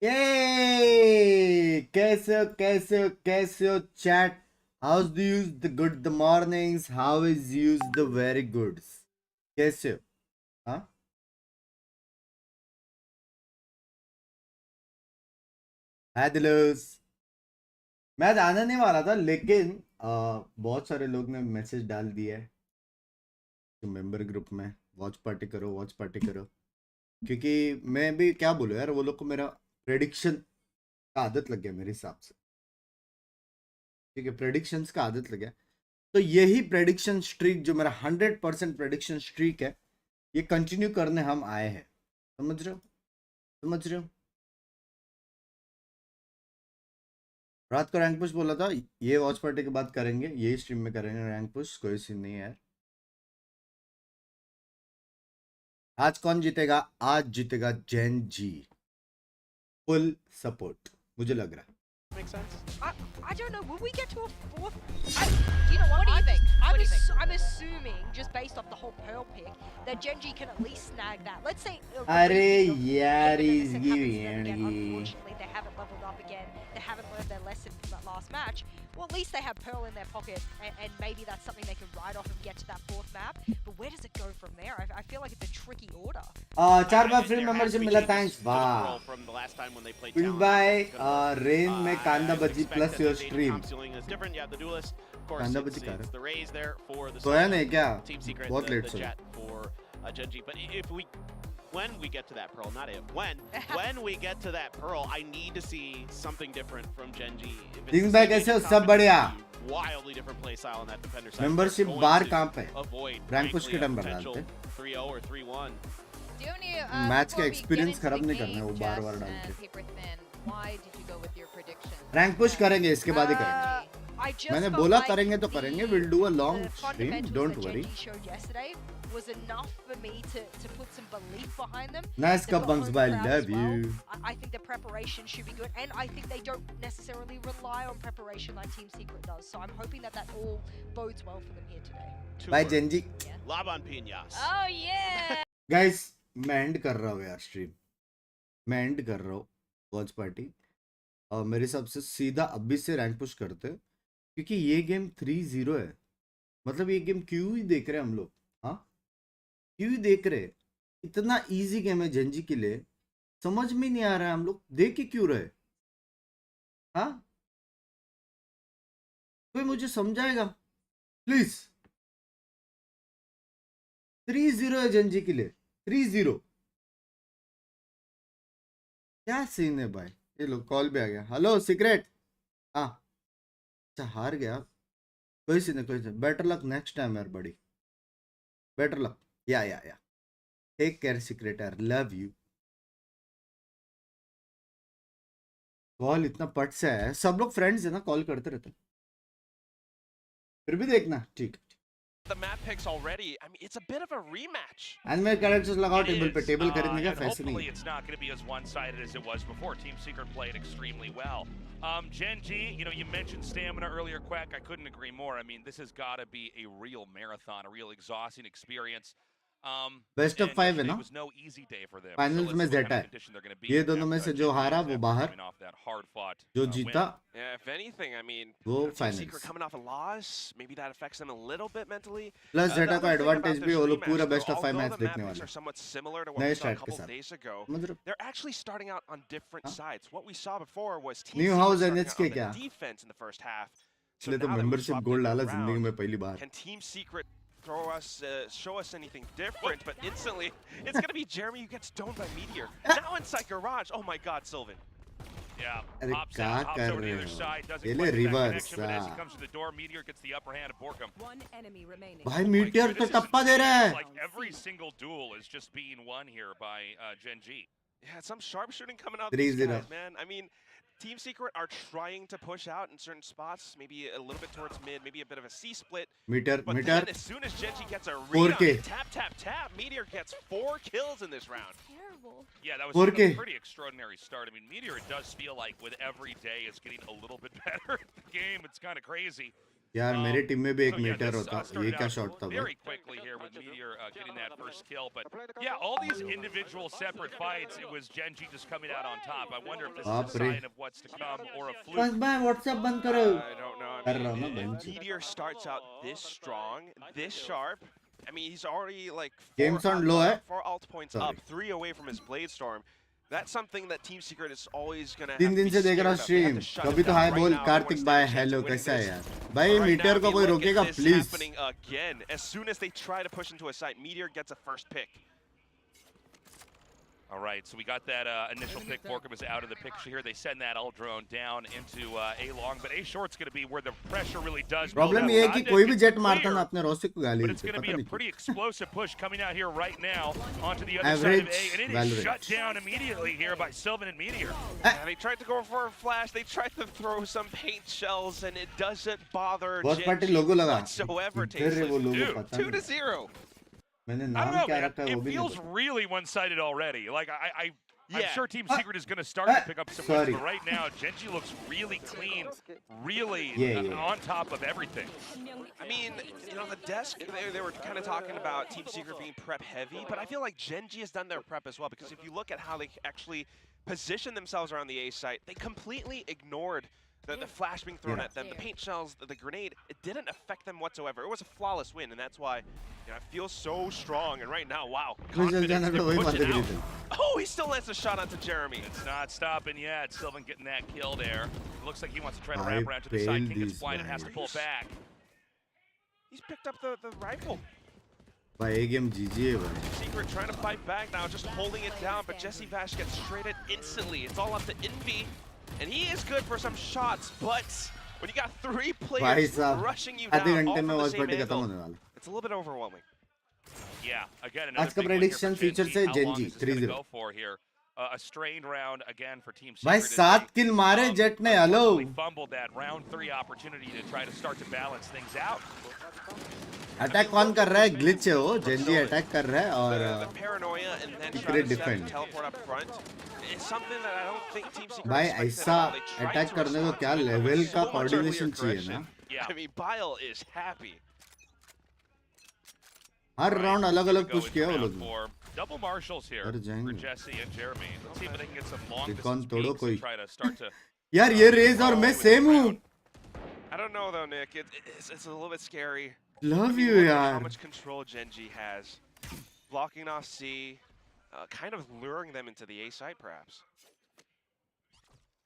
Yay! कैसे हो chat? How's the use the good the mornings? How is use the very goods? कैसे हो? हाँ? Hi दिलोस। मैं आज आने नहीं वाला था लेकिन बहुत सारे लोग ने मैसेज डाल दिया है मेंबर ग्रुप में वॉच पार्टी करो क्योंकि मैं भी क्या बोलूं यार वो लोग को मेरा प्रेडिक्शन का आदत लग गया मेरे हिसाब से। ठीक है, प्रेडिक्शंस का आदत लग गया तो यही प्रेडिक्शन स्ट्रीक जो मेरा 100% प्रेडिक्शन स्ट्रीक है ये कंटिन्यू करने हम आए हैं। समझ रहे हो? रात को रैंक पुश बोला था, ये वॉच पार्टी के बाद करेंगे, यही स्ट्रीम में करेंगे रैंक पुश, कोई सीन नहीं है यार। आज कौन जीतेगा? आज जीतेगा जेन जी, फुल सपोर्ट मुझे लग रहा है। Makes sense. I don't know. Will we get to a fourth? You know what do you think? I'm assuming, just based off the whole Pearl pick, that Gen.G can at least snag that. Let's say. अरे यार Unfortunately, इसकी they haven't leveled up again. They haven't learned their lesson from that last match. Well, at least they have Pearl in their pocket, and maybe that's something they can ride off and get to that fourth map. But where does it go from there? I feel like it's a tricky order. 4 bar free membership मिला, thanks. वाह, pin bye rain में कांदा बजी plus your stream. कांदा बजी कर सोया नहीं क्या? बहुत लेट सोया। Gen.G, but if when we get to that pearl, not if, when we get to that pearl, I need to see something different from Gen.G. दिन भाई कैसे हो? सब बढ़िया। Wildly different play style on that defender side. Membership बार कहाँ पे? Avoid rank push के टाइम पर डालते। 3-0 or 3-1. मैच का एक्सपीरियंस खराब नहीं करना है वो बार-बार डाल के। रैंक पुश करेंगे, इसके बाद ही करेंगे। मैंने बोला करेंगे तो करेंगे। We'll do a long stream, don't worry. Was enough for me to put some belief behind them. Nice cup, Bunks, bye. Love you. I think the preparation should be good, and I think they don't necessarily rely on preparation like Team Secret does. So I'm hoping that all bodes well for them here today. Bye, Gen.G. Laban Piñas. Oh yeah. Guys, मैं and कर रहा हूँ यार stream. मैं and कर रहा हूँ watch party. और मेरे हिसाब से सीधा अभी से रैंक पुश करते हैं क्योंकि ये गेम 3-0 है। मतलब ये गेम क्यों ही देख रहे हैं हम लोग? हाँ, क्यों ही देख रहे? इतना इजी गेम है जेन.जी के लिए, समझ में नहीं आ रहा है हम लोग देख के क्यों रहे? हाँ, कोई मुझे समझाएगा प्लीज? 3-0 है जेन.जी के लिए, 3-0। क्या सीन है भाई? ये लो कॉल भी आ गया। Hello Secret. हाँ अच्छा, हार गया। कोई सीन नहीं, कोई scene. Better luck next time यार बड़ी, बेटर लक। या टेक केयर सीक्रेट यार, लव यू। कॉल इतना पट से है, सब लोग फ्रेंड्स है ना, कॉल करते रहते। फिर भी देखना, ठीक। The map picks already. I mean, it's a bit of a rematch. Anime characters लगाओ टेबल पे, टेबल खरीदने का पैसे नहीं। Hopefully it's not going to be as one-sided as it was before. Team Secret played extremely well. Gen.G, you know, you mentioned stamina earlier, Quack. I couldn't agree more. I mean, this has got to be a real marathon, a real exhausting experience. Best of 5 है ना, finals में जेटा है। ये दोनों में से जो हारा वो बाहर, जो जीता वो फाइनल्स। प्लस जेटा का एडवांटेज भी, वो लोग पूरा बेस्ट ऑफ 5 मैच देखने वाले नए स्टार्ट के साथ। न्यू हाउस एनएचके क्या, इसलिए तो मेंबरशिप गोल्ड डाला जिंदगी में पहली बार। Show us anything different, but instantly it's gonna be Jeremy who gets stoned by Meteor. Now inside garage. Oh my God, Sylvan. Yeah, अरे क्या कर रहे हो? ये ले रिवर्स। भाई मीटियर तो टप्पा दे रहा है। Like every single duel is just being won here by Gen.G. Yeah, some sharpshooting coming out. 3-0, man. I mean, Team Secret are trying to push out in certain spots, maybe a little bit towards mid, maybe a bit of a C split. Meteor. Then as soon as Gen.G gets a read on it, tap, Meteor gets 4 kills in this round. Terrible. Yeah, that was a pretty extraordinary start. I mean, Meteor, it does feel like with every day it's getting a little bit better at the game. It's kind of crazy. यार मेरे team में भी एक So yeah, metre this होता, ये started क्या out shot था भाई? very quickly here with Meteor getting that first kill, but yeah, all these individual separate fights, it was Gen.G just coming out on top. I wonder if this is a बाप रे। sign of what's to come or a बस fluke. मैं WhatsApp बंद करो। I don't know. कर I रहा हूँ mean, ना if bunch. Meteor starts out this strong, this sharp, I mean, he's already like Game sound low है? 4 alt points Sorry. up, 3 away from his Blade Storm. That's something that Team Secret is always gonna have 3 to दिन be से देख scared रहा of. They have stream, to shut कभी him तो down hi right बोल, now if they Kartik wanna bye, stand a chance hello of winning कैसा है this. यार? But भाई right मीटर now, का we कोई look at रोकेगा this please? happening again. As soon as they try to push into a site, Meteor gets a first pick. All right, so we got that initial pick. Borkham is out of the picture here. They send that all drone down into A long, but A short's going to be where the pressure really does. Problem ये है कि कोई भी jet मारता ना अपने roster को गाली But it's देते, going to be पता a नहीं pretty क्यों। explosive push coming out here right now onto the other Average side of A, and it is Valorant. shut down immediately here by Sylvan and Meteor. And they tried to go for a flash. They tried to throw some paint shells, and it doesn't bother बहुत party Gen.G लोगो लगा। whatsoever. इधर है वो Tasteless. लोगो Dude, पता 2 to नहीं। 0. मैंने I don't नाम know, क्या man. रखा है वो It भी नहीं feels पता। really one-sided already. Like I'm Yeah. sure Team Secret is going to start to pick up some Sorry. wins, but right now Gen.G looks really clean, really Yeah. on top of everything. I mean, you know, the desk, they were kind of talking about Team Secret being prep heavy, but I feel like Gen.G has done their prep as well, because if you look at how they actually position themselves around the A site, they completely ignored the flash being thrown Yeah. at them, the paint shells, the grenade. It didn't affect them whatsoever. It was a flawless win, and that's why, you know, it feels so strong. And right now, wow, मुझे confidence जाना to तो वही push बात it करी out. थी। Oh, he still lands a shot onto Jeremy. It's not stopping yet. Sylvan getting that kill there. It looks like he wants to try to I wrap around to the side. failed King gets these blind and has to pull guys. back. He's picked up the rifle. भाई ये game जीजी है भाई। Secret trying to fight back now, just holding it down, but Jesse Vash gets traded instantly. It's all up to Envy, and he is good for some shots, but when you got 3 भाई players साहब, rushing you आधे down all घंटे from में the watch same party खत्म angle, होने वाला। it's a little bit overwhelming. Yeah, again, आज another का big one here for prediction feature Gen.G. से How Gen.G, long is this gonna 3-0। go for here? A strained round again for Team भाई Secret. 7 किल मारे jet ने, hello. unfortunately fumbled that round 3 opportunity to try to start to balance things out. Attack कौन कर रहा है? Glitch है वो, जेन.जी attack कर रहा है और The paranoia and then Secret trying to defend. teleport up front is something that I don't think Team Secret भाई expected ऐसा at all. They tried attack to करने को respond क्या to it, but level with का so much earlier coordination चाहिए ना? aggression. Yeah. I mean, Bile is happy. Her round अलग अलग Go पुश into किया वो round लोग। 4. Double marshals here कर for जाएंगे। Jesse and Jeremy. Let's see if they can get some long Recon distance तोड़ो peeks कोई। and try to start to यार ये रेज और मैं सेम हूँ। I don't know though, Nick. It's a little bit scary. Love I mean, you look at how यार। much control Gen.G has. Blocking off C, kind of luring them into the A site, perhaps.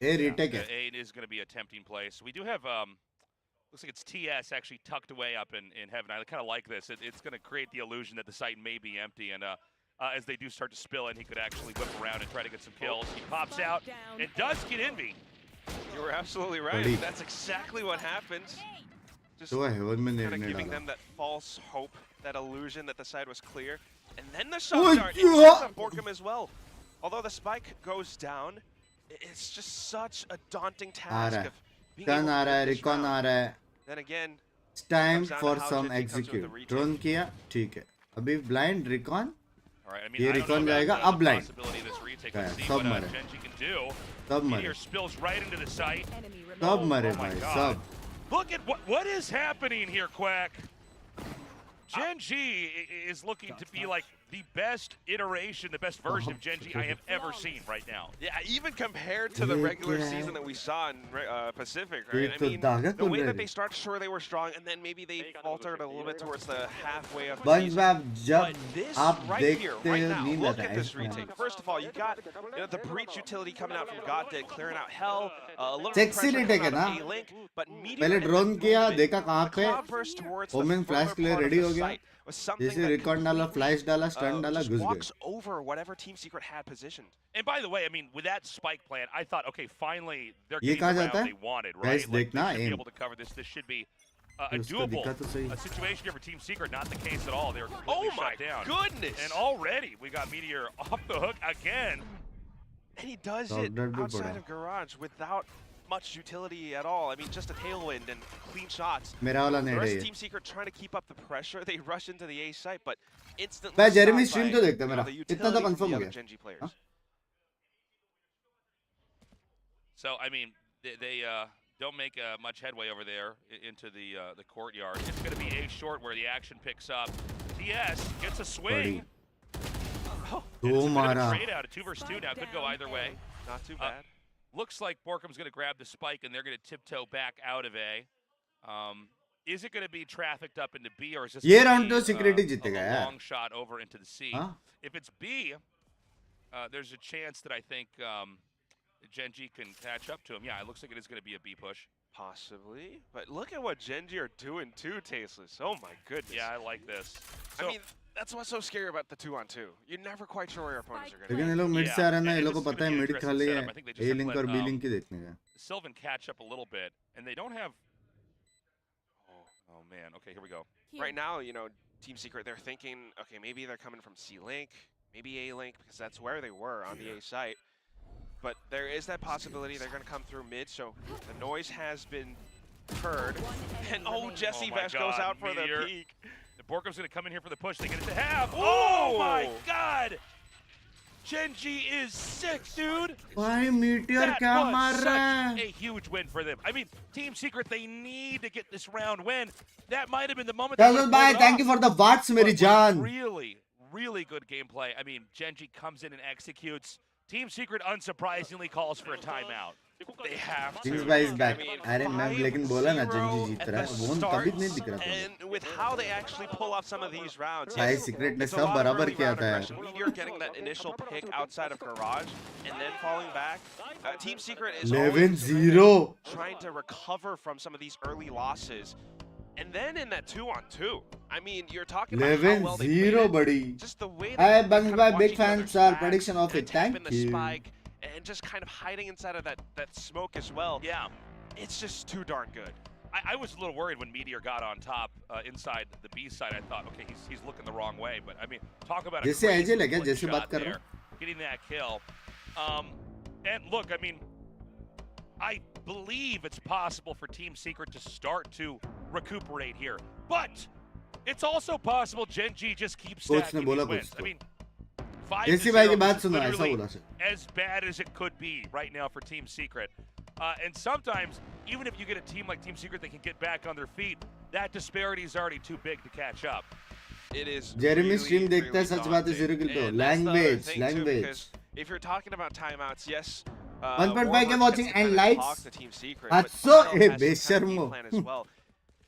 A retake है। A is going to be a tempting play. So we do have, looks like it's TS actually tucked away up in heaven. I kind of like this. It's going to create the illusion that the site may be empty. And as they do start to spill in, he could actually whip around and try to get some kills. He pops out and does get Envy. You were absolutely right. Buddy. That's exactly what happens. Just तो haven में kind of net giving डाला। them that false hope, that illusion that the side was clear. And then the shot Oh, dart, it yeah. sets up Borkham as well. Although the spike goes down, it's just such a daunting आ task रहा है, of being able turn to आ रहा है, win this recon आ round. रहा है। Then again, It's time comes down for to how some Gen.G comes with the execute. retake. Drone किया, ठीक है। अभी blind recon, All right, I mean, ये I don't know recon about जाएगा, the अब blind. possibility of this retake. Yeah, Let's see सब what मरे। Gen.G can do. सब मरे, Meteor spills right into the site. सब मरे Oh my भाई, God. सब। Look at what is happening here, Quack. Gen.G is looking to be like the best iteration, the best version of Gen.G I have ever seen right now. yeah, even compared to the ये regular क्या है? season that we saw in Pacific, ये right? I तो mean, Daga the way खुल that they रही। start, sure they were strong, and then maybe they faltered a little bit towards the halfway of the bunch season. Babe जब But this आप right here, देखते right हो now, नींद look आता at है this इसमें। retake. First of all, you got the breach utility coming out from Goddead, clearing out Hell, a little Sexy pressure retake coming है out ना? of A-Link, but Meteor पहले and the drone किया, movement, देखा कहाँ the पे, cloudburst towards the Omen further flash के लिए part of ready the हो गया, site was something जैसे that रिकॉर्ड डाला, completely, फ्लैश डाला, स्टन डाला, just घुस गए। walks over whatever Team Secret had positioned. And by the way, I mean, with that spike plan, I thought, okay, finally they're ये getting कहाँ the जाता round है? they wanted, Guys, right? Like, देखना, they should be aim। able to cover this. This should be a उसको doable दिखा तो सही। situation here for Team Secret. Not the case at all. They were completely Oh my shut down. goodness! And already we got Meteor off the hook again. And he does Dog it dirt भी outside पड़ा। of Garage without much utility at all. I mean, just a tailwind and clean shots. मेरा वाला The net rest है of ये। Team Secret trying to keep up the pressure. They rush into the A site, but instantly मैं Jeremy stopped stream by, तो देखता you know, मेरा, the इतना तो utility from कंफर्म the हो other गया। Gen.G players. हाँ? So I mean, they don't make much headway over there into the courtyard. It's going to be a short where the action picks up. TS gets a swing. Do It's a bit of a mara. trade out. A 2 versus 2 now. Could go either way. Not too bad. Looks like Borkum's going to grab the spike, and they're going to tiptoe back out of A. Is it going to be trafficked up into B, or is this ये gonna round be, तो security जीतेगा a यार. long shot over into the C? हाँ? If it's B, there's a chance that I think Gen.G can catch up to him. Yeah, it looks like it is going to be a B push. Possibly. But look at what Gen.G are doing too, Tasteless. Oh my goodness. Yeah, I like this. I mean, that's what's so scary about the 2-on-2. You're never quite sure where your opponents are going to लेकिन be. ये लोग mid से आ रहे हैं ना, ये and लोग को this is पता है gonna be मिड an खाली interesting है. setup. I think they just A have link let, और बी लिंक की देखने का. Sylvan catch up a little bit, and they don't have. Oh man. Okay, here we go. Right now, you know, Team Secret, they're thinking, okay, maybe they're coming from C-Link, maybe A-Link, because that's where they were on the A site. But there is that possibility they're going to come through mid, so the noise has been heard. And oh, Jesse my Vesh goes God, out for Meteor. the peak. The Borkum's going to come in here for the push. They get it to half. Oh my Oh! God! Gen.G is sick, dude. भाई meteor That क्या मार was रहा such है? a huge win for them. I mean, Team Secret, they need to get this round win. That might have been the moment. they Tassos would've bhai, pulled it thank you off. for the watts मेरी But जान. really, really good gameplay. I mean, Gen.G comes in and executes. Team Secret, unsurprisingly, calls for a timeout. They have to. Binks bhai is back. I mean, अरे मैं लेकिन बोला ना Gen.G 5-0 Jeet at रहा the है. वो start, तभी नहीं दिख रहा था. and with how they actually pull off some of these rounds, भाई yes, सीक्रेट ने it's a सब lot of बराबर early किया round था aggression. यार. Meteor getting that initial pick outside of Garage and then falling back. Team Secret is 11-0. trying to recover from some of these early losses. And then in that 2-on-2, I mean, you're talking about how well they played 11-0 it. buddy. Just the way Hi, they Bunks kind bhai, of watch big each other's fans, our backs prediction of and it. tapping Thank the you. spike and just kind of hiding inside of that smoke as well. Yeah. It's just too darn good. I was a little worried when Meteor got on top inside the B side. I thought, okay, he's looking the wrong way. But, I mean, talk about a जैसे crazy ऐसे लगा foot जैसे shot बात कर रहा there, getting that kill. And look, I mean, I believe it's possible for Team Secret to start to recuperate here. But it's also possible Gen.G just keeps Coach stacking ने बोला these wins. कुछ I तो. mean, 5-0 जैसी भाई की बात is सुनो, ऐसा literally बोला sir. as bad as it could be right now for Team Secret. And sometimes, even if you get a team like Team Secret that can get back on their feet, that disparity is already too big to catch up. It is Jeremy really, stream देखता है, really सच बात है, daunting. zero kill तो. And that's the other Language, thing, too, language. because if you're talking about timeouts, yes, 1.5 Warlords के watching gets to and kinda likes. talk to Team Secret, आज but so still A has some kind of बेशर्मो. game plan as well.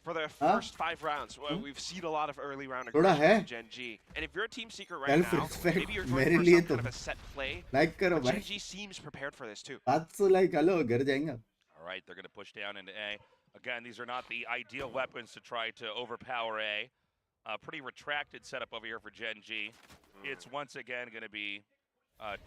For their first 5 rounds, we've seen a lot of early round थोड़ा aggression है. from Gen.G. And if you're a Team Secret right now, Self-respect maybe you're मेरे going for लिए some तो. kind of a set play. Like करो But भाई. Gen.G seems prepared for this too. 700 like hello घर जाएंगे. All right, they're going to push down into A. Again, these are not the ideal weapons to try to overpower A. Pretty retracted setup over here for Gen.G. It's once again going to be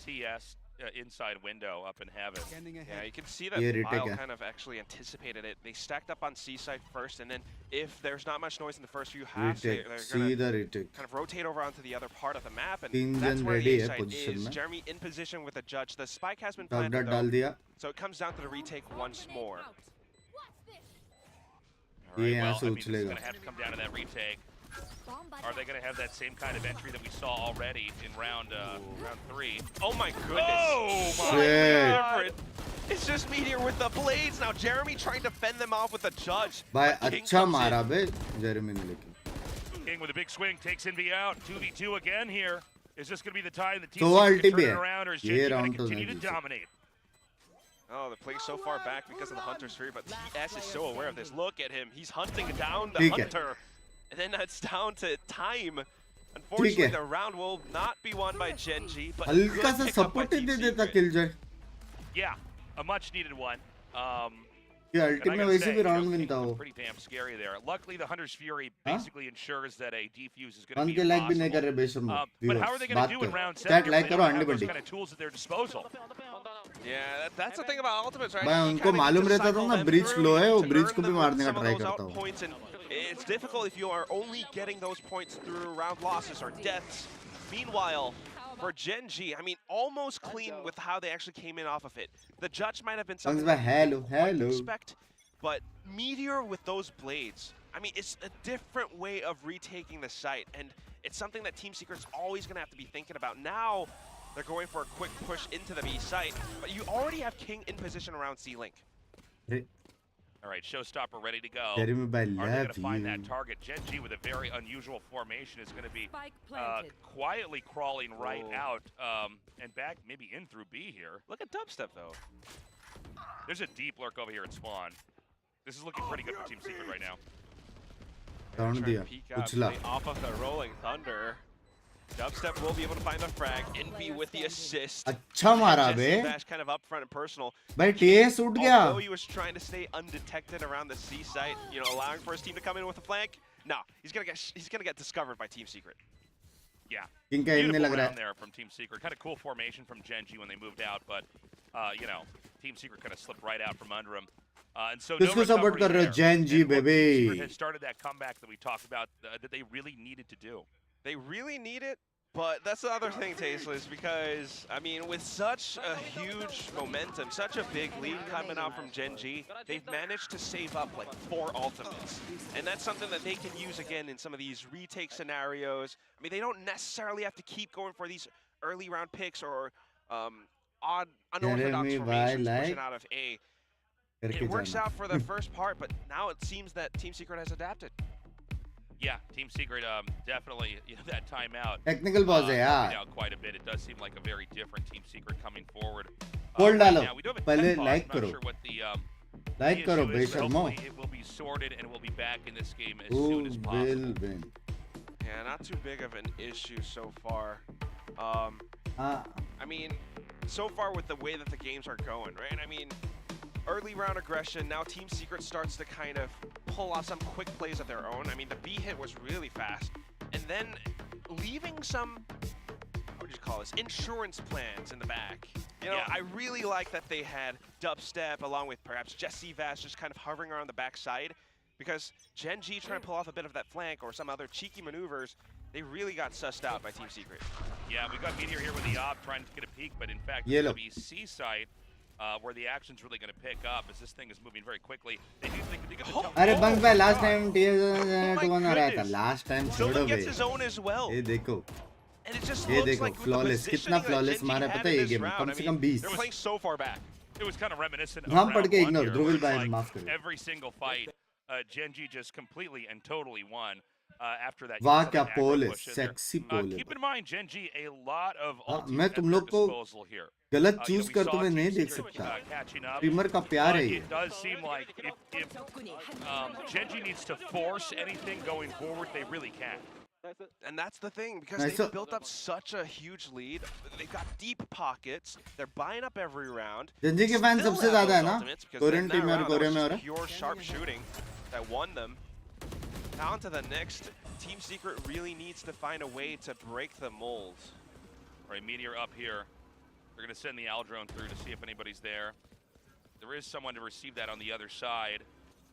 TS inside window up in heaven. Yeah, you can see that ये retake Lyle है. kind of actually anticipated it. They stacked up on C side first, and then if there's not much noise in the first few halves, they're Retake. going to सीधा retake. kind of rotate over onto the other part of the map, and तीन that's जन where ready the A है side position is. में. Jeremy in position with a judge. The spike has been Tagda planted, डाल though, दिया. so it comes down to the retake once more. All right, ये यहाँ well, से I mean, this is उछलेगा. going to have to come down to that retake. Are they going to have that same kind of entry that we saw already in round 3? Oh my goodness! Oh my Shit. God! It's just Meteor with the blades now. Jeremy trying to fend them off with the judge. भाई but King अच्छा comes in. मारा बे Jeremy ने लेकिन. King with a big swing takes Envy out. 2v2 again here. Is this going to be the time the team So can ulti turn भी it है. around, or is ये Gen.G going round to तो continue नहीं to Jeet dominate? Oh, the play's so far back because of the Hunter's Fury, but TS is so aware of this. Look at him. He's hunting down the ठीक है. Hunter. And then that's down to time. Unfortunately, है. the round will not be won by Gen.G, but हल्का good सा pickup by support he Team दे देता Secret. Killjoy. Yeah, a much needed one. ये And ultimate I में gotta वैसे say, भी you know, round King win था was वो. pretty damn scary there. Luckily, the Hunter's Fury Huh? basically ensures that a defuse is going to one be के like भी नहीं कर impossible. रहे बेशर्मो. But how are they going बात to do in कर. round 7? Chat if like they करो don't अंडे have those Bandi. kind of tools at their disposal? Yeah, that's the thing about ultimates, right? भाई You उनको kinda get मालूम to रहता था cycle ना them ब्रिज through लो है वो to ब्रिज earn को भी them मारने का some of ट्राई those करता out हूँ. points, and it's difficult if you are only getting those points through round losses or deaths. Meanwhile, for Gen.G, I mean, almost clean with how they actually came in off of it. The judge might have been something भाई that hello you didn't quite hello. expect, but Meteor with those blades, I mean, it's a different way of retaking the site, and it's something that Team Secret's always going to have to be thinking about. Now, they're going for a quick push into the B site, but you already have King in position around C-Link. All right, showstopper ready to go. Jeremy, I Are they going love to find that you. target? Gen.G with a very unusual formation is going to be Spike planted. quietly crawling right Oh. out and back, maybe in through B here. Look at dubstep though. There's a deep lurk over here at spawn. This is looking pretty good for Team Secret right now. Sound Trying to दिया, peek out, उछला. play off of the rolling thunder. Dubstep will be able to find the frag. Envy with the assist. अच्छा मारा बे. Jesse Bash kind of up front and personal. भाई TS उठ गया. Although he was trying to stay undetected around the C site, you know, allowing for his team to come in with a flank. No, he's gonna get discovered by Team Secret. Yeah. इनका इनने Beautiful लग रहा round है. there from Team Secret. Kind of cool formation from Gen.G when they moved out, but you know, Team Secret kind of slipped right out from under him. And so no किसको support recovery कर रहे हो? there. Gen.G, And look, Team baby. Secret has started that comeback that we talked about that they really needed to do. They really need it, but that's the other thing, Tasteless, because, I mean, with such a huge momentum, such a big lead coming out from Gen.G, they've managed to save up like 4 ultimates. And that's something that they can use again in some of these retake scenarios. I mean, they don't necessarily have to keep going for these early round picks or odd, unorthodox Jeremy, formations why, pushing like? out of A. करके It works जाना. out for the first part, but now it seems that Team Secret has adapted. Yeah, Team Secret definitely, you know, that timeout. Technical pause है helping यार. out quite a bit. It does seem like a very different Team Secret coming forward. Hold right डालो. now. We do have a पहले 10 pause. like I'm not करो. sure what the Like करो issue is, but बेशर्मो. hopefully it will be sorted and we'll be back in this game as Who soon as possible. will win? Yeah, not too big of an issue so far. हाँ. I mean, so far with the way that the games are going, right? I mean, early round aggression, now Team Secret starts to kind of pull off some quick plays of their own. I mean, the B hit was really fast. And then leaving some, what would you call this, insurance plans in the back. You know, Yeah. I really like that they had Dubstep along with perhaps Jesse Vass just kind of hovering around the backside, because Gen.G trying to pull off a bit of that flank or some other cheeky maneuvers, they really got sussed out by Team Secret. Yeah, we got Meteor here with the op trying to get a peek, but in fact, Yellow. it's going to be C site where the action's really going to pick up as this thing is moving very quickly. They do think they can अरे bunk भाई last time Oh TS my 2-1 आ रहा था. goodness. Last time Sylvan छोड़ो gets बे. his own as well. ये देखो. And it just ये looks देखो like with the flawless. कितना positioning that flawless Gen.G मारा had पता है in ये this game. round, come I से mean, come 20. they're playing so far back. It was kind of reminiscent of हम round पढ़ के one ignore. here, Dhruvil where भाई it's माफ like करो. every single fight, Gen.G just completely and totally won after that. वाह use of क्या an pole aggro है. push in there. Sexy पोल है. Keep in mind, Gen.G a lot of हाँ, ultis मैं at तुम their लोग को disposal here. गलत You know, चूज we करते saw हुए Team नहीं देख Secret, सकता. catching up. स्ट्रीमर का प्यार But है ये. it does seem like if Gen.G needs to force anything going forward, they really can. And that's the thing, because Nice. they've built up such a huge lead. They've got deep pockets. They're buying up every round. Gen.G के fan Still सबसे have ज्यादा है those ना. ultimates, because Korean that team में और round, that Korea was में हो just रहा. pure sharp shooting that won them. On to the next. Team Secret really needs to find a way to break the mold. All right, Meteor up here. They're going to send the Al drone through to see if anybody's there. There is someone to receive that on the other side.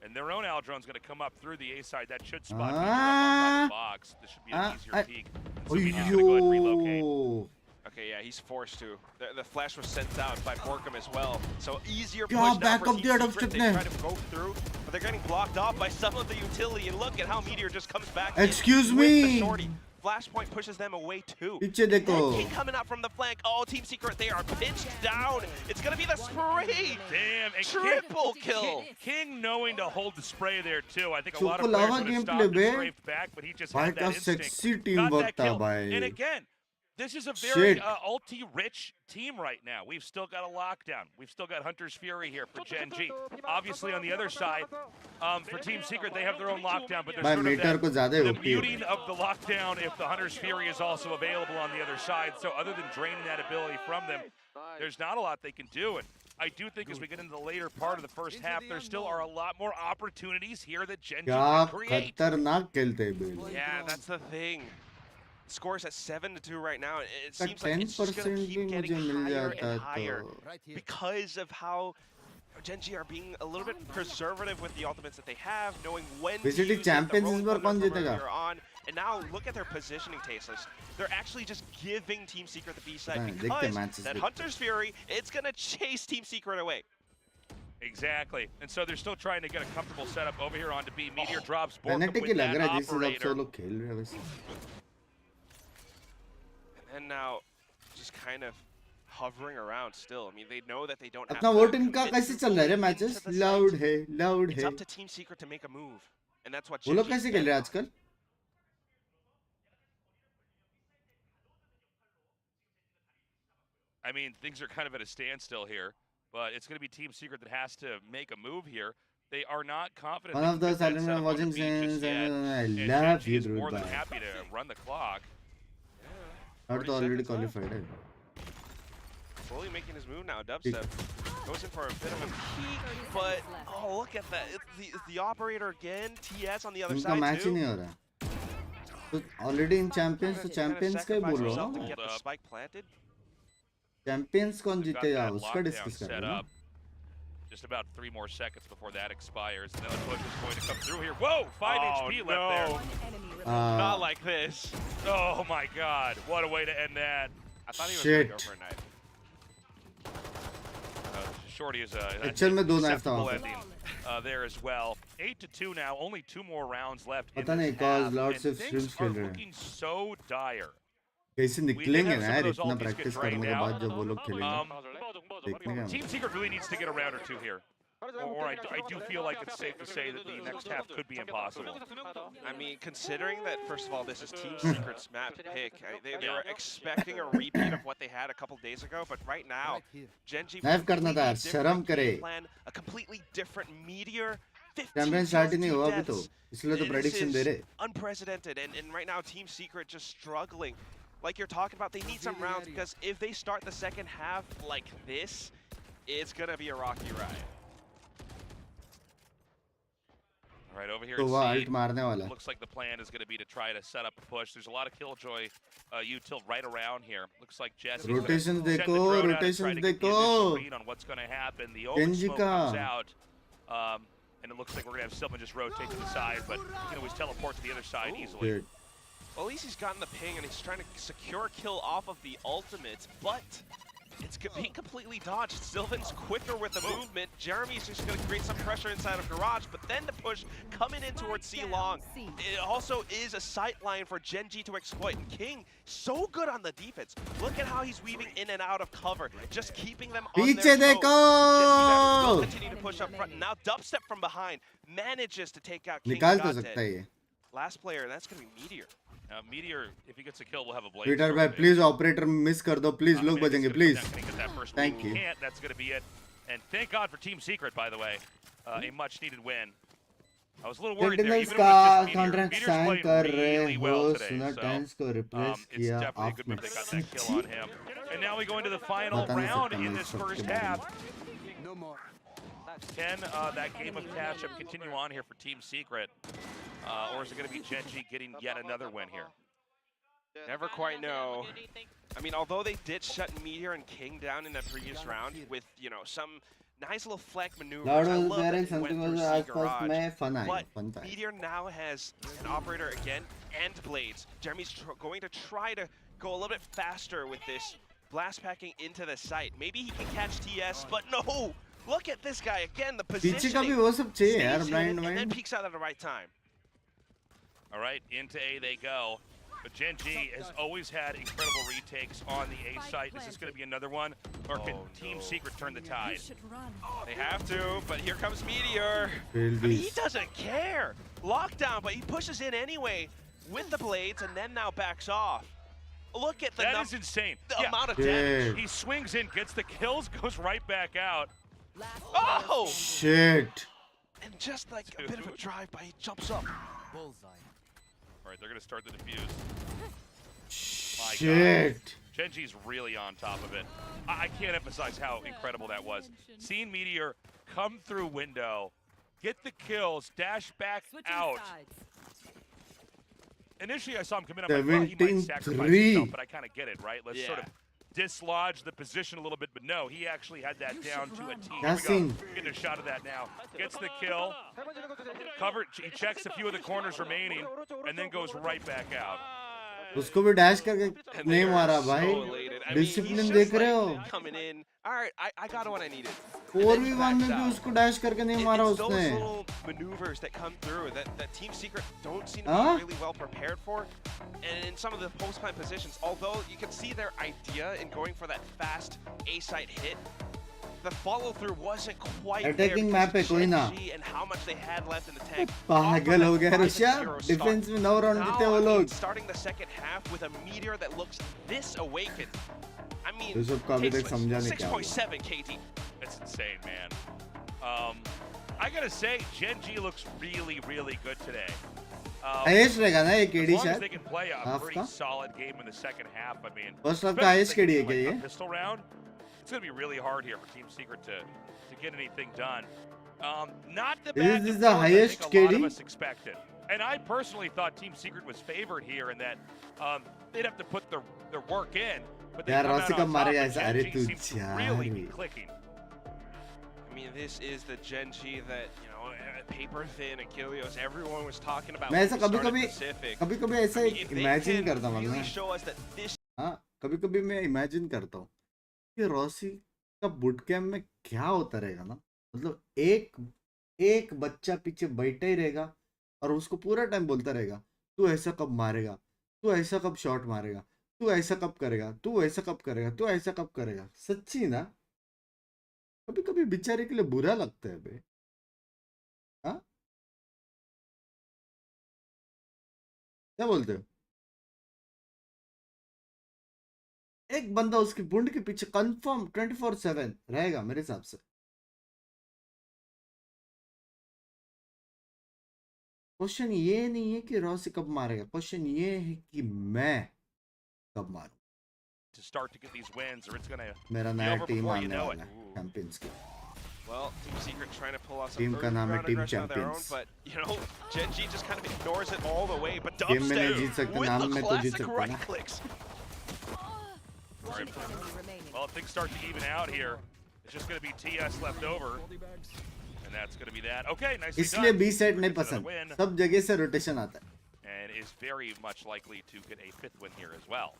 And their own Al drone's going to come up through the A side. That should spot Meteor up on top of the box. This should be an easier peek. So Meteor's going to go ahead and relocate. Yo. Okay, yeah, he's forced to. The flash was sent out by Borkum as well. So easier push क्या now back for up Team दिया Secret. dubstep They ने. try to go through, but they're getting blocked off by some of the utility. And look at how Meteor just comes back. Excuse in with the me. shorty. Flashpoint pushes them away too. पीछे देखो. Keep coming out from the flank. Oh, Team Secret, they are pinched down. It's gonna be the spray. Damn, and Triple kill. King knowing to hold the spray there too. I think a Super lot of players lava would have gameplay, stopped and bay. strafed back, but he just भाई had क्या that instinct. sexy Got teamwork that था kill. भाई. And again, this is a very Shit. ulti-rich team right now. We've still got a lockdown. We've still got Hunter's Fury here for Gen.G. Obviously, on the other side, for Team Secret, they have their own lockdown, but there's भाई sort metre of को ज्यादा ही the होती है. muting of the lockdown if the Hunter's Fury is also available on the other side. So other than draining that ability from them, there's not a lot they can do. And I do think as we get into the later part of the first half, there still are a lot more opportunities here that Gen.G क्या can create. खतरनाक खेलते हैं bell. Yeah, that's the thing. Scores at 7-2 right now. It का seems like it's just 10% gonna भी keep मुझे getting मिल higher जाता and higher तो. because of how Gen.G are being a little bit preservative with the ultimates that they have, knowing when Basically, to use it, the Champions rolling इस बार thunder कौन from जीतेगा? earlier on. And now look at their positioning, Tasteless. They're actually just giving Team Secret the B side हाँ, देखते because matches that देखते. Hunter's Fury, it's gonna chase Team Secret away. Exactly. And so they're still trying to get a comfortable setup over here onto B. Meteor drops Borkum Fnatic he with लग that रहा है जिस हिसाब से वो operator. लोग खेल रहे हैं वैसे. And now, just kind of hovering around still. I mean, they know that they don't have अपना to वोट इनका commit कैसे to चल रहा है रे going matches? into the loud site. है, लाउड It's है. up to Team Secret to make a move, and that's what वो लोग Gen.G कैसे खेल रहे हैं आजकल? I mean, things are kind of at a standstill here, but it's going to be Team Secret that has to make a move here. They are not confident. One they of can those get I that don't set know up on the watching beat just since yet. I And love Gen.G you, is more dude. than Bye. happy to run the clock. Not 40 already seconds left. qualified है. Slowly making his move now. Dubstep goes in for a bit of a peek, but oh, look at that! It's the operator again. TS on the other उनका side match ही too. नहीं हो रहा. तो already in champions तो Kinda champions का ही बोल sacrificed रहा himself हूँ. to get the spike planted. Champions कौन They've got जीतेगा that उसका lockdown डिस्कस कर set रहे हैं ना. up. Just about 3 more seconds before that expires. And then the push is going to come through here. Whoa! 5 HP left there. Not like this. Oh my god. What a way to end that. I thought he was going to go Shit. for a knife. Shorty is Actual में दो knife था acceptable वहाँ पे. ending there as well. 8-2 now. Only 2 more rounds left in पता नहीं this cause half. lots And of things streams are खेल रहे हैं. looking so dire. कैसे We did निकलेंगे have ना some यार of those इतना ultis get प्रैक्टिस drained करने के out. बाद जब वो लोग खेलेंगे. देखने का Team Secret really needs to get a round or two here. Or I do feel like it's safe to say that the next half could be impossible. I mean, considering that, first of all, this is Team Secret's map pick, they were expecting a repeat of what they had a couple days ago, but right now, Gen.G Knife करना था यार, शर्म करे. plan, a completely different Meteor, 15 campaign kills, start ही नहीं 2 हुआ अभी तो, deaths. इसलिए तो This प्रेडिक्शन दे is रहे. unprecedented, and right now, Team Secret just struggling. Like you're talking about, they need some rounds, because if they start the second half like this, it's going to be a rocky ride. All right, over here तो at वो C, alt मारने वाला है. looks like the plan is going to be to try to set up a push. There's a lot of Killjoy util right around here. Looks like Jesse's gonna Rotations send the देखो, drone out and rotations try to get the देखो. initial read on what's going to happen. The open Gen.G smoke का. comes out, and it looks like we're going to have Silvan just rotate to the side, but he can always teleport to the other side easily. Shit. Well, at least he's gotten the ping and he's trying to secure a kill off of the ultimate, but it's being completely dodged. Sylvan's quicker with the movement. Jeremy's just going to create some pressure inside of Garage, but then the push coming in towards C long. It also is a sight line for Gen.G to exploit. And King, so good on the defense. Look at how he's weaving in and out of cover, just keeping them on पीछे their देखो. toes. Gen.G will continue to push up front. Now Dubstep from behind manages to take out King. निकाल तो सकता है ये. Last player, that's going to be Meteor. Meteor, if he gets a kill, will have a blade. Twitter भाई please operator miss कर दो please लोग बचेंगे please. Thank you. Can't, that's going to be it. And thank God for Team Secret, by the way. A much needed win. I was a little worried there. Sentinels Even का with just Meteor, contract Meteor's sign playing कर रहे really हो. well today. सुना So, times को replace it's किया definitely a ऑफ good move. They got that kill में. on him. And now we go into the final बता नहीं round सकता in मैं this इस सब first के बारे में. half. Can that game of catch-up continue on here for Team Secret? Or is it going to be Gen.G getting yet another win here? Never quite know. I mean, although they did shut Meteor and King down in the previous round with, you know, some nice little flank maneuvers. Lord I was love there that and they went something through was C आसपास garage. में fun आया But fun था. Meteor now has an operator again and blades. Jeremy's going to try to go a little bit faster with this blast packing into the site. Maybe he can catch TS, but no! Look at this guy again. The पीछे का भी positioning वो सब चाहिए यार stays blind hidden and then mind. peeks out at the right time. All right, into A they go. But Gen.G has always had incredible retakes on the A site. Is this going to be another one? Or can Team Secret turn the tide? They have to, but here comes Meteor. Fail I mean, he this. doesn't care. Lockdown, but he pushes in anyway with the blades and then now backs off. Look at the, That is insane. the Yeah, amount of Shit. damage. he swings in, gets the kills, goes right back out. Oh! Shit. And just like a bit of a drive-by, he jumps up. All right, they're going to start the defuse. My Shit. Gen.G's really on top of it. I can't emphasize how incredible that was. Seeing Meteor come through window, get the kills, dash back out. Initially, I saw him come in. I'm like, well, he might sacrifice 17-3. himself, but I kind of get it, right? Let's sort of Yeah. dislodge the position a little bit, but no, he actually had that down to a T. Here That's we go. in. Getting a shot of that now. Gets the kill. Covered. He checks a few of the corners remaining, and then goes right back out. उसको भी dash करके And नहीं they are मारा so भाई. elated. I mean, he's discipline just देख रहे like हो. coming in. All right, I got what I needed. And 4v1 then he में भी backs उसको out. डैश करके नहीं मारा It's those उसने. little maneuvers that come through that Team Secret don't seem to Huh? be really well prepared for. And in some of the post-plant positions, although you can see their idea in going for that fast A-site hit, the follow-through wasn't quite Attacking there map है कोई ना. Gen.G and how much they had left in the tank. पागल हो गया Off of that Russia. 5-0 start. Defence में 9 round Now, जीते वो I mean, लोग. starting the second half with a meteor that looks this awakened. I mean, Rishabh को अभी तक tasteless. समझा नहीं क्या हुआ. 6.7 KD. It's insane, man. I gotta say, Gen.G looks really, really good today. Highest रहेगा ना ये As KD long as they शायद. can play a Half pretty का? solid game in the second half, I mean, first half का especially highest if they KD है can क्या play ये? a pistol round, it's gonna be really hard here for Team Secret to get anything done. Not the This bad is the performance I highest think a lot KD? of us expected. And I personally thought Team Secret was favored here and that they'd have to put their work in. But they यार come out Rossi on कब top, मारेगा and ऐसा? अरे Gen.G तू seems to really be यार. clicking. I mean, this is the Gen.G that, you know, paper thin, Achilles, everyone was talking about मैं when ऐसा we started कभी-कभी Pacific. कभी-कभी ऐसा I mean, if they imagine can करता हूँ really मैं. show us that this हाँ, कभी-कभी मैं इमेजिन करता हूँ कि रॉसी का बूट कैम्प में क्या होता रहेगा ना. मतलब एक बच्चा पीछे बैठा ही रहेगा और उसको पूरा टाइम बोलता रहेगा तू ऐसा कब मारेगा, तू ऐसा कब शॉट मारेगा, तू ऐसा कब करेगा, तू ऐसा कब करेगा, तू ऐसा कब करेगा. सच्ची ना, कभी कभी बेचारे के लिए बुरा लगता है बे. हाँ, क्या बोलते हो? एक बंदा उसकी बुंड के पीछे कंफर्म 24/7 रहेगा मेरे हिसाब से. क्वेश्चन ये नहीं है कि रॉसी कब मारेगा, क्वेश्चन ये है कि मैं कब मारूं. To start to get these wins, or it's gonna मेरा be नया over टीम before you आने know वाला it. है चैंपियंस की. well, Team Secret trying to pull out some Team का early नाम है ground Team aggression of their own, Champions. but you know, Gen.G just kind of ignores it all the way. But game में नहीं Dubstep जीत सकते, with नाम the में तो जीत classic सकते right ना. clicks. Right. Well, if things start to even out here, it's just going to be TS left over. And that's going to be that. Okay, nicely इसलिए done. B set नहीं Gets another पसंद. win, सब जगह से rotation आता है. and is very much likely to get a 5th win here as well.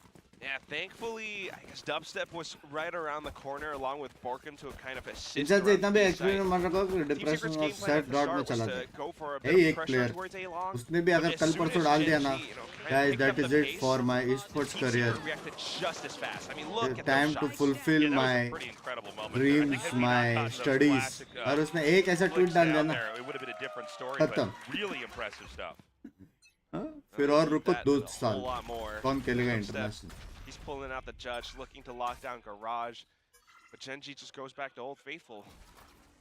Yeah, thankfully, I guess Dubstep was right around the corner along with Borkum to kind of assist. इंसान से around इतना भी B experience side. मत रखो कि Team depression Secret's और game plan set at the dot में start चला was जाए. to go for a Hey, bit of एक pressure player. towards A-Long. उसने भी अगर But as कल soon परसों as डाल दिया ना, Gen.G, you know, kind of guys, picked that up is the it pace, for my esports Team career. Secret reacted just as fast. I mean, look at Time those to shots. fulfill Yeah, that was a my pretty incredible moment there. I think dreams, had we not my gotten those studies. classic, और उसने एक ऐसा tweet flicks डाल दिया down ना. there, it would have been a different story, खत्म. but really impressive stuff. हाँ? फिर और रुको That 2 and a whole साल. lot more. कौन खेलेगा Dubstep, international? He's pulling out the judge, looking to lock down Garage. But Gen.G just goes back to Old Faithful.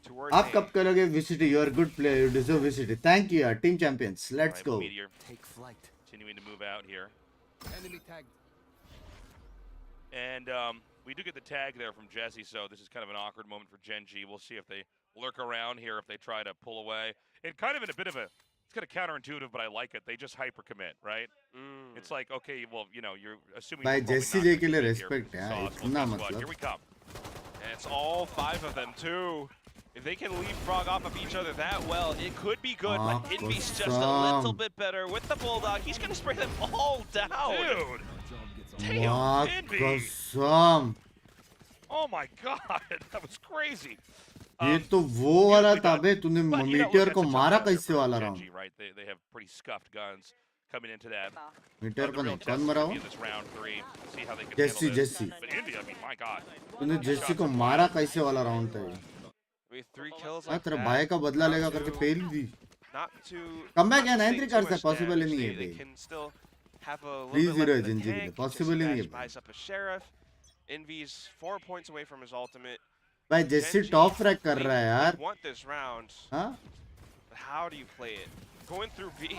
Towards आप A. कब करोगे विसिटी? You are good player, you deserve विसिटी. Thank you यार team champions. Let's Right, go. Meteor Take flight. continuing to move out here. Enemy tagged. And we do get the tag there from Jesse, so this is kind of an awkward moment for Gen.G. We'll see if they lurk around here, if they try to pull away. And kind of in a bit of a, it's kind of counterintuitive, but I like it. They just hyper commit, right? It's like, okay, well, you know, you're assuming. भाई we're probably JC not J gonna के लिए commit here. respect है, So, well, इतना guess what? मतलब. Here we come. And it's all 5 of them, too. If they can leapfrog off of each other that well, it could be good. Ah, But Envy's just a little Kusam. bit better with the Bulldog. He's going to spray them all down. Dude! वाह Envy. कसम. Oh my god, that was crazy. ये तो वो वाला था बे. तूने But, you know, meteor look, को that's a मारा tough round कैसे for वाला Gen.G, round? right? They have pretty scuffed guns coming into that. Meteor The को real नहीं, test कौन is मरा gonna वो? be this round 3. See how they can Jesse handle this. Jesse. But Envy, I mean, my god. तूने जेसी को मारा कैसे वाला राउंड था ये? With 3 kills हाँ like तेरे that, भाई का बदला not लेगा करके too- fail the. Not to Comeback not है, to 9-3 say कर too सकते, much possible damage. नहीं है They bay. can still have a little 3-0 bit है left in the Gen.G के लिए, tank. possible ही नहीं है Jesse bay. buys up a sheriff. Envy's 4 points away from his ultimate. भाई जेसी Gen.G, टॉप रैक कर they- रहा है they यार. want this round, हाँ? but how do you play it? Going through B.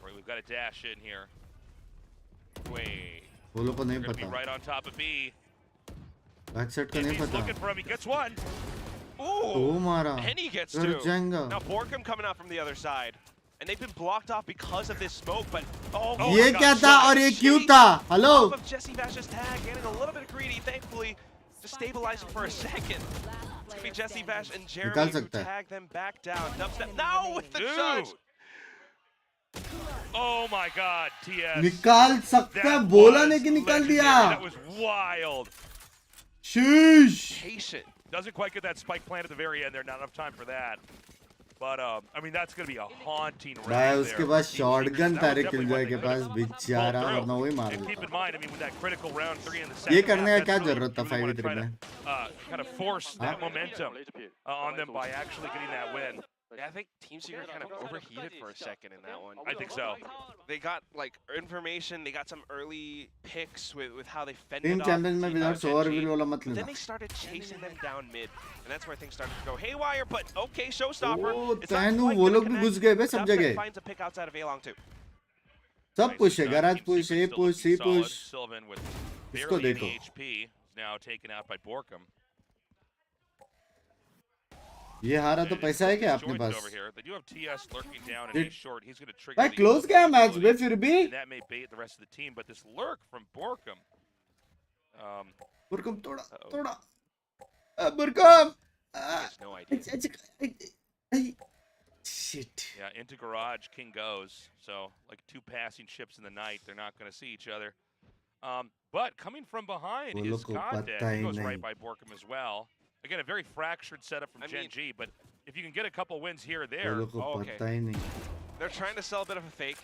Right, we've got a dash in here. Wait. वो लोग को नहीं We're going to be पता. right on top of B. Back set का नहीं Envy's पता. looking for him. He gets one. वो Ooh. मारा. And he gets डर 2. जाएगा. Now Borkum coming out from the other side. And they've been blocked off because of this smoke, but oh, ये my क्या God, था so और ये Jesse क्यों था? Hello. off of Jesse Bash's tag, getting a little bit greedy, thankfully, just stabilizing for a second. It's gonna be Jesse Bash and Jeremy निकाल who सकता है. tag them back down. Dubstep now with the judge. Dude. Oh my god, TS. निकाल सकता है, That बोला was नहीं कि निकाल legendary. दिया. That was wild. शीश. Patient. Doesn't quite get that spike plant at the very end there. Not enough time for that. But I mean, that's going to be a haunting round भाई there उसके for pass Team shotgun Secret. था That was रे definitely killjoy what के they pass could've बेचारा pulled वरना वही through. मार And keep देता in mind, I mean, with that critical round 3 in the ये second करने half, का क्या that's really, जरूरत था you really want to 5v3 try में to kind of force that momentum on them by actually getting that win. Yeah, I think Team Secret kind of overheated for a second in that one. I think so. They got like information, they got some early picks with how they fended team off champions में without Gen.G. ओवरविल वाला मत But then लेना they started chasing them down mid, and that's where things started to go haywire. But okay, showstopper. O It's not तैनू quite वो gonna लोग भी connect. घुस गए बे सब Dubstep जगह finds a pick outside of A-Long too. सब push है Nice. Garage Team push Secret A still push C looking solid. Push Sylvan with इसको barely देखो any HP is now taken out by Borkum. ये हारा तो पैसा है क्या अपने Joints pass over here. They do have TS lurking down, and Did- he's short. He's going to trigger भाई the क्लोज गया मैच बे ability, फिर भी and that may bait the rest of the team. But this lurk from Borkum, बुरकम तोड़ा Uh-oh. तोड़ा बुरकम He has no idea. Shit yeah, into garage, King goes. So like two passing ships in the night, they're not going to see each other. But coming from behind वो is लोग को Content. पता He he goes right नहीं by Borkum as well. Again, a very fractured setup from I mean- Gen.G, but if you can get a couple wins here or वो there, लोग को Oh, okay. पता ही नहीं They're trying to sell a bit of a fake,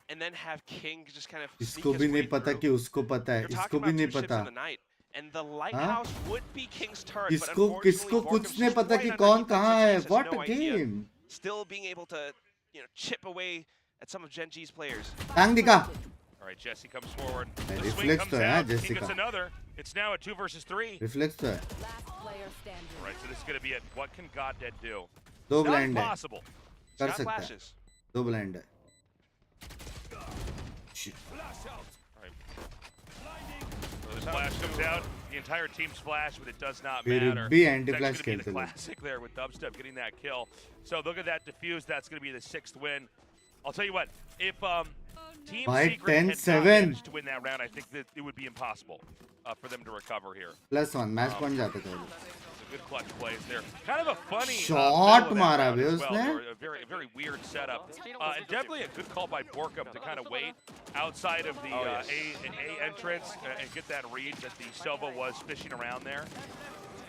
and then have King just kind of sneak इसको his भी way नहीं पता through. कि उसको पता है You're इसको talking भी about नहीं two ships पता in the night, and the lighthouse would be King's turret, but किसको किसको unfortunately, कुछ Borkum's नहीं just पता right कि underneath कौन that कहाँ है situation, what no a idea. Game Still being able to, chip away at some of Gen.G's players. टांग दिखा all right, Jesse comes forward. Hey, The swing reflex comes तो है, out. He Jesse gets का। another. It's now a 2 versus 3. Reflex तो है All right, so this is going to be it. What can Goddead do? दो Not blind है impossible. कर Got सकता है flashes. दो ब्लाइंड है Shit. So this flash comes out. The entire team splash, but it does not फिर matter. भी It's anti actually flash gonna be खेलते the लोग classic there with Dubstep getting that kill. So look at that diffuse. That's going to be the 6th win. I'll tell you what. If Team By Secret had not 10-7. managed to win that round, I think that it would be impossible for them to recover here. +1 match point जाते थे So good clutch plays there. Kind of a funny Shot middle of that मारा round बे as well. उसने। They were a very weird setup. And definitely a good call by Borkum to kind of wait outside of the A entrance and get that read that the Sova was fishing around there.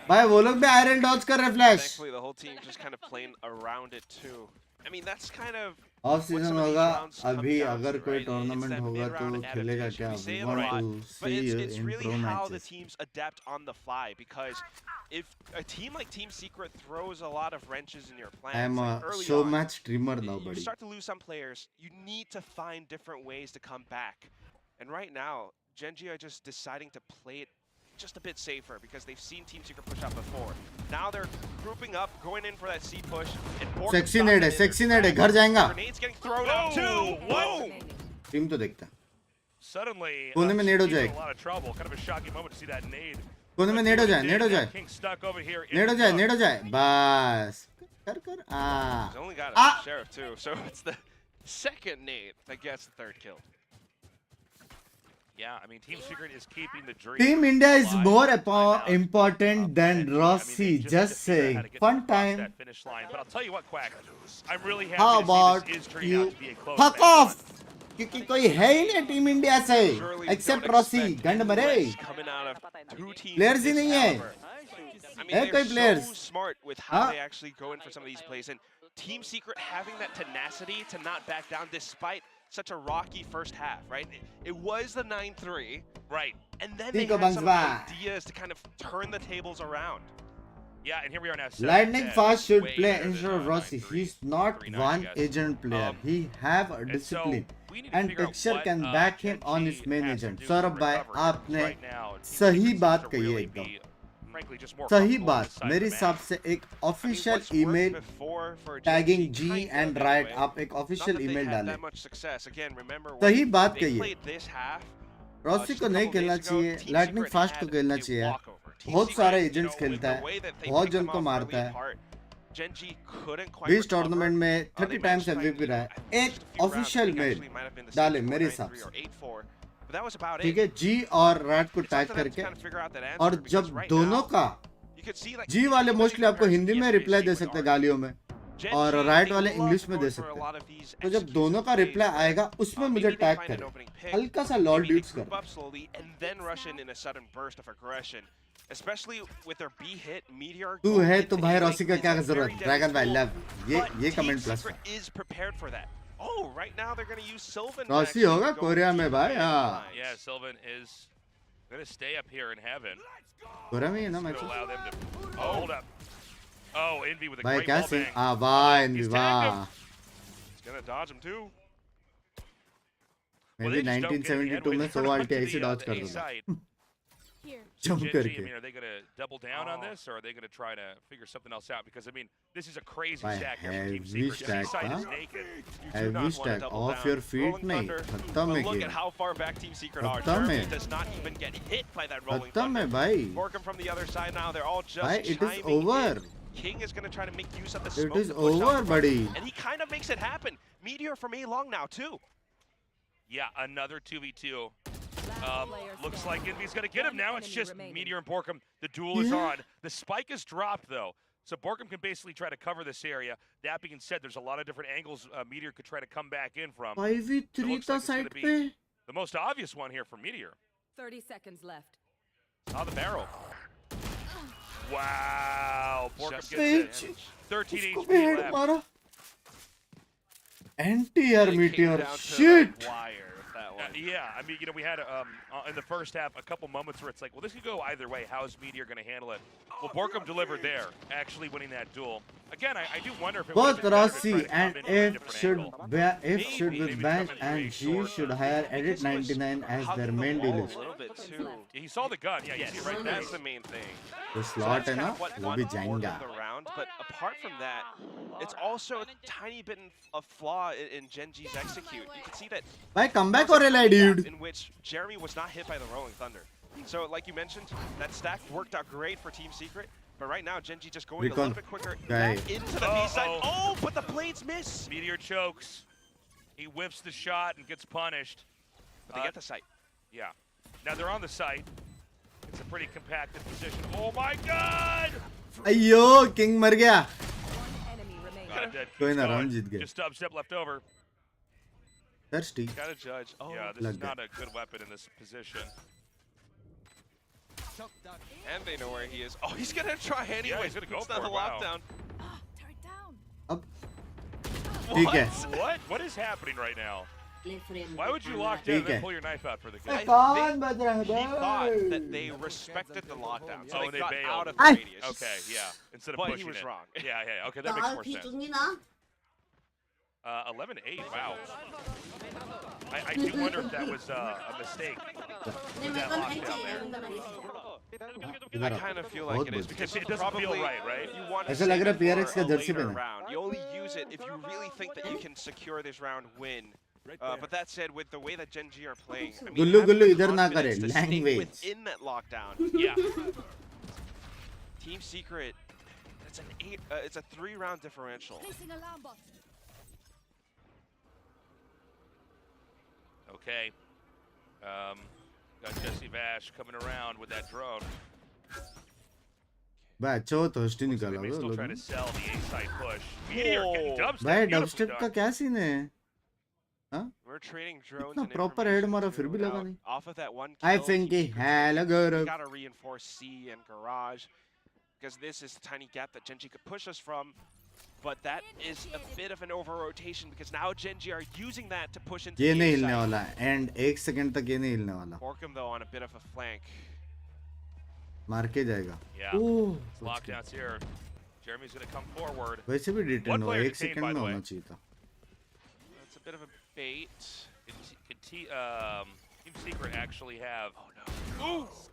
भाई वो लोग भी iron Dodge कर रहे flash Thankfully, the whole team just kind of playing around it too. I mean, that's kind of of what season some of these होगा rounds come अभी down अगर to, कोई right? It's टूर्नामेंट that होगा तो mid-round खेलेगा adaptation. क्या We say we it a want lot, to but see it's in really pro how the matches teams adapt on the fly. Because if a team like Team Secret throws a lot of wrenches in your plans, I am like a early show on, match streamer now you बड़ी start to lose some players. You need to find different ways to come back. And right now, Gen.G are just deciding to play it just a bit safer because they've seen Team Secret push out before. Now they're grouping up, going in for that C push. And Borkum sexy stops नेड है it in sexy their नेड है tracks. घर जाएगा Grenades getting thrown out too. Boom! Team तो देखता Suddenly, कोने में नेड हो he's in जाए a lot of trouble. Kind of a shocking moment to see that nade. कोने में नेड हो जाए नेड हो जाए King stuck over here. नेड हो जाए नेड हो जाए बस कर कर He's only got a Ah! sheriff too, so it's the second nade that gets the third kill. Yeah, I mean, Team Secret is keeping the dream. Team India is alive. More Timeout. important than Gen.G, Rossi they just figured out how saying to get fun across time that finish line. But I'll tell you what, Quack, I'm really happy how to see about this is turning you out to be a close fuck match. off क्योंकि कोई है ही नहीं team India से Surely except don't रॉसी expect गंड any मरे threats coming out of two teams Players of he this नहीं है। caliber. I mean, है कोई they're players? so smart with how हाँ? they actually go in for some of these plays. And Team Secret having that tenacity to not back down despite such a rocky first half, right? It was the 9-3, Right. and then they Nico had some Banzwa. ideas to kind of turn the tables around. Yeah, and here we are now. Lightning 7-10. Fast should Way play better than, instead of Rossi. 9-3, He's not 3-9, I one guess. agent player. He have a And so discipline. we need to And figure out Texture what, can back him Gen.G on his main has to agent. do Saurabh to भाई recover. आपने Right now, Team सही Secret बात seems to कही है really एकदम। be, frankly, just more सही comfortable on बात this side of मेरे the हिसाब map. से एक I mean, official what's worked email before for tagging Gen.G जी kind of and right anyway. आप एक Not official that they email had डालें that much success. Again, remember सही when बात they कही है played this half, Rossi just को a नहीं couple खेलना days ago, चाहिए Team लाइटनिंग Secret फास्ट को had खेलना a चाहिए walkover. Team बहुत Secret, सारे you एजेंट्स know, खेलता with है the way that they बहुत picked जन them को off मारता early है apart, Gen.G couldn't quite 20 recover. Tournament में They 30 managed times to find, MVP रहा I है think, एक just a few rounds. I official think mail actually might have been the डाले 6-4, मेरे 9-3 हिसाब से or 8-4, but that was about ठीक it. है जी और रैट को It's tag up to them to करके kind of figure out that answer, और because जब right दोनों now, का you could see, like, जी वाले even मोस्टली आपको compared to हिंदी में yesterday's reply they game with सकते हैं Arc, गालियों में Gen.G, और they राइट वाले love इंग्लिश to में go दे for सकते a हैं lot of these तो जब execution दोनों का plays रिप्लाई where, आएगा उसमें मुझे maybe they tag find an करें opening pick, हल्का सा लॉर्ड maybe they ड्यूट्स group कर up slowly and then rush in a sudden burst of aggression. especially with their B hit, Meteor. तू going है into तो भाई A-Link रॉसी का is क्या a very जरूरत? deadly ड्रैगन भाई tool, लव ये but Team comment plus Secret is prepared for that. Oh, right now they're going to use Sylvan. to Rossi actually होगा go Korea में deep भाई in हाँ lines. Yeah, Sylvan is going to stay up here in heaven. Korea में ही है ना It's match going to allow them to... Oh, hold up. Oh, Envy with a भाई great क्या ball scene bang. आ वाह He's N V tagged वाह him. He's going to dodge him too. Well, may they be just don't get any 1972 में headway. 100 They're आल्टी onto ऐसे the, dodge the कर A देता side. So jump Gen.G, I करके mean, are they going to double down on this, or are they going to try to figure something else out? Because, I mean, this is a crazy भाई stack here from Team heavy Secret. stack C-side था is naked. You do heavy not want to stack double off down. your feet Rolling नहीं Thunder, खत्म but है look game at how far back Team Secret are. खत्म Germany है does not even get hit by that Rolling खत्म है Thunder. भाई Borkham from the other side now. They're all just भाई it is chiming over in. King is going to try to make use of the it smoke is to push out over the front, buddy and he kind of makes it happen. Meteor from A long now too. Yeah, another 2v2. Looks like Envy's going to get him now. It's just Meteor and Borkham. The duel is on. The spike is dropped, though. So Borkham can basically try to cover this area. That being said, there's a lot of different angles Meteor could try to come back in from. 5v3 looks था like it's gonna side be- पे The most obvious one here for Meteor. 30 seconds left. Saw the barrel. Wow. Borkham Just gets it. bitch 13 उसको HP भी head left. मारा anti यार It came meteor down to the shit wire with that one. Yeah, I mean, you know, we had in the first half a couple moments where it's like, well, this could go either way. How is Meteor going to handle it? Well, Borkham delivered there, actually winning that duel. Again, I do wonder if it would have बहुत been better to Rossi try to come and in from a if different should angle. if should with Maybe Bank coming and very G short. should hire Edit Because he was 99 as their hugging the main wall dealers a little bit too. He saw the gun. Yeah, you see it right there. That's the main thing. जो So slot that's है kind ना of what वो won भी Borkham जाएगा the round. But apart from that, it's also a tiny bit of flaw in Gen.G's execute. You can see that भाई comeback there हो was a रहा है gap dude in which Jeremy was not hit by the Rolling Thunder. So like you mentioned, that stack worked out great for Team Secret. But right now, Gen.G just going a Recon. little bit quicker Guy. back into the B side. Oh, but the blades miss. Meteor chokes. He whiffs the shot and gets punished. But they get the sight. Yeah. Now they're on the site. It's a pretty compacted position. Oh my God! अयो king मर गया Enemy remaining. Got dead. कोई Keeps ना going. Round जीत गए Just dubstep left over. thirsty Gotta judge. Oh, Yeah, this Like is that. not a good weapon in this position. Shock dart. and they know where he is. Oh, he's gonna try anyway. he's gonna go It's for not it, a wow. lockdown. Turret down. अब ठीक है What is happening right now? Why would you lock down ठीक and then है pull your knife out for the kill? कान बज रहा है He thought भाई that they respected the lockdown, so Oh, they they got bailed. out of the Ay. radius. Okay, yeah. Instead of But he pushing was it. wrong. Yeah. Okay, that makes more sense. 11-8. Wow. I do wonder if that was a mistake. With that lockdown there. I kind of feel like बहुत it is बुरी। because It doesn't feel probably right, right? you want to ऐसा लग save रहा it है PRX for का a Jersey later पहना है। round. You only use it if you really think that you can secure this round win. But that said, with the way that Gen.G are playing, I mean, Gullu having Gullu the इधर ना confidence करे to stay language within that lockdown. Yeah. Team Secret, it's a 3-round differential. Placing alarm bot. Okay. Got Jesse Vash coming around with that drone. भाई अच्छा हो thirsty They निकाला may वो still लोग try ने to sell the A-side push. Meteor getting dubstep. भाई Beautifully dubstep done. का क्या सीन है We're trading drones इतना and proper head मारा information फिर भी लगा throughout. नहीं Off of that one I kill, think Team he Secret's had a We good gotta reinforce C and garage because this is the tiny gap that Gen.G could push us from. But that is a bit of an over-rotation because now Gen.G are using that to push into ये the नहीं A हिलने side. वाला and 1 second तक ये नहीं हिलने वाला Borkham though on a bit of a flank. मार के जाएगा Yeah. Oh Lockdowns here. Jeremy's going to come forward. वैसे भी डिटेन One हुआ player 1 detained, सेकंड by में the way. होना चाहिए था That's a bit of a bait. Team Secret actually have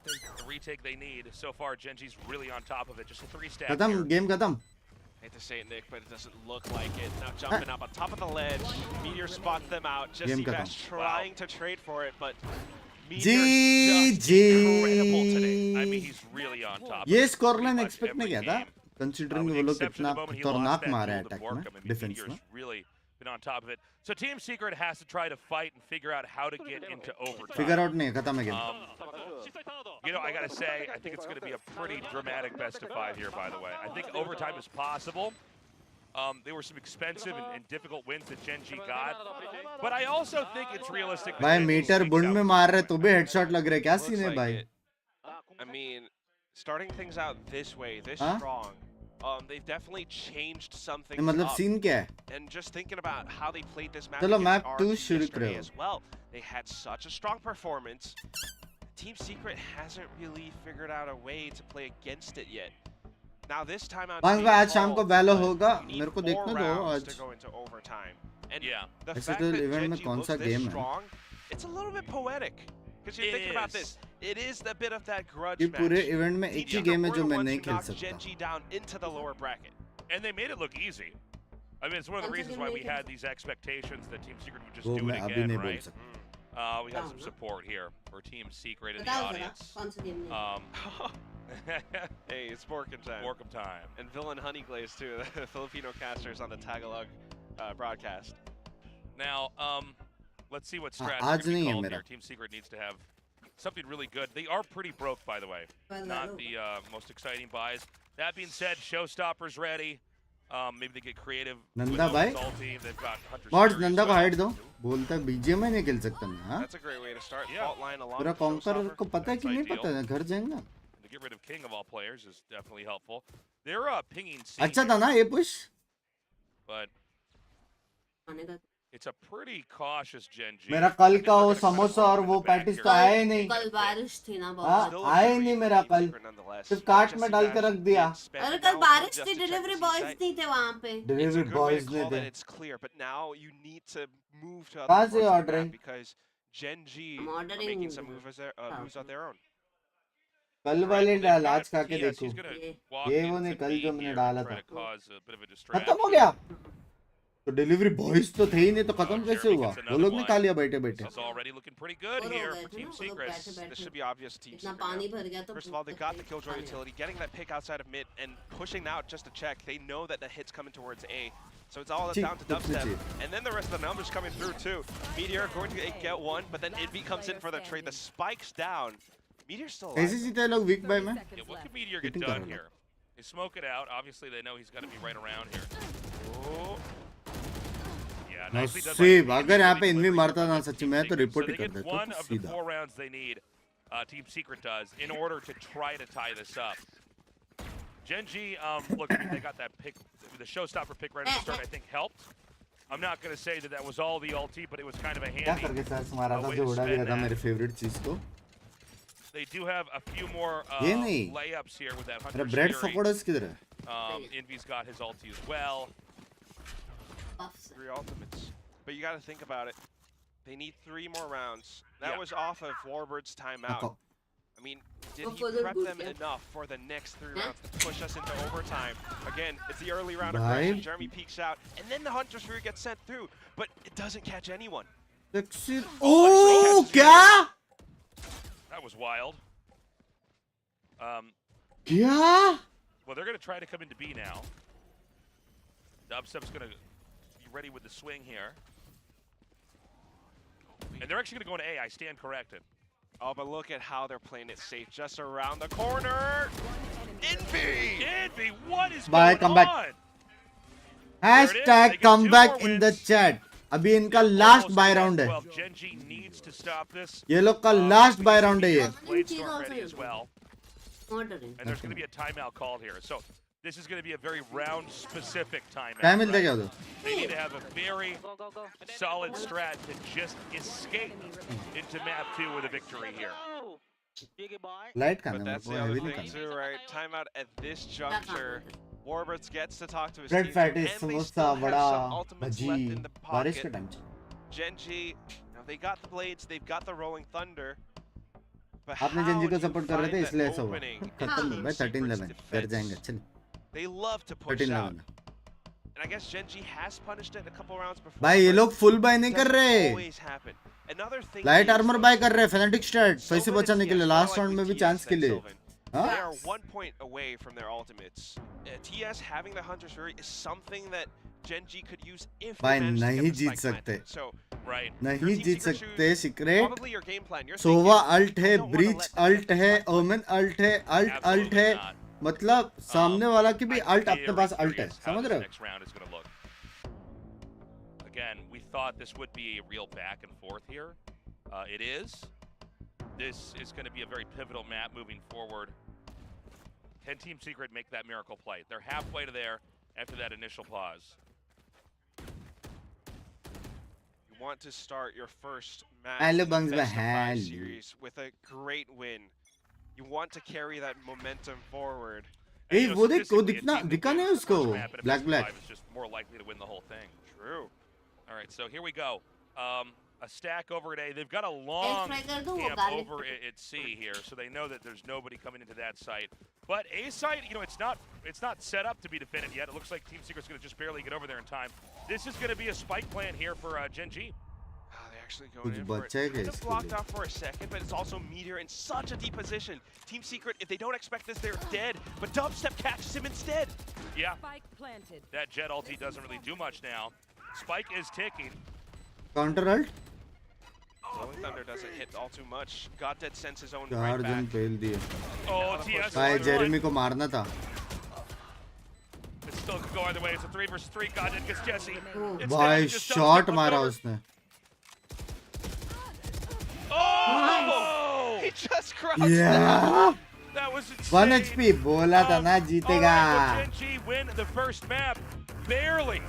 the retake they need. So far, Gen.G's really on top of it. Just a 3-stack खत्म here. Game खत्म Hate to say it, Nick, but it doesn't look like it. Now jumping up on top of the ledge. Meteor spots them out. Jesse Game Vash khatam. trying to trade for it, but Meteor जी just incredible today. I mean, he's really on top. ये of it score pretty line much expect every नहीं किया था game. Considering With वो the लोग exception कितना of the moment he lost खतरनाक that मारा है duel to अटैक Borkham. में I mean, डिफेंस Meteor's में really been on top of it. So Team Secret has to try to fight and figure out how to get into overtime. Figure out नहीं है खत्म है game You know, I gotta say, I think it's gonna be a pretty dramatic best of 5 here, by the way. I think overtime is possible. There were some expensive and difficult wins that Gen.G got, but I also think it's realistic. that भाई Gen.G metre sneaks बुंड out में with मार this रहे win. तो भी headshot लग रहे क्या Looks scene है like भाई it. I mean, starting things out this way, this Huh? strong, they've definitely changed something ये मतलब up. सीन क्या है? And just thinking about how they played this match चलो against map our 2 team शुरू yesterday करो. as well, they had such a strong performance. Team Secret hasn't really figured out a way to play against it yet. Now this time out, मांग आज शाम को Valo होगा. मेरे को देखने दो आज. to go into overtime. And Yeah. the ऐसे fact तो that event में Gen.G कौन looks सा this game है? strong, it's a little bit poetic. Because you're thinking about this, it is a bit of that grudge ये match. पूरे event में एक ही Secret game है were जो the मैं ones नहीं who खेल knocked सकता. Gen.G down into the lower bracket. And they made it look easy. I mean, it's one of the reasons why we had these expectations that Team Secret would just वो do मैं it अभी again, नहीं बोल right? सकता. We have some support here for Team Secret in the बताओ जरा audience. कौन सा गेम है? Hey, it's Borkum time. Borkum time. And Villain Honeyglaze too, the Filipino casters on the Tagalog broadcast. Now, let's see what हाँ, strategy आज we नहीं है called मेरा. here. Team Secret needs to have something really good. They are pretty broke, by the way. Not the most exciting buys. That being said, Showstopper's ready. Maybe they get creative. with Nanda Lotus भाई? ulti. They've got Hunter's mods Fury as Nanda को well. Hide दो. बोलता है BGM नहीं खेल सकता मैं. हाँ? That's a great way to start. Yeah. Fault line along पूरा with कॉन्कर Showstopper. को पता है कि That's नहीं ideal. पता है. घर जाएंगे. To get rid of King of all players is definitely helpful. They're pinging C, अच्छा था ना ये push? but आने का it's a pretty cautious Gen.G. मेरा कल का वो समोसा और वो पैटिस तो आया ही नहीं. कल बारिश थी ना हाँ, बहुत. Still a आया ही victory नहीं for मेरा Team कल. Secret nonetheless. सिर्फ कार्ट Just में you डाल guys के रख दिया. did spend अरे an कल hour बारिश just थी, to check delivery the boys C-site. नहीं थे वहाँ पे. It's a delivery good way boys to ने call थे. that it's clear, but now you need to move to कहाँ other से parts of the ordering? map because Gen.G I'm are ordering making some moves house. of their own. कल Right, वाले well, they've डाल got आज खा के TS, देखो. he's gonna ये- walk ये वो into नहीं, कल B जो मैंने here डाला and try था. to cause a bit of a खत्म हो distraction. गया. तो डिलीवरी बॉयज तो थे ही नहीं तो खत्म कैसे Jeremy हुआ? gets वो another लोग ने one. खा लिया बैठे बैठे. This is already looking pretty good और हो here गए for थे Team ना, वो लोग Secret. बैठे This बैठे. should be obvious Team इतना Secret पानी now. भर गया तो First of all, they got the killjoy पानी. utility, getting that pick outside of mid and pushing out just to check. They know that the hit's coming towards A. So it's all ठीक, down to कुछ नहीं dubstep. चाहिए. And then the rest of the numbers coming through too. Meteor going to get one, but then Envy comes in for the trade. The spike's down. Meteor's still कैसे alive. जीते लोग week bye में? Yeah, what can Meteor get Hitting done करो ना. here? They smoke it out. Obviously, they know he's got to be right around here. Oh. Yeah, nicely done by नसीब Meteor. अगर यहाँ पे Really env quickly मारता ना from सच्ची Team मैं तो Secret. Report So he they कर get देता one तो of the सीधा. 4 rounds they need. Team Secret does in order to try to tie this up. Gen.G, look, I mean, they got that pick, the showstopper pick right at the start. I think helped. I'm not going to say that that was all the ulti, but it was kind of a क्या handy. करके सास मारा था way जो to उड़ा spend दिया था that. मेरे फेवरेट चीज को. They do have a few more ये नहीं. layups here with that मेरा Hunter's ब्रेड Fury. पकोड़ास किधर है? Envy's got his ulti as well. Buffs. 3 ultimates. But you got to think about it. They need 3 more rounds. That Yeah. was off of Warbird's timeout. Ako. I mean, did Oh, he for the prep good, them yeah. enough for the next 3 Huh? rounds to push us into overtime? Again, it's the early round Bye. aggression. Jeremy peeks out, and then the Hunter's Fury gets sent through, but it doesn't catch anyone. Succeed. Oh, Oh क्या? That was wild. क्या? Well, they're going to try to come into B now. Dubstep's going to be ready with the swing here. And they're actually going to go into A. I stand corrected. Oh, but look at how they're playing it safe just around the corner. Envy! Envy, what is Bye, going come back. on? Hashtag comeback in the chat. अभी इनका last Almost buy at round है. 12. Gen.G needs to stop this. ये लोग का last bye round है ये. Bladestorm ready as well. Ordering. And there's going to be a timeout called here. So this is going to be a very round-specific timeout. Time मिलता right? क्या उधर? They need to have a very solid strat to just escape into map 2 with a victory here. Light खाना But मेरे that's को the other heavy नहीं thing खाना. too, right? Timeout at this juncture. Warbirds gets to talk to his bread team, patties and they samosa still have बड़ा some ultimates left bhaji in the बारिश pocket. का time चल. Gen.G, you know, they got the blades, they've got the rolling thunder. But आपने how Gen.G को do you support कर रहे थे find इसलिए that ऐसा हुआ. opening in खत्म Team भाई 13-11 Secret's घर जाएंगे defense? चल. They love to push 13-11 out. And I guess Gen.G has punished it a couple rounds before. भाई ये but लोग फुल बाय नहीं it कर doesn't रहे. always happen. Another thing light is, armour though, buy कर रहे हैं. फेनेटिक स्टैट पैसे Sylvan and बचाने के लिए TS, लास्ट more राउंड में like भी with चांस TS के than लिए. Sylvan. They हाँ? are 1 point away from their ultimates. TS having the Hunter's Fury is something that Gen.G could use if they भाई manage to नहीं get the जीत spike planted. सकते. So, Right. नहीं Team जीत Secret सकते shoes, Secret. probably your game plan. You're Sova thinking, ult है, I don't wanna Breach let them ult get है, the spike Omen ult है, ult ult Absolutely है. not. मतलब सामने वाला की भी I'm अल्ट अपने very पास अल्ट है. curious how समझ this रहे हो? next round is going to look. Again, we thought this would be a real back and forth here. It is. This is going to be a very pivotal map moving forward Can Team Secret make that miracle play? They're halfway to there after that initial pause. You want to start your first match Hello, in the Bunks, best of hello. 5 series with a great win. You want to carry that momentum forward. And, Hey, you know, वो देख वो statistically, a दिखना team that दिखा नहीं wins the उसको first map in a black best of black. 5 is just more likely to win the whole thing. True. All right, so here we go. A stack over at A. They've got a long fry कर दूं, वो camp garlic over at C here, so they know that there's nobody coming into that site. But A site, you know, it's not set up to be defended yet. It looks like Team Secret's going to just barely get over there in time. This is going to be a spike plan here for Gen.G. They actually going कुछ in for it. बचा है क्या It's इसके blocked लिए? out for a second, but it's also Meteor in such a deep position. Team Secret, if they don't expect this, they're dead. But Dubstep catches him instead. Yeah, Spike planted. that Jet ulti doesn't really do much now. Spike is ticking. Counter ult. Rolling Thunder doesn't hit all too much. God Dead sends his own 4 right जन back. Fail दिए. Oh, TS. भाई on Jeremy one. को मारना था. It still could go either way. It's a 3 versus 3. Godhead gets Jesse. Instead, भाई he just shot Dubstep मारा over. उसने. Oh! He just crouched. Yeah. That was 1 insane. HP बोला था ना जीतेगा. All right, Gen.G win the first map. Barely.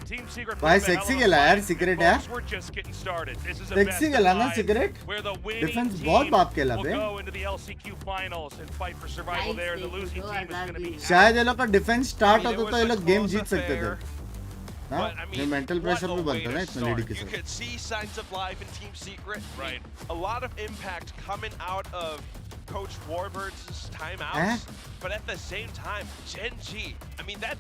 Team Secret. भाई put up a hell sexy of a खेला यार fight, Secret and यार. folks, We're just getting started. This is a Sexy best of खेला ना 5, Secret. where the winning Defense team बहुत बाप खेला will bay. go into the LCQ finals and fight for survival Nice, there. The thank losing you, team is going to be Azadi. शायद ये लोग का defence start I mean, होता it तो ये was a लोग गेम close जीत सकते थे. affair, हाँ? but, I ये mean, mental what pressure a भी way बनता है ना to इतने लेडी start. के You साथ. could see signs of life in Team Secret. Right. A lot of impact coming out of Coach Warbird's timeouts. Eh? But at the same time, Gen.G, I mean, that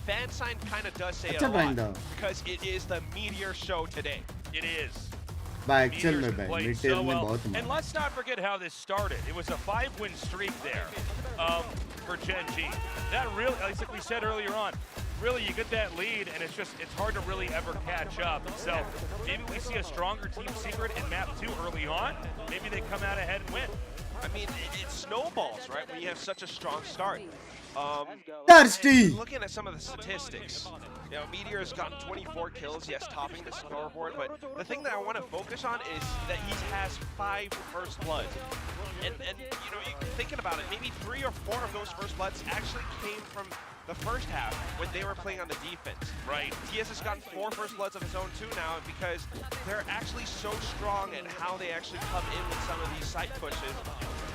fan sign kind of does say it अच्छा a brand lot. था. Because it is the Meteor show today. It is. भाई actual Meteors में have भाई played मिटेल so ने well. बहुत And मारा. let's not forget how this started. It was a 5-win streak there for Gen.G. That really, like we said earlier on, really you get that lead and it's hard to really ever catch up. So maybe we see a stronger Team Secret in map 2 early on. Maybe they come out ahead and win. I mean, it snowballs, right, when you have such a strong start. Thirsty. And looking at some of the statistics, you know, Meteor has gotten 24 kills, yes, topping the scoreboard, but the thing that I want to focus on is that he has 5 first bloods. And you know, thinking about it, maybe 3 or 4 of those first bloods actually came from the first half when they were playing on the defense. Right. TS has gotten 4 first bloods of his own too now because they're actually so strong at how they actually come in with some of these site pushes.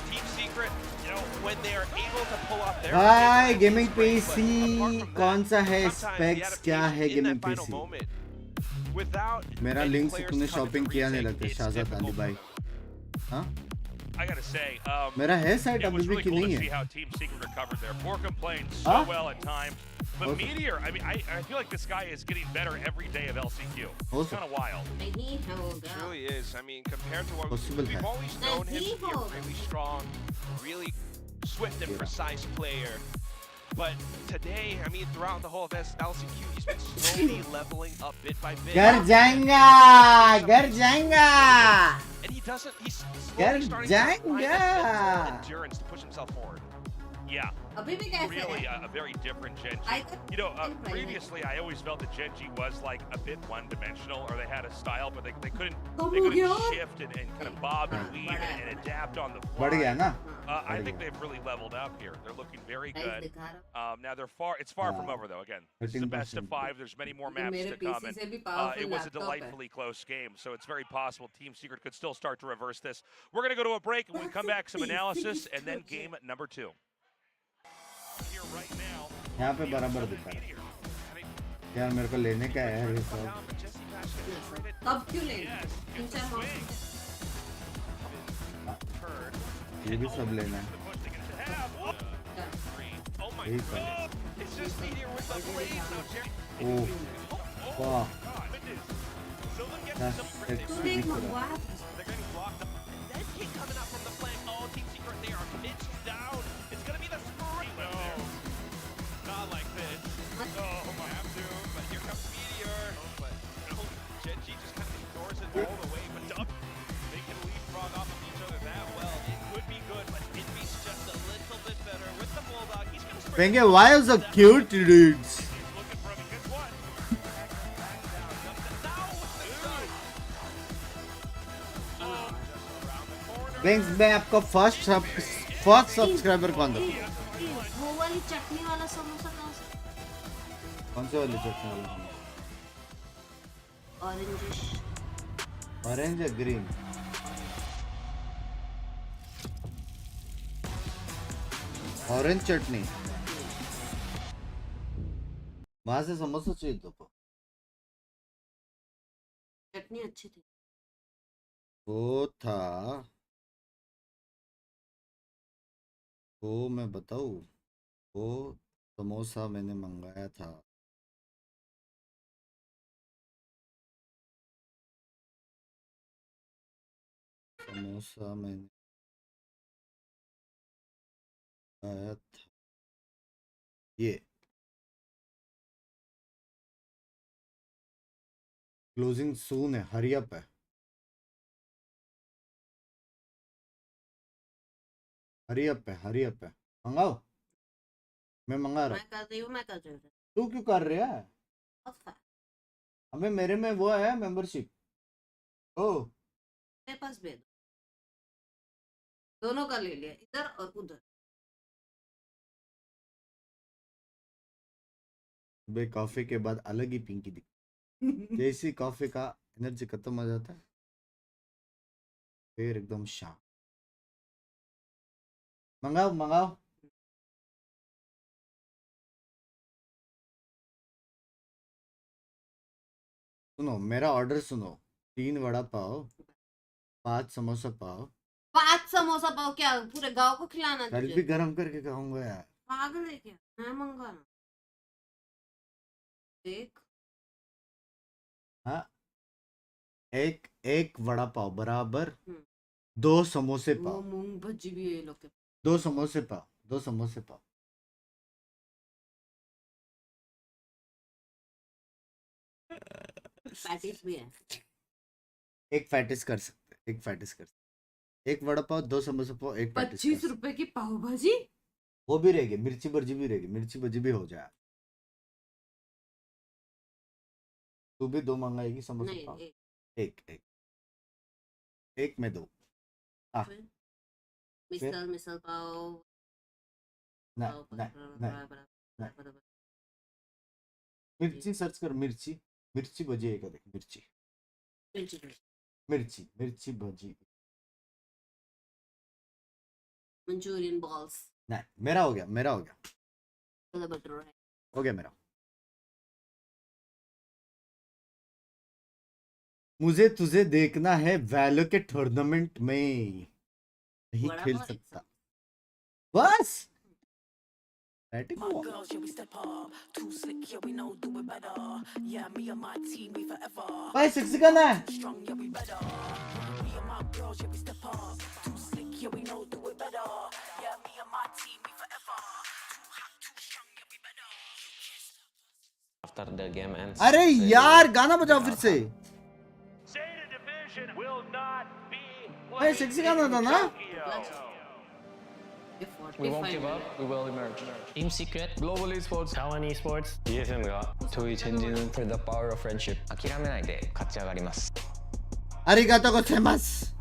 Team Secret, you know, when they are able to pull off their भाई it's gaming great, PC but apart from that, कौन सा है sometimes the specs क्या है adaptation in gaming that final PC. moment, without मेरा any link से players तूने to come into shopping किया नहीं retake, लगता it's शाहजाद अली difficult. भाई. हाँ? I gotta say, मेरा है साइट it अभी was भी really कि cool to नहीं see है. how Team Secret recovered there. Porkum playing so Huh? well at times. But Okay. Meteor, I mean, I feel like this guy is getting better every day of LCQ. It's Okay. kind of wild. नहीं It होगा. really is. I mean, compared to what Possible we've है. always known him to be a Najibo. really strong, really swift and Yeah. precise player. But today, I mean, throughout the whole of LCQ, he's been slowly leveling up bit by bit. घर जाएगा घर जाएगा. And he doesn't, he's Gar slowly starting to find that Janga. mental endurance to push himself forward. Yeah, अभी भी कैसे really है? a very different Gen.G. I could You know, think by previously I always felt that Gen.G was like a bit one-dimensional, or they had a style, but they couldn't Come they on, couldn't yaar. shift and kind of bob and weave and adapt on the fly. बढ़ गया ना. I think they've really leveled up here. They're looking very Guys, good. दिखा रहा हूँ. Now it's far from over though. Again, this is the best of 13%. 5. There's many more ये maps मेरे to come, PC and से भी powerful it was a laptop है. delightfully close game. So it's very possible Team Secret could still start to reverse this. We're gonna go to a break, and when we come back, some analysis, and then game number 2. Here right now. यहाँ पे बराबर दिखा रहा है. यार मेरे को लेने का है ये सब. अब क्यों लेंगे? 3-4 माउस ये भी सब लेना है. Oh my यही god. सब. It's just Meteor with the blades now, Jerry. ओह वाह. So look at That's some तूने sexy दिख रहा है. मंगवाया. They're getting blocked up. And then keep coming out from the flank. Oh, Team Secret, they are pinched down. It's going to be the sprint. No. Not like this. Oh, my. Have to, but here comes Meteor. But no, Gen.G just kind of ignores it all the way. But Dub, they can leapfrog off of each other that well. It could be good, but it beats just a little bit better. With the Bulldog, he's going to sprint. Benga, why are so cute dudes? He's looking for him. And guess what? Now with the gun. Bengs, मैं आपको first subscriber कौन था? वो वाली चटनी वाला समोसा कहाँ से? कौन से वाले चटनी वाला? ऑरेंजिश। ऑरेंज या ग्रीन? ऑरेंज चटनी। वहां से समोसा चाहिए तो चटनी अच्छी थी। वो था, वो मैं बताऊँ, वो समोसा मैंने मंगाया था। समोसा मैंने मंगाया था ये। क्लोजिंग सून है, हरी अप है, हरी अप है, हरी अप है। मंगाओ, मैं मंगा रहा मैं हूँ। कर रही हूँ, मैं कर रही हूँ। तू क्यों कर रहा है? अबे मेरे में वो है मेंबरशिप। ओ मेरे पास भेज दो। दोनों का ले लिया, इधर और उधर। बे कॉफी के बाद अलग ही पिंकी दिखती। जैसी कॉफी का एनर्जी खत्म हो जाता है, फिर एकदम शांत। मंगाओ मंगाओ। सुनो मेरा ऑर्डर सुनो। 3 वड़ा पाव, 5 समोसा पाव। 5 समोसा पाव क्या पूरे गांव को खिलाना कल तुझे? भी गरम करके खाऊंगा यार। पागल है क्या? मैं मंगाना। देख हाँ, एक एक वड़ा पाव बराबर हम्म। 2 समोसे वो पाव। मूंग भजी भी है ये लोग के। 2 समोसे पाव, 2 समोसे पाव। पैटीज भी है। एक फैटिस कर सकते, एक फैटिस कर सकते। एक वड़ा पाव, 2 समोसे पाव, एक फैटिस कर 25 सकते। रुपए की पाव भाजी। वो भी रहेगी, मिर्ची भजी भी रहेगी, मिर्ची भजी भी हो जाए। तू भी 2 मंगाएगी समोसे नहीं पाव? एक। एक एक एक में 2। फिर मिसल मिसल पाव। नहीं नहीं नहीं, मिर्ची सर्च कर, मिर्ची मिर्ची भजी एक देख, मिर्ची मिर्ची मिर्ची भजी। Manchurian balls. नहीं, मेरा हो गया, मेरा हो गया, बटर हो गया मेरा। मुझे तुझे देखना है वैलो के टूर्नामेंट में, नहीं वड़ा खेल पाव एक सकता बस। बैटिंग हुआ। भाई 6 का ना है। अरे यार गाना बजाओ फिर से। भाई 6 गाना था ना। We won't give up, we will emerge. Team Secret, Global Esports, Taiwan Esports, ESM가 저희 젠지는 for the power of friendship. 諦めないで勝ち上がります。 아리가토 고자이마스.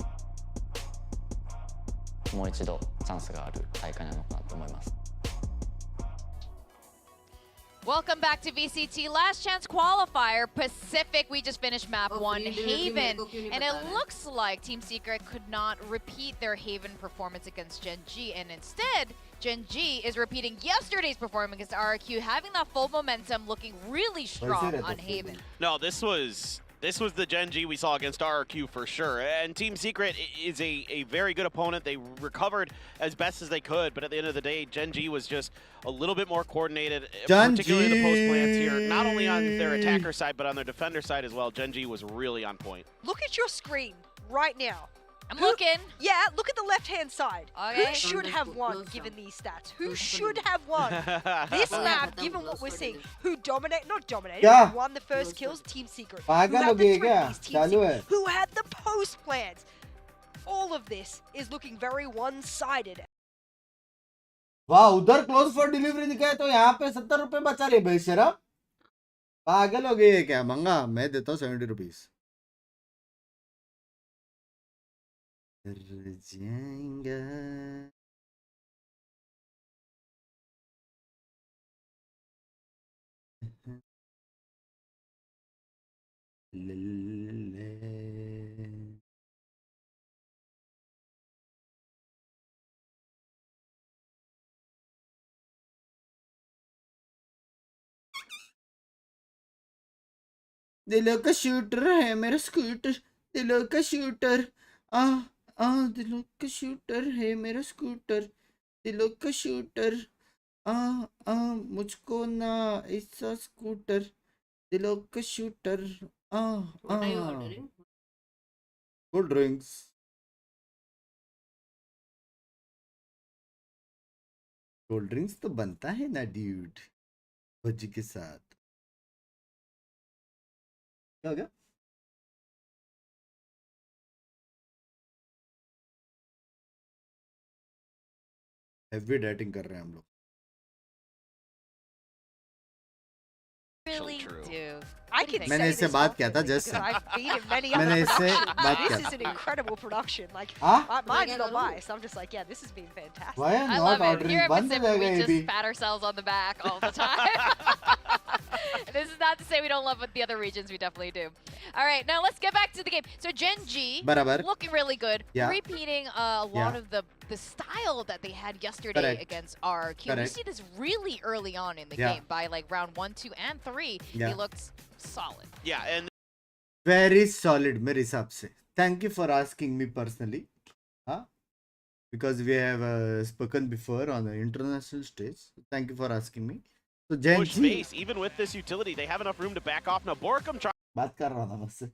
もう一度チャンスがある大会なのかなと思います。 Welcome back to VCT Last Chance Qualifier Pacific. We just finished map 1 Haven, and it looks like Team Secret could not repeat their Haven performance against Gen.G, and instead Gen.G is repeating yesterday's performance against RQ, having that full momentum, looking really strong on Haven. No, this was the Gen.G we saw against RQ for sure. And Team Secret is a very good opponent. They recovered as best as they could, but at the end of the day, Gen.G was just a little bit more coordinated, particularly the post plants here, not only on their attacker side, but on their defender side as well. Gen.G was really on point. Look at your screen right now. I'm looking. Yeah, look at the left-hand side. Okay. Who should have won given these stats? Who should have won? This map, given what we're seeing, who not dominated, क्या? who won the first kills? Team Secret. Who पागल had हो the गए क्या? trippies? Team चालू है। Secret. Who had the post plans? All of this is looking very one-sided. वाह, उधर close for delivery दिखाए तो यहाँ पे 70 रुपए बचा रहे बेशरम। पागल हो गई है क्या? मंगा, मैं देता हूँ 70 रुपीस। जाएंगे दिलों का शूटर है मेरा स्कूटर, दिलों का शूटर, आ दिलों का शूटर है मेरा स्कूटर, दिलों का शूटर, मुझको ना ऐसा स्कूटर, दिलों का shooter, What are you ordering? Cold drinks. Cold drinks तो बनता है ना ड्यूड, भज्जी के साथ. क्या हो गया? हेवी डाइटिंग कर रहे हैं हम लोग. Really true. do. I can मैंने say इससे this बात किया था confidently just. because I've been in many मैंने other इससे productions. बात किया This is था. an incredible production. Like, हाँ? mine's no bias. I'm just like, yeah, this has been fantastic. Why am I not love it. ordering? Here at बंद हो Pacific, जाएगा we ये भी. just pat ourselves on the back all the time. This is not to say we don't love the other regions. We definitely do. All right, now let's get back to the game. So Gen.G बराबर. looking really good, Yeah. repeating a lot Yeah. of the style that they had yesterday Correct. against RRQ. Correct. We see this really early on in the Yeah. game. By like round 1, 2, and 3, Yeah. he looked solid. Yeah, and Very solid मेरे हिसाब से. Thank you for asking me personally. Huh? Because we have spoken before on the international stage. Thank you for asking me. So push Gen.G. base, even with this utility, they have enough room to back off. Now Borkum trying. बात कर रहा था मुझसे.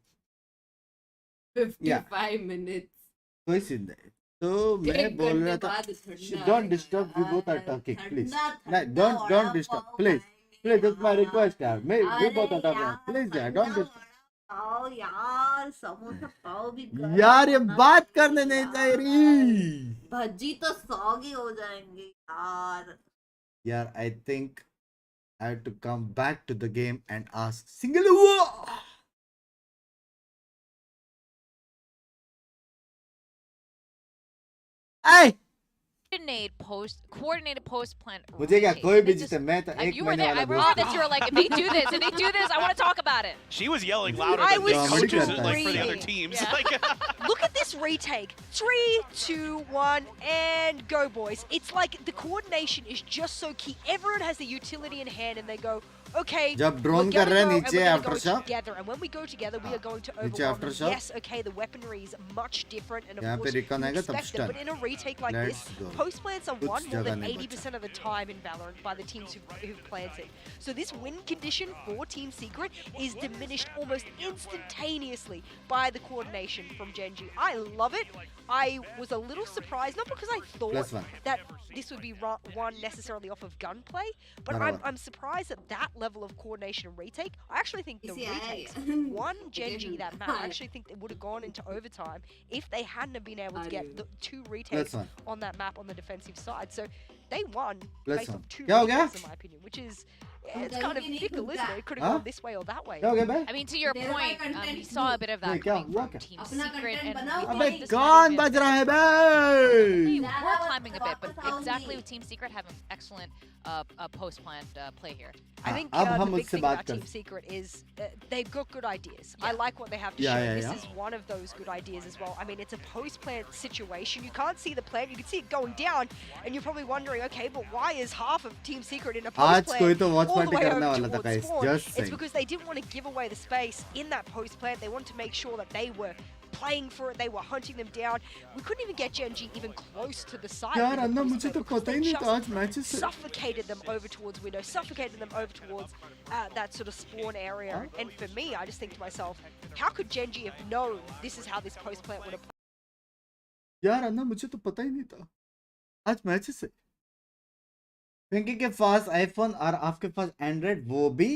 55 minutes. कोई scene नहीं. तो मैं एक बोल घंटे रहा था. बाद ठंडा Don't आएगा disturb. We both are यार, talking. Please. ठंडा No, don't disturb. Vada Please. Pav Please, that's my खाएंगे request, यार. We अरे both are talking. यार, Please, यार, ठंडा don't disturb. वड़ा पाव यार, समोसा पाव भी गर्म यार ये होना बात चाहिए करने नहीं दे यार। रही. भज्जी तो सौगी हो जाएंगे यार. यार, I think I have to come back to the game and ask single war. Hey! Coordinated post plant. मुझे क्या rotate. कोई And भी it just- जीते मैं तो एक you were महीने there. वाला I remember दोस्त that you were like, if they do this and they do this, I want to talk about it. She was yelling louder I than was the coaches screaming. like for the other teams. Yeah. Like, Look at this retake. 3, 2, 1, and go, boys. It's like the coordination is just so key. Everyone has the utility in hand, and they go, okay, जब we're drone gonna कर रहे हैं go and नीचे we're gonna go aftershock. together. And when we go together, we are going to नीचे overwhelm them. aftershock. Yes, okay, the weaponry is much different, and यहाँ of पे course, recon you आएगा तब expect it. stun. But in a retake like Let's this, go. post plants are कुछ won more जगह than नहीं 80% of the time in Valorant by the teams who've planted. So this win condition for Team Secret is diminished almost instantaneously by the coordination from Gen.G. I love it. I was a little surprised, not because I thought +1. that this would be won necessarily off of gunplay, but बराबर. I'm surprised at that level of coordination and retake. I actually think the You see, I- retakes won Gen.G that match. I actually think it would have gone into overtime if they hadn't have been able to get the 2 retakes +1. on that map on the defensive side. So they won +1. based on 2 क्या हो गया? retakes, in my opinion, which is I'm it's telling kind of you, you need fickle, to isn't it? back. It could have Huh? gone this way or that way. क्या हो गया बे? I mean, to your There are point, content we saw a bit of that नहीं, क्या coming हुआ from क्या? Team अपना Secret, content and बनाओ we अबे thought this कौन might बज have रहा है been- bay? We're climbing a bit, but वापस exactly आऊंगी. with Team Secret having excellent post plant play here. I think अब the हम big उससे thing बात about Team कर. Secret is they've got good ideas. I Yeah. like what they have to Yeah, show. yeah, This yeah. is one of those good ideas as well. I mean, it's a post-plant situation. You can't see the plant. You can see it going down, and you're probably wondering, okay, but why is half of Team Secret in a आज post-plant कोई तो watch all the party way करने over वाला था towards guys. spawn? Just It's saying. because they didn't want to give away the space in that post-plant. They wanted to make sure that they were playing for it. They were hunting them down. We couldn't even get Gen.G even close to the site. यार with the Anna post मुझे plant तो because पता they ही नहीं just था आज matches से. suffocated them over towards window, suffocated them over towards that sort of spawn area. And for me, I just think to myself, how could Gen.G have known this is how this post plant would have played? यार अन्ना मुझे तो पता ही नहीं था आज matches से. पिंकी के पास iPhone और आपके पास एंड्रॉइड वो भी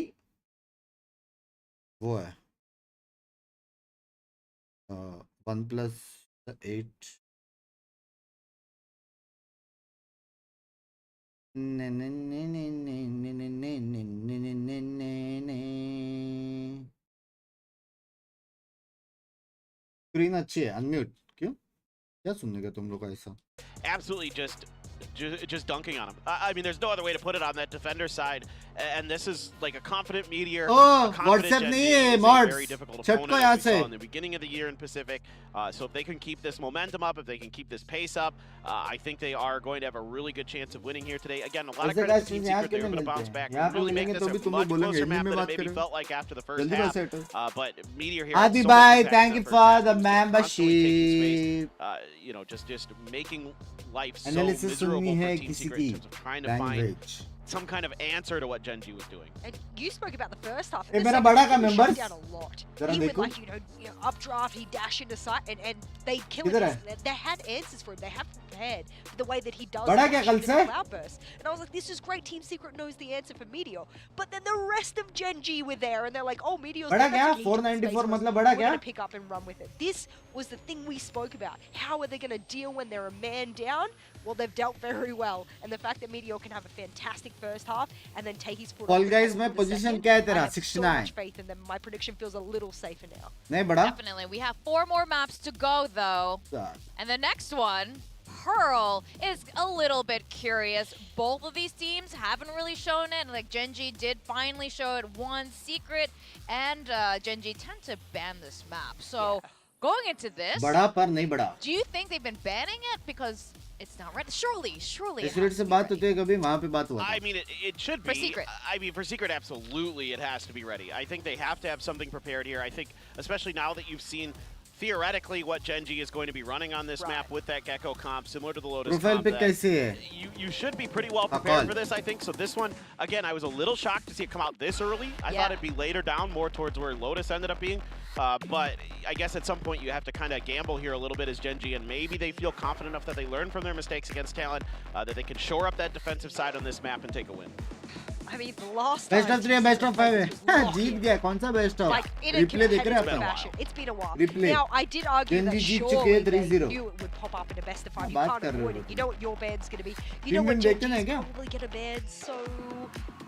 वो है OnePlus 8 ने ने ने ने ने ने ने ने ने ने ने ने ने ने स्क्रीन अच्छी है. अनम्यूट क्यों? क्या सुनने का तुम लोग का ऐसा? absolutely just dunking on him. I mean, there's no other way to put it on that defender side. And this is like a confident Meteor. Oh, a confident WhatsApp Gen.G nahi hai, is a mods. very difficult Chat ko opponent yahan as we se. saw in the beginning of the year in Pacific. So if they can keep this momentum up, if they can keep this pace up, I think they are going to have a really good chance of winning here today. Again, a lot of credit to Team Secret. They were able to bounce back and really make this a much closer map than it maybe felt like after the first half. But Meteor here. Adi so bhai, much thank you impact for in the first half. He was just constantly taking space, membership. you know, just making life so Analysis miserable सुननी है for Team किसी Secret की in terms of trying to find language. some kind of answer to what Gen.G was doing. And you spoke about the first half. Hey, And the मेरा second बड़ा half, का he was members? shut down a lot. जरा He would देखो. like, you know, updraft, he dash into sight, and they killed किधर him. है? They had answers for him. They have prepared for the way that he does बड़ा क्या dash कल into से? the cloudburst. And I was like, this is great. Team Secret knows the answer for Meteor. But then the rest of Gen.G were there, and they're like, oh, Meteor's बड़ा there. क्या? That's okay, he can 494 space for us. मतलब बड़ा We're क्या? gonna pick up and run with it. This was the thing we spoke about. How are they going to deal when they're a man down? Well, they've dealt very well. And the fact that Meteor can have a fantastic first half and then take his foot Fall off the Guys pedal में for the position second, क्या है तेरा? I have so 69. much faith in them. My prediction feels a little safer now. नहीं बड़ा? Definitely. We have 4 more maps to go, though. And the next one, Pearl, is a little bit curious. Both of these teams haven't really shown it. Like, Gen.G did finally show it once. Secret and Gen.G tend to ban this map. So, going into this, बड़ा पर नहीं बड़ा. do you think they've been banning it because it's not ready? Surely it इस has rate to से be बात ready. होती है कभी वहाँ पे बात हुआ था. I mean, it should be. For Secret. I mean, for Secret, absolutely, it has to be ready. I think they have to have something prepared here. I think, especially now that you've seen theoretically what Gen.G is going to be running on this map with that Gecko comp, similar to the Lotus Profile comp, pic that कैसी है? you should be pretty well prepared for this, I think. So this one, again, I was a little shocked to see it come out this early. I thought it'd be later down, more towards where Lotus ended up being. But I guess at some point you have to kind of gamble here a little bit as Gen.G, and maybe they feel confident enough that they learn from their mistakes against Talon, that they can shore up that defensive side on this map and take a win. I mean, the last Best time of 3 best of 5 है. lock Jeet in. गया. कौन सा best of? Like, in a Replay देख रहे हैं competitive upon? fashion. It's been a while. Replay. Now, I did argue Gen.G that Jeet surely चुके हैं they 3-0. knew it would pop up in a best of 5. You बात can't कर रहे avoid हो it. You know what your band's going to be. You Team know what win देखते Gen.G हैं is क्या? probably going to ban, so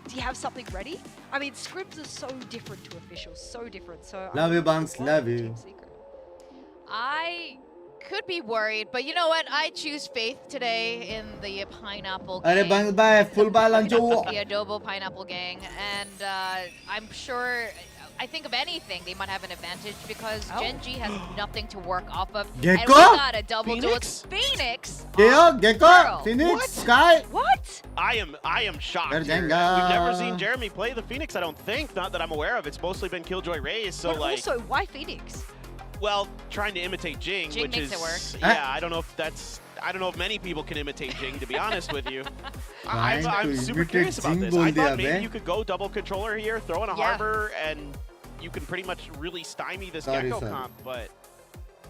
do you have something ready? I mean, scrims are so different to officials, so different. So Love you, Binks. Love you. Team Secret. I could be worried, but you know what? I choose faith today in the pineapple gang. अरे Binks भाई full ball अंचो. The adobo pineapple gang, and I'm sure. I think of anything, they might have an advantage because Gen.G has nothing to work off of. Gecko? And we got a double Phoenix? duel. Phoenix. Gecko, Pearl. Phoenix, What? Sky. What? I am shocked. They're Here. Jenga. We've never seen Jeremy play the Phoenix, I don't think. Not that I'm aware of. It's mostly been Killjoy Rays, so But like... also, why Phoenix? Well, trying to imitate Jing, Jing which makes is... it work. Yeah, I don't know if that's... I don't know if many people can imitate Jing, to be honest with you. I'm Trying to super imitate curious about Jing this. बोल I दिया thought maybe bay. you could go double controller here, throw in a Yeah. harbor, and you can pretty much really stymie this Sorry, Gecko sorry. comp, but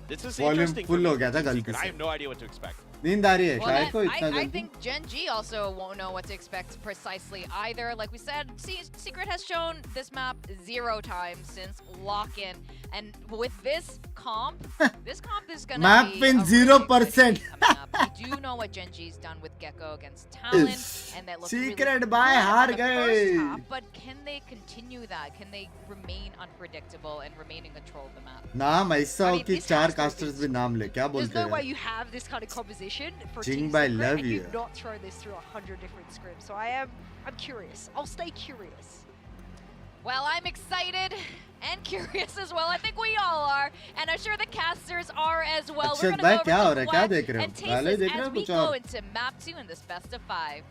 this is Volume interesting. full for हो गया था Team गलती Secret. से. I have no idea what to expect. नींद आ रही है Well, शायद को then, इतना I जल्दी. think Gen.G also won't know what to expect precisely either. Like we said, Secret has shown this map 0 times since lock-in. And with this comp is going to Map be win a really 0%. good game coming up. We do know what Gen.G's done with Gecko against Talon, and that looks Secret really good by on हार the first गए. half, but can they continue that? Can they remain unpredictable and remain in control of the map? नाम ऐसा I हो mean, कि this 4 has to be- casters भी नाम ले. क्या There's बोलते no way हैं? you have this kind of composition for Jing Team by Secret love and you. you not throw this through 100 different scrims. So I'm curious. I'll stay curious. Well, I'm excited and curious as well. I think we all are, and I'm sure the casters are as well. We're Akshat gonna भाई go क्या हो over रहा है? to क्या Quack देख रहे हो? and taste गाले this देख रहे as हो we कुछ go और? into map 2 in this best of 5.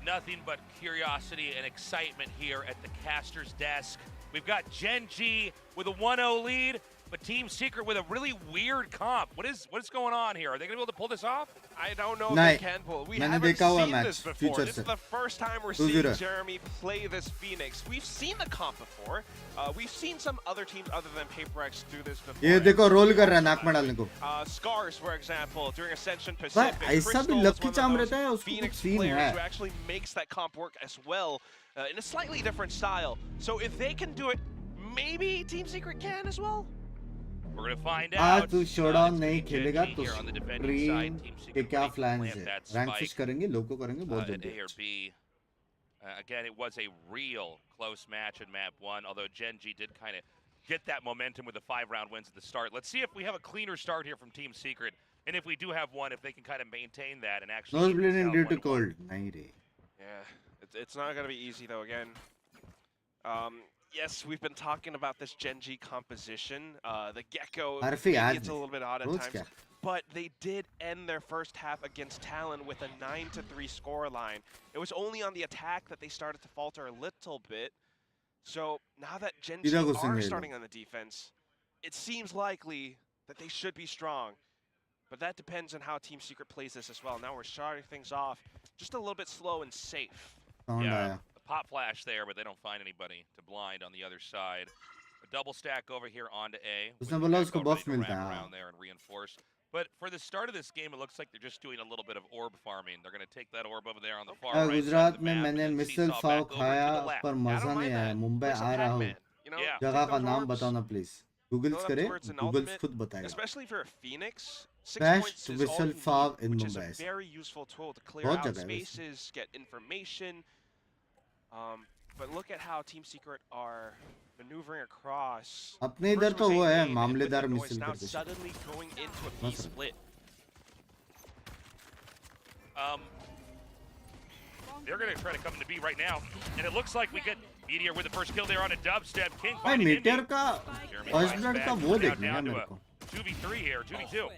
Nothing but curiosity and excitement here at the caster's desk. We've got Gen.G with a 1-0 lead, but Team Secret with a really weird comp. What is going on here? Are they going to be able to pull this off? I don't know if नहीं, they can pull. We मैंने haven't देखा हुआ seen match, this before. future This से. is the first time we're 2-0. seeing Jeremy play this Phoenix. We've seen the comp before. We've seen some other teams other than PaperX do this before. ये देखो role कर रहा है नाक में डालने को. Scars, for example, during Ascension भाई Pacific. ऐसा भी Crystal is lucky one of चाम those रहता है उसको कुछ Phoenix सीन players है. who actually makes that comp work as well in a slightly different style. So if they can do it, maybe Team Secret can as well. We're going to find आज out. तू showdown It's नहीं gonna be खेलेगा Gen.G तो here on the defending stream side. Team के Secret क्या ready to plans plant है? that rank spike. Fish करेंगे, लोगो करेंगे बहुत At जल्दी. A or B. Again, it was a real close match in map 1, although Gen.G did kind of get that momentum with the 5-round wins at the start. Let's see if we have a cleaner start here from Team Secret, and if we do have one, if they can kind of maintain that and actually Nose keep this bleeding down due to 1-1. cold. नहीं रे. Yeah, It's not going to be easy, though, again. Yes, we've been talking about this Gen.G composition. The Gecko, maybe it's a little bit odd at times. But they did end their first half against Talon with a 9-3 scoreline. It was only on the attack that they started to falter a little bit. So now that Gen.G are starting on the defense, it seems likely that they should be strong. But that depends on how Team Secret plays this as well. Now we're starting things off just a little bit slow and safe. Yeah, a pop flash there, but they don't find anybody to blind on the other side. A double stack over here onto A. उसने बोला उसको buff ready to मिलता wrap है. around there and reinforce. But for the start of this game, it looks like they're just doing a little bit of orb farming. They're going to take that orb over there on the far right side Gujarat of the में map मैंने and then misal seesaw pav back over to खाया the left. पर मजा नहीं आया. मुंबई आ रहा हूँ. जगह का नाम बताना प्लीज. गूगल्स करे. गूगल्स खुद बताएगा. Especially for a Phoenix, 6 Crashed points is whistle all you fog need, in which is a Mumbai. very useful tool to clear बहुत out जगह है वैसे. spaces, get information. But look at how Team Secret are maneuvering across. अपने इधर तो वो है First मामलेदार was मिसल now करके. suddenly going into a B split. They're going to try to come into B right now, and it looks like we get Meteor with the first kill there on a dubstep. King भाई finding meteor Indy. का Jeremy first fights blood back, का he's वो now देखना है down to मेरे a को. 2v3 here, 2v2.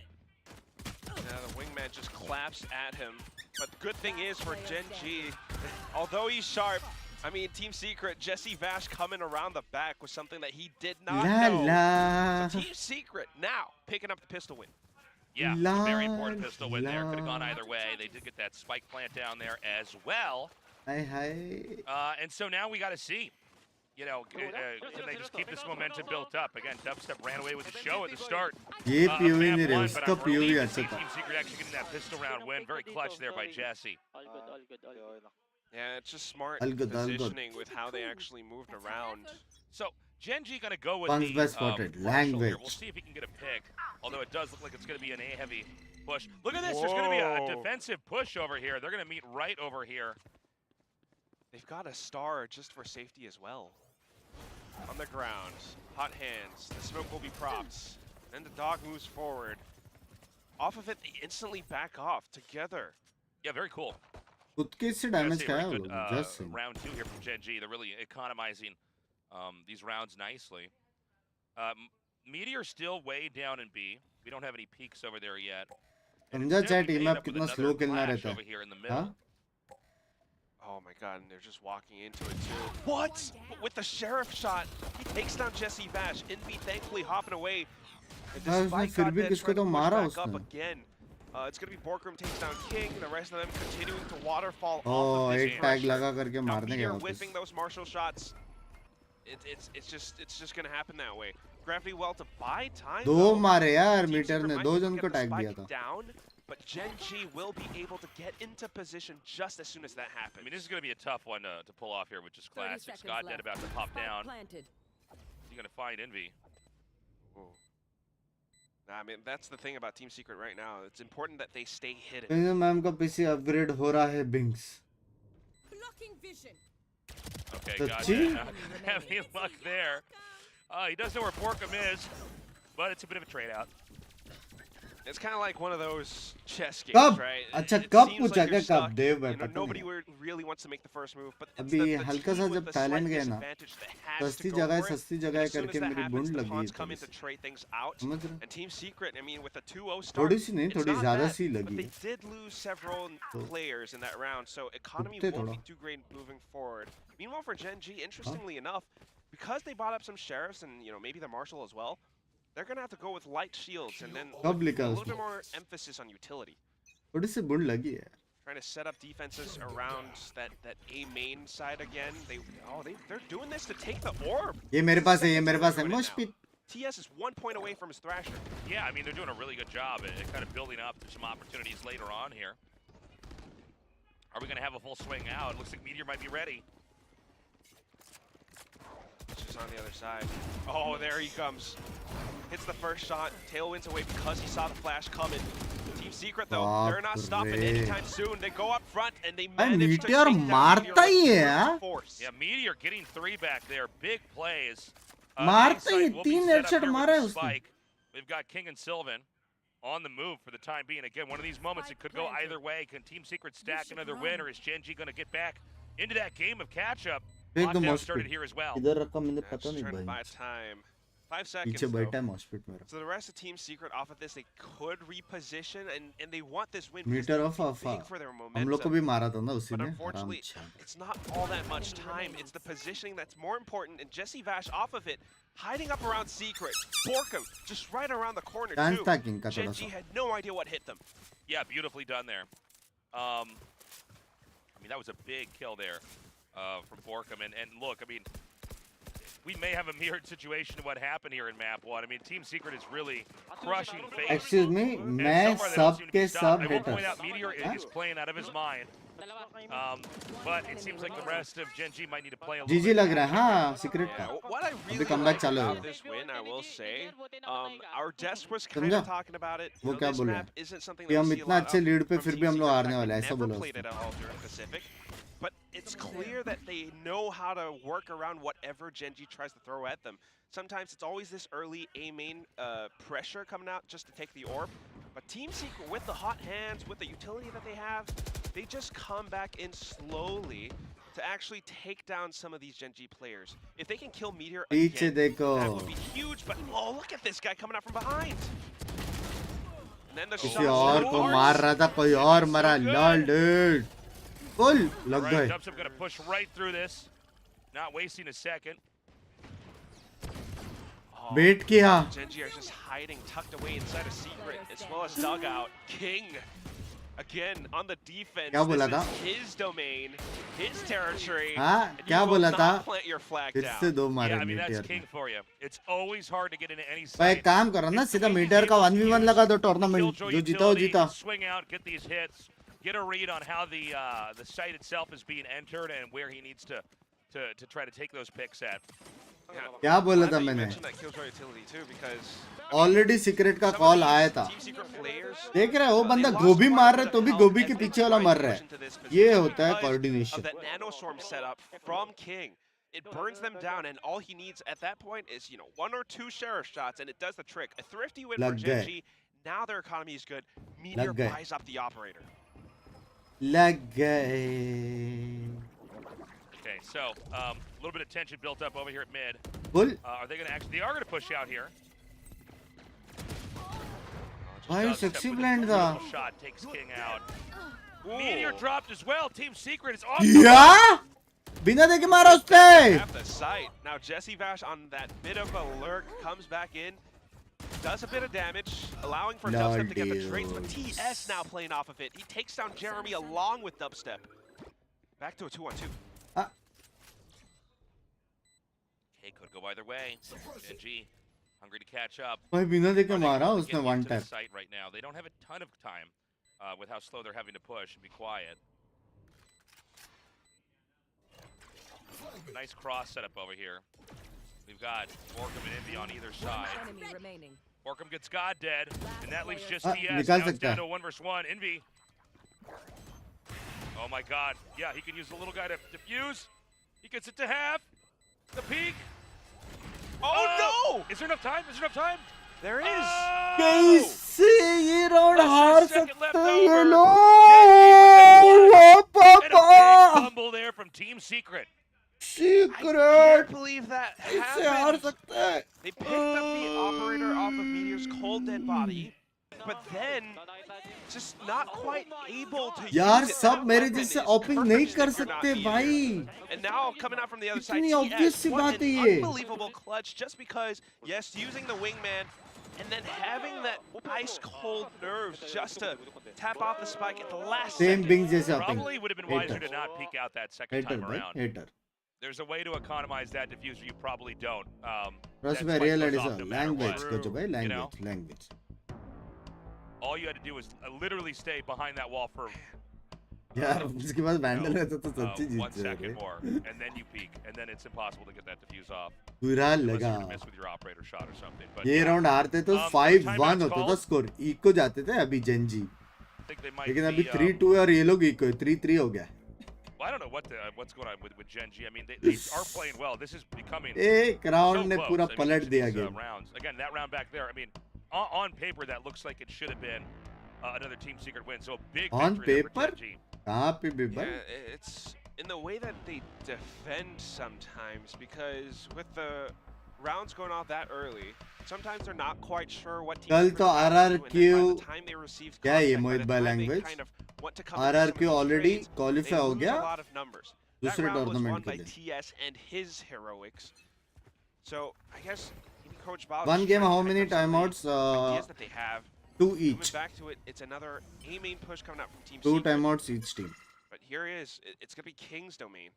Yeah, the wingman just collapsed at him. But the good thing is for Gen.G, although he's sharp, I mean, Team Secret, Jesse Vash coming around the back was something that he did not know. So Team Secret now picking up the pistol win. Yeah, a very important pistol win there. Could have gone either way. They did get that spike plant down there as well. And so now we got to see, you know, can they just keep this momentum built up? Again, Dubstep ran away with the show at the start. ये POV map नहीं रहे, one, उसका but I'm POV relieved to अच्छा see था. Team Secret actually getting that pistol round win. Very clutch there by Jesse. Yeah, it's just smart All good. positioning with how they actually moved around. So Gen.G gonna go with Guns the by spotted. Marshall here. Language. We'll see if he can get a pick. Although it does look like it's gonna be an A-heavy push. Look at this. There's gonna be a defensive push over here. They're gonna meet right over here. They've got a star just for safety as well. On the ground, hot hands. The smoke will be props. Then the dog moves forward. Off of it, they instantly back off together. Yeah, very cool. खुद के से Gotta damage say, खाया very वो good, लोग. Just round 2 here from Gen.G. They're really economizing these rounds nicely. Meteor still way down in B. We don't have any peaks over there yet. समझा चाहे team आप कितना slow खेलना रहता over here in the है. middle. हाँ? Oh my god, and they're just walking into it too. What? With the sheriff shot, he takes down Jesse Vash. Envy thankfully hopping away. And उसने despite फिर God भी Dead किसको trying तो to push मारा back up उसने. again. It's going to be Borgrim takes down King, the rest of them continuing to waterfall Oh, off of this एक tag pressure. लगा करके Now मारने Meteor गया वापस. whipping those martial shots. It's just going to happen that way. Gravity well to buy time. दो though. मारे यार Team metre Secret ने might दो be able जन to को get the टैग spike दिया था. down, but Gen.G will be able to get into position just as soon as that happens. I mean, this is going to be a tough one to pull off here, which is classic. Scott Dead about to pop down. He's going to find Envy. Ooh. I mean, that's the thing about Team Secret right now. It's important that they stay hidden. Ping ma'am का PC upgrade हो रहा है Binks. Okay, The got G? that. Having luck there. He does know where Borkum is, but it's a bit of a trade out. It's kind of like one of those chess games, कब? right? अच्छा It कब seems पूछा like क्या you're कब stuck. Dev You भाई know, पता nobody नहीं. really wants to make the first move, but it's अभी the हल्का सा team with जब the Thailand slight गए ना, disadvantage that has to सस्ती go जगह for it. सस्ती And जगह as soon as करके that मेरी happens, बूंद the लगी है pawns come in थोड़ी to C. trade things out. समझ रहे? And Team Secret, I mean, with a 2-0 start, थोड़ी सी नहीं it's थोड़ी not ज़्यादा bad, सी but लगी they है. did lose several players in that round, so economy रुकते won't थोड़ा. be too great moving forward. Meanwhile, for Gen.G, interestingly enough, because they bought up some sheriffs and maybe the marshal as well, they're gonna have to go with light shields and then कब with लिखा a little उसने? bit more emphasis on utility. थोड़ी सी बूंद लगी है. Trying to set up defenses around that A main side again. They're doing this to take the orb. ये मेरे पास है ये मेरे पास है. Doing it मोश now. Pit. TS is 1 point away from his Thrasher. Yeah, I mean, they're doing a really good job at kind of building up to some opportunities later on here. Are we going to have a full swing out? Looks like Meteor might be ready. Just on the other side. Oh, there he comes. Hits the first shot. Tailwinds away because he saw the flash coming. Team Secret, though, they're not stopping anytime soon. They go up front and they manage to take Meteor down मारता ही है यार. force. Yeah, Meteor getting 3 back there. Big plays. मारता ही Insight will be 3 set up headshot here with मारा है the उसने. spike. We've got King and Sylvan on the move for the time being. Again, one of these moments it could go either way. Can Team Secret stack another win, or is Gen.G going to get back into that game of catch-up. फेंक दो Lockdown मॉस्पिट started here as well. इधर रखा मैंने Yeah, पता just नहीं trying to buy भाई time. 5 seconds. पीछे though. बैठा है मॉस्पिट मेरा So the rest of Team Secret off of this, they could reposition and they want this win because Meteor they're ऑफ आफा big for their हम लोग momentum. को भी मारा था ना उसी But ने आराम unfortunately, से it's not all that much time. It's the positioning that's more important. And Jesse Vash off of it, hiding up around Secret. Borkum just right around the corner chance too. था king का थोड़ा Gen.G सा had no idea what hit them. Yeah, beautifully done there. I mean, that was a big kill there from Borkum. And look, I mean, we may have a mirrored situation to what happened here in map 1. I mean, Team Secret is really crushing FaZe. Excuse me And मैं so far they don't सब seem to के be stopped. सब I will point out haters Meteor is playing out of his mind. But it seems like the rest of Gen.G might need to play a little जीजी bit. लग रहा है हाँ secret Yeah, का what I really comeback like चालू about होगा। this win, I will say, our desk was kind समझा? of talking about it. वो You know, क्या this बोल map रहे isn't something कि that हम we see a इतना lot अच्छे of लीड पे from फिर Team भी हम लोग Secret. हारने In fact, वाले हैं they ऐसा never बोला played उसने it at all during Pacific. But it's clear that they know how to work around whatever Gen.G tries to throw at them. Sometimes it's always this early A main pressure coming out just to take the orb. But Team Secret, with the hot hands, with the utility that they have, they just come back in slowly to actually take down some of these Gen.G players. If they can kill Meteor पीछे again, देखो that would be huge. But oh, look at this guy coming out from behind. And then the किसी shots और from को Mars. मार रहा था कोई और मरा लॉल डूड फुल लग Right, गए Dubstep going to push right through this. Not wasting a second. Oh, wait किया Gen.G are just hiding, tucked away inside a secret, as well as dugout. King, again on the defense. क्या बोला This था? is his domain, his territory. हाँ and क्या you will बोला not था plant your flag फिर down. से दो मारे Yeah, I mean, that's meteor king for you. It's always hard to get into any भाई एक site. काम करो ना सीधा मीटियर का 1v1 लगा दो टूर्नामेंट Killjoy जो जीता वो utility, जीता swing out, get these hits, get a read on how the site itself is being entered and where he needs to try to take those picks at. Yeah. क्या बोला Glad था that you मैंने mentioned that Killjoy utility too, because already secret का some of call these आया था Team Secret players, देख रहे हो वो they बंदा lost गोभी quite a मार bit रहा है of तो भी health गोभी as के they पीछे वाला tried मर to रहा push है into this ये position होता है because of coordination that nanoswarm setup from King. It burns them down, and all he needs at that point is, you know, 1 or 2 sheriff shots, and it does the trick. A thrifty win for लग गए Gen.G. Now their economy is good. Meteor लग गए buys up the operator. लग गए Okay, so a little bit of tension built up over here at mid. Full Are they going to actually? They are going to push out here. भाई Dubstep sexy with a blend था beautiful shot takes King out. Meteor Ooh. dropped as well. Team Secret is off. या बिना देखे मारा उस पे Have the sight. Now Jesse Vash on that bit of a lurk comes back in, does a bit of damage, allowing for Dubstep to get the traits, but TS now playing off of it. He takes down Jeremy along with Dubstep. Back to a 2-on-2. Okay, could go either way. Gen.G hungry to catch up. भाई बिना देखे Running मारा to उसने get one into the tap site right now. They don't have a ton of time with how slow they're having to push and be quiet. Nice cross setup over here. We've got Borkum and Envy on either side. Enemy remaining. Borkum gets God dead, and that leaves just Ah, TS. निकाल Now it's सकता down है to a 1v1. Envy. Oh my God. Yeah, he can use the little guy to defuse. He gets it to half. The peak. Oh no! Is there enough time? Is there enough time? There is. कैसे ये round Less than a हार second left सकते हैं ये over. And a big लोग fumble there from Team Secret. I secret can't believe that इससे हार happened. सकते हैं They picked up the operator off of Meteor's cold dead body, but then just not quite able to यार use it. सब That मेरे weapon जैसे is opening perfect नहीं if कर you're not सकते Meteor. भाई And now coming out from the other side, इतनी obvious TS, C what बात an है ये unbelievable clutch just because, yes, using the wingman and then having that ice cold nerves just to tap off the spike at the last same second. बिंग जैसे opening Probably would have been wiser hater to not peek out that second hater time भाई around. Hater There's a way to economize that diffuser. You probably don't. रस That में spike real goes Aedes off no matter language what. को जो भाई You know? Language language All you had to do was literally stay behind that wall for यार उसके पास vandal रहता तो सच्ची 1 जीत second जाते more, and then you peek, and then it's impossible to get that diffuse off. बुरा Unless लगा you're to miss with your operator shot or something. But ये yeah, round हारते तो timeout's 5-1 होता था called. स्कोर इको जाते थे अभी Gen Z I think they might लेकिन अभी be, 3-2 है और ये लोग इको 3-3 हो गया well, I don't know what's going on with Gen.G. I mean, they are playing well. This is becoming एक so राउंड ने close. पूरा I mean, पलट each of दिया these, game rounds. Again, that round back there. I mean, on paper, that looks like it should have been another Team Secret win. So a big On victory there for paper? Gen.G. कहाँ पे Bieber Yeah, it's in the way that they defend sometimes, because with the rounds going off that early, sometimes they're not quite sure what team कल is तो gonna do, and then by RRQ the time they receive क्या है ये contact, by Mohit the भाई time they language? kind of want to come into some of RRQ these already trades, qualify they हो lose गया a lot of numbers. That दूसरे round was won tournament के by लिए. TS and his heroics. So I guess Coach Val One is game, trying to how pick many up some of the timeouts? ideas that they have. 2 Coming each. back to it, it's another A main push coming out from Team 2 Secret. timeouts each team. But here he is. It's going to be King's domain.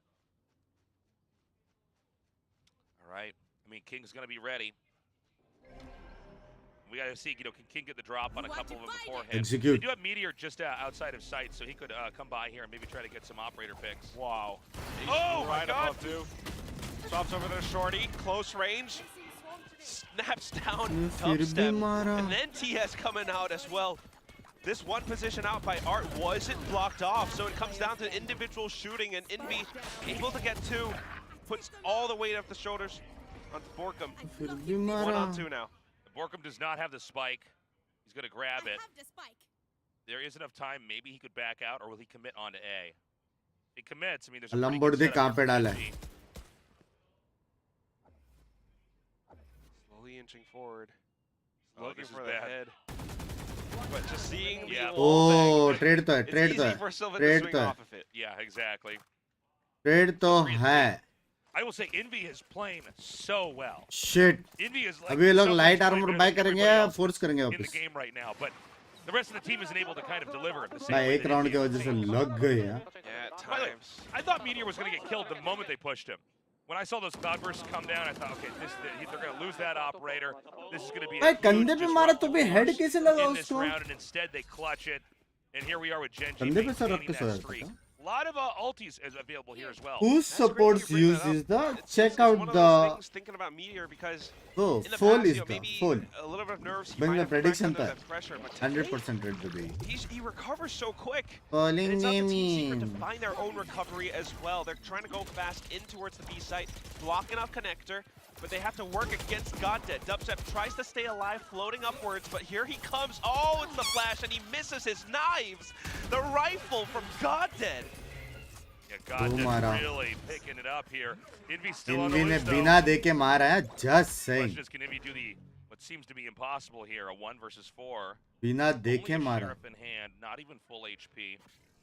All right. I mean, King's going to be ready. We got to see, can King get the drop on a couple of them beforehand? Execute. They do have Meteor just outside of sight, so he could come by here and maybe try to get some operator picks. Wow. Oh, my God. Stops over there, Shorty. Close range. Snaps down. फिर भी Dubstep. मारा. And then TS coming out as well. This one position out by Art wasn't blocked off, so it comes down to individual shooting, and Envy able to get two. Puts all the weight off the shoulders on Borkum. फिर भी 1 मारा. on 2 now. Borkum does not have the spike. He's going to grab it. There is enough time. Maybe he could back out, or will he commit onto A? He commits. I mean, there's a pretty लंबोड़ good they setup कहाँ here पे for डाला Gen.G. है? Slowly inching forward. Oh, Looking this is for the bad. head. But just seeing Yeah. the wall Oh, bang, trade तो है, it's trade तो easy है, for Sylvan to trade swing तो है, off of it. Yeah, exactly. trade तो है. I will say Envy is playing so well. Shit. Envy is like अभी ये लोग so light much armor better buy than करेंगे everybody या else force करेंगे in the वापस? game right now, but the rest of the team isn't able to kind of deliver the same भाई way एक that round Envy की is वजह से playing. लग गए हैं. Yeah, at By the way, times. I thought Meteor was going to get killed the moment they pushed him. When I saw those cloudbursts come down, I thought, okay, they're going to lose that operator. This is going to be a भाई huge कंधे पे मारा तो भी disruptive head force कैसे लगा in this उसको? round, and instead they clutch it. And here we are with Gen.G कंधे पे सर रख maintaining के that सोया streak. था. A lot of ultis is available here as well. Whose That's great that supports you bring use that up. is the It's check one out of those the things thinking about Meteor, because oh in the full past, is you know, the maybe full a little bit of nerves. He Bring might the have cracked prediction under था that pressure, but today, 100% read the way. he recovers so quick. And Calling it's up to Team Secret to name. find their own recovery as well. They're trying to go fast in towards the B site, blocking off connector, but they have to work against Goddead. Dubstep tries to stay alive, floating upwards, but here he comes. Oh, it's the flash, and he misses his knives. The rifle from Goddead. Yeah, God मारा. really picking it up here. Envy still on the env ने loose, though. बिना देखे मारा है. Just Question saying. is, can Envy do what seems to be impossible here, a 1 versus 4. बिना Only देखे a मारा. sheriff in hand, not even full HP.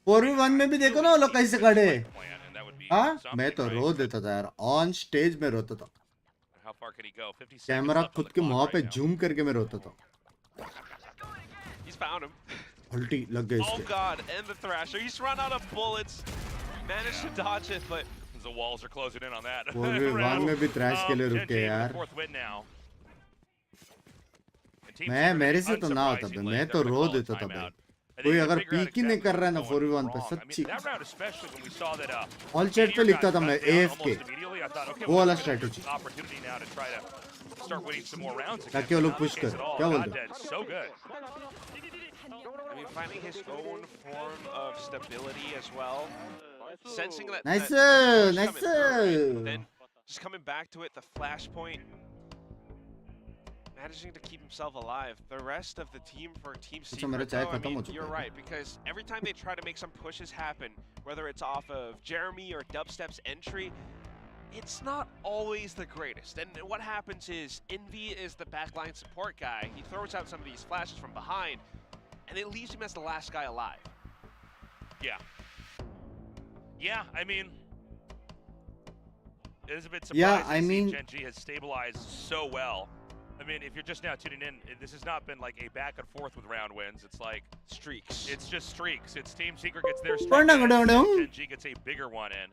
4v1 में भी देखो ना वो लोग कैसे खड़े. Plan, and that would be हाँ something, मैं तो right? रो देता था यार. On stage में रोता था. How far can he go? 50 seconds camera left on खुद the के clock मुंह पे right now. जूम करके मैं रोता था. He's found him. उल्टी लग गई Oh इसके. God, and the Thrasher. He's run out of bullets. Managed to dodge it, but The walls are closing in on that. 4v1 में भी thrash के लिए Gen.G रुके with the यार. 4th win now. And Team मैं Secret, मेरे से तो ना होता unsurprisingly, मैं they're तो gonna रो call a देता था timeout. भाई. And कोई they अगर figure out पीक ही नहीं exactly कर रहा है ना what's going 4v1 पे wrong. I mean, सच्ची. that round especially when we saw that All chat पे Meteor लिखता got था मैं gunned down AFK. almost immediately. I thought, okay, वो well, वाला this is a strategy. opportunity now to try to start winning some more rounds again. ताकि वो लोग Not the push case करें. at all. क्या बोलते हो? Goddead, so good. I mean, finding his own form of stability as well. Sensing that. Nice, that push nice. coming through, right? Then just coming back to it, the flashpoint. Managing to keep himself alive. The rest of the team for Team अच्छा मेरा Secret, चाय though, I खत्म हो mean, चुका you're है. right, because every time they try to make some pushes happen, whether it's off of Jeremy or Dubstep's entry, it's not always the greatest. And what happens is, Envy is the backline support guy. He throws out some of these flashes from behind, and it leaves him as the last guy alive. Yeah. Yeah, I mean, it is a bit surprising Yeah, I to see mean- Gen.G has stabilized so well. I mean, if you're just now tuning in, this has not been like a back and forth with round wins. It's like Streaks. it's just streaks. It's Team Secret gets their streak Pardon, in, pardon, and pardon. Gen.G gets a bigger one in.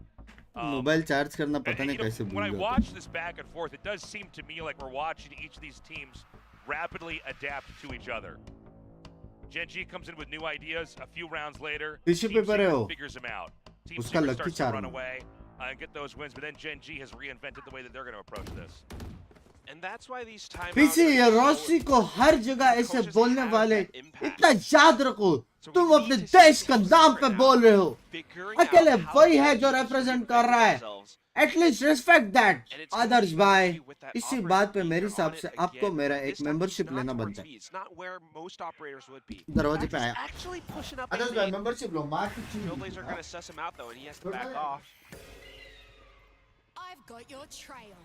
Mobile charge करना पता And, नहीं you know, कैसे when I भूल जाता. watch this back and forth, it does seem to me like we're watching each of these teams rapidly adapt to each other. Gen.G comes in with new ideas. A few rounds later, Tissue Team paper है Secret वो. figures them out. Team उसका Secret lucky starts to charm run है. away and get those wins, but then Gen.G has reinvented the way that they're going to approach this. And that's why these timeouts पीछे are ये so रोशी को हर जगह ऐसे coaches बोलने have वाले that impact. इतना याद रखो So we तुम need अपने to see देश का Team नाम Secret पे now बोल रहे हो figuring out अकेले how वही to है जो actually रिप्रेजेंट defend कर रहा है themselves. At least respect that And it's gonna Adarsh be भाई Gen.G with that इसी operator बात पे being मेरे there हिसाब on से it आपको again. मेरा This एक time मेंबरशिप he's not लेना towards बनता है me. It's not where most operators would be. दरवाजे In पे fact, आया he's actually pushing up Adarsh A भाई main. मेंबरशिप लो मार की Trailblazers are चीज gonna suss him out though, and he has to Good back night. off. I've got your trail.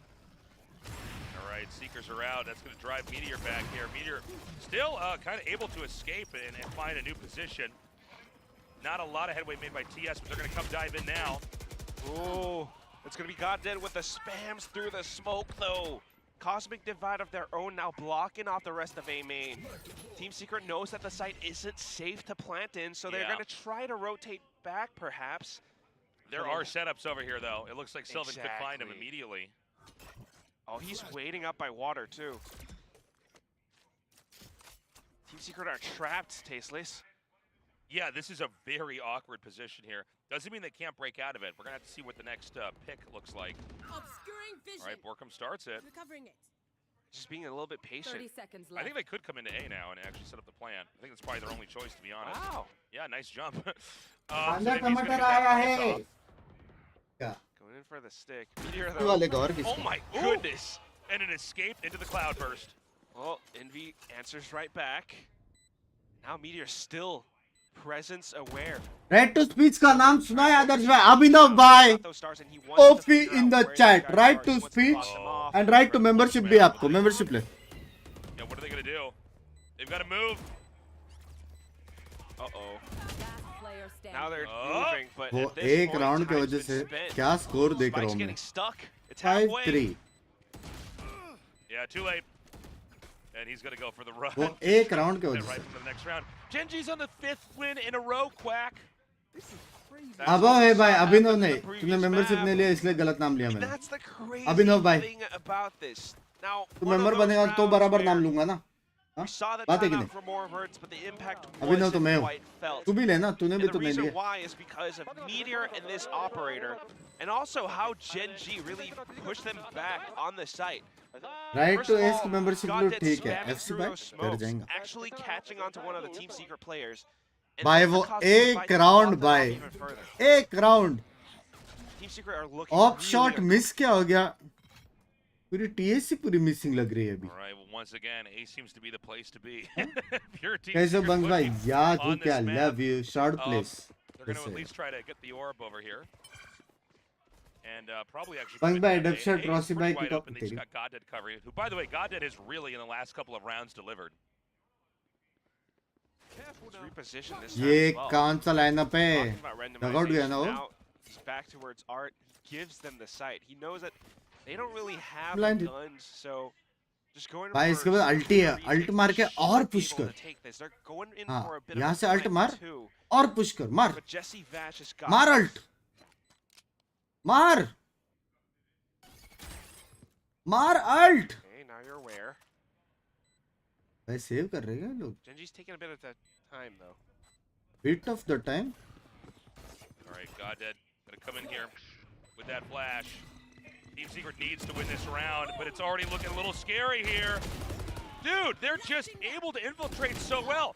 All right, Seekers are out. That's going to drive Meteor back here. Meteor still kind of able to escape and find a new position. Not a lot of headway made by TS, but they're going to come dive in now. Oh, it's gonna be Goddead with the spams through the smoke though. Cosmic Divide of their own now blocking off the rest of A main. Team Secret knows that the site isn't safe to plant in, so they're Yeah. gonna try to rotate back perhaps. There are setups over here, though. It looks like Sylvan could find him Exactly. immediately. Oh, he's waiting up by water too. Team Secret are trapped, Tasteless. Yeah, this is a very awkward position here. Doesn't mean they can't break out of it. We're going to have to see what the next pick looks like. Obscuring vision. All right, Borkum starts it. Recovering it. Just being a little bit 30 patient. seconds I left. think they could come into A now and actually set up the plan. I think that's probably their only choice, to be honest. Wow. Yeah, nice jump. अंदर Maybe he's gonna टमाटर get that आया face है off. क्या Going in for the stick. Meteor ये though. वाले का और Oh किसका my goodness! And an escape into the cloudburst. Well, Envy answers right back. Now Meteor still presence aware. Write to speech का नाम सुना है आदर्श भाई अभिनव भाई Those stars and he wants to OP figure इन out द where these chat guys write are. To He wants to speech block them off. And write to membership भी आपको मेंबरशिप ले Yeah, what are they going to do? They've got to move. Uh-oh. Last player standing. Now they're Oh. moving, but वो at this एक point, round की time's वजह been से spent. क्या score देख रहा Spike's हूँ मैं getting stuck. It's halfway. 5-3 Yeah, too late. And he's going to go for the run. वो एक राउंड की Right वजह से from the next round. Gen.G's on the 5th win in a row, Quack. That's अब what है we भाई saw Abhinav happen in नहीं the तूने previous मेंबरशिप map. नहीं लिया इसलिए गलत नाम लिया And मैंने that's the crazy अभिनव भाई thing about this. Now, तू one of मेंबर those बनेगा तो rounds बराबर नाम where लूंगा ना we हाँ saw the बात है कि timeout नहीं for more words, but the impact अभिनव तो wasn't मैं हूँ quite felt. तू भी लेना तूने And भी the तो नहीं reason लिया why is because of Meteor and this operator, and also how Gen.G really pushed them back on the site. Write First to of S all, की मेंबरशिप लो Goddead ठीक है spamming एफसी through भाई those कर smokes, जाएगा actually catching onto one of the Team Secret players. And भाई then the वो Cosmic Divide एक to round block them off भाई even further. एक round Team Secret are looking of really shot aggressive. Miss क्या हो गया पूरी TSC पूरी मिसिंग लग रही है अभी All right, well, once again, A seems to be the place to be. Pure Team कैसे Secret बंग भाई pushing याद हूँ on क्या this map. Love you short place They're going to at least try to get the orb over here. And probably actually... Bang put bhai, it down. Dubshot, A is Rossi pretty bhai, wide kick open. off They just the got Goddead covering it. Who, by the way, Goddead has really, in the last couple of rounds, delivered. He's repositioned this ये time as well. कौन सा lineup है Talking about Dugout गया ना randomization, वो now he's back towards Art. He gives them the site. He knows that they don't really have Blinded. guns, so just going भाई for इसके बाद some अल्टी है retakes, अल्ट they मार के should और be पुश able कर to take this. They're going in हाँ for a bit of यहाँ a से अल्ट sprint मार too, और पुश कर मार but Jesse Vash has got मार this. अल्ट मार मार ult Okay, now you're aware. भाई सेव कर रहे हैं लोग Gen.G's taking a bit of that time though. bit of the time All right, Goddead going to come in here with that flash. Team Secret needs to win this round, but it's already looking a little scary here. Dude, they're just able to infiltrate so well.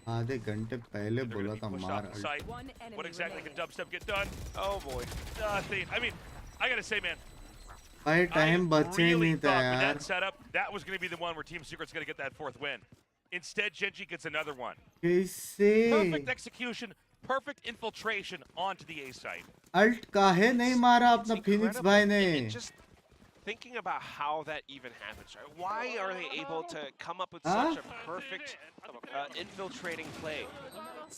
आधे घंटे पहले They're बोला going to था be pushed मार off the ult site. One enemy What exactly remaining. can dubstep get done? Oh boy. Nothing. I mean, I got to say, man, भाई I time बचे really नहीं था thought with यार that setup, that was going to be the one where Team Secret's going to get that 4th win. Instead, Gen.G gets another one. कैसे Perfect execution, perfect infiltration onto the A site. Ult काहे नहीं मारा It's अपना Phoenix incredible. भाई ने And just thinking about how that even happens, right? Why are they able to come up with Huh? such a perfect infiltrating play?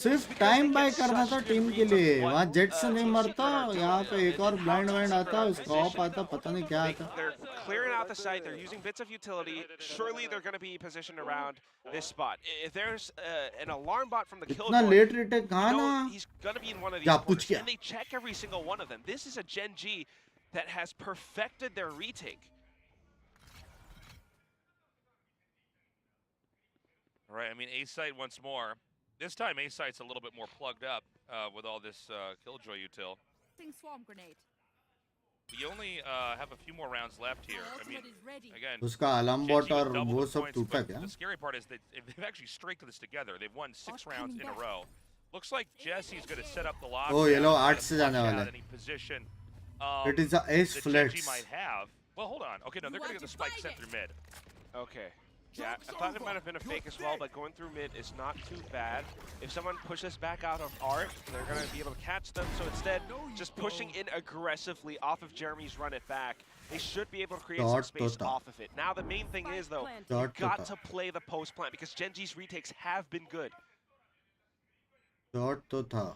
सिर्फ time bye करना था team के लिए वहाँ जेट से नहीं मरता यहाँ पे एक और ब्लाइंड वाइंड आता उसका ऑफ आता पता नहीं क्या आता They're clearing out the site. They're using bits of utility. Surely they're going to be positioned around this spot. If there's an alarm bot from the इतना killjoy, लेट रिटेक कहाँ you know ना he's going to be in one of these क्या पूछ corners. किया? And they check every single one of them. This is a Gen.G that has perfected their retake. All right, I mean, A site once more. This time, A site's a little bit more plugged up with all this Killjoy util. Swarm grenade. you only have a few more rounds left here. I mean, again, उसका alarm bot Gen.G with और double वो the सब points, टूटा but क्या? the scary part is that they've actually streaked this together. They've won 6 rounds in a row. Looks like Jesse's going to set up the lock. Oh, yellow 8 से जाने वाला है. Any position It is a ace that flex. Gen.G might have. Well, hold on. Okay, no, they're going to get the spike sent through mid. Okay. Yeah, I thought it might have been a fake as well, but going through mid is not too bad. If someone pushes back out of Art, they're going to be able to catch them. So instead, just pushing in aggressively off of Jeremy's run it back, they should be able to create some space off of it. Now the main thing is, though, you've got to play the post plant because Gen.G's retakes have been good. Shot तो था.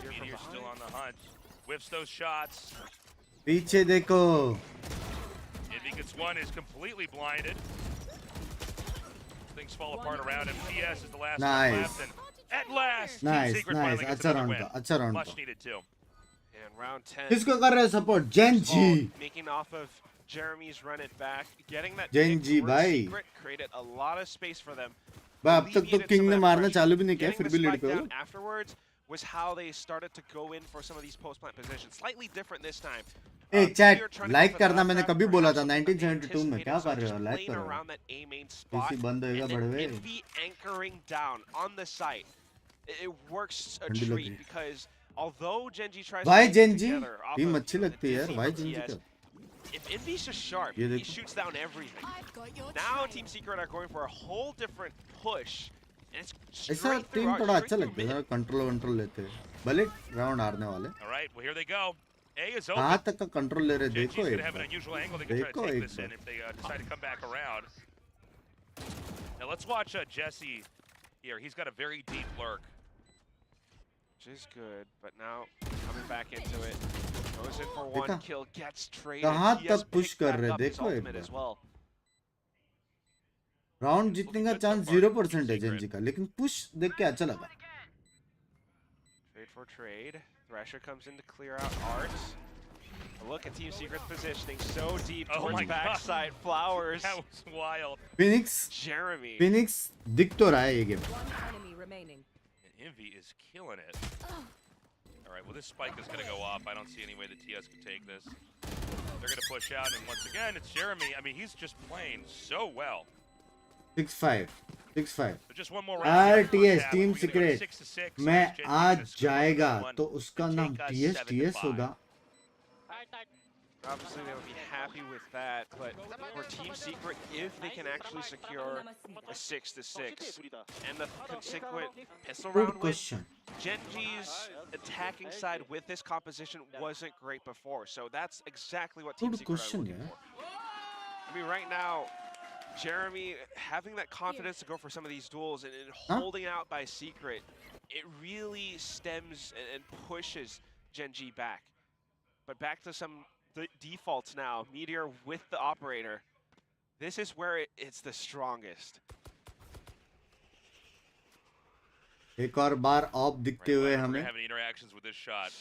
Meteor's still on the hunt. Whiffs those shots. पीछे देखो. If he gets one, is completely blinded. Things fall apart around him. TS is the last one left, and at last, Nice, Team Secret nice. finally gets अच्छा another round win. था. अच्छा round Much था. needed too. And round 10. किसको कर रहे हैं support? Gen.G. Making off of Jeremy's run it back, getting that Gen.G pick towards भाई. Secret created a lot of space for them. भाई अब तक तो Alleviated किंग some ने of that मारना pressure. चालू भी नहीं किया Getting फिर the भी लीड spike पे down afterwards was how they started to go in for some of these post plant positions. Slightly different this time. A Meteor chat trying to like go for the करना knockdown, मैंने कभी बोला था perhaps 1972 में क्या anticipated, कर रहे so हो just लाइक playing कर रहे हो around that A main spot, PC बंद होएगा and then बड़वे Envy anchoring down on the site. It works a ठंडी लग treat रही है because although Gen.G tries भाई to Gen.G together off team of अच्छी लगती है यार भाई Gen.G का if Envy's just sharp, ये he देखो shoots down everything. Now Team Secret are going for a whole different push. And it's ऐसा straight through टीम Art, थोड़ा straight अच्छा through लगता है mid. कंट्रोल लेते हैं भले राउंड हारने वाले All right, well here they go. A is कहाँ open. तक का कंट्रोल ले रहे Gen.G's देखो gonna एक have an bar unusual angle. They can try to देखो take एक this in bar if they decide to come back around. Now let's watch Jesse here. He's got a very deep lurk. Which is good, but now coming back into it. Goes in for one देखा kill, gets traded. कहाँ He has तक push picked कर back रहे up his देखो एक ultimate as बार well. Round जीतने का chance 0% है Gen.G का लेकिन पुश देख के अच्छा लगा Trade for trade. Thrasher comes in to clear out Art. A look at Team Secret's positioning so deep Oh towards my backside. Flowers. That was wild. Jeremy. Phoenix दिख तो रहा है ये game And Envy is killing it. All right, well this spike is going to go off. I don't see any way that TS could take this. They're going to push out, and once again, it's Jeremy. I mean, he's just playing so well. 6-5 6-5 So just one more round. RTS team We're gonna go secret 6-6. मैं Gen.G आज is जाएगा one तो उसका to नाम take us TS 7-5. होगा Obviously, they'll be happy with that, but for Team Secret, if they can actually secure a 6-6 and the consequent pistol Good round win, question. Gen.G's attacking side with this composition wasn't great before, so that's exactly what Team Good Secret are question, looking yeah. for. I mean, right now, Jeremy having that confidence to go for some of these duels and holding out by Secret, it really stems and pushes Gen.G back. But back to some defaults now. Meteor with the operator. This is where it's the strongest. एक और बार of दिखते हुए We're हमें having interactions with this shot.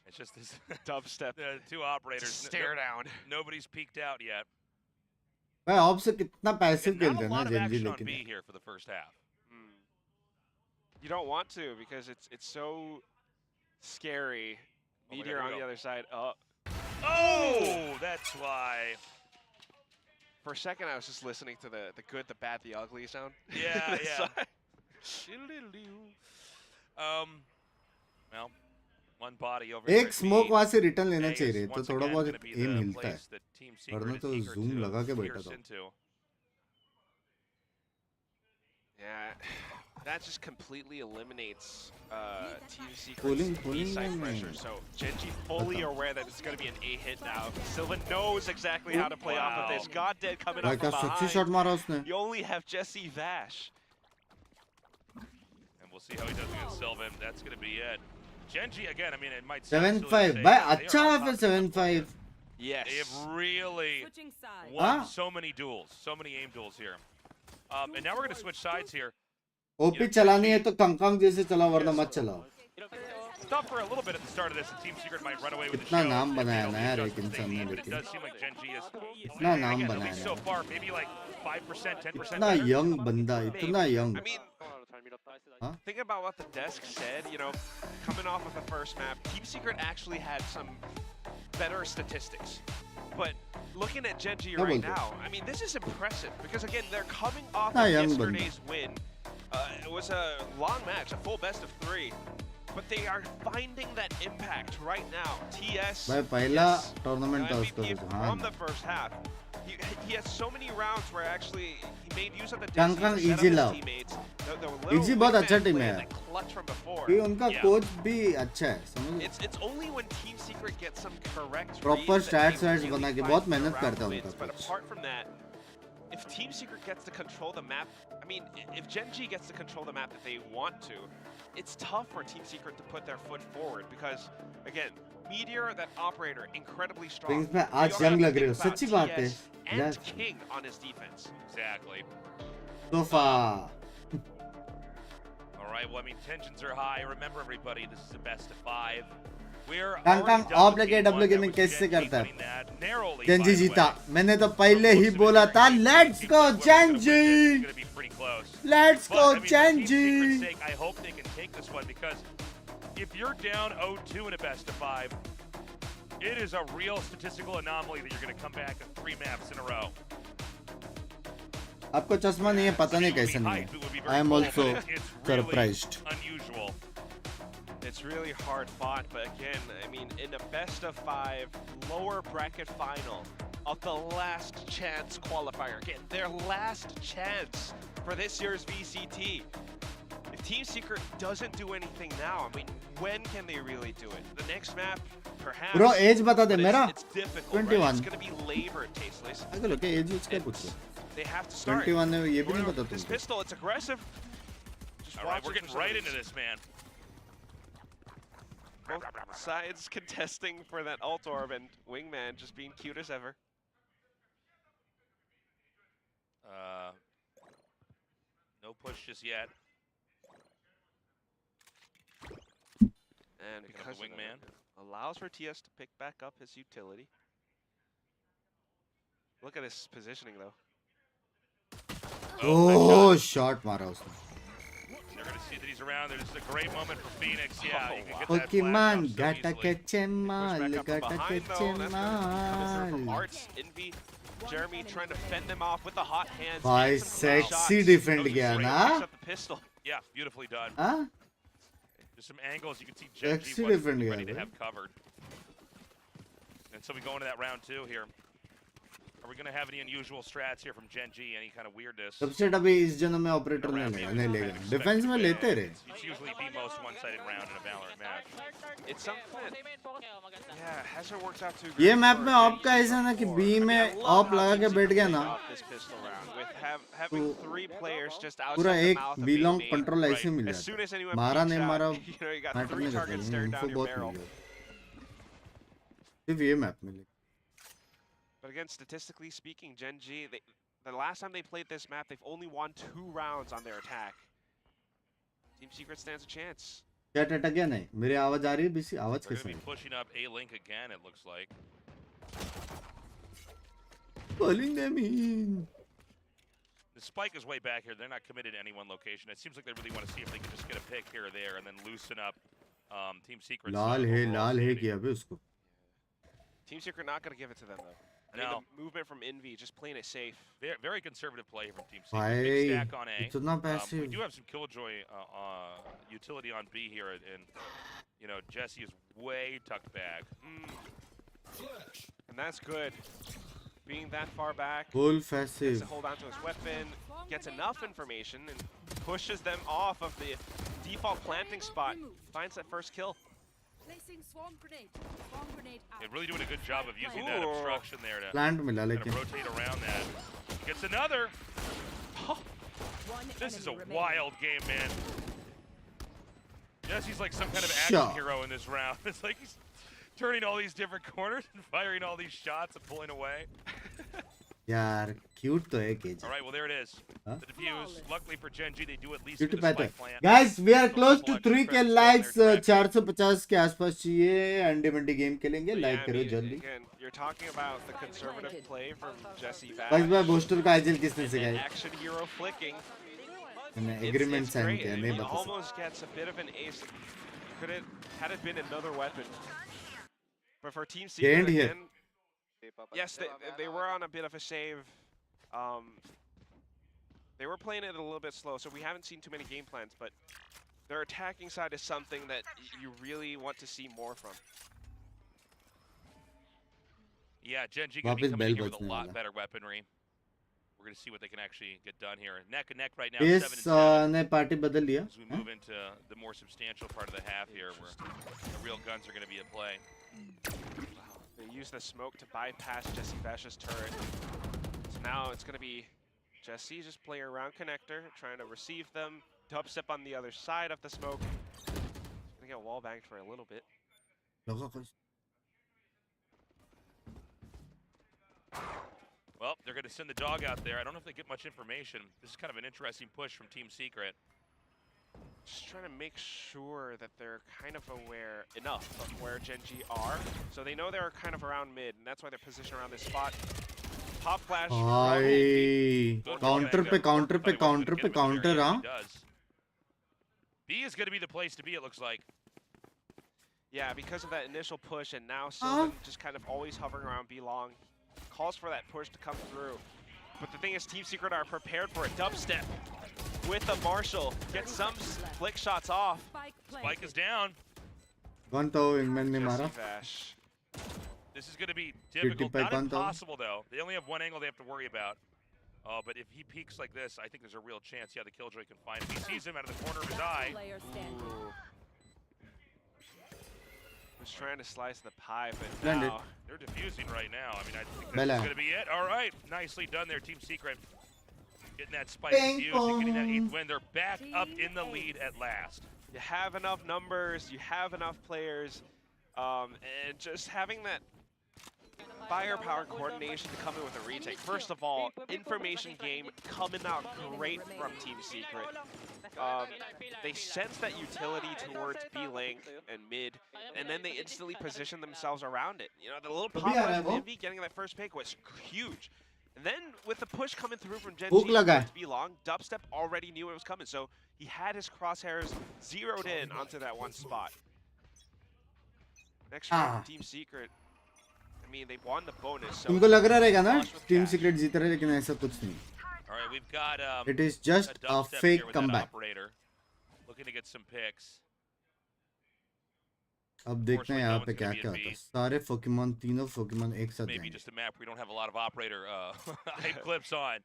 It's just this dubstep. Two operators. Stare down. Nobody's peeked out yet. भाई of से कितना passive And not खेलते a हैं ना lot of Gen.G action on लेकिन B here for the first half. You don't want to because it's so scary. Oh my Meteor God, on here we the go. other side. Oh, that's why. For a second, I was just listening to the good, the bad, the ugly sound. Yeah, This yeah. side. Well, one body over here एक at smoke B. वहां से return लेना A चाहिए is तो once थोड़ा again बहुत gonna be M the हिलता है place that Team Secret वरना is तो eager जूम to लगा के बैठा pierce था into. Yeah, that just completely eliminates Team Secret's Pulling B-side नहीं pressure. So Gen.G fully aware that it's going to be an A hit now. Sylvan knows exactly how to play off of this. God Dead coming भाई up क्या from sexy shot behind. मारा उसने You only have Jesse Vash. And we'll see how he does against Sylvan. That's going to be it. Gen.G, again, I mean, it might sound silly to 7-5 say, भाई but they अच्छा are है on फिर top of the 7-5 Yes. They have really won हाँ so many duels, so many aim duels here. And now we're going to switch sides here. OP चलानी है तो कंकांग जैसे चलाओ वरना मत चलाओ Thought for a little bit at the start of this that Team Secret might run away with the कितना show. नाम if they बनाया don't ना do यार justice एक they इंसान need, ने but it लेकिन does seem like Gen.G is कितना नाम again, at बनाया least so यार far, maybe like 5%, 10% इतना better. यंग बंदा इतना young I mean, Think about what the desk said, you know, coming off of the first map, Team Secret actually had some better statistics. But looking at Gen.G right now, I mean, this is impressive because, again, they're coming off of yesterday's win. It was a long match, a full best of 3. But they are finding that impact right now. TS, yes, MVP from the first half. He has so many rounds where actually he made use of the distance to set up his teammates. Easy बहुत अच्छा team है clutch from before. कि उनका coach भी अच्छा है समझ It's only when Team Secret gets some correct proper reads that stats they watts really बना के find बहुत the मेहनत round करता है wins. उनका But coach apart from that, if Team Secret gets to control the map, I mean, if Gen.G gets to control the map that they want to, it's tough for Team Secret to put their foot forward because, again, Meteor, that operator, incredibly strong. Binks में आज जंग लग रही हो सच्ची बात है And King on his defense. Exactly. So far. All right, well, I mean, tensions are high. Remember, everybody, this is a best of 5. We're कंकंग of लगे डब्ल्यू गेमिंग कैसे करता है Gen.G जीता मैंने तो पहले ही बोला था let's go Gen.G let's go Gen.G I hope they can take this one because if you're down 0-2 in a best of 5, it is a real statistical anomaly that you're going to come back in 3 maps in a row. आपको चश्मा नहीं है पता नहीं कैसे नहीं है I am also surprised. Unusual. It's really hard fought, but again, I mean, in a best of 5 lower bracket final of the last chance qualifier, again, their last chance for this year's VCT. If Team Secret doesn't do anything now, I mean, when can they really do it? The next map, perhaps. Bro, age बता दे मेरा. It's difficult, 21. right? It's going to be labored, tasteless. अगर लोग age उसका पूछ लो. They have to start. 21 ने ये भी नहीं पता This तुमको. pistol, it's aggressive. Just all right, we're getting right into this, man. Both sides contesting for that ult orb and Wingman just being cute as ever. No push just yet. And Picking because up the Wingman. Allows for TS to pick back up his utility. Look at his positioning though. Oh, shot मारा उसने. They're going to see that he's around. There's a great moment for Phoenix. Yeah, you can get that Pokemon, flash gata up so easily. kechemal, gata kechemal. Arts, Envy, Jeremy trying to fend them off with the hot hands. भाई sexy defend किया ना? Pistol. Yeah, beautifully done. हाँ? There's some angles you can see Gen.G Sexy wasn't defend ready to किया have covered. And so we go into that round 2 here. Are we going to have any unusual strats here from Gen.G? Any kind of weirdness? सबसे अभी इस जन्म में operator नहीं लेगा. Defence में लेते रहे. It's usually the most one-sided round in a Valorant match. It's something that, yeah, hasn't worked out too good. ये मैप में ऑप का ऐसा ना कि बी में ऑप लगा के बैठ गया ना. Having 3 players just पूरा outside the एक mouth of B A long main. Control ऐसे मिल As soon as जाता. anyone मारा peeks नहीं out, मारा you know, you got matter 3 नहीं करता. targets staring इनको down your बहुत barrel. मिल गया. सिर्फ ये मैप मिले. But again, statistically speaking, Gen.G, the last time they played this map, they've only won 2 rounds on their attack. Team Secret stands a chance. क्या टट गया नहीं? मेरी आवाज आ रही है बीसी आवाज We're कैसे? going to be pushing up A-Link again, it looks like. Pulling them in. The spike is way back here. They're not committed to any one location. It seems like they really want to see if they can just get a pick here or there and then loosen up Team Secret's लाल है किया बे उसको. Team Secret not going to give it to them though. I No. mean, the movement from Envy, just playing it safe. Very conservative play from Team Secret. भाई Big stack on A. इतना We passive. do have some Killjoy utility on B here, and you know Jesse is way tucked back. And that's good. Being that far back, Full gets passive. to hold on to his weapon, gets enough information, and pushes them off of the default planting spot. Finds that first kill. Placing swarm grenade. Swarm grenade out. They're really doing a good job of using that obstruction there to Plant मिला kind लेकिन. of rotate around that. Gets another. This is a wild game, man. Jesse's like some kind of action hero in this round. It's like he's turning all these different corners and firing all these shots and pulling away. यार cute तो है cage. All right, well there it is. Huh? The defuse. Luckily for Gen.G, they do at least Cute get a पता spike plant. Guys, we are close to 3k likes. 450 के आसपास चाहिए. अंडे मंडी game खेलेंगे. Like करो जल्दी. Again, you're talking about the conservative play from Jesse back. बस भाई बूस्टर का आइजल किसने सिखाई? Action hero flicking. Agreement It's sign great. किया It नहीं बता सकता almost gets a bit of an ace. Could it had it been another weapon? But for Team Secret Gained here. again, yes, they were on a bit of a save. They were playing it a little bit slow, so we haven't seen too many game plans. But their attacking side is something that you really want to see more from. Yeah, Gen.G going to be वापस coming बेल in here with a बजने lot वाला better weaponry. We're going to see what they can actually get done here. Neck and neck right now, पेस 7-7. ने party बदल लिया As we move into the more substantial part of the half here, where the real guns are going to be at play. Wow. They use the smoke to bypass Jesse Vash's turret. So now it's going to be Jesse just playing around connector, trying to receive them. Dubstep on the other side of the smoke. He's going to get wall banged for a little bit. लगा कुछ Well, they're going to send the dog out there. I don't know if they get much information. This is kind of an interesting push from Team Secret. Just trying to make sure that they're kind of aware enough of where Gen.G are. So they know they're kind of around mid, and that's why they're positioned around this spot. Pop flash. भाई counter पे counter पे counter पे counter हाँ B is going to be the place to be, it looks like. Yeah, because of that initial push, and now Sylvan just kind of always hovering around B long. Calls for that push to come through. But the thing is, Team Secret are prepared for a dubstep with a Marshall. Get some flick shots off. Spike is down. One तो wingman ने मारा Jesse Vash. This is going to be difficult. by Not Panto. impossible, though. They only have one angle they have to worry about. But if he peeks like this, I think there's a real chance, yeah, the Killjoy can find him. He sees him out of the corner of his eye. Ooh. Was trying to slice the pie, but Landed. now They're diffusing right now. I mean, I think Bella. that's going to be it. All right. Nicely done there, Team Secret. Getting that spike Bing defused and getting that bong. 8th win. They're back up in the lead at last. you have enough numbers, you have enough players, and just having that firepower coordination to come in with a retake. First of all, information game coming out great from Team Secret. They sense that utility towards B lane and mid, and then they instantly position themselves around it. You know, the little pop rush from Envy getting that first pick was huge. And then with the push coming through from Gen.G towards B long, Dubstep already knew it was coming, so he had his crosshairs zeroed in onto that one spot. Next round, Team Secret. I mean, they won the bonus. So तुमको लग रहा रहेगा ना team secret जीत रहे लेकिन ऐसा कुछ नहीं. All right, we've got It is just a fake comeback. Looking to get some picks. अब देखते हैं यहाँ पे क्या क्या होता है. सारे पोकेमॉन तीनों पोकेमॉन एक साथ Maybe जाएंगे. just a map we don't have a lot of operator hype clips on.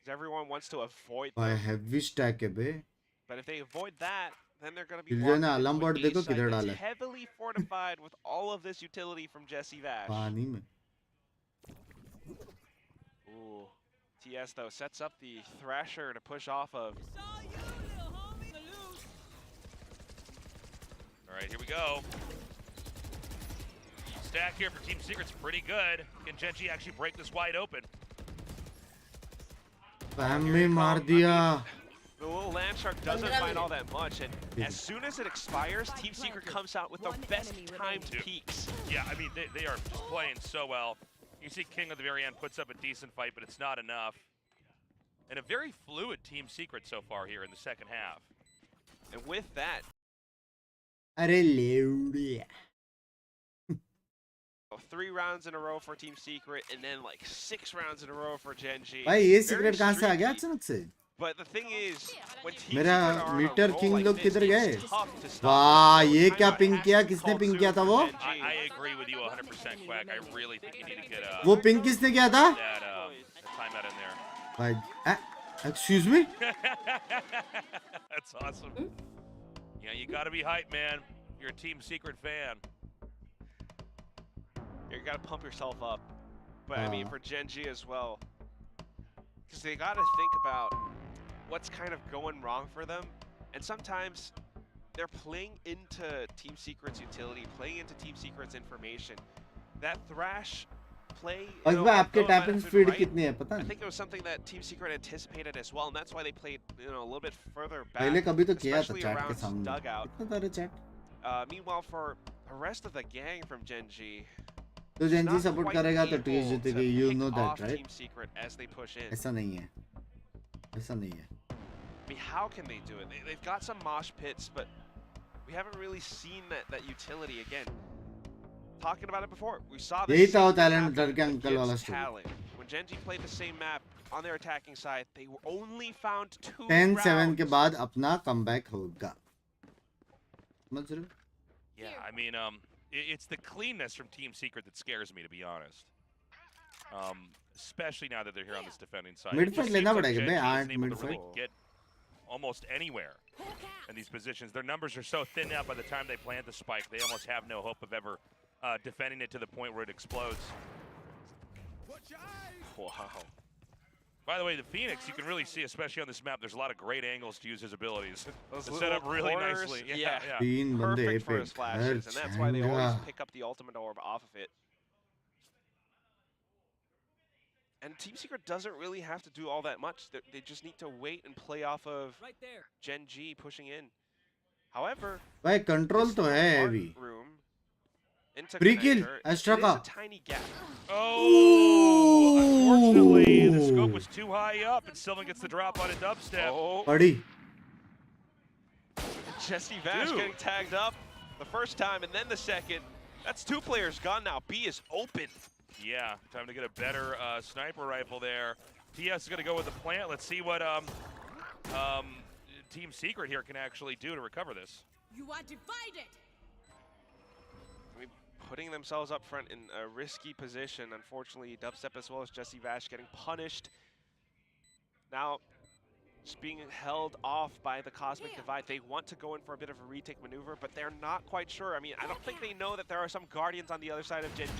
Everyone wants to avoid भाई them. heavy stack है बे. But if they avoid that, then they're going to be Killjoy ने walking alarm into board an देखो A site किधर that's डाला है. heavily fortified with all of this utility from Jesse Vash. पानी में. Ooh. TS though sets up the Thrasher to push off of. All right, here we go. Stack here for Team Secret's pretty good. Can Gen.G actually break this wide open? Spam में मार दिया. The little land shark doesn't find all that much, and as soon as it expires, Team Secret comes out with the best timed peaks. Yeah, I mean, they are just playing so well. You see King at the very end puts up a decent fight, but it's not enough. And a very fluid Team Secret so far here in the second half. And with that, अरे लेवड़िया. 3 rounds in a row for Team Secret, and then like 6 rounds in a row for Gen.G. भाई ये Very secret कहाँ से आ गया streaky. अचानक से? But the thing is, when Team मेरा Secret are on a Meteor roll king like लोग this, किधर गए? it's tough to stop वाह them. So ये क्या timeout पिंग has किया? to be किसने called पिंग soon किया था for वो? Gen.G. I agree with you 100%, Quack. I really think you need to get वो पिंग किसने किया था? that timeout in there. भाई excuse me? That's awesome. Yeah, you got to be hyped, man. You're a Team Secret fan. You gotta pump yourself up. But I mean, for Gen.G as well, because they gotta think about what's kind of going wrong for them, and sometimes they're playing into Team Secret's utility, playing into Team Secret's information. That Thrash play, you know, आपके although it tap might and have been speed right, कितनी है पता I है? think it was something that Team Secret anticipated as well, and that's why they played, you know, a little bit further back, पहले कभी तो किया था especially chat के around सामने. dugout. कितना सारे chat? Meanwhile, for the rest of the gang from Gen.G, तो Gen.G not सपोर्ट quite करेगा तो able टीएस to जीतेगी. You pick know that, off right? Team Secret as they push in. ऐसा नहीं है. ऐसा नहीं है. I mean, how can they do it? They've got some mosh pits, but we haven't really seen that utility again. Talking about it before, we saw this यही था वो same talent happen डर के अंकल वाला against story. Talent. When Gen.G played the same map on their attacking side, they only found 2 10-7 rounds. के बाद अपना comeback होगा. समझ रहे हो? Yeah, I mean, it's the cleanness from Team Secret that scares me, to be honest. Especially now that they're here on this defending side. Midfield It लेना seems like पड़ेगा बे, Gen.G aren't isn't able to really midfield. get almost anywhere in these positions. Their numbers are so thin now by the time they plant the spike, they almost have no hope of ever defending it to the point where it explodes. Wow. By the way, the Phoenix, you can really see, especially on this map, there's a lot of great angles to use his abilities. Those It's set up little really corners, nicely. yeah. तीन बंदे Perfect for पे his flashes, and that's why they घर always चंगा. pick up the ultimate orb off of it. And Team Secret doesn't really have to do all that much. They just need to wait and play off of Gen.G pushing in. However, भाई control this तो है art heavy. room into Free kill, connector, Astra it is का. a tiny gap. Oh, unfortunately, the scope was too high up, and Sylvan gets the drop on a dubstep. Oh, पड़ी. Jesse Vash Dude. getting tagged up the first time, and then the second. That's 2 players gone now. B is open. Yeah, time to get a better sniper rifle there. TS is going to go with the plant. Let's see what Team Secret here can actually do to recover this. You are divided. I mean, putting themselves up front in a risky position. Unfortunately, Dubstep as well as Jesse Vash getting punished. Now, just being held off by the Cosmic Divide. They want to go in for a bit of a retake maneuver, but they're not quite sure. I mean, I don't think they know that there are some Guardians on the other side of Gen.G.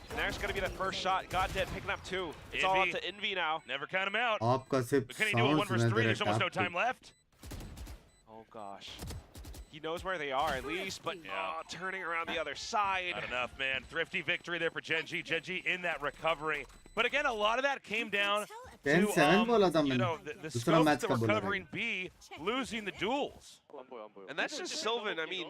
And there's going to be the first shot. Goddead picking up 2. It's all up to Envy now. Never count him out. आपका सिर्फ But can he do a sound 1 versus सुना 3? तेरा There's almost no tap time left. Oh, gosh. He knows where they are, at least, but Yeah. turning around the other side. Not enough, man. Thrifty victory there for Gen.G. Gen.G in that recovery. But again, a lot of that came down to 10-7 बोला था you मैंने. know, the दूसरा scope match that का were बोला covering B, losing the duels. And that's just Sylvan. I mean,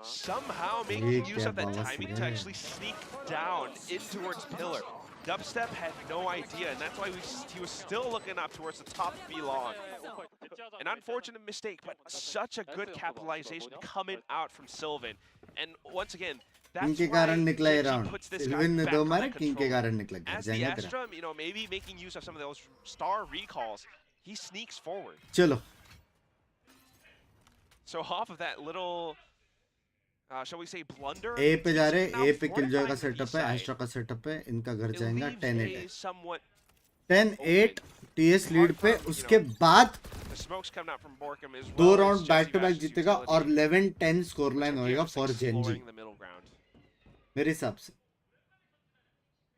somehow making use of that timing to actually sneak down in towards Pillar. Dubstep had no idea, and that's why he was still looking up towards the top of B-Long. An unfortunate mistake, but such a good capitalization coming out from Sylvan. And once again, that's इनके why कारण निकला ये Gen.G round. puts this guy सिल्विन ने back 2 on मारे, that king के control. कारण निकला. घर As the जाएंगे तेरा. Astra, you know, maybe making use of some of those star recalls, he sneaks forward. चलो. So off of that little, shall we say, blunder, A पे जा रहे, now A पे किल जॉय का fortifying the सेटअप है, B extra का setup है, इनका घर it जाएगा leaves 10-8 a है. somewhat 10-8 TS लीड पे, उसके बाद the smokes coming out from Borkum as 2 well round as back Jesse to back Vash's जीतेगा utility. और 11-10 स्कोर लाइन Gen.G होएगा just for Gen.G. exploring the middle ground. मेरे हिसाब से.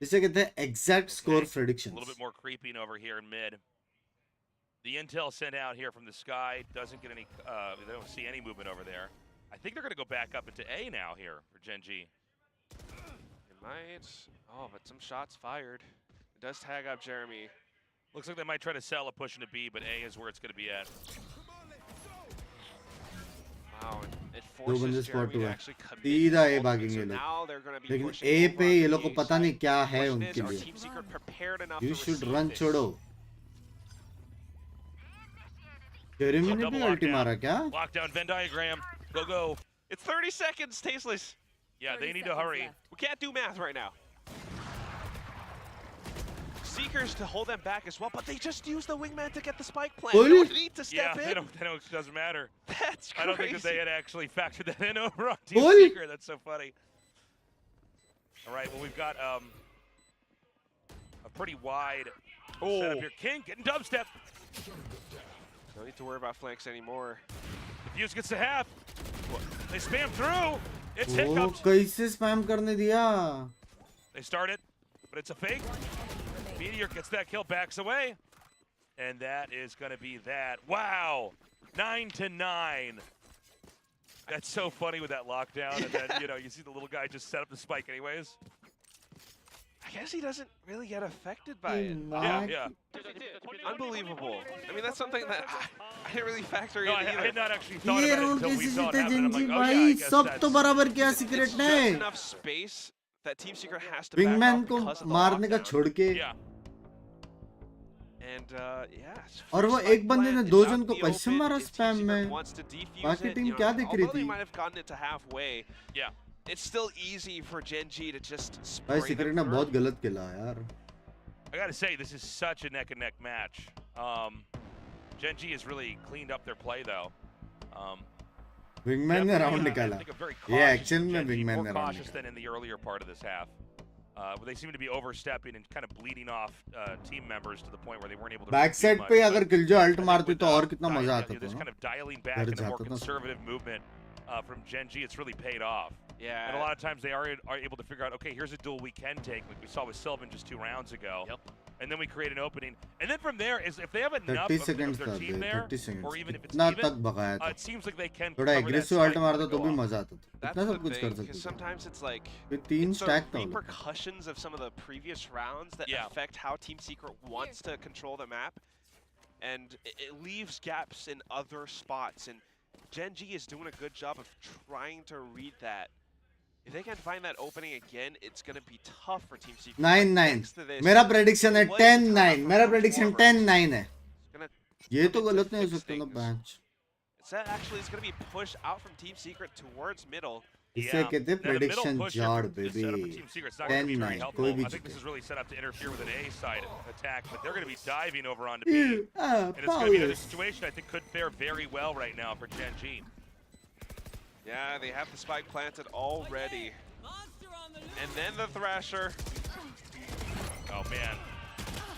जिसे कहते हैं exact score A little predictions. bit more creeping over here in mid. The intel sent out here from the sky doesn't get any, they don't see any movement over there. I think they're going to go back up into A now here for Gen.G. It might. Oh, but some shots fired. It does tag up Jeremy. Looks like they might try to sell a push into B, but A is where it's going to be at. Wow, and it दो बंदे forces spot Jeremy to हुआ. actually commit. सीधा his A ultimate, भागेंगे so ये लोग. now they're going to be लेकिन pushing A over पे on ये the लोग को A पता नहीं side. क्या है Question उनके is, are लिए. Team Secret prepared enough You to should receive run this? छोड़ो. जेरेमी ने भी अल्टी मारा क्या? Lockdown Venn diagram. Go, go. It's 30 seconds, Tasteless. Yeah, they need to hurry. We can't do math right now. Seekers to hold them back as well, but they just use the wingman to get the spike plant. Really? They don't need to Yeah, step they in. don't, it doesn't matter. That's crazy. I don't think that they had actually factored that in over on Team Really? Secret. That's so funny. All right, well, we've got a pretty wide setup here. King getting dubstep. No need to worry about flanks anymore. The Fuse gets to half. They spam through. It's वो hiccuped. कैसे spam करने दिया? They start it, but it's a fake. Meteor gets that kill, backs away. And that is going to be that. Wow. 9-9. That's so funny with that lockdown. And then, you know, you see the little guy just set up the spike anyways. I guess he doesn't really get affected by it. Yeah, yeah. Unbelievable. I mean, that's something that I didn't really factor No, in I either. had not actually thought ये about it round until we कैसे saw it जीते happen. I'm Gen.G like, oh yeah, I भाई? guess सब that's... तो बराबर किया It's secret just ने. enough space that Team Secret has to back wingman off को because of the मारने का lockdown. छोड़ के Yeah. And yeah. और वो एक बंदे ने दो जन को कैसे मारा स्पैम में? बाकी टीम क्या दिख रही Although they थी? might have gotten it to halfway, Yeah. it's still easy for Gen.G to just भाई spray सीक्रेट them ने through. बहुत गलत खेला यार. I gotta say, this is such a neck and neck match. Gen.G has really cleaned up their play though. Wingman ने round I निकाला. think a very ये cautious action में Gen.G, wingman more ने round cautious निकाला. than in the earlier part of this half. Where they seem to be overstepping and kind of bleeding off team members to the point where they weren't able to back do side much, पे but अगर किलजो alt I think मारते with, तो और कितना मजा आता this था kind ना? of dialing back डर into more जाता था. conservative movement from Gen.G, it's really paid off. Yeah. And a lot of times they are able to figure out, okay, here's a duel we can take, like we saw with Sylvan just 2 rounds ago. Yep. And then we create an opening. And then from there, is if they have enough 30 of seconds their था team bay, there, 30 seconds. or even if it's इतना even, तक भगाया था. it seems like they can थोड़ा cover that aggressive ult spike मारता and तो go भी off. मजा आता था. That's इतना the सब कुछ कर thing, सकते because थे. sometimes it's like ये तीन it's the स्टैक था वो लोग. repercussions of some of the previous rounds that Yeah. affect how Team Secret wants to control the map, and it leaves gaps in other spots. And Gen.G is doing a good job of trying to read that. If they can find that opening again, it's going to be tough for Team Secret. 9-9. Thanks to this, मेरा prediction है it was the 10-9. turnover मेरा from prediction forwards. 10-9 है. It's gonna ये तो come into गलत नहीं हो fix सकता ना things. Match. Actually, it's going to be pushed out from Team Secret towards middle. इसे कहते हैं Now, the middle prediction push जाड़ is set up for baby. Team Secret. It's not going to be very 10-9 helpful. कोई भी I think this जीते. is really set up to interfere with an A side attack, but they're going to be diving over onto B. Yeah, And it's going to be another powers. situation I think could fare very well right now for Gen.G. Yeah, they have the spike planted already. And then the Thrasher. Oh man.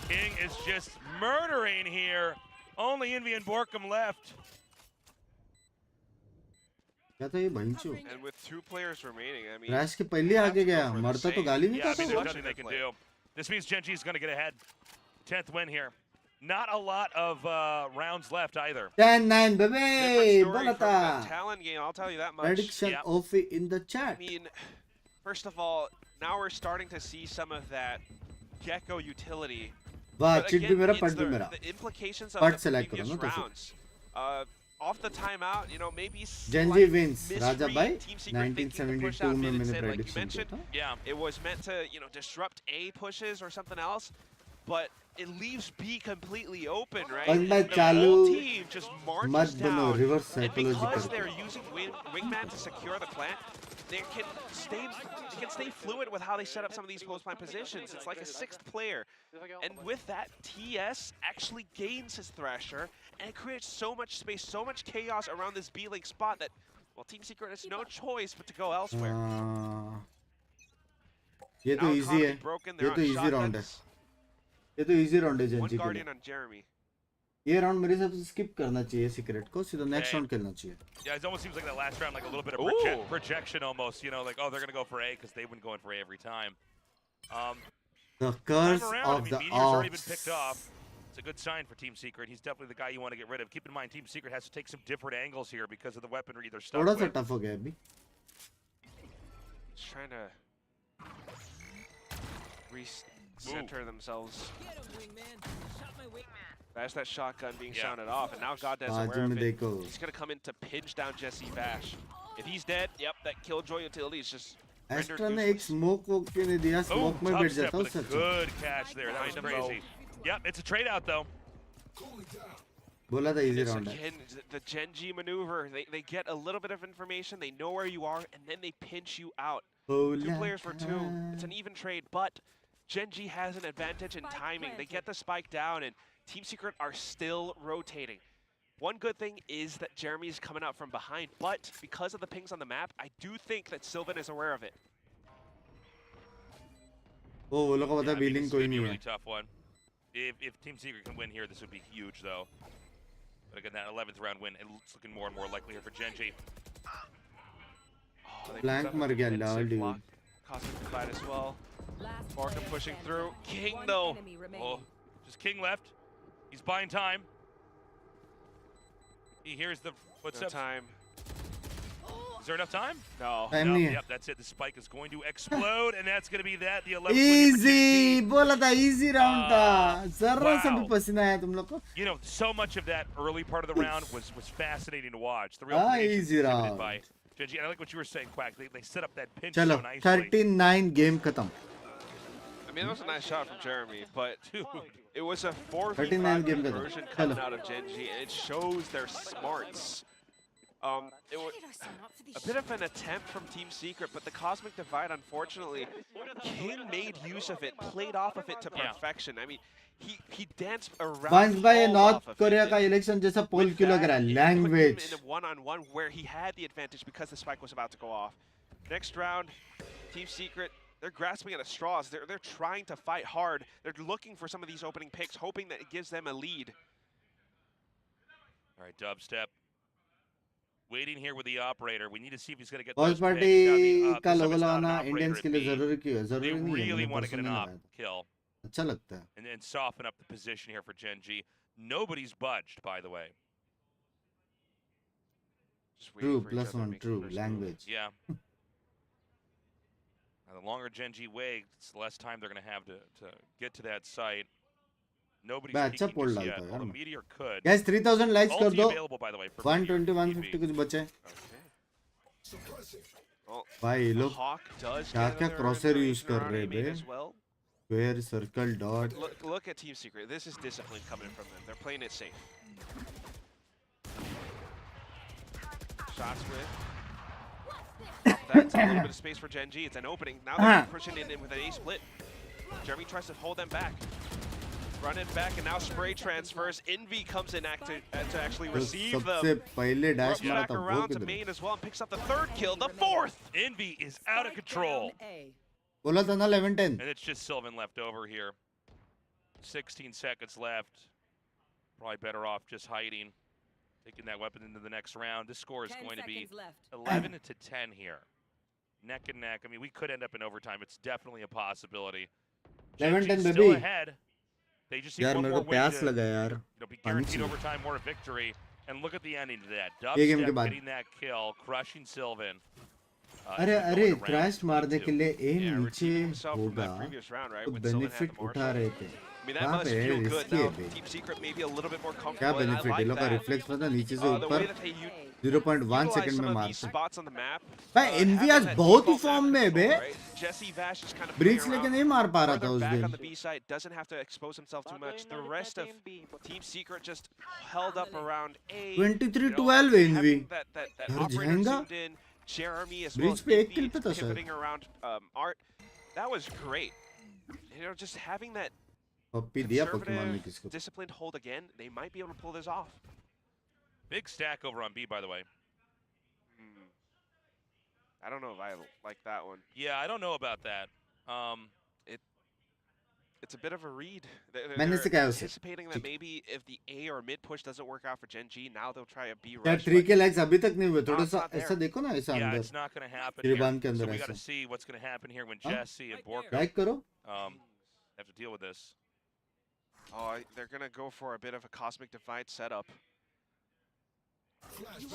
King is just murdering here. Only Envy and Borkum left. क्या था ये बंचो? And with 2 players remaining, I mean, crash के पहले आगे गया. मरता तो गाली नहीं Yeah, I खाता mean, वो. there's nothing they can do. This means Gen.G is going to get ahead. 10th win here. Not a lot of rounds left either. 10-9 different baby. story बोला from that था. Talon game, I'll tell you that much. Prediction Yeah. of in the I chat. mean, first of all, now we're starting to see some of that Gecko utility. वाह But chit भी again, मेरा it's पट भी मेरा. the implications of Part the select previous करो ना तो फिर. rounds. Off the timeout, you know, maybe Gen.G slight wins. Raja misread, bhai, Team Secret thinking to push 1972 out में mid मैंने instead, like you prediction mentioned. किया था. Yeah. It was meant to, you know, disrupt A pushes or something else, but it leaves B completely open, right? बस मैं The चालू whole team just marches मत बनो down, reverse and psychology because करके. they're using Wingman to secure the plant, they can stay fluid with how they set up some of these post plant positions. It's like a 6th player, and with that, TS actually gains his Thrasher, and it creates so much space, so much chaos around this B link spot that, well, Team Secret has no choice but to go elsewhere. ये तो Now easy economy है. broken, ये they're तो on easy round है. shotguns. ये तो easy round है One Gen.G के Guardian लिए. on Jeremy. ये राउंड मेरे हिसाब से स्किप करना चाहिए सीक्रेट को. सीधा नेक्स्ट Okay. राउंड खेलना चाहिए. Yeah, it almost seems like that last round, like a little bit of Ooh. projection almost, you know, like, oh, they're going to go for A because they've been going for A every time. The Time curse around, of I mean, the Meteor's already been picked off. ops. It's a good sign for Team Secret. He's definitely the guy you want to get rid of. Keep in mind, Team Secret has to take some different angles here because of the weaponry they're stuck थोड़ा सा with. Tough हो गया अभी. Just trying to recenter themselves. That's that shotgun being Yeah. sounded off, and now God's बाजू aware में of it. देखो. He's gonna come in to pinch down Jesse Bash. If he's dead, yep, that Killjoy utility is just rendered Astra ने एक useless. Smoke को के नहीं दिया. Boom, smoke में top बैठ step जाता with उससे a अच्छा. good catch there. That was Behind him, crazy. Yep, it's a trade out though. बोला था easy It's round है. again the Gen.G maneuver. They get a little bit of information, they know where you are, and then they pinch you out. 2 players for 2. It's an even trade, but Gen.G has an advantage in timing. They get the spike down, and Team Secret are still rotating. One good thing is that Jeremy's coming out from behind, but because of the pings on the map, I do think that Sylvan is aware of it. ओ वो लोग को Yeah, पता I think billing this is कोई gonna be a नहीं really है. tough one. If Team Secret can win here, this would be huge though. But again, that 11th round win, it's looking more and more likely here for Gen.G. Oh, they Blank picked up मर गया a Lal mid-safe dude. block. Causing the fight as well. Last Borkum player pushing standing. through. King One though. enemy remaining. Oh, just King left. He's buying time. He hears the No footsteps. time. Is there enough time? No. Time No, नहीं है. yep, that's it. The spike is going to explode, and that's going to be that. The 11th win for Easy. Gen.G. बोला था easy round था. जरा सा भी wow. पसीना आया तुम लोग को. You know, so much of that early part of the round was fascinating to watch. The real Ah, creation easy exhibited round. by Gen.G. And I like what you were saying, Quack. They set up that pinch चलो so nicely. 39 game खत्म. I mean, that was a nice shot from Jeremy, but it was a 39 4v5 game ka tha. conversion coming Chalo. out of Gen.G, and it shows their smarts. It was a bit of an attempt from Team Secret, but the Cosmic Divide, unfortunately, King made use of it, played off of it to perfection. I mean, he danced around Binks भाई all north off of Korea it. का election जैसा पोल With क्यों लग that, रहा है? it put him language. in a one-on-one where he had the advantage because the spike was about to go off. Next round, Team Secret, they're grasping at the straws. They're trying to fight hard. They're looking for some of these opening picks, hoping that it gives them a lead. All right, dubstep. Waiting here with the operator. We need to see if he's going to get Watch those party picks. का This time logo it's not an लगाना operator Indians at के लिए B. जरूरी क्यों है? They जरूरी नहीं है. really मैंने want to get personal an लगाया op था. kill अच्छा लगता है. and soften up the position here for Gen.G. Nobody's budged, by the way. Just waiting True, for each other to +1, make the true, first language. Yeah. Now, the longer Gen.G waits, the less time they're going to have to get to that site. Nobody's भाई अच्छा peeking पोल just डालता yet, है यार. although मैं. Meteor could. Guys 3000 likes कर Ulti दो. available, by the way, for 120 Meteor, 150 कुछ बचे. Okay. Well, भाई ये लोग Hawk does क्या get क्या another क्रॉसर यूज information कर around रहे A-main बे. as well. Square circle dot. Look at Team Secret. This is discipline coming from them. They're playing it safe. Shots with. That's a little bit of space for Gen.G. It's an opening. Now they're pushing in with an A split. Jeremy tries to hold them back. Run it back, and now spray transfers. Envy comes in to actually receive सबसे them. पहले dash Works मारा back था वो around to किधर. main as well and picks up the third kill, the fourth. Envy is out of control. बोला था ना 11-10. And it's just Sylvan left over here. 16 seconds left. Probably better off just hiding. Taking that weapon into the next round. This score is going to be 11 to 10 here. Neck and neck. I mean, we could end up in overtime. It's definitely a possibility. 11-10 still baby. ahead. They just need यार one मेरे more को win प्यास to लगा यार. be पानी guaranteed चाहिए. overtime, more victory. And look at the ending to that. ये game के Dubstep बाद. getting that kill, crushing Sylvan. अरे अरे क्रैश मारने के लिए एम Yeah, नीचे redeeming himself from होगा. that previous round, right? तो When Sylvan had benefit the उठा Marshall. रहे थे. I mean, that कहाँ must पे है? feel good रिस्की है now. Bay. Team Secret maybe a little bit more क्या comfortable, and I बेनिफिट? ये like लोग का that. रिफ्लेक्स पता नीचे से The way ऊपर that they 0.1 utilize second some में of मारते these हैं. spots on the map. भाई एनवी having आज that बहुत ही default फॉर्म map में बे. control, right? Jesse Vash is kind of bridge playing लेके around नहीं मार पा रहा था further उस back दिन. on the B side, doesn't have to expose himself too much. The rest of Team Secret just held up around A. 23-12 Envy. having that घर operator जाएगा. zoomed in, Jeremy as well bridge as पे एक Envy किल पे था शायद. pivoting around Art. That was great. Just having that पप्पी दिया Pokemon ने conservative, किसको. disciplined hold again, they might be able to pull this off. Big stack over on B, by the way. I don't know if I like that one. Yeah, I don't know about that. It's a bit of a read. मैंने सिखाया उसे. Anticipating that maybe if the A or mid push doesn't work out for Gen.G, now they'll try a B क्या rush. 3 के likes अभी तक नहीं हुए. थोड़ा it's सा not there. ऐसा देखो ना ऐसा Yeah, अंदर. it's not going to happen Kiriban here. के अंदर So we got to ऐसा. see what's going to happen here when हाँ? Jesse and Borka लाइक करो. have to deal with this. Oh, they're going to go for a bit of a cosmic divide setup.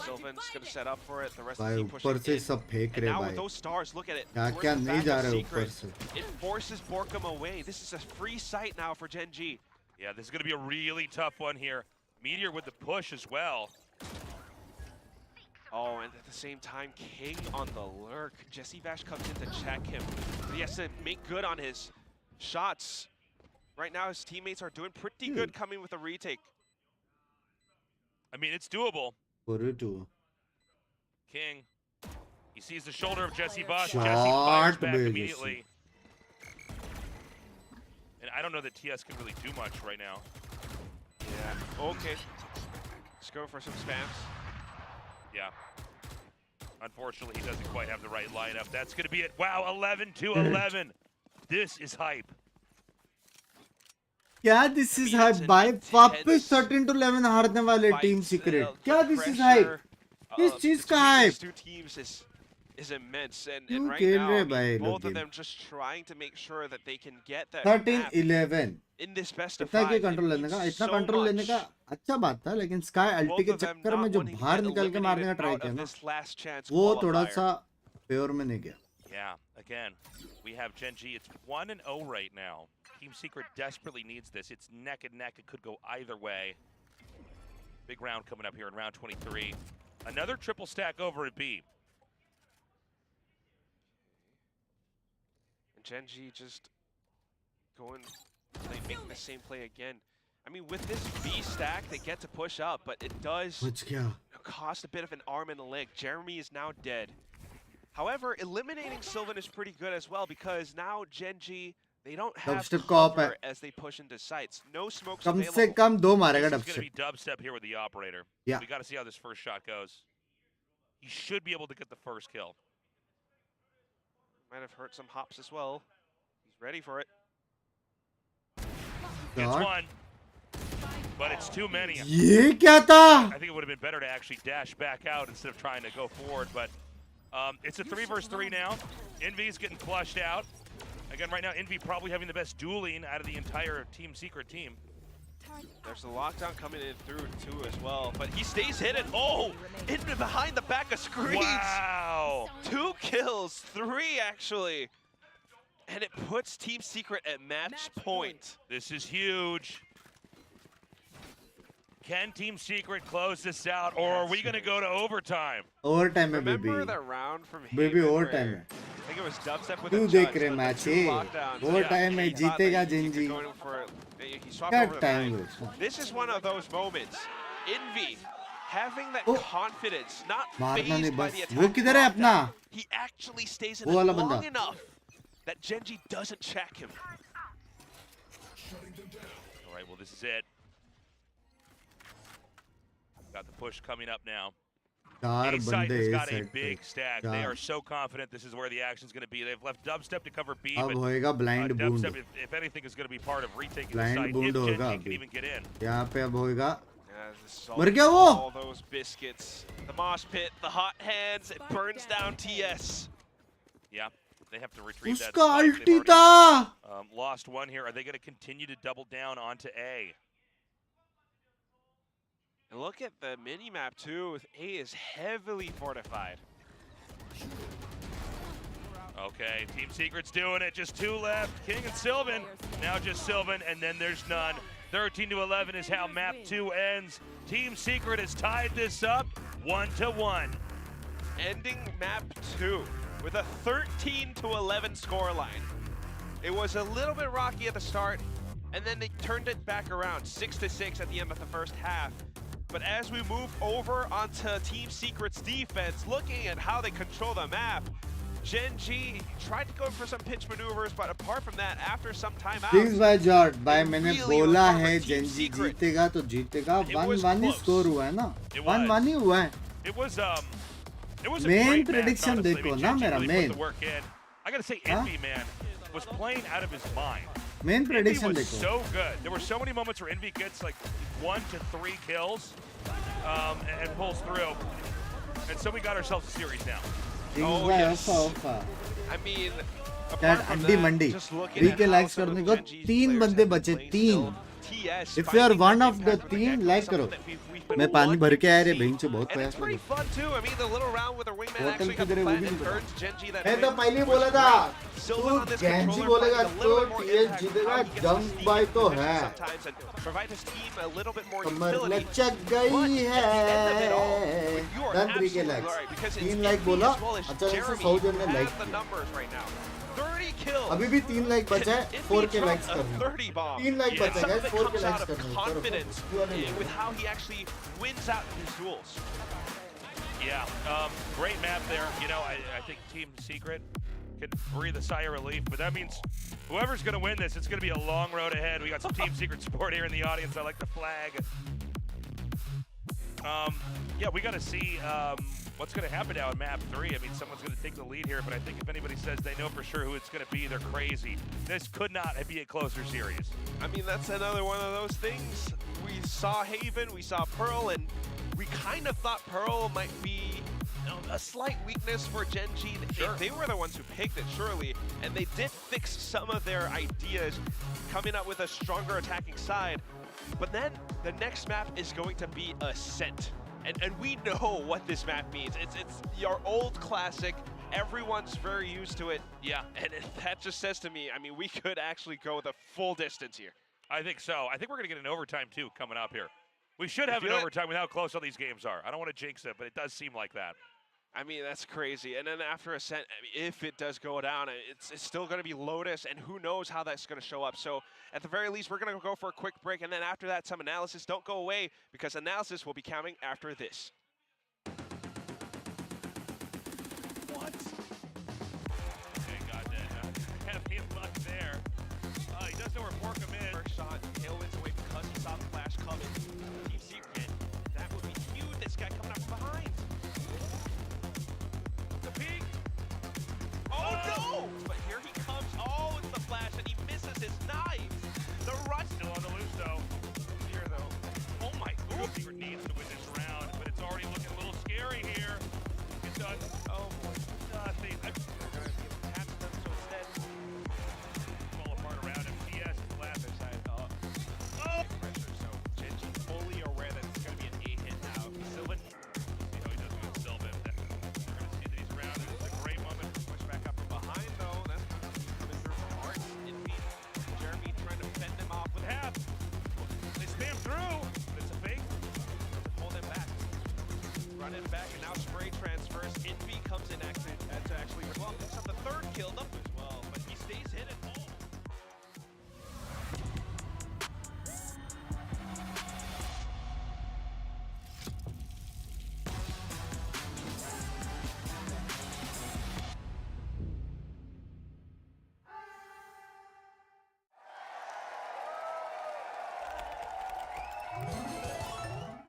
Sylvan's going to set up for it. The rest of भाई the team ऊपर pushing से in. सब फेंक And रहे now with भाई. those stars, look at it. क्या Towards क्या the नहीं back जा of रहे Secret. ऊपर से. It forces Borkum away. This is a free sight now for Gen.G. Yeah, this is going to be a really tough one here. Meteor with the push as well. Oh, and at the same time, King on the lurk. Jesse Vash comes in to check him. But he has to make good on his shots. Right now, his teammates are doing pretty good coming with a retake. I mean, it's doable. 4-2. King, he sees the shoulder of Jesse Bosch. Shot, Jesse fires back big immediately. And I don't know that TS can really do much right now. Yeah, okay. Let's go for some spams. Yeah. Unfortunately, he doesn't quite have the right lineup. That's going to be it. Wow, 11-11. This is hype. क्या this is hype भाई. वापस 13-11 हारने वाले team secret. क्या this is hype. किस चीज का hype. Two teams is immense, and क्यों right खेल now, रहे I mean, भाई लोग both of game. them just trying to make sure that they can get that 13-11. in this best of इतना 5. के It कंट्रोल लेने means का इतना so कंट्रोल लेने का much. अच्छा बात था. लेकिन स्काई अल्टी के Both of them चक्कर में not जो wanting to बाहर get निकल के मारने का eliminated ट्राई out किया of ना, this last chance वो थोड़ा qualifier. सा फेवर में नहीं गया. Yeah, again, we have Gen.G. It's 1-0 right now. Team Secret desperately needs this. It's neck and neck. It could go either way. Big round coming up here in round 23. Another triple stack over at B. Gen.G just making the same play again. I mean, with this B stack, they get to push up, but it does cost a bit of an arm and a leg. Jeremy is now dead. However, eliminating Sylvan is pretty good as well, because now Gen.G, they don't have cover as they push into sites. No smokes available. कम से कम 2 मारेगा This is going to Dubstep. be Dubstep here with the operator. Yeah. We got to see how this first shot goes. He should be able to get the first kill. Might have hurt some hops as well. He's ready for it. Gets one. But it's too many. ये क्या था? I think it would have been better to actually dash back out instead of trying to go forward, but it's a 3 versus 3 now. Envy's getting flushed out. Again, right now, Envy probably having the best dueling out of the entire Team Secret team. There's a lockdown coming in through too as well, but he stays hidden. Oh, hidden behind the back of screens. Wow. 2 kills, 3 actually. And it puts Team Secret at match point. This is huge. Can Team Secret close this out, or are we going to go to overtime? Overtime में Remember baby. the round from Baby Haven overtime where I think it was Dubstep with तू a देख judge, रहे but match the 2 lockdowns. overtime में He thought that जीतेगा he could Gen.G. go in for- He swapped क्या over the time knife. waste? This is one of those moments. Envy having that Oh. confidence, not मारना नहीं phased by बस. the attack. वो किधर है अपना? He actually stays in वो it वाला long बंदा. enough that Gen.G doesn't check him. All right, well, this is it. Got the push coming up now. 4 A-site बंदे has A got a side big पे. stack. 4. They are so confident this is where the action's going to be. They've left Dubstep to cover B, अब but होएगा blind Dubstep, wound. if anything, is going to be part of retaking Blind the site. wound If होगा Gen.G अभी. can even get in. यहाँ पे अब होएगा. Yeah, this is मर गया वो? all those biscuits, the mosh pit, the hot hands, it burns down TS. Yeah, they have to retrieve that. उसका spike. ulti They've था. already, lost one here. Are they going to continue to double down onto A? And look at the mini map too. A is heavily fortified. Okay, Team Secret's doing it. Just 2 left. King and Sylvan. Now just Sylvan, and then there's none. 13-11 is how map 2 ends. Team Secret has tied this up 1-1. Ending map 2 with a 13-11 scoreline. It was a little bit rocky at the start, and then they turned it back around 6-6 at the end of the first half. But as we move over onto Team Secret's defense, looking at how they control the map, Gen.G tried to go for some pitch maneuvers, but apart from that, after some timeouts, Please by Jord, भाई मैंने really बोला recovered है Team Gen.G Secret. जीतेगा तो जीतेगा. It was 1-1 he close. Score हुआ है ना? It was. 1-1 ही हुआ है. It was a Main great match, prediction honestly. देखो I mean, ना Gen.G मेरा really main. put the work in. I gotta say, Envy, man, was playing out of his mind. Main Envy prediction was देखो. so good. There were so many moments where Envy gets like 1 to 3 kills and pulls through. And so we got ourselves a series now. Kings by alpha. I mean, That apart from अंडी that, Mandi. just looking 3 at के how likes some of करने को Gen.G's 3 players बंदे have been बचे. playing 3. still, TS If you are fighting one that of the impact with team, Gecko, like something करो. that we've मैं been पानी wanting भर के आया रे to बेंच see. बहुत And it's प्रयास pretty लगा. fun too. I mean, the little round with their wingman Bottle actually got किधर है, वो plant भी and नहीं पता. earns Gen.G that मैं तो win. पहले ही Was बोला था. great. तू Sylvan on this Gen.G controller बोलेगा finds a तो little bit more TS impact, जीतेगा. how he gets Jump to by sneak तो in है. sometimes and provide his team a little bit more Qamar utility. लचक But गई at the end of it all, है. you are Done 3 के absolutely likes. right, because it's 3 like Envy बोला. as well as अचानक से Jeremy 100 who जन ने have like the किया. numbers right now. 30 kills. अभी भी 3 like बचा है. 4 के likes a करने. 30 bomb. 3 like Yeah, बचा some है. of it 4 के comes likes out of करने. confidence with how he actually wins out his duels. Yeah, great map there. You know, I think Team Secret can breathe a sigh of relief, but that means whoever's going to win this, it's going to be a long road ahead. We got some Team Secret support here in the audience. I like the flag. Yeah, we got to see what's going to happen now in map 3. I mean, someone's going to take the lead here, but I think if anybody says they know for sure who it's going to be, they're crazy. This could not be a closer series. I mean, that's another one of those things. We saw Haven, we saw Pearl, and we kind of thought Pearl might be a slight weakness for Gen.G. Sure. They were the ones who picked it, surely, and they did fix some of their ideas, coming up with a stronger attacking side. But then the next map is going to be Ascent. And we know what this map means. It's your old classic. Everyone's very used to it. Yeah. And that just says to me, I mean, we could actually go the full distance here. I think so. I think we're going to get an overtime, too, coming up here. We should have an overtime with how close all these games are. I don't want to jinx it, but it does seem like that. I mean, that's crazy. And then after Ascent, I mean, if it does go down, it's still going to be Lotus, and who knows how that's going to show up. So at the very least, we're going to go for a quick break, and then after that, some analysis. Don't go away, because analysis will be coming after this. What? Okay, got that. Heavy luck there. He does know where Porkham is. First shot, tailwinds away because he saw the flash coming. Team Secret, that would be huge. This guy coming up from behind. The peek. Oh no! But here he comes. Oh, it's the flash, and he misses his knife. The rush Still on the loose, though. here, though. Oh my Team god. Secret needs to win this round, but it's already looking a little scary here. It's done. Oh boy. Nothing. They're gonna catch them, so instead. Fall apart around him. PS is the last side. Oh. Pressure, so Gen.G fully aware that it's gonna be an 8-hit now. Sylvan. See how he does with Sylvan. We're gonna see that he's around. It's a great moment. Push back up from behind, though. That's coming through from Art. Jeremy trying to fend them off with Half. They spam through. But it's a fake. pull them back. Run it back, and now spray transfers. Envy comes in to actually as well. Picks up the third kill up as well, but he stays hit at all.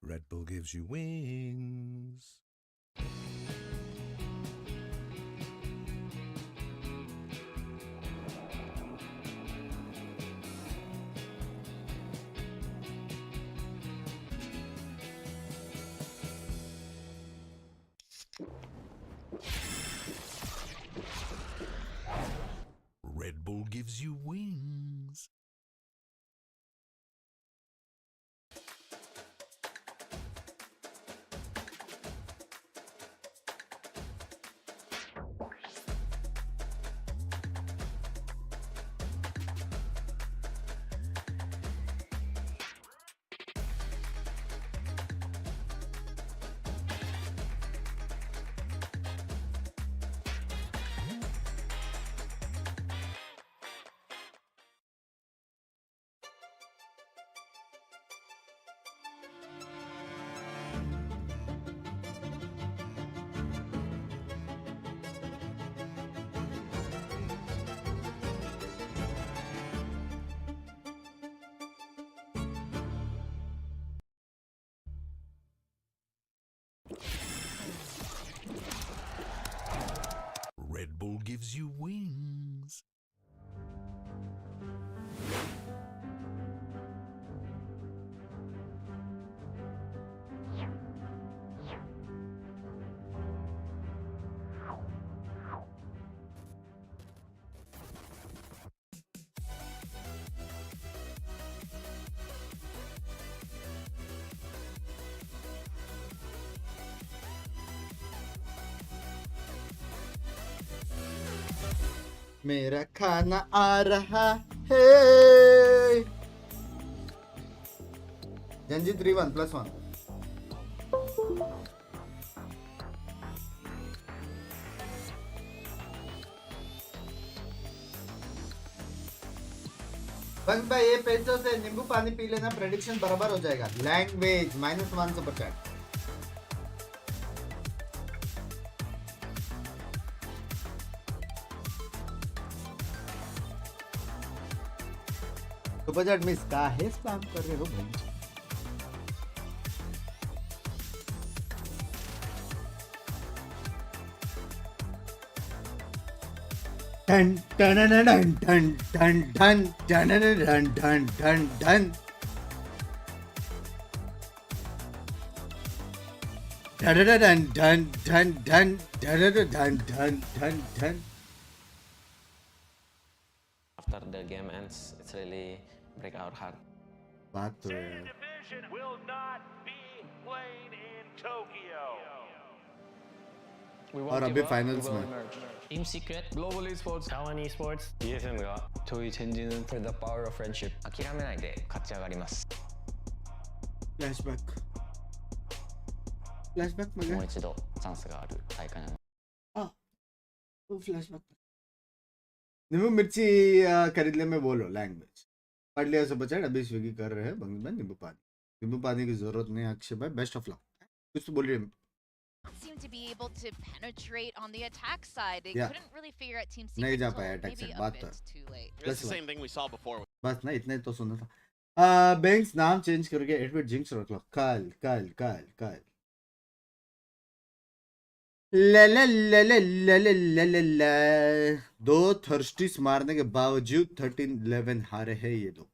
Red Bull gives you wings. Red Bull gives you wings. Red Bull gives you wings. मेरा खाना आ रहा है Gen.G 3-1 +1 bunk भाई ये पैसों से नींबू पानी पी लेना प्रेडिक्शन बराबर हो जाएगा language -1 super chat super chat miss का है स्पैम कर रहे हो भाई Dun dun dun dun dun dun dun dun dun dun dun dun. Dun dun dun dun dun dun dun dun dun dun dun. After the game ends, it's really break our heart. बात तो है Division will not be played in Tokyo. We और won't अभी give up, we finals will में emerge. Team Secret, Global Esports, Taiwan Esports, EFM가 저희 젠지는 for the power of friendship. 諦めないで勝ち上がります. flashback flashback में もう गए 一度チャンスがある大会なの。 वो flashback नींबू मिर्ची खरीद ले में बोलो लैंग्वेज पढ़ लिया सब बचा अभी स्विगी कर रहे हैं बंग में नींबू पानी की जरूरत नहीं अक्षय भाई बेस्ट ऑफ लक कुछ तो बोल रही है Seem to be able to penetrate on the attack side. They Yeah. couldn't really figure out Team नहीं Secret जा till पाया attack maybe side, a बात bit तो too late. It's the same thing we saw before. बस ना इतने तो सुना था बैंक्स नाम चेंज करके एडवर्ड जिंक्स रख लो कल कल कल कल ले ले ले ले ले ले ले ले ले दो थर्स्टीज मारने के बावजूद 13-11 हारे हैं ये दो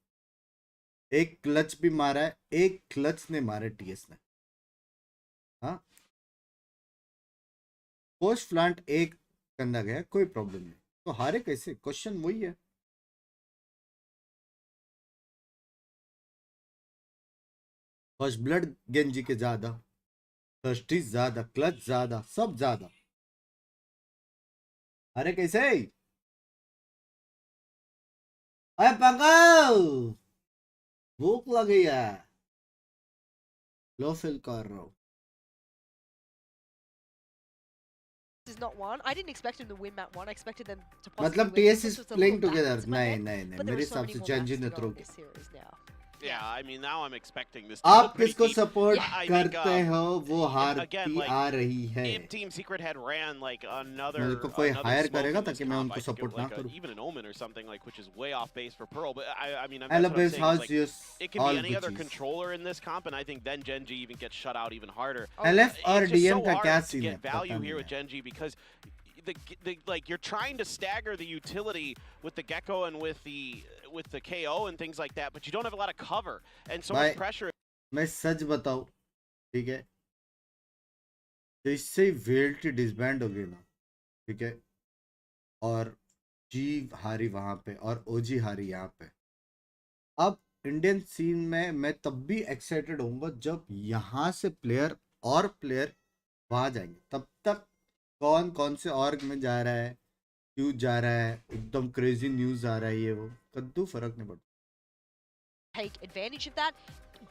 एक क्लच भी मारा है एक क्लच ने मारे टीएस ने हाँ पोस्ट प्लांट एक गंदा गया कोई प्रॉब्लम नहीं तो हारे कैसे क्वेश्चन वही है फर्स्ट ब्लड गेंजी के ज्यादा थर्स्टी ज्यादा क्लच ज्यादा सब ज्यादा अरे कैसे अरे पकड़ भूख लगी है लो फिल कर रहा हूँ This is not one. I didn't expect him to win map 1. I expected them to मतलब possibly win. TS This is was a playing little together backwards in my नहीं head, नहीं नहीं but there मेरे were so हिसाब many से more Gen.G maps ने to go throw in किया this series now. Yeah, I mean, now I'm expecting this to go आप pretty किसको deep. सपोर्ट I think, करते हो वो again, हारती like, आ रही है if Team Secret had ran like another, मेरे को कोई another हायर smoke करेगा in this ताकि मैं comp, उनको I think it support would, ना like करूं even an Omen or something like, which is way off base for Pearl. But I mean, that's Hello what I'm Biz, saying. how's Is, like, yours? it can All be any other Gucci's. controller in this comp, and I think then Gen.G even gets shut out even harder. LF और It's just DM so का hard क्या to scene है get पता value नहीं here with है Gen.G because the like you're trying to stagger the utility with the Gecko and with the KO and things like that, but you don't have a lot of cover and so much pressure. मैं सच बताऊं ठीक है तो इससे वेल्टी disband हो गई ना ठीक है और जी हारी वहां पे और ओजी हारी यहाँ पे अब इंडियन सीन में मैं तब भी एक्साइटेड होऊंगा जब यहाँ से प्लेयर वहां जाएंगे तब तक कौन कौन से ऑर्ग में जा रहा है क्यों जा रहा है एकदम क्रेजी न्यूज आ रहा है ये वो कद्दू फर्क नहीं पड़ता Take advantage of that.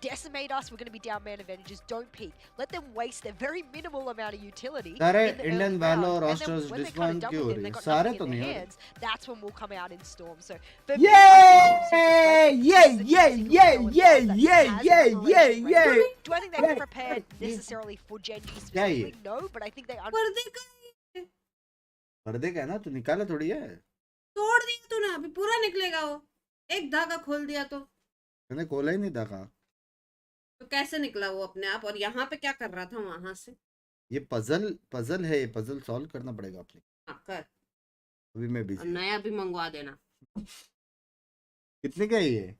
Decimate us. We're going to be down man advantages. Don't peek. Let them waste their very minimal amount of utility. सारे in the early Indian round, Valo and then rosters when they discount kinda क्यों double हो it, रही they है got सारे nothing तो in नहीं their हो रहे hands. That's when we'll come out in storm. So for ये me, I think Team ये Secret ये played ये this ये is ये a ये team ये that has ये a Do I think they're prepared necessarily for Gen.G specifically? No, but I think they पर्दे का है ना तू निकाला थोड़ी है तोड़ दिया तूने अभी पूरा निकलेगा वो एक धागा खोल दिया तो मैंने खोला ही नहीं था कहा तो कैसे निकला वो अपने आप और यहाँ पे क्या कर रहा था वहां से ये पजल है ये पजल सॉल्व करना पड़ेगा अपने हाँ, कर अभी मैं और बिजी नया भी मंगवा देना कितने का है ये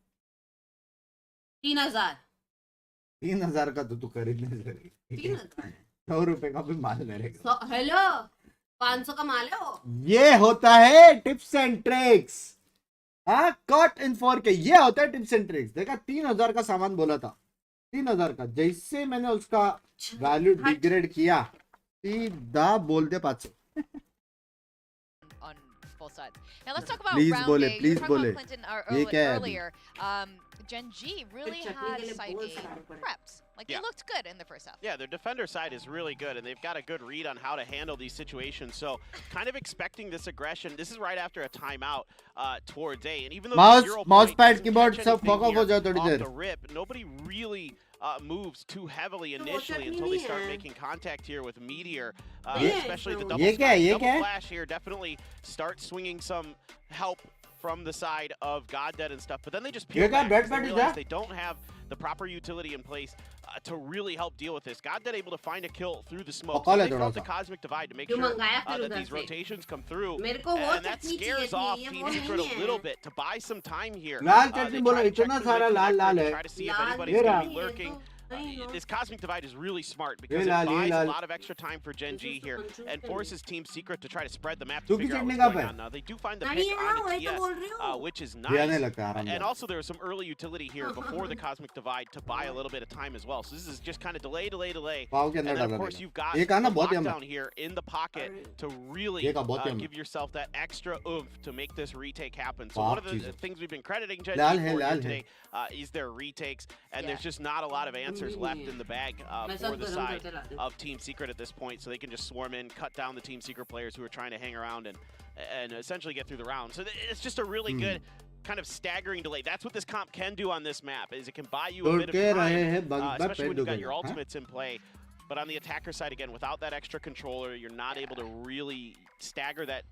3000 3,000 का तो तू खरीदने से 3000 100 रुपए का भी माल मेरे को हेलो 500 का माल है वो ये होता है टिप्स एंड ट्रिक्स हाँ कट इन 4K ये होता है टिप्स एंड ट्रिक्स देखा 3,000 का सामान बोला था 3,000 का जैसे मैंने उसका वैल्यू डिग्रेड किया सीधा बोल दे 500 On both sides. Now let's talk about Please round बोले, A. You please were talking बोले. about Clinton ये क्या है अभी? earlier. Gen.G really chutney had के लिए side बहुत A सारा पड़ा है। prepped. Like Yeah. they looked good in the first half. Yeah, their defender side is really good, and they've got a good read on how to handle these situations. So, kind of expecting this aggression. This is right after a timeout towards A, and even though the 0 mouse point pad doesn't keyboard catch सब anything fuck off हो here जाए थोड़ी off there the rip, nobody really moves too heavily वो initially chutney until they नहीं start है। making contact here with Meteor, ये especially the ये double क्या है, ये double क्या है? flash here. Definitely start swinging some help from the side of Goddead and stuff, but then they just peel ये क्या back bread 'cause they patty realize था? they don't have the proper utility in place to really help deal with this. Goddead able to find a kill through the smoke. पका So ले they थोड़ा felt the सा। cosmic divide to make क्यों sure मंगाया फिर that उधर these से? rotations come through, मेरे को वो and that चटनी scares चाहिए off थी, ये Team वो Secret नहीं a है। little bit to buy some time here. Lal They chutney try बोलो to check इतना through सारा the Lal connector, Lal they है try to see if Lal anybody's ये going रहा। to be lurking. नहीं हो। This Cosmic Divide is really smart ये because it लाल, ये buys a Lal. lot of extra time for Gen.G here and forces Team Secret to try to spread the map तू to की figure out चटनी what's कहाँ going पे? on. Now, they do find the नहीं pick है, onto वही तो बोल रही TS, हूँ। which is ये आने nice. लगता है आराम And से। also there was some early utility here before the Cosmic Divide to buy a little bit of time as well. So this is just kind of delay. पाव के And अंदर then of डाला course रहेगा। you've got ये कहा ना the बहुत यम lockdown here in the pocket to really ये कहा बहुत यम give yourself that extra oomph to make this retake happen. So बाप one of the चीज़ है। things we've been crediting Gen.G लाल है, for here लाल है। today is their retakes, and there's just not a lot of answers silencers left in the bag for the side of Team Secret at this point, so they can just swarm in, cut down the Team Secret players who are trying to hang around and essentially get through the round. So it's just a really good kind of staggering delay. That's what this comp can do on this map, is it can buy you a bit of time, especially when you've got your ultimates in play. But on the attacker side, again, without that extra controller, you're not able to really stagger that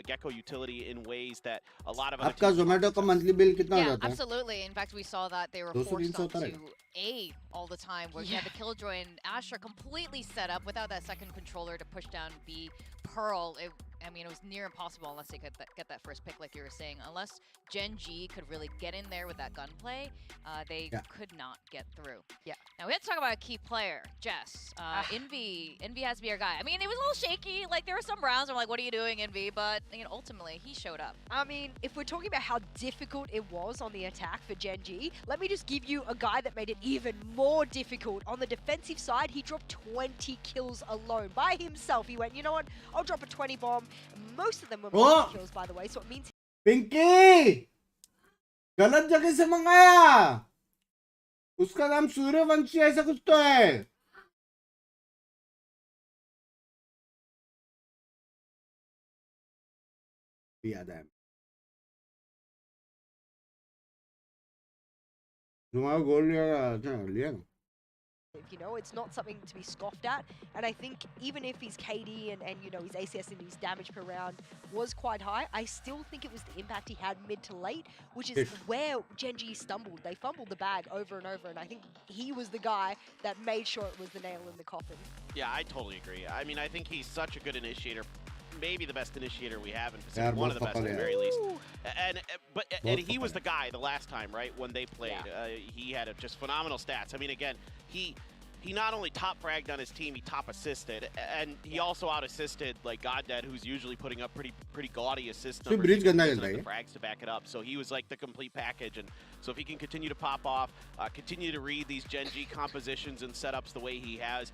Gecko utility in ways that a lot of other आपका Zomato का monthly bill कितना हो Yeah, जाता है? absolutely. In fact, we saw that they were 200 forced onto रहेगा. A all the time, where you had the Killjoy and Astra completely set up without that second controller to push down B. Pearl, I mean, it was near impossible unless they could get that first pick, like you were saying. Unless Gen.G could really get in there with that gunplay, they could not get through. Yeah. Now we have to talk about a key player, Jess. Envy has to be our guy. I mean, it was a little shaky. Like, there were some rounds where I'm like, what are you doing, Envy? But, you know, ultimately, he showed up. I mean, if we're talking about how difficult it was on the attack for Gen.G, let me just give you a guy that made it even more difficult. On the defensive side, he dropped 20 kills alone by himself. He went, you know what, I'll drop a 20 bomb. Most of them were kills, by the way, so it means... Pinky गलत जगह से मंगाया, उसका नाम सूर्यवंशी ऐसा कुछ तो है. याद है तुम्हारा गोल लिया ना. You know, it's not something to be scoffed at. And I think even if his KD and you know, his ACS and his damage per round was quite high, I still think it was the impact he had mid to late, which is where Gen.G stumbled. They fumbled the bag over and over, and I think he was the guy that made sure it was the nail in the coffin. Yeah, I totally agree. I mean, I think he's such a good initiator. Maybe the best initiator we have in Pacific, one of the best at the very least. And he was the guy the last time, right, when they played. He had just phenomenal stats. I mean, again, he not only top fragged on his team, he top assisted, and he also out assisted like GodDead, who's usually putting up pretty gaudy assist numbers. The frags to back it up. So he was like the complete package, and so if he can continue to pop off, continue to read these Gen.G compositions and setups the way he has,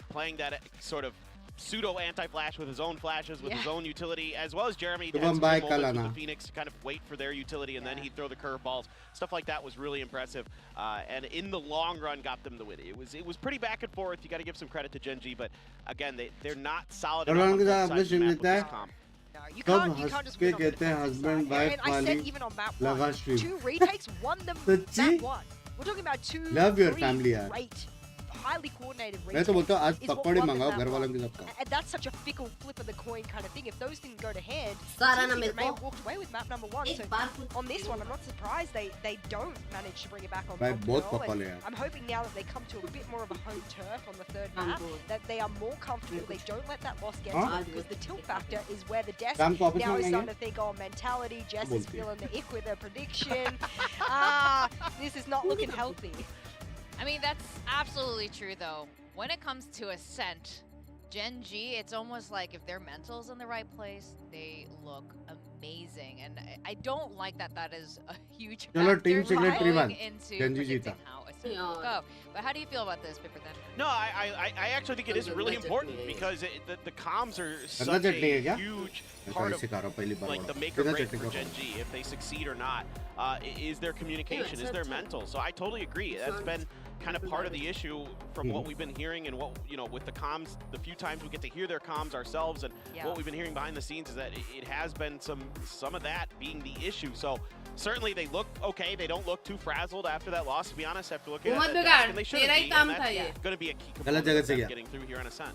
playing that sort of pseudo anti-flash with his own flashes, with his own utility, as well as Jeremy had some good moments with the Phoenix to kind of wait for their utility, and then he'd throw the curveballs. Stuff like that was really impressive, and in the long run got them the win. It was pretty back and forth. You got to give some credit to Gen.G, but again, they're not solid enough on both sides of the map with this comp. You can't just win on the defensive side. I said even on map 1, 2 retakes won them map 1. We're talking about 2 great, highly coordinated retakes. And that's such a fickle flip of the coin kind of thing. If those didn't go to hand, they may have walked away with map number 1. So on this one, I'm not surprised they don't manage to bring it back on top. I'm hoping now that they come to a bit more of a home turf on the third map, that they are more comfortable. They don't let that loss get to them, because the tilt factor is where the desk now is starting to think, oh, mentality. Jess is feeling the ick with her prediction. This is not looking healthy. I mean, that's absolutely true, though. When it comes to Ascent, Gen.G, it's almost like if their mental's in the right place, they look amazing. And I don't like that is a huge factor going into predicting how Ascent will go. But how do you feel about this, Pipper, then? No, I actually think it is really important, because the comms are such a huge part of like the make or break for Gen.G. If they succeed or not, is their communication, is their mental. So I totally agree. That's been kind of part of the issue from what we've been hearing, and what, you know, with the comms, the few times we get to hear their comms ourselves, and what we've been hearing behind the scenes is that it has been some of that being the issue. So certainly they look okay. They don't look too frazzled after that loss, to be honest, after looking at that, and they shouldn't be, and that's going to be a key component of them getting through here on Ascent.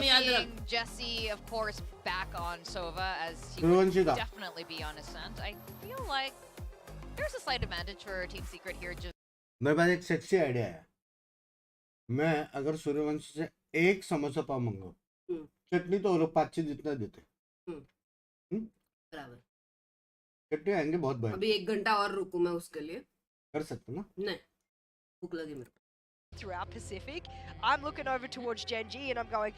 Seeing Jesse, of course, back on Sova, as he would definitely be on Ascent, I feel like there's a slight advantage for Team Secret here. Just मेरे पास एक sexy idea है. मैं अगर सूर्यवंशी से एक समोसा पाव मंगाऊं, चटनी तो और 5 जितना देते. बराबर. चटनी आएंगे बहुत बड़े. अभी 1 घंटा और रुकूं मैं उसके लिए. कर सकते ना? नहीं. भूख लगी मेरे को. Throughout Pacific, I'm looking over towards Gen.G and I'm going,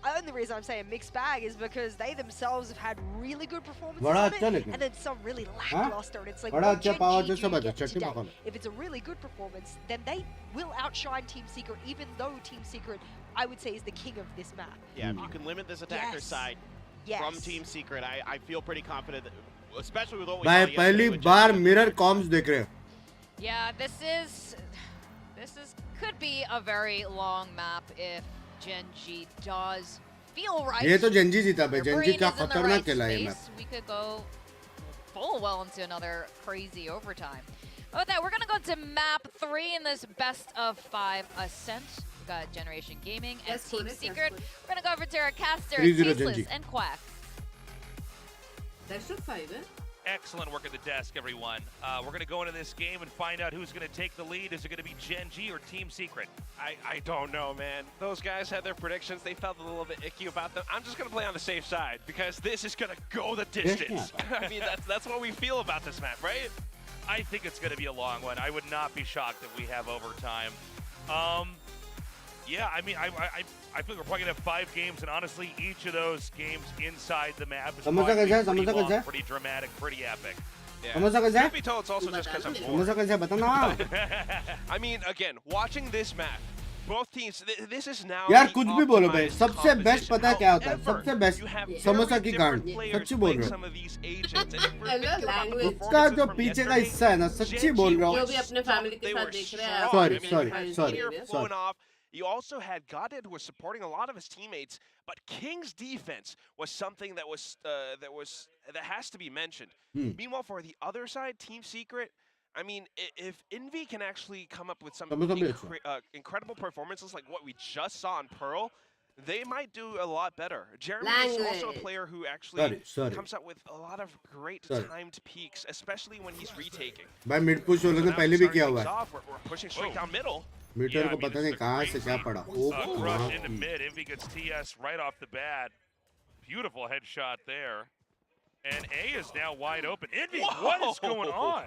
the only reason I'm saying mixed bag is because they themselves have had really good performances on it, and then some really lackluster, and it's like, what Gen.G do you get today? If it's a really good performance, then they will outshine Team Secret, even though Team Secret, I would say, is the king of this map. Yeah, if you can limit this attacker side from Team Secret, I feel pretty confident, that, especially with what we saw yesterday. पहली बार mirror comms देख रहे हैं. Yeah, this is could be a very long map if Gen.G does feel right. ये तो Gen.G जीता बे. Their Gen.G brain क्या is in the खतरनाक right खेला ये map. space. We could go full well into another crazy overtime. With that, we're gonna go to map 3 in this best of 5 Ascent. We've got Generation Gaming and Yes, Team yes, Secret. yes. We're gonna go over to our caster, 3-0 Tasteless Gen.G. and Quack. Best of 5, eh? Excellent work at the desk, everyone. We're going to go into this game and find out who's going to take the lead. Is it going to be Gen.G or Team Secret? I don't know, man. Those guys had their predictions. They felt a little bit icky about them. I'm just going to play on the safe side because this is going to go the distance. I mean, that's what we feel about this map, right? I think it's going to be a long one. I would not be shocked if we have overtime. Yeah, I mean, I feel like we're probably going to have 5 games, and honestly, each of those games inside the map is probably pretty long, pretty dramatic, pretty epic. Yeah. समझा कैसे? Truth be told, it's also just because I'm bored. समझा कैसे? बता ना. I mean, again, watching this map, both teams, this is now यार the कुछ भी बोलो भाई. optimized सबसे बेस्ट composition. पता है क्या होता है? However, सबसे best you have samosa very की different गांड. players सच्ची बोल playing रहा some हूँ. of these agents. And if we're Hello, thinking about the language. उसका performances जो from पीछे का yesterday, हिस्सा है ना, सच्ची बोल रहा जो हूँ. भी अपने फैमिली के they साथ were देख strong. रहे हैं. Sorry, I mean, sorry, you had sorry, Meteor sorry. flowing off. You also had Godhead, who was supporting a lot of his teammates, but King's defense was something that that has to be mentioned. Meanwhile, for the other side, Team Secret, I mean, if Envy can actually come up with some incredible performances like what we just saw in Pearl, they might do a lot better. Jeremy is also a player who actually comes up with a lot of great timed peaks, especially when he's retaking. भाई mid push वो लोग ने पहले भी किया हुआ है. We're pushing straight down middle. Meteor को पता नहीं कहाँ से क्या पड़ा. Rush into mid. Envy gets TS right off the bat. Beautiful headshot there. And A is now wide open. Envy, what is going on?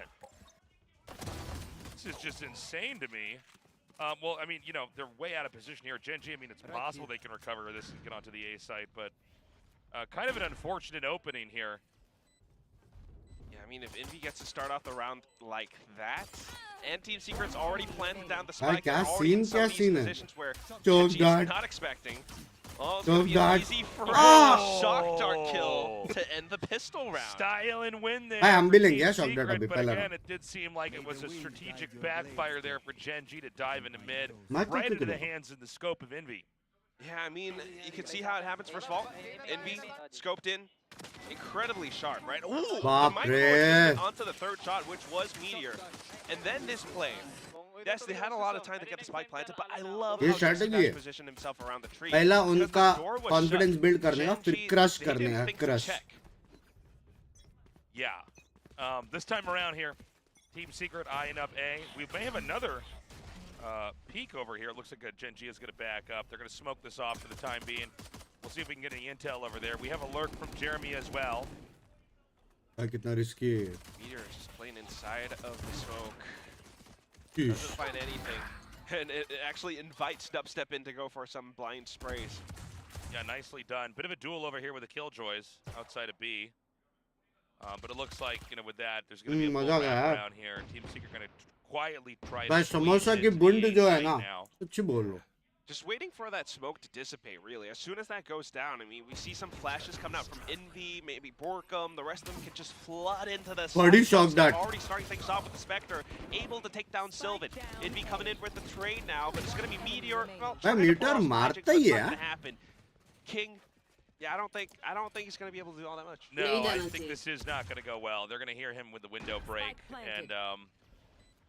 This is just insane to me. Well, I mean, you know, they're way out of position here. Gen.G, I mean, it's possible they can recover this and get onto the A site, but kind of an unfortunate opening here. Yeah, I mean, if Envy gets to start off the round like that, and Team Secret's already planted down the spike, they're already in some of these positions where Gen.G is not expecting. Oh, it's going to be an easy shock dart kill to end the pistol round. Style and win there. हम भी लेंगे Team shock dart Secret, अभी but पहला. again, it did seem like it was a strategic backfire there for Gen.G to dive into mid, Might right take into it the off. hands and the scope of Envy. Yeah, I mean, you can see how it happens. First of all, Envy scoped in, incredibly sharp, right? Ooh, Baap re. onto the third shot, which was Meteor. And then this play. Yes, they had a lot of time to get the spike planted, but I love how Jesse positioned himself around the tree. पहला उनका confidence build करने का, फिर crush करने का, crush. Yeah. This time around here, Team Secret eyeing up A. We may have another peek over here. It looks like Gen.G is going to back up. They're going to smoke this off for the time being. We'll see if we can get any intel over there. We have a lurk from Jeremy as well. कितना risky है. Meteor is just playing inside of the smoke. Doesn't find anything. And it actually invites Dubstep in to go for some blind sprays. Yeah, nicely done. Bit of a duel over here with the Killjoys outside of B. But it looks like, you know, with that, there's going to be a full round around here. Team Secret going to quietly try to samosa की बुंड जो है ना, सच्ची बोल रहा हूँ. Just waiting for that smoke to dissipate, really. As soon as that goes down, I mean, we see some flashes coming out from Envy, maybe Borkum. The rest of them can just flood into the Body shock that. Already starting things off with the Spectre, able to take down Sylvan. Envy coming in with the trade now, but it's going to be Meteor. Well, Meteor मारता ही है. Happen. King, yeah, I don't think he's going to be able to do all that much. No, I think this is not going to go well. They're going to hear him with the window break, and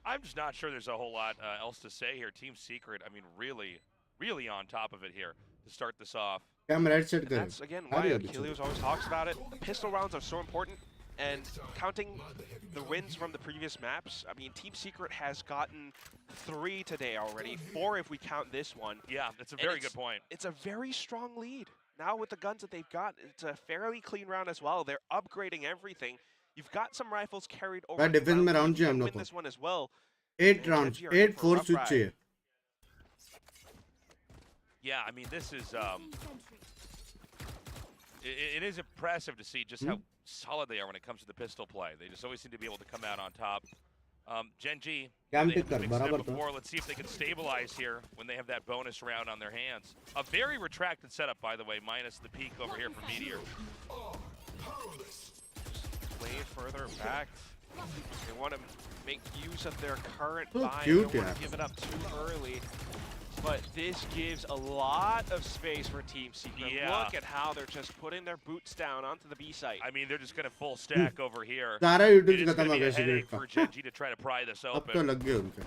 I'm just not sure there's a whole lot else to say here. Team Secret, I mean, really on top of it here to start this off. That's again why Achilles always talks about it. The pistol rounds are so important, and counting the wins from the previous maps, I mean, Team Secret has gotten 3 today already, 4 if we count this one. Yeah, that's a very good point. It's a very strong lead. Now with the guns that they've got, it's a fairly clean round as well. They're upgrading everything. You've got some rifles carried over. Defense में round चाहिए हम लोग को. Win this one as well. 8 rounds, 8-4 switch चाहिए. Yeah, I mean, this is it is impressive to see just how solid they are when it comes to the pistol play. They just always seem to be able to come out on top. Gen.G, before. Let's see if they can stabilize here when they have that bonus round on their hands. A very retracted setup, by the way, minus the peak over here from Meteor. Way further back. They want to make use of their current So buy. cute, They don't want yeah. to give it up too early. But this gives a lot of space for Team Secret. Yeah. Look at how they're just putting their boots down onto the B site. I mean, they're just going to full stack over here. सारा It YouTube is खत्म going हो to be गया a headache cigarette for का Gen.G to try to pry this अब तो open. लग गया उनका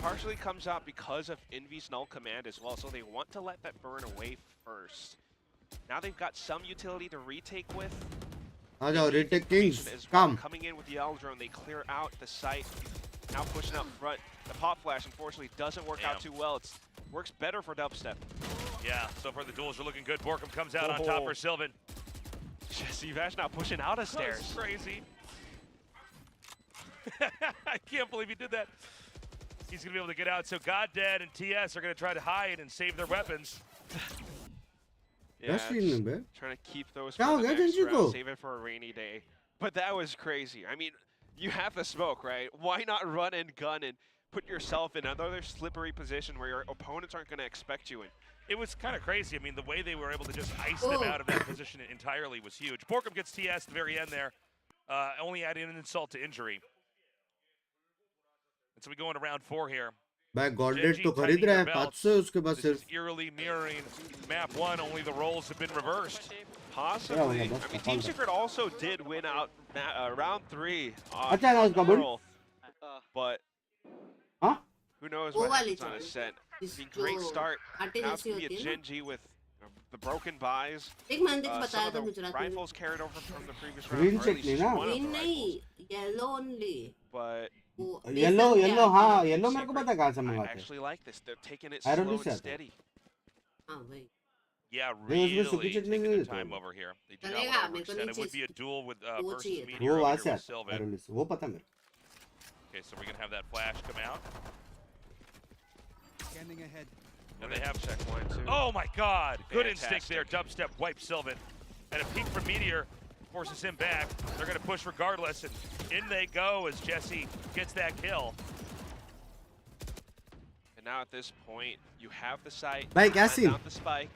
Partially comes out because of Envy's null command as well, so they want to let that burn away first. Now they've got some utility to retake with. आ जाओ retake kings As well. come Coming in with the L drone, they clear out the site. Now pushing out front. The pop flash unfortunately doesn't work out too well. It works better for dubstep. Yeah, so far the duels are looking good. Borkum comes out on top for Sylvan. Jesse Vash now pushing out of stairs. That's crazy. I can't believe he did that. He's going to be able to get out. So GodDead and TS are going to try to hide and save their weapons. Yeah, क्या scene है बे trying to keep those क्या for हो the गया next Gen.G को round, save it for a rainy day. But that was crazy. I mean, you have the smoke, right? Why not run and gun and put yourself in another slippery position where your opponents aren't going to expect you in? It was kind of crazy. I mean, the way they were able to just ice them out of that position entirely was huge. Borkum gets TS at the very end there, only adding an insult to injury. And so we go into round 4 here. भाई godhead Gen.G तो खरीद tightening रहा है their 500 उसके पास This सिर्फ is eerily mirroring map 1, only the roles have been reversed. Possibly. Yeah, I mean, Team Secret also did win out round 3 अच्छा ना उसका बोल Pearl, but हाँ who knows वो what वाली happens on चल Ascent. जिस I mean, great जो start. आटे Now it's जैसी going to be होती a है ना Gen.G with the broken buys. एक मंदिर Some बताया of था the गुजरात में rifles carried over from the previous round. Green or at check least नहीं just ना? one of the ग्रीन नहीं rifles. येलो ओनली But वो येलो बेसन येलो के हाँ आटे। येलो मेरे को पता है कहाँ से I मंगाते हैं actually like this. They're taking it Arrow slow से and आता है। steady. हाँ भाई Yeah, नहीं, उसमें really सूखी चटनी taking नहीं their देते time वो। over here. They do not चलेगा, want to मेरे को overextend. It would नीचे be a duel with वो versus चाहिए था। Meteor वो over वहाँ here से with आता है Sylvan. एरोलिस वो पता है मेरे को Okay, so we're going to have that flash come out. Scanning ahead. And they have Checkpoint too. Oh my God! Good instinct there. Fantastic. Dubstep wipes Sylvan. And a peek from Meteor forces him back. They're going to push regardless, and in they go as Jesse gets that kill. And now at this point, you have the site. भाई क्या send scene? out the spike.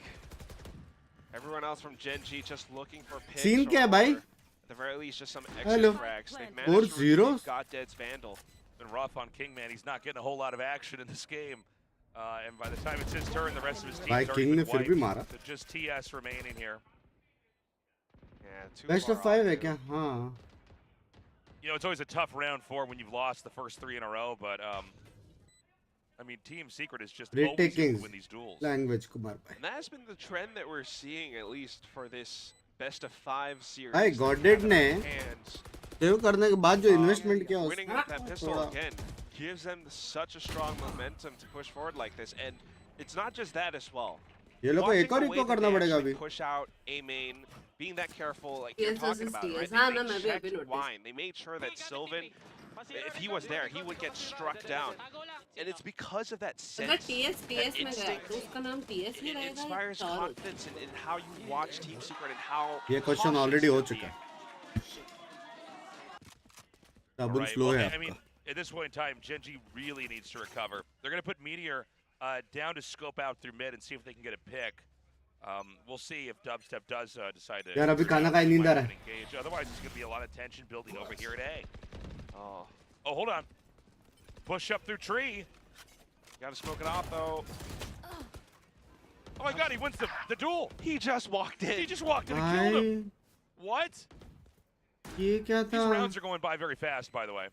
Everyone else from Gen.G just looking for picks. Scene क्या है भाई? At the very least, just some Hello. extra frags. They've managed to 4-0? retrieve GodDead's Vandal. Been rough on Kingman. He's not getting a whole lot of action in this game. And by the time it's his turn, the rest of his team's भाई already king ने been फिर भी wiped. मारा So just TS remaining here. Yeah, too best far of 5 off, है too. क्या हाँ You know, it's always a tough round 4 when you've lost the first 3 in a row, but I mean, Team Secret is just always able to Retaking win these duels. Language Kumar भाई And that's been the trend that we're seeing, at least for this best of 5 series. भाई godhead ने Hands. Save करने के बाद जो investment किया Winning with that pistol थोड़ा again gives them such a strong momentum to push forward like this, and it's not just that as well. ये लोग को Watching एक और the एक way को that करना they पड़ेगा actually अभी push out A main, being that careful, like you're Yes, talking yes, about, yes. right? हाँ, They ना, मैं भी checked अभी notice. wine. They made sure that Sylvan, if he was there, he would get struck down, and it's because of that sense. अगर TS that TS में गया instinct. तो उसका नाम TS ही It रहेगा या inspires टॉर confidence in how you watch Team Secret and how ये क्वेश्चन cautious ऑलरेडी हो they're चुका being. है डबल Right, स्लो well, है I mean, आपका at this point in time, Gen.G really needs to recover. They're going to put Meteor down to scope out through mid and see if they can get a pick. We'll see if Dubstep does decide to यार अभी खाना का ही नींद आ रहा है engage. Otherwise, there's going to be a lot of tension building over here at A. Oh, Oh, hold on. Push up through tree. gotta smoke it off though. Oh my God, he wins the duel. He just walked in. He just walked in and killed him. भाई What? ये क्या These था rounds are going by very fast, by the way.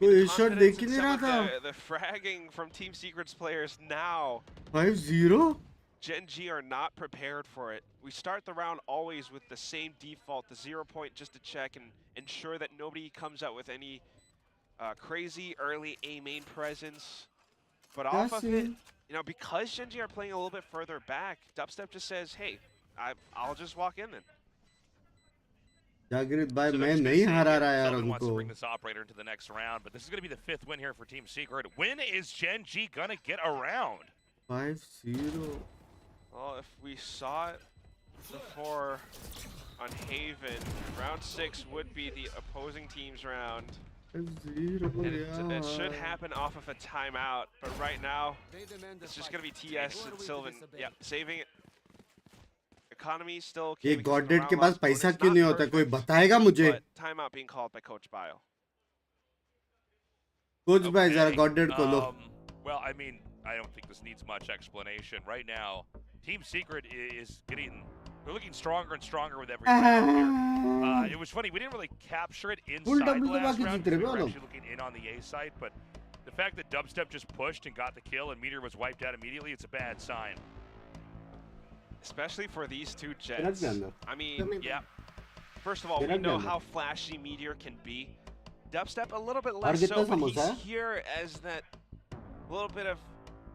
कोई shot देख Confidence he in नहीं some रहा of था the fragging from Team Secret's players now. 5-0 Gen.G are not prepared for it. We start the round always with the same default, the 0 point, just to check and ensure that nobody comes out with any crazy early A main presence. But off of it, you know, because Gen.G are playing a little bit further back, Dubstep just says, hey, I'll just walk in then. जागृत भाई So मैं they're just नहीं gonna हरा say रहा यार Sullivan wants to उनको bring this operator into the next round, but this is going to be the 5th win here for Team Secret. When is Gen.G going to get around? 5-0 Well, if we saw it before on Haven, round 6 would be the opposing team's round. 5-0 And it should यार happen off of a timeout, but right now, They demand the it's just spike. going to be TS What are and we to Sylvan. disobey? Yeah, saving it. Economy still ये okay because of the godhead round के पास loss पैसा bonus. क्यों Not नहीं होता कोई perfect, बताएगा मुझे but timeout being called by Coach Bio. Coach भाई जरा गॉडेड को लो. Well, I mean, I don't think this needs much explanation. Right now, Team Secret is getting... They're looking stronger and stronger with every round here. It was funny, we didn't really capture it inside the last round. We were actually looking in on the A side, but the fact that Dubstep just pushed and got the kill and Meteor was wiped out immediately, it's a bad sign. Especially for these two Jets. I mean, Yeah. first of all, we know how flashy Meteor can be. Dubstep a little bit less so, but he's here as that little bit of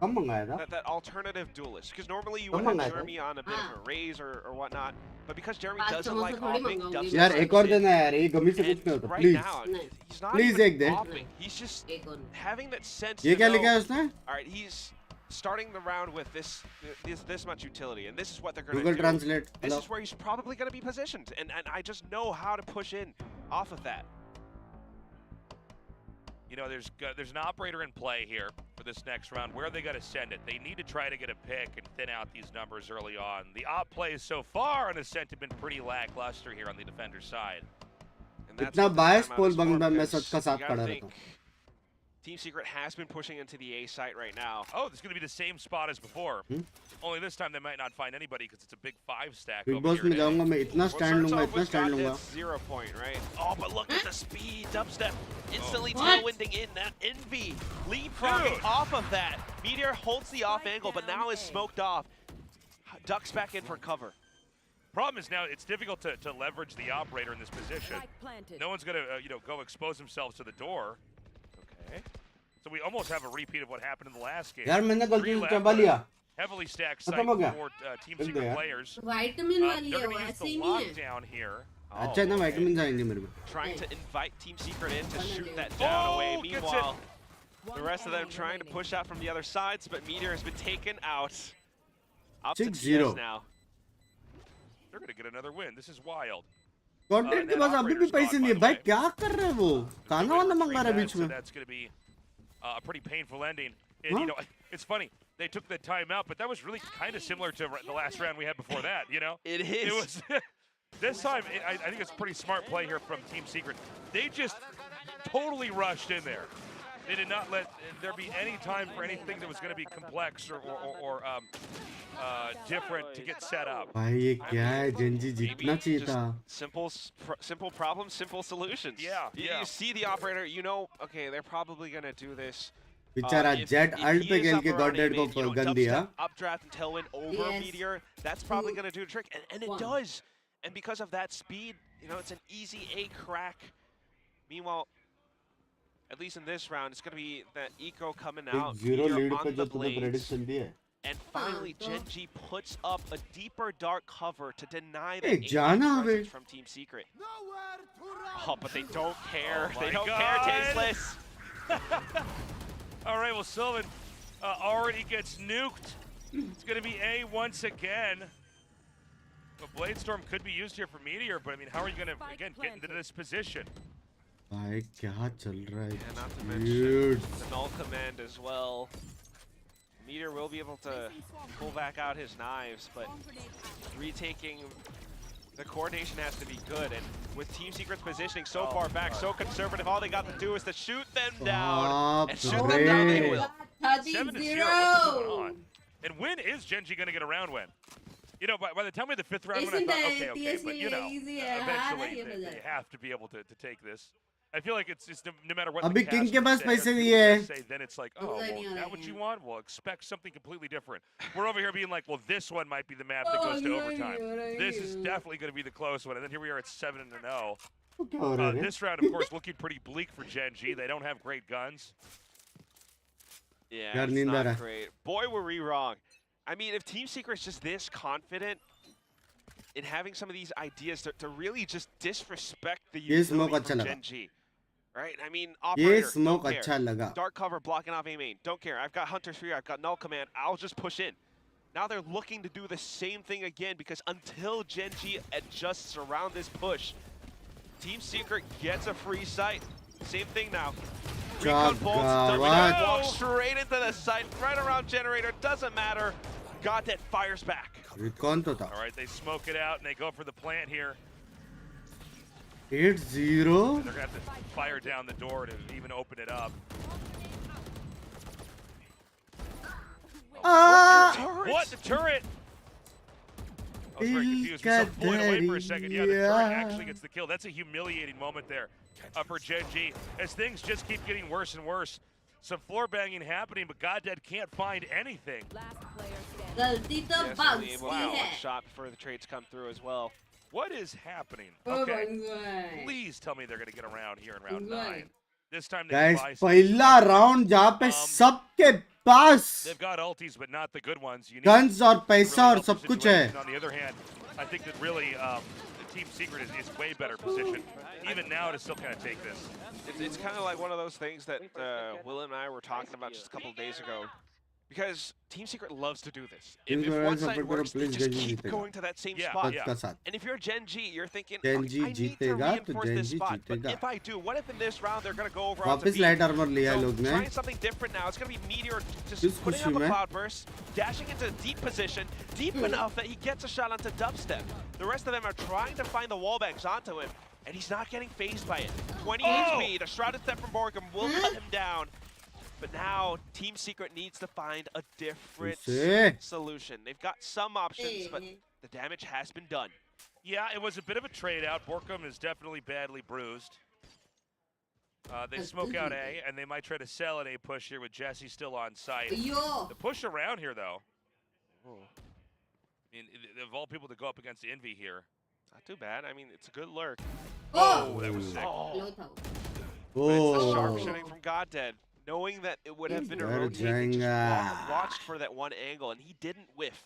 that alternative duelist. Because normally you would have Jeremy on a bit of a raise or whatnot, but because Jeremy doesn't like offing, Dubstep यार एक और देना यार, ये गमी से कुछ नहीं होता. right Please. now, he's not Please, एक even they. offing. He's just having that sense ये to क्या know, लिखा है उसने? all right, he's starting the round with this much utility, and this is what they're going to Google do. Translate. This is where he's probably going to be positioned, and I just know how to push in off of that. You know, there's an operator in play here for this next round. Where are they going to send it? They need to try to get a pick and thin out these numbers early on. The op plays so far on Ascent have been pretty lackluster here on the defender's side. And that's इतना what the bias timeout pole is for, बंदा मैं because सच का साथ you gotta खड़ा think रहता. Team Secret has been pushing into the A site right now. Oh, this is going to be the same spot as before. Only this time they might not find anybody because it's a big 5 stack Big over Boss here. में जाऊंगा मैं इतना stand लूंगा, इतना stand लूंगा. 0 point, right? Oh, but look at the speed. Dubstep instantly tailwinding in that Envy. Leapfrogging off of that. Meteor holds the off angle, but now is smoked off. Ducks back in for cover. Problem is now it's difficult to leverage the operator in this position. No one's going to go expose themselves to the door. Okay. So we almost have a repeat of what happened in the last game. यार मैंने गलती से 3 चबा लिया. Heavily stacked site खत्म हो गया. for Team Secret players. Vitamin वाली They're है going वो, to use ऐसे the ही नहीं है. lockdown here. अच्छा ना विटामिन आएंगे मेरे में. Trying to invite Team Secret in to shoot that down away. Meanwhile, the rest of them trying to push out from the other sides, but Meteor has been taken out. Up to 6-0. TS now. They're going to get another win. This is wild. Godhead के पास अभी भी पैसे नहीं है. भाई क्या कर रहे हैं वो? खाना वाला मंगा रहा है बीच So में. that's going to be a pretty painful ending. And, you know, it's funny. They took the timeout, but that was really kind of similar to the last round we had before that, you know? It is. It was this time, I think it's a pretty smart play here from Team Secret. They just totally rushed in there. They did not let there be any time for anything that was going to be complex or different to get set up. भाई ये क्या है? Gen.G जीतना चाहिए Just था. simple problems, simple solutions. Yeah, You see the operator, you know, okay, they're probably going to do this. बेचारा jet alt पे खेल के गॉडेड को गन दिया. Updraft and tailwind over Meteor, that's probably going to do a trick, and it does. And because of that speed, you know, it's an easy A crack. Meanwhile, at least in this round, it's going to be that eco coming out. 0 Meteor lead on पे the जो तूने blades. Prediction दी है. And finally, Gen.G puts up a deeper dark cover to deny Hey, the Jana, presence from Team Secret. Oh, but they don't care. Oh They my don't God. care, Tasteless. All right, well, Sylvan already gets nuked. It's going to be A once again. But Bladestorm could be used here for Meteor, but I mean, how are you going to, again, get into this position? भाई क्या चल रहा है? Yeah, not to mention Dude. the null command as well. Meteor will be able to pull back out his knives, but retaking the coordination has to be good. And with Team Secret's positioning so far back, so conservative, all they got to do is to shoot them down. And shoot them down they will. 7-0, what's going on? And when is Gen.G going to get a round win? You know, by the time we had the 5th round win, I thought, okay, but you know, eventually they have to be able to take this. I feel like it's just no matter what. अभी king के पास पैसे नहीं है. Then it's like, oh, well, is that what you want? Well, expect something completely different. We're over here being like, well, this one might be the map that goes to overtime. This is definitely going to be the close one. And then here we are at 7-0. This round, of course, looking pretty bleak for Gen.G. They don't have great guns. Yeah, it's not great. Boy, were we wrong. I mean, if Team Secret's just this confident in having some of these ideas to really just disrespect the utility from Gen.G. Right? I mean, operator, don't care. Dark cover blocking off A main. Don't care. I've got Hunter's Fury. I've got null command. I'll just push in. Now they're looking to do the same thing again because until Gen.G adjusts around this push, Team Secret gets a free sight. Same thing now. Recon bolts, Domination walks straight into the site, right around generator. Doesn't matter. Got that fires back. Recon तो था. All right, they smoke it out and they go for the plant here. 8-0. They're going to have to fire down the door to even open it up. What? The turret? I was very confused. We saw Floyd away for a second. Yeah, the turret actually gets the kill. That's a humiliating moment there for Gen.G. As things just keep getting worse and worse. Some floor banging happening, but Goddead can't find anything. गलती तो Bugs की Wow, है. shot before the trades come through as well. What is happening? Oh Okay, my God. please tell me they're going to get around here in round 9. This time they Guys, can buy some पहला stuff. Round जहाँ पे सबके पास They've got ultis, but not the good ones. You need guns और पैसा really और help सब the कुछ है. situation. On the other hand, I think that really the Team Secret is way better positioned, even now, to still kind of take this. It's kind of like one of those things that Will and I were talking about just a couple of days ago. Because Team Secret loves to do this. If one side works, they just keep going to that same spot. And if you're Gen.G, you're thinking, Gen.G I need to reinforce this spot. But if I do, what if in this round they're going to go over on वापस light armour लिया so लोग ने. trying something different now. It's going to be Meteor किस just putting खुशी up a में? cloudburst, dashing into a deep position, deep enough that he gets a shot onto dubstep. The rest of them are trying to find the wallbangs onto him, and he's not getting phased by it. 20 HP, the shrouded step from Borgum will cut him down. But now, Team Secret needs to find a different solution. They've got some options, but the damage has been done. Yeah, it was a bit of a trade out. Borkum is definitely badly bruised. They smoke out A, and they might try to sell an A push here with Jesse still on site. The push around here, though. I mean, of all people to go up against Envy here. Not too bad. I mean, it's a good lurk. Oh, that was sick. But it's the sharpshooting from Goddead. Knowing that it would have been a rotate, they just watched for that one angle, and he didn't whiff.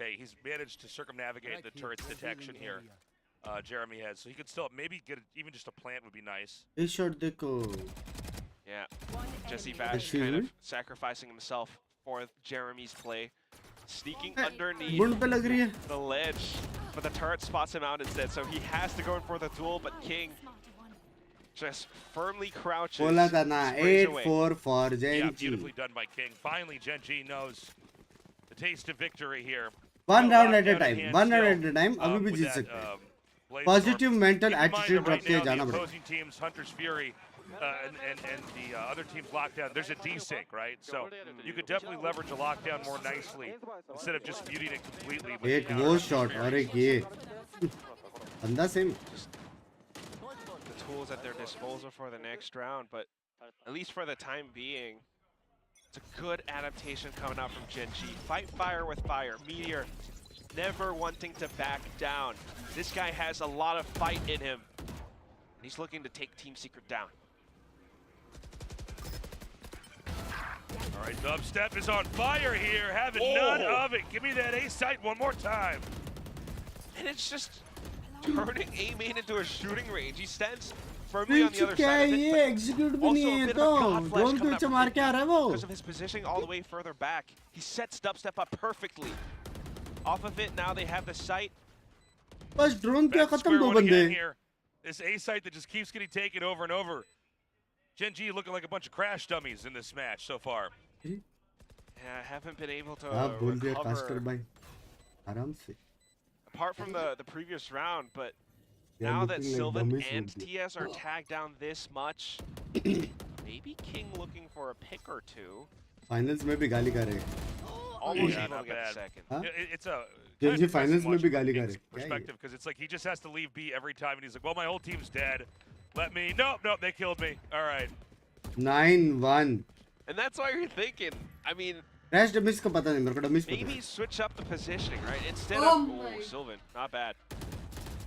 Okay, he's managed to circumnavigate the turret's detection here. Jeremy has, so he could still maybe get even just a plant would be nice. ये shot देखो. Yeah, Jesse Bash kind of sacrificing himself for Jeremy's play, sneaking underneath बुंड पे लग रही है. the ledge, but the turret spots him out instead, so he has to go in for the duel, but King just firmly crouches. बोला था ना 8-4 for Gen.G. Yeah, beautifully done by King. Finally, Gen.G knows the taste of victory here. One round at a time. One round at a time. अभी भी जीत सकते हैं. Positive mental attitude रखते हैं जाना पड़ेगा. Opposing teams, Hunter's Fury, and the other team's lockdown. There's a desync, right? So you could definitely leverage a lockdown more nicely instead of just muting it completely. एक वो shot और एक ये. बंदा same. Tools at their disposal for the next round, but at least for the time being, it's a good adaptation coming out from Gen.G. Fight fire with fire. Meteor never wanting to back down. This guy has a lot of fight in him. He's looking to take Team Secret down. All right, Dubstep is on fire here, having none of it. Give me that A site one more time. And it's just turning A main into a shooting range. He stands firmly on the other side of it, execute but also a bit of a god flash drone coming के up मार के आ रहा है वो. because of his positioning all the way further back. He sets Dubstep up perfectly. Off of it, now they have the sight. बस drone क्या Back to खत्म square दो one again बंदे. here. This A site that just keeps getting taken over and over. Gen.G looking like a bunch of crash dummies in this match so far. Yeah, I haven't been able to आप बोल दिया recover caster भाई. आराम से. apart from the previous round, but now that Sylvan and TS are tagged down this much, maybe King looking for a pick or two. Finals में भी गाली खा रहे. Almost Yeah, able not to get bad. the second. Huh? It's a Gen.G finals में भी गाली खा King's रहे. perspective, because it's like he just has to leave B every time, and he's like, well, my whole team's dead. Let me, nope, they killed me. All right. 9-1. And that's why you're thinking, I mean, Crash dummies का पता नहीं मेरे को dummies पता. maybe switch up the positioning, right? Instead Oh of, my. Sylvan, not bad.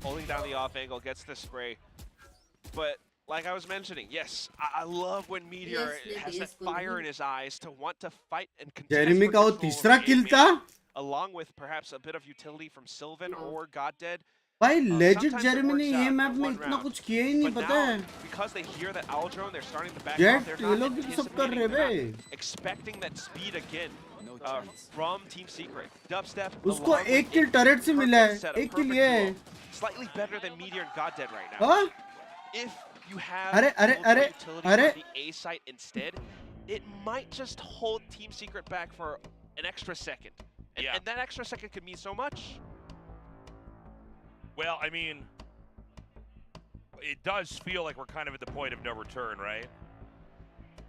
Holding down the off angle, gets the spray. But like I was mentioning, yes, I love when Meteor has that fire in his eyes to want to fight and contest Jeremy for का वो control तीसरा of kill A था. main, along with perhaps a bit of utility from Sylvan or Goddead. भाई legit Sometimes it Jeremy ने works ये out map in में one इतना round. कुछ किया ही नहीं But पता now, है. because they hear that owl drone, they're starting to back Jet, off. They're ये not लोग भी तो सब कर anticipating, रहे they're bay. not expecting that speed again from Team Secret. Dubstep. उसको along with एक kill it, turret से मिला है. perfect setup, एक kill perfect ये है. duo. Slightly better than Meteor and Goddead right now. हाँ? If you have अरे utility अरे on the A site instead, it might just hold Team Secret back for an extra second. And that extra second could mean so much. Well, I mean, it does feel like we're kind of at the point of no return, right?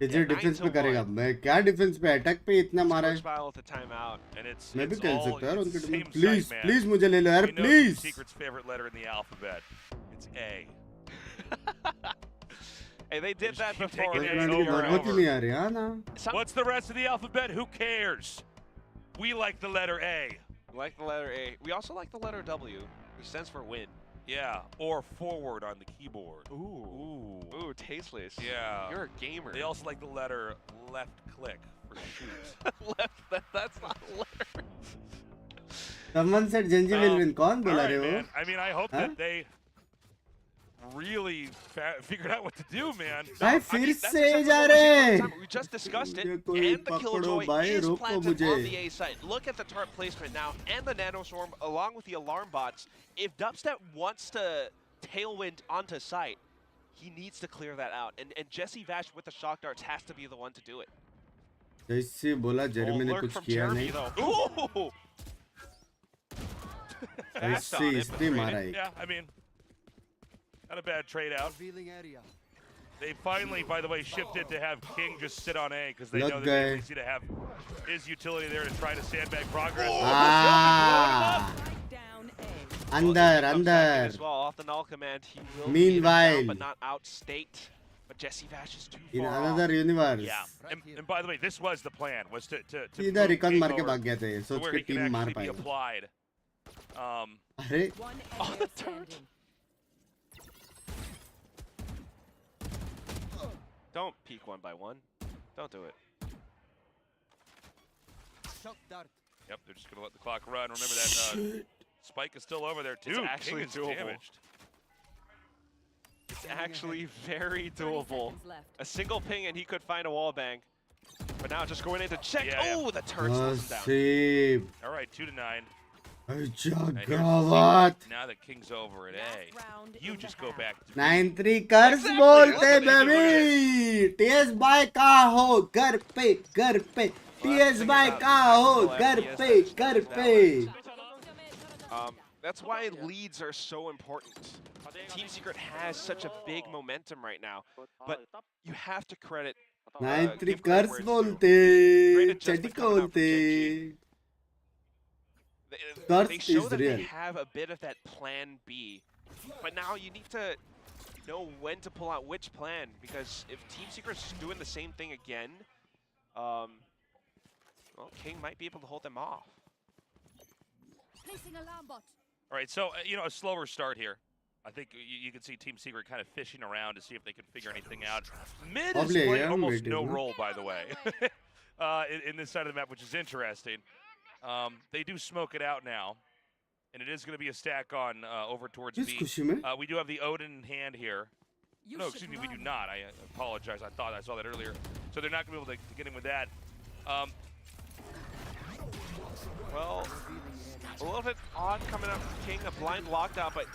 ये defence पे करेगा मैं क्या defence पे attack पे इतना मारा है With the timeout. And it's मैं भी it's खेल all सकता हूँ यार it's उनके the team same please site, man. Please मुझे ले लो यार We know please Secret's favorite letter in the alphabet. It's A. Hey, they did Just that keep before. taking की over and जरूरत ही over. नहीं आ रही हाँ ना What's the rest of the alphabet? Who cares? We like the letter A. Like the letter A. We also like the letter W, which stands for win. Yeah, or forward on the keyboard. Ooh, tasteless. Yeah. You're a gamer. They also like the letter left click for shoot. That's not a letter. someone said Gen.G will win कौन All बोला right, रे वो man. I mean, I hope Huh? that they really figured out what to do, man. भाई I फिर mean, that's से exactly जा what we're seeing all रहे the time. We just discussed it, मुझे and कोई the पकड़ो Killjoy भाई is रोको planted मुझे on the A site. Look at the turret placement now, and the Nanoswarm along with the alarm bots. If Dubstep wants to tailwind onto site, he needs to clear that out. And Jesse Vash with the shock darts has to be the one to do it. जैसे बोला Jeremy ने Lurk कुछ from किया Jeremy, नहीं though. Ooh! Fast ऐसे on it, but इसने मारा traded. एक Yeah, I mean, not a bad trade out. They finally, by the way, shifted to have King just sit on A because they Look, know that they guy. need to have his utility there to try to sandbag progress. Ah, Down A. अंदर Comes back in अंदर as well, off the null command, he will Meanwhile. be down, but not outstate. But Jesse Vash is too in far off. another universe Yeah, and by the way, this was the plan, was to सीधा move recon King मार के over भाग गए थे to सोच where के he can team मार actually be पाएगा applied. अरे One Oh, enemy the turret. standing. Don't peek one by one. Don't do it. Yep, they're just gonna let the clock run. Remember that spike is still over there too. King actually is doable. damaged. It's actually very 30 doable. seconds left. A single ping and he could find a wall bang. But now just going in to check. Yeah, yeah. Oh, the turret slows him down. नसीब All right, 2-9. अच्छा And here's गावत now that King's over at A, Last round you in just the go half. back to 9-3 कर्ज Exactly, बोलते that's what baby TS bye का हो घर पे TS bye का हो घर पे That's why leads are so important. Team Secret has such a big momentum right now, but you have to credit. 9-3 give credit कर्ज where it's बोलते Great adjustment चटी coming out from बोलते They Curse show is that real. they have a bit of that plan B, but now you need to know when to pull out which plan, because if Team Secret's doing the same thing again, well, King might be able to hold them off. Placing alarm bot. All right, so a slower start here. I think you can see Team Secret kind of fishing around to see if they can figure anything out. Mid is Probably, playing yeah, almost mid, no isn't it? role, by the way, in this side of the map, which is interesting. They do smoke it out now, and it is going to be a stack on over towards किस B. खुशी में We do have the Odin in hand here. You No, should excuse me, we do run. not. I apologize. I thought I saw that earlier. So they're not going to be able to get in with that. Well, a little bit odd coming out from King, a blind lockdown, but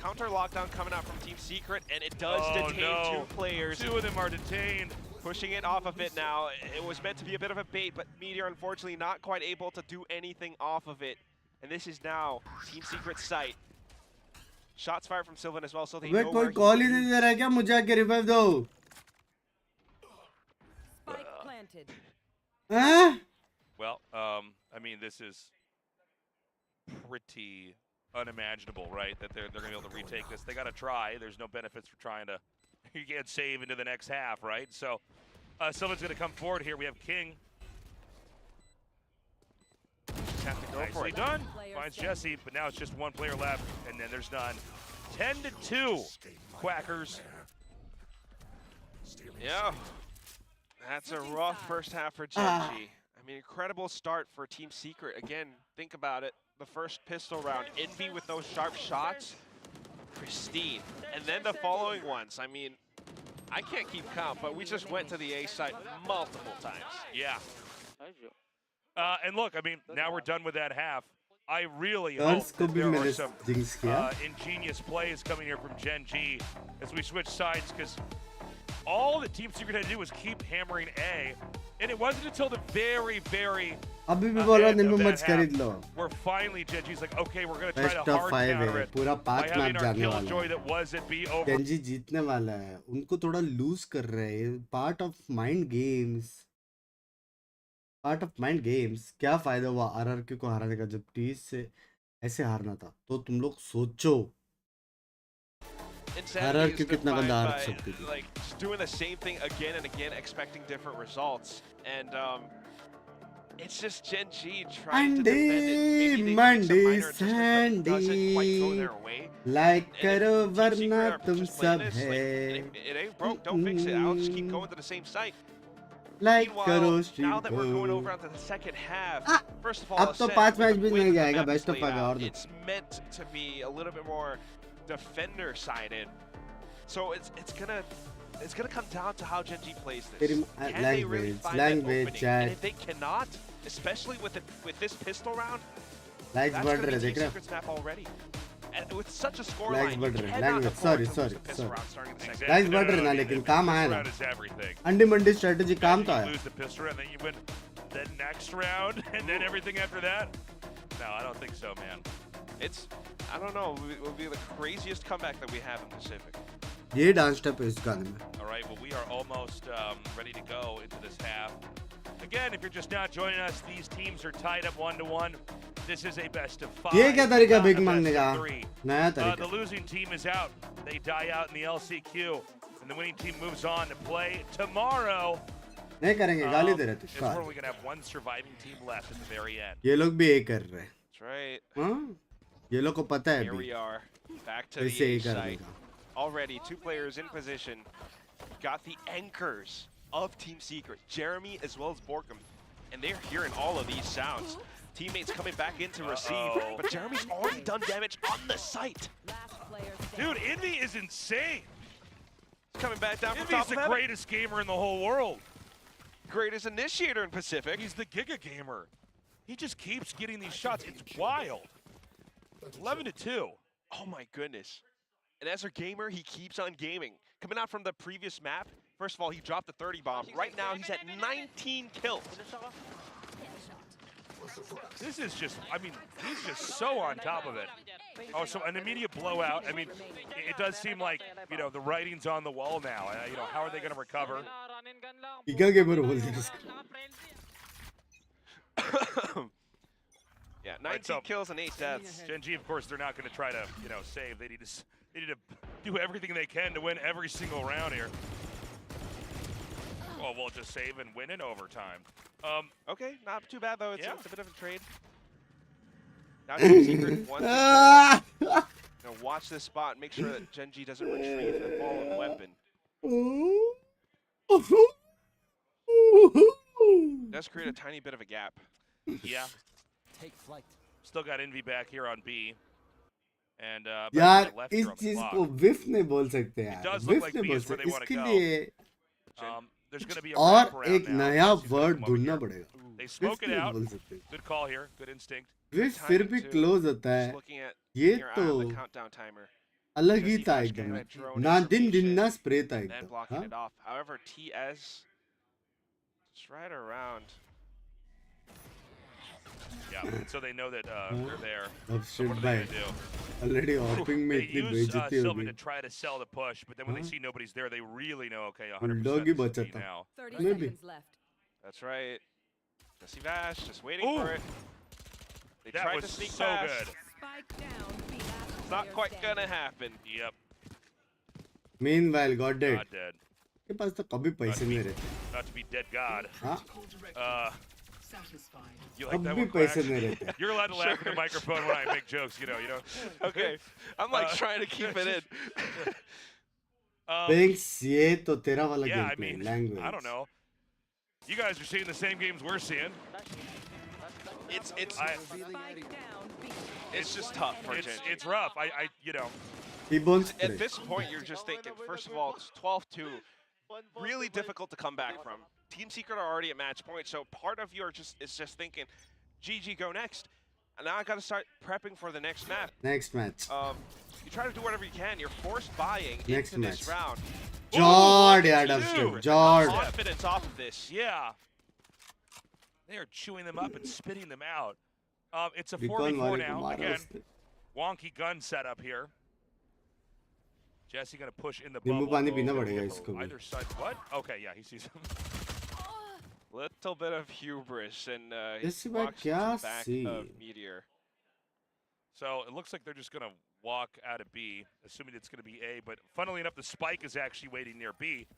counter lockdown coming out from Team Secret, and it does detain no. 2 players. 2 of them are detained. Pushing it off of it now. It was meant to be a bit of a bait, but Meteor unfortunately not quite able to do anything off of it. And this is now Team Secret's site. Shots fired from Sylvan as well, so they way know कोई where he call he is. नहीं दे रहा है क्या मुझे आके revive दो Spike planted. हैं Well, I mean, this is pretty unimaginable, right? That they're going to be able to retake this. They got to try. There's no benefits for trying to. You can't save into the next half, right? So, Sylvan's going to come forward here. We have King. Just have to go for Nicely it. done. Player Finds standing. Jesse, but now it's just 1 player left, and then there's none. 10-2, Quackers. Yeah, that's a rough first half for Gen.G. I mean, incredible start for Team Secret. Again, think about it. The first pistol round, Envy with those sharp shots, pristine. And then the following ones, I mean, I can't keep count, but we just went to the A site multiple times. Yeah. And look, I mean, now we're done with that half. I really hope कर्ज को that भी there are मैंने some jinx किया ingenious plays coming here from Gen.G as we switch sides, because all that Team Secret had to do was keep hammering A, and it wasn't until the very, very अभी भी बोल रहा हूँ दिन of में that match खरीद लो. Where finally Gen.G's like, okay, we're gonna try Best to of hard 5 counter है. it पूरा by 5 having मैच our जाने वाला killjoy है. that was it be over. Gen.G जीतने वाला है. उनको थोड़ा लूज कर रहे हैं. Part of mind games. Part of mind games. क्या फायदा हुआ आरआरक्यू को हराने का जब टीस से ऐसे हारना था. तो तुम लोग सोचो. Insanity is कितना गंदा हार defined सकती by थी. like just doing the same thing again and again, expecting different results, and it's just Gen.G trying to defend it. Maybe they make some minor adjustments, but it doesn't quite go their way. Like And करो if Team वरना Secret are तुम just सब playing this, है. like, it ain't broke, don't fix it. I'll just keep going to the same site. Like करो Meanwhile, stream now that we're going को. over onto the second half, Ah, first of all, अब तो Ascent, 5 with match the भी way नहीं that the जाएगा. map is best of laid 5 out, और दो. it's meant to be a little bit more defender-sided. So it's gonna come down to how Gen.G plays this. तेरी Can they really find that language opening? chat. And if they cannot, especially with this pistol round, likes that's बढ़ gonna रहे be देख Team रहे हो. Secret's map already. And with such a score Lags line, बढ़ you रहे हैं. cannot Language, afford sorry, to lose sorry, the pistol sorry. round starting in the second. Exactly. Likes बढ़ रहे हैं ना No, लेकिन the काम pistol आया ना. round is everything. अंडी मंडी स्ट्रेटजी काम तो You आया. lose the pistol and then you win the next round and then everything after that? No, I don't think so, man. It's, I don't know, it will be the craziest comeback that we have in Pacific. ये dance step है इस गाने में. All right, well, we are almost ready to go into this half. Again, if you're just not joining us, these teams are tied up 1-1. This is a best of 5. ये क्या तरीका not big a मांगने best का? of 3. नया The तरीका. losing team is out. They die out in the LCQ. And the winning team moves on to play tomorrow. नहीं करेंगे. गाली दे रहे थे. It's where we're going to have one surviving team left at the very end. ये लोग भी यही कर रहे हैं. That's right. हाँ? ये लोग को पता है Here अभी. we are, back to the ऐसे ही A करने site. का. Already, 2 players in position. Got the anchors of Team Secret, Jeremy as well as Borkham. And they're hearing all of these sounds. Teammates coming back in to receive, but Jeremy's already done damage on the site. Dude, Envy is insane. He's coming back down from Envy's top the of heaven. greatest gamer in the whole world. Greatest initiator in Pacific. He's the Giga gamer. He just keeps getting these shots. It's wild. 11-2. Oh my goodness. And as a gamer, he keeps on gaming. Coming out from the previous map, first of all, he dropped the 30 bomb. Right now, he's at 19 kills. This is just, I mean, he's just so on top of it. Oh, so an immediate blowout. I mean, it does seem like, you know, the writing's on the wall now. You know, how are they going to recover? क्या gamer बोलते हैं इसको? Yeah, 19 so- kills and 8 deaths. Gen.G, of course, they're not going to try to, you know, save. They need to do everything they can to win every single round here. Well, we'll just save and win in overtime. Okay, not too bad though. It's, Yeah. it's a bit of a trade. Now Team Secret wants to watch this spot and make sure that Gen.G doesn't retrieve the fallen weapon. Does create a tiny bit of a gap. Yeah. Take flight. Still got Envy back here on B. And यार left इस here on the चीज clock. को विफ नहीं बोल सकते यार. does look विफ like नहीं B बोल is where सकते. they wanna इसके go. लिए There's going to be a और wraparound एक now. नया Unless he's gonna word come over ढूंढना here. पड़ेगा. They विफ smoke it नहीं out. बोल सकते. Good call here. Good instinct. विफ Time फिर भी to- क्लोज होता Just है. looking at ये your eye तो on the countdown timer, अलग ही Jesse था Flash एकदम. getting that drone ना दिन information, ना स्प्रे था then एकदम. blocking हाँ? it off. However, TS, it's right around. Yeah, so they know that they're there. अब So shit what are they भाई. going to do? ऑलरेडी ऑपिंग में They इतनी use बेइज्जती Sylvan होगी. to try to sell the push, but then when they Huh? see nobody's there, they really know, okay, Bulldog ही 100% बचा this is B था. now. 30 Maybe. seconds left. That's right. Jesse Vash just waiting Ooh. for it. They That tried was to sneak so past. good. Spike down. B. It's not quite gonna happen. Yep, Meanwhile, God dead. not dead. के पास तो कभी पैसे नहीं रहते. Not to be dead god. हाँ? You like that कभी one, पैसे Quack? नहीं रहते. You're allowed to laugh at the microphone when I make jokes, you know. Okay, I'm like Uh, trying to keep it in. Binks, ये तो तेरा वाला Yeah, I game mean, language. I don't know. You guys are seeing the same games we're seeing. It's Spike down. B. it's just tough for Gen.G. It's rough. I you know. T-bone At spray. this point, you're just thinking, first of all, it's 12-2. Really difficult to come back from. Team Secret are already at match point, so part of you is just thinking, GG, go next. And now I got to start prepping for the next map. Next match. You try to do whatever you can. You're forced buying Next into this match. round. Jord Ooh, यार dude. dubstep. Jord. Confidence off of this. Yeah. They are chewing them up and spitting them out. It's a Recon 4v4 वाले को now. मारा Again, उसने. wonky gun setup here. Jesse gonna push in the नींबू bubble. पानी पीना पड़ेगा इसको भी. Either side. What? Okay, yeah, he sees him. Little bit of hubris and जैसे he भाई walks क्या into the back C. of Meteor. So it looks like they're just gonna walk out of B, assuming it's gonna be A. But funnily enough, the spike is actually waiting near B.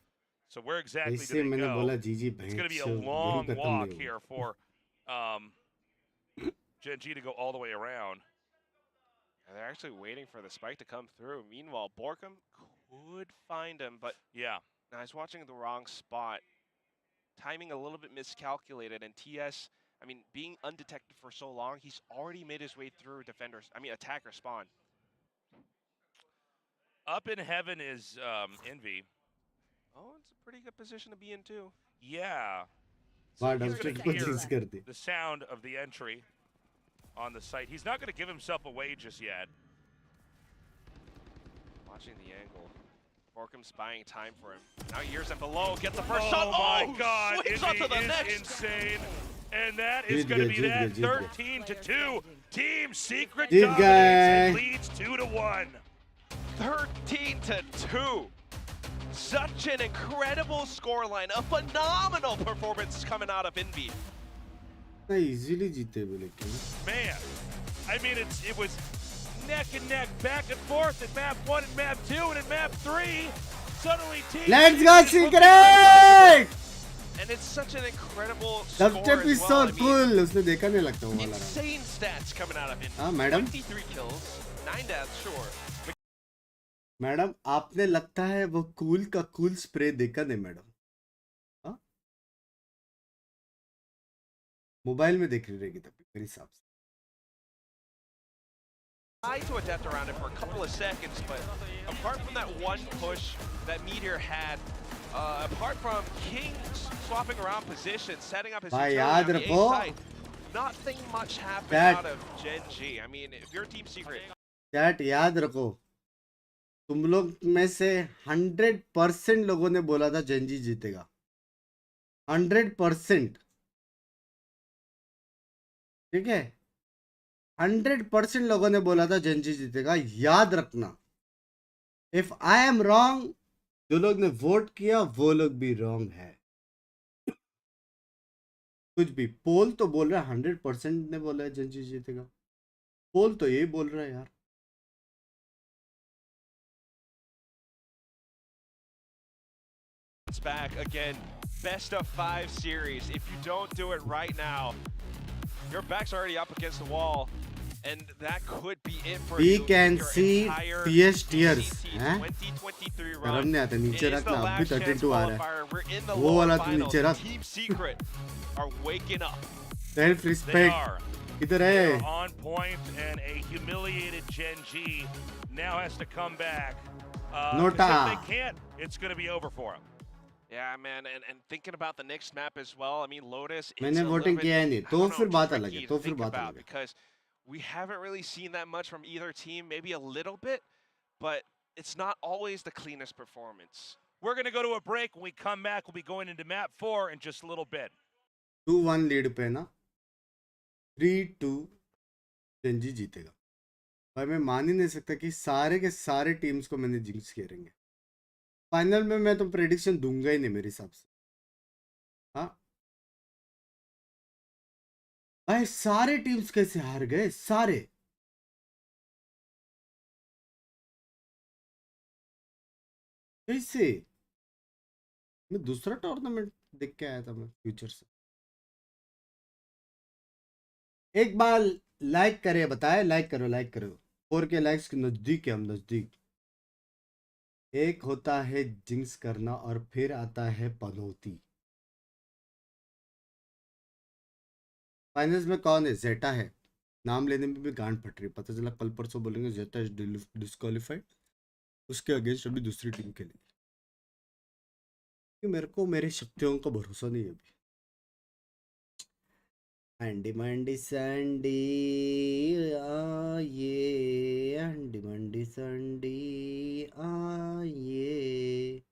So where exactly do इससे they मैंने go? बोला जीजी It's gonna be a भैंस long खत्म walk नहीं हुआ. here for Gen.G to go all the way around. And they're actually waiting for the spike to come through. Meanwhile, Borkum could find him, but Yeah. now he's watching the wrong spot. Timing a little bit miscalculated, and TS, I mean, being undetected for so long, he's already made his way through attacker spawn. Up in heaven is Envy. Oh, it's a pretty good position to be in too. Yeah. वाह he's dubstep gonna को hear चीज कर दी. the sound of the entry on the site. He's not going to give himself away just yet. Watching the angle. Borkum's buying time for him. Now he hears him below, gets the first Oh shot. my God, Swings on to Envy the is next. insane. And that is Jeet going to गए, be Jeet that गए, जीत गए. 13-2. Team Secret जीत dominates गए. and leads 2-1. 13-2. Such an incredible scoreline. A phenomenal performance coming out of Envy. ना easily जीते भी लेकिन. Man, I mean, it was neck and neck, back and forth at map 1 and map 2, and at map 3, suddenly Team Let's go Secret is Secret! And it's such an incredible score dubstep as is well. So I mean, cool. उसने देखा नहीं लगता वो वाला round. insane stats coming out of Envy. हाँ madam. 23 kills, 9 deaths, sure. Madam आपने लगता है वो कूल का कूल स्प्रे देखा नहीं मैडम. हाँ मोबाइल में देख रही रहेगी तभी मेरे हिसाब से. Tried to adapt around it for a couple of seconds, but apart from that one push that Meteor had, apart from King swapping around positions, setting up his भाई utility याद on the रखो. A side, nothing much happened That- out of Gen.G. I mean, if you're Team Secret, chat याद रखो. तुम लोग में से 100% लोगों ने बोला था जेनजी जीतेगा. 100%. ठीक है. 100% लोगों ने बोला था जेनजी जीतेगा. याद रखना. इफ आई एम रॉन्ग, जो लोग ने वोट किया वो लोग भी रॉन्ग है. कुछ भी पोल तो बोल रहा है 100% ने बोला है जेनजी जीतेगा. पोल तो यही बोल रहा है यार. it's back again. Best of 5 series. If you don't do it right now, your back's already up against the wall, and that could be it for We you. can Your see entire PS tiers, VCT हैं? 2023 शर्म run. नहीं आता. नीचे It is रख the ना. अभी last chance 32 आ रहा है. qualifier. We're in the वो lower वाला तू finals. नीचे रख. Team Secret are waking up. Self They respect. are. इधर They है. are on point, and a humiliated Gen.G now has to come back. 'Cause Nota. if they can't, it's going to be over for them. Yeah, man, and thinking about the next map as well. I mean, Lotus. It's मैंने a little voting bit, किया ही नहीं. I तो don't know, फिर बात अलग tricky है. to तो फिर think बात about अलग है. because we haven't really seen that much from either team. Maybe a little bit, but it's not always the cleanest performance. We're going to go to a break. When we come back, we'll be going into map 4 in just a little bit. 2-1 lead पे ना. 3-2 Gen Z जीतेगा. भाई मैं मान ही नहीं सकता कि सारे के सारे टीम्स को मैंने जिंक्स करेंगे. फाइनल में मैं तो प्रेडिक्शन दूंगा ही नहीं मेरे हिसाब से. हाँ भाई सारे टीम्स कैसे हार गए सारे. कैसे. मैं दूसरा टूर्नामेंट देख के आया था मैं फ्यूचर से. एक बार लाइक करे बताए. लाइक करो लाइक करो. 4K लाइक्स के नजदीक है हम. नजदीक. एक होता है जिंक्स करना और फिर आता है पनौती. फाइनल्स में कौन है. जेटा है. नाम लेने में भी गांड फट रही. पता चला कल परसों बोलेंगे जेटा इज डिस्क्वालीफाइड. उसके अगेंस्ट अभी दूसरी टीम खेलेगी. मेरे को मेरी शक्तियों का भरोसा नहीं है अभी. अंडी मंडी संडी आये. अंडी मंडी संडी आये.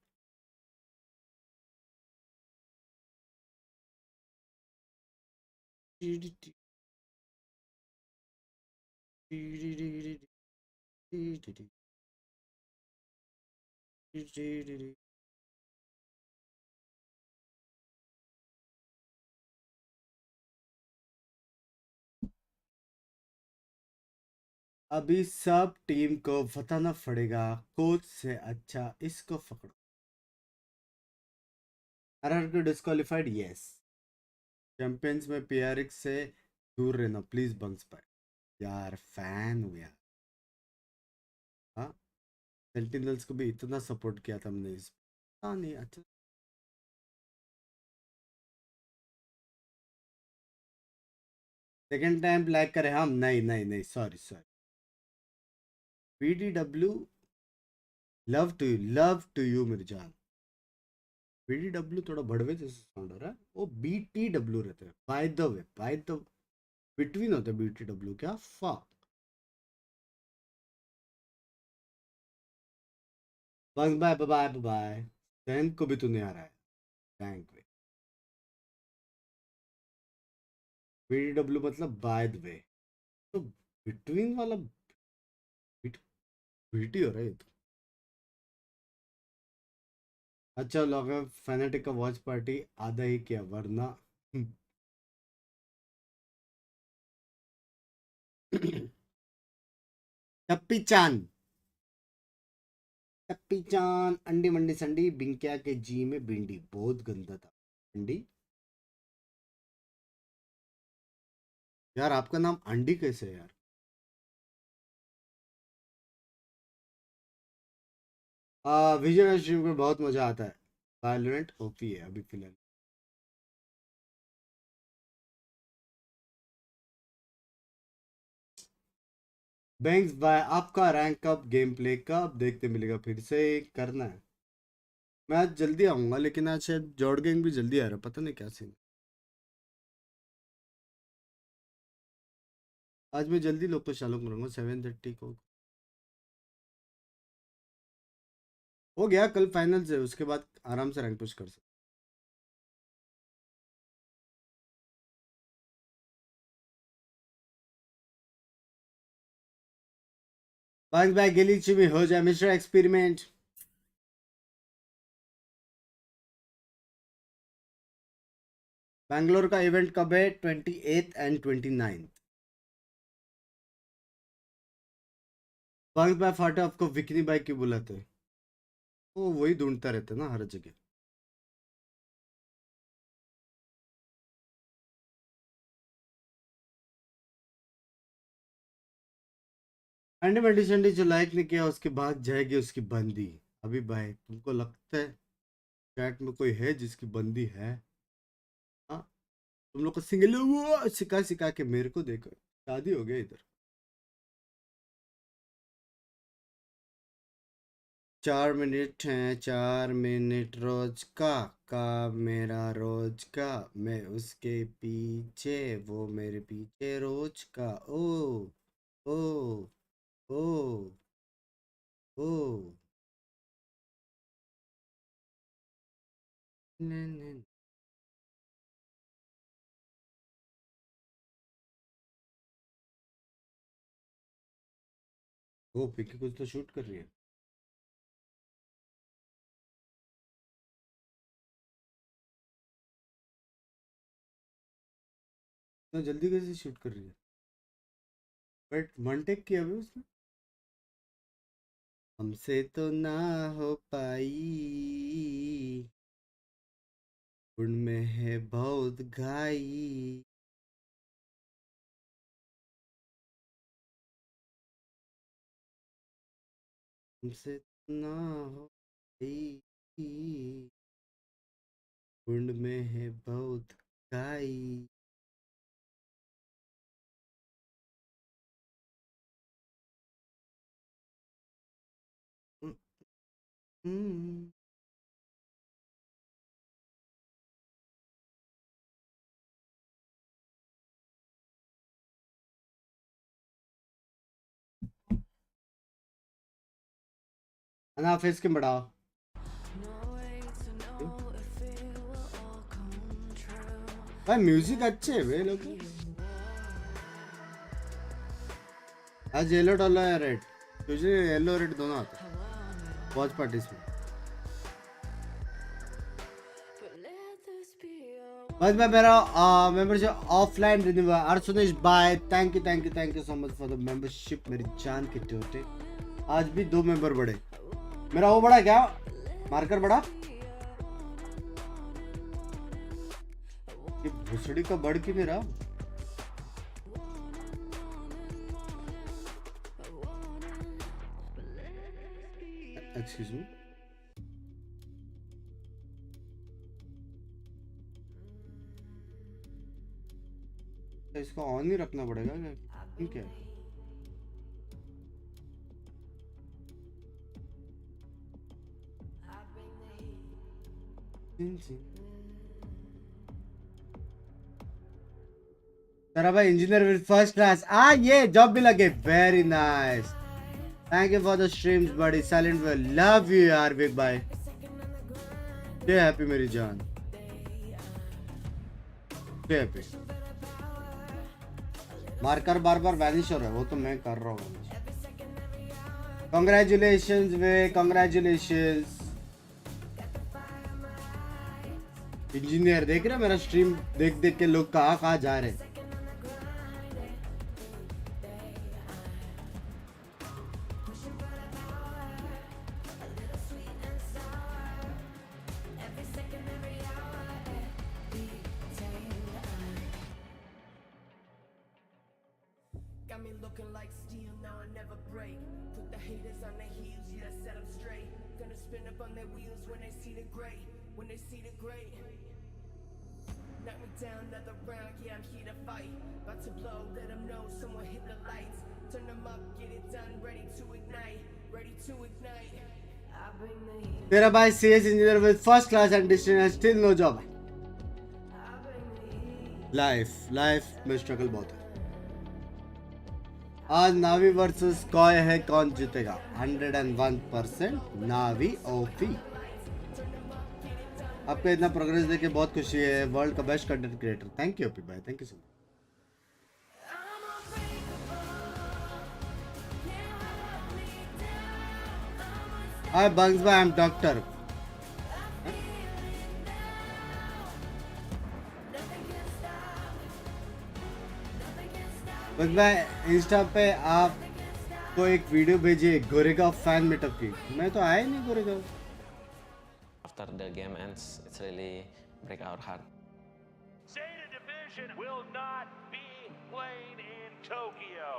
अभी सब टीम को बताना पड़ेगा कोच से अच्छा इसको पकड़ो। आरआर को डिस्क्वालिफाइड, यस। चैंपियंस में पीआरएक्स से दूर रहना प्लीज बंक्स पर। यार फैन हूँ यार। हाँ, सेंटिनल्स को भी इतना सपोर्ट किया था हमने इस, हाँ नहीं अच्छा। सेकंड टाइम ब्लैक करे हम, नहीं नहीं नहीं, sorry sorry. BDW love to you मेरी जान। बीडीडब्ल्यू थोड़ा बड़वे जैसे साउंड हो रहा है, वो बीटीडब्ल्यू रहते हैं by the way, by the between होते हैं बीटीडब्ल्यू, क्या फक। बस बाय बाय बाय बाय। सहन को भी तू नहीं आ रहा है, थैंक यू। बीडीडब्ल्यू मतलब बाय द वे, तो बिटवीन वाला बीटी हो रहा है ये तो। अच्छा लोग, फैनेटिक का वॉच पार्टी आधा ही किया वरना टप्पी चांद, टप्पी चांद अंडी मंडी संडी बिंकिया के जी में भिंडी बहुत गंदा था। अंडी, यार आपका नाम अंडी कैसे है यार? विजय स्ट्रीम में बहुत मजा आता है। वैलोरेंट ओपी है अभी फिलहाल। बैंक्स बाय, आपका रैंक कब, गेम प्ले कब देखते मिलेगा, फिर से करना है। मैं आज जल्दी आऊंगा, लेकिन आज शायद जॉर्ड गैंग भी जल्दी आ रहा है, पता नहीं क्या सीन। आज मैं जल्दी लोग को चालू करूंगा 7:30 को। हो गया, कल फाइनल से उसके बाद आराम से रैंक पुश कर सकते। बैंक्स बाय गिलीची में हो जाए मिस्टर एक्सपेरिमेंट। बैंगलोर का इवेंट कब है? 28 एंड 29। बैंक्स बाय फाटे आपको विकनी बाय क्यों बुलाते हैं? वो वही ढूंढता रहता है ना हर जगह। अंडे मंडी शंडी जो लाइक ने किया उसके बाद जाएगी उसकी बंदी। अभी भाई तुमको लगता है चैट में कोई है जिसकी बंदी है? हाँ, तुम लोग को सिंगल वो सिखा सिखा के मेरे को देखो, शादी हो गया इधर। 4 मिनट है, 4 मिनट रोज का मेरा रोज का, मैं उसके पीछे वो मेरे पीछे रोज का। ओ ओ ओ ओ न, न, वो पिकी कुछ तो शूट कर रही है। तो जल्दी कैसे शूट कर रही है? बट वन टेक किया अभी उसने। हमसे तो ना हो पाई, उनमें है बहुत घाई। हमसे तो ना हो पाई, उनमें है बहुत घाई। हम्म, अनाफिस के बढ़ाओ। भाई म्यूजिक अच्छे है वे लोग आज येलो डाला है रेड तुझे येलो रेड दोनों आते हैं वॉच पार्टीज में बस मैं मेरा मेंबरशिप ऑफलाइन रिन्यू हुआ अर्शुनेश bye thank you so much for the membership मेरी जान के टोटे आज भी 2 मेंबर बढ़े मेरा वो बड़ा क्या मार्कर बड़ा ये भुसड़ी का बढ़ क्यों नहीं रहा एक्सक्यूज मी इसको ऑन ही रखना पड़ेगा ठीक है तेरा भाई इंजीनियर विद फर्स्ट क्लास ये जॉब भी लगे very nice thank you for the streams बड़ी साइलेंट वे लव यू यार बिग बाय स्टे हैप्पी मेरी जान स्टे हैप्पी मार्कर बार बार वैनिश हो रहा है वो तो मैं कर रहा हूँ कांग्रेचुलेशंस वे कांग्रेचुलेशंस इंजीनियर देख रहे मेरा स्ट्रीम देख देख के लोग कहाँ जा रहे हैं तेरा भाई CS engineer with first class and distinction still no job life में स्ट्रगल बहुत है आज नावी वर्सेस कॉय है कौन जीतेगा 101% नावी ओपी आपका इतना प्रोग्रेस देख के बहुत खुशी है वर्ल्ड का best content creator thank you OP भाई thank you so much Hi Bunks bhai, I'm doctor. Bunks bhai, Insta पे आप को एक वीडियो भेजिए गोरेगांव फैन मीटअप की मैं तो आया नहीं Goregaon After the game ends, it's really break our heart. Zeta Division will not be playing in Tokyo.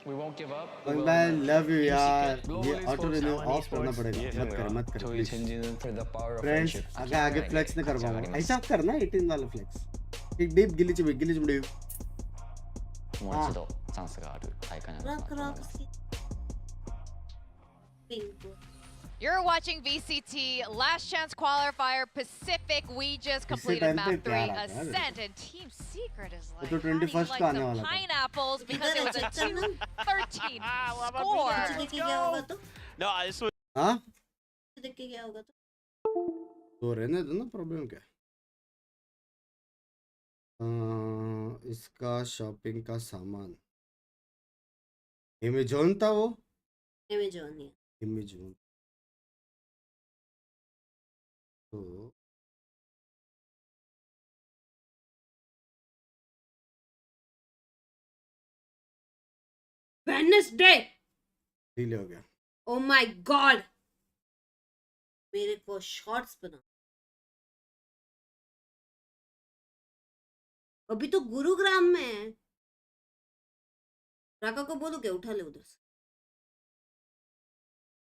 We won't give up. Bunks bhai, love you यार ये ऑटो रिन्यू ऑफ करना पड़ेगा मत कर 저희 젠지는 for the power of friends friendship. आगे flex नहीं कर पाऊंगा ऐसा करना 18 वाला फ्लेक्स एक डीप गिली चिबड़ी もう一度チャンスがある大会なのかなと思います。 You're watching VCT Last Chance Qualifier Pacific. We just completed map 3 Ascent, and Team Secret is like, how do you like some pineapples because it was a 2-13 score. No, this was. हाँ तो रहने दो ना problem क्या इसका shopping का सामान Amazon था वो अमेज़न तो वेडनेसडे डिले हो गया ओ माय गॉड मेरे को शॉर्ट्स बना अभी तो गुरुग्राम में है राका को बोलो क्या उठा ले उधर से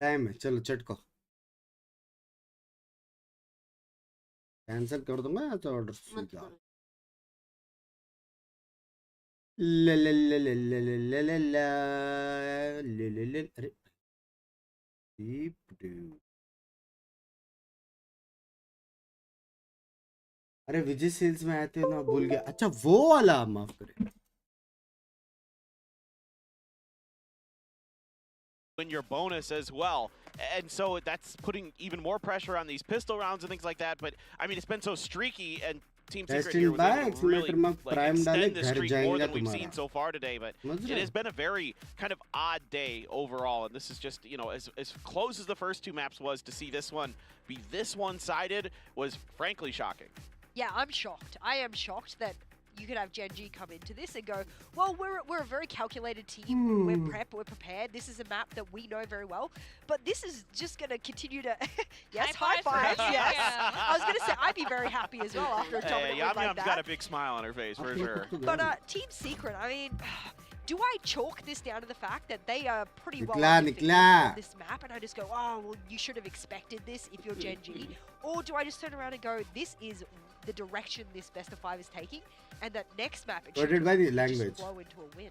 टाइम है चलो चटको कैंसिल कर दूंगा या तो ऑर्डर सीधा ले ले ले ले ले ले ले ले ले ले ले अरे अरे विजय सेल्स में आए थे ना भूल गया अच्छा वो वाला माफ करें in your bonus as well, and so that's putting even more pressure on these pistol rounds and things like that. But I mean, it's been so streaky, and Team Secret Testing here was by able to really accelerator में like prime डाले extend this घर streak more जाएगा than we've seen तुम्हारा so far today, but समझ it रहे has been a very kind of odd day overall, and this is just, you know, as close as the first two maps was, to see this one be this one-sided was frankly shocking. Yeah, I'm shocked. I am shocked that you could have Gen.G come into this and go, well, we're a very calculated team. We're prepared. This is a map that we know very well. But this is just going to continue to... yes, high fives, yes. I was going to say, I'd be very happy as well after a dominant win Yum like Yum's that. got a big smile on her face, for sure. But Team Secret, I mean... Do I chalk this down to the fact that they are pretty well Nikla. on this map, and I just go, oh, well, you should have expected this if you're Gen.G? Or do I just turn around and go, this is the direction this best of 5 is taking, and that next map it should by the just language flow into a win?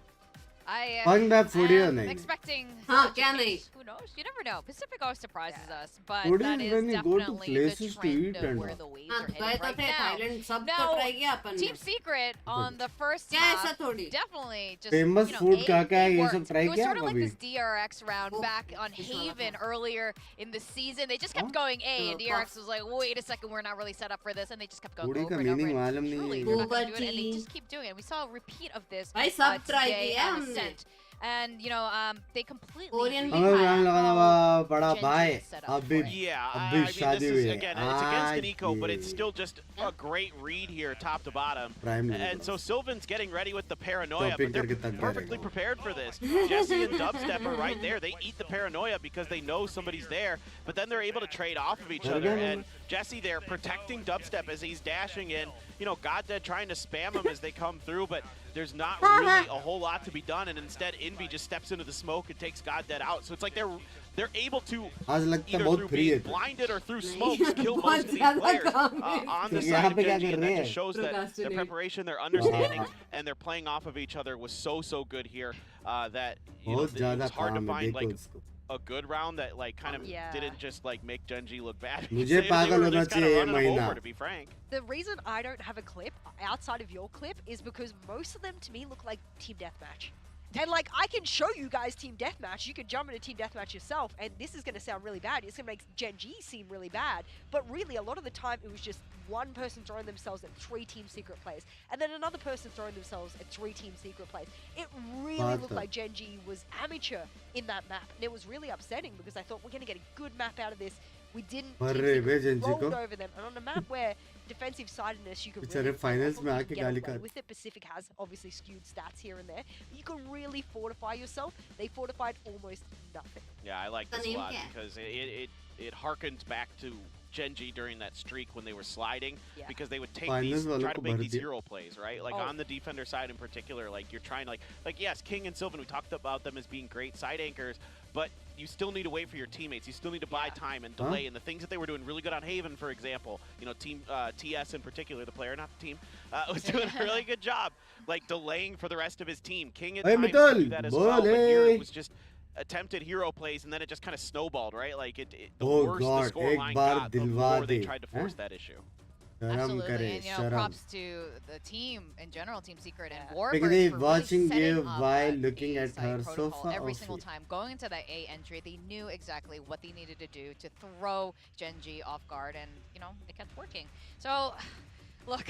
I Fun map food am नहीं expecting हाँ, such a क्या case. नहीं? Who knows? You never know. Pacific always surprises us, but Food that is is when you go to definitely places the to trend eat of and where all. the waves हाँ are तो गए headed तो right थे now. Thailand सब No, तो try किया अपन Team ने Secret on the first क्या ऐसा half थोड़ी definitely just Famous you know, food क्या क्या है, ये worked. सब try It was किया sort of like कभी? this DRX round back on Haven earlier in the season. They just kept going A, and DRX was like, wait a second, we're not really set up for this, and they just kept going Foodie over का and over. meaning And मालूम नहीं truly, है। they're not gonna do it, and they Booba just keep doing it. We saw a repeat of this भाई सब try today किया on हमने Ascent. And you know, they completely Korean हमें गाना लगाना हुआ बड़ा Gen.G भाई is set up अभी for it. Yeah, I अभी mean, this शादी is, हुई है again, it's against आज Kaneko, but it's ये still just a great read here, top to bottom. Prime And so Sylvan's getting ready with the paranoia, Topping but they're करके तक perfectly करेगा। prepared for this. Jesse and Dubstep are right there. They eat the paranoia because they know somebody's there, but then they're able to trade off of each other. And Jesse there protecting Dubstep as he's dashing in. You know, Goddead trying to spam him as they come through, but there's not really a whole lot to be done. And instead, Envy just steps into the smoke and takes Goddead out. So it's like they're able to आज लगता है either बहुत through free है being blinded or through smokes kill most of these बहुत players ज्यादा काम on the तो side यहाँ of पे क्या Gen.G, कर and रहे that हैं? just shows that their Procrastinate. preparation, their understanding, and their playing off of each other was so good here that you know, बहुत it ज्यादा was hard to काम है find देखो like उसको a good round that like kind of Yeah. didn't just like make Gen.G look bad. मुझे They पागल were होना just kind of चाहिए running them महीना। over, to be frank. The reason I don't have a clip outside of your clip is because most of them to me look like Team Deathmatch. And like, I can show you guys Team Deathmatch. You can jump into Team Deathmatch yourself, and this is going to sound really bad. It's going to make Gen.G seem really bad. But really, a lot of the time, it was just one person throwing themselves at 3 Team Secret players, and then another person throwing themselves at 3 Team Secret players. It really looked like Gen.G was amateur in that map, and it was really upsetting because I thought we're going to get a good map out of this. We didn't. मर Team रहे Secret बे Gen.G rolled को। over them, and on a map where defensive sidedness, you can बेचारे really finals में आके get गाली away खाते। with it. Pacific has obviously skewed stats here and there. You can really fortify yourself. They fortified almost nothing. Yeah, I like The this a name, lot yeah. because it harkens back to Gen.G during that streak when they were sliding, Yeah. because they would take Finals these, वालों try to को make भर these दिया। hero plays, right? Like Oh. on the defender side in particular, like you're trying like yes, King and Sylvan, we talked about them as being great side anchors, but you still need to wait for your teammates. You still need to buy time and delay. And the things that they were doing really good on Haven, for example, you know, Team TS in particular, the player, not the team, was doing a really good job, like delaying for the rest of his team. King at Hey, times Mithul, could do that as well, but here bole. it was just attempted hero plays, and then it just kind of snowballed, right? Like the Oh worse God, the score एक line bar got, the दिलवा more they they, tried to हैं? force that issue. शर्म Absolutely, करे and you know, शर्म props to the team in general, Team Secret and Warbirds Because for really watching setting you up while that looking A at site her protocol sofa every outfit. single time. Going into that A entry, they knew exactly what they needed to do to throw Gen.G off guard, and you know, it kept working. So, look.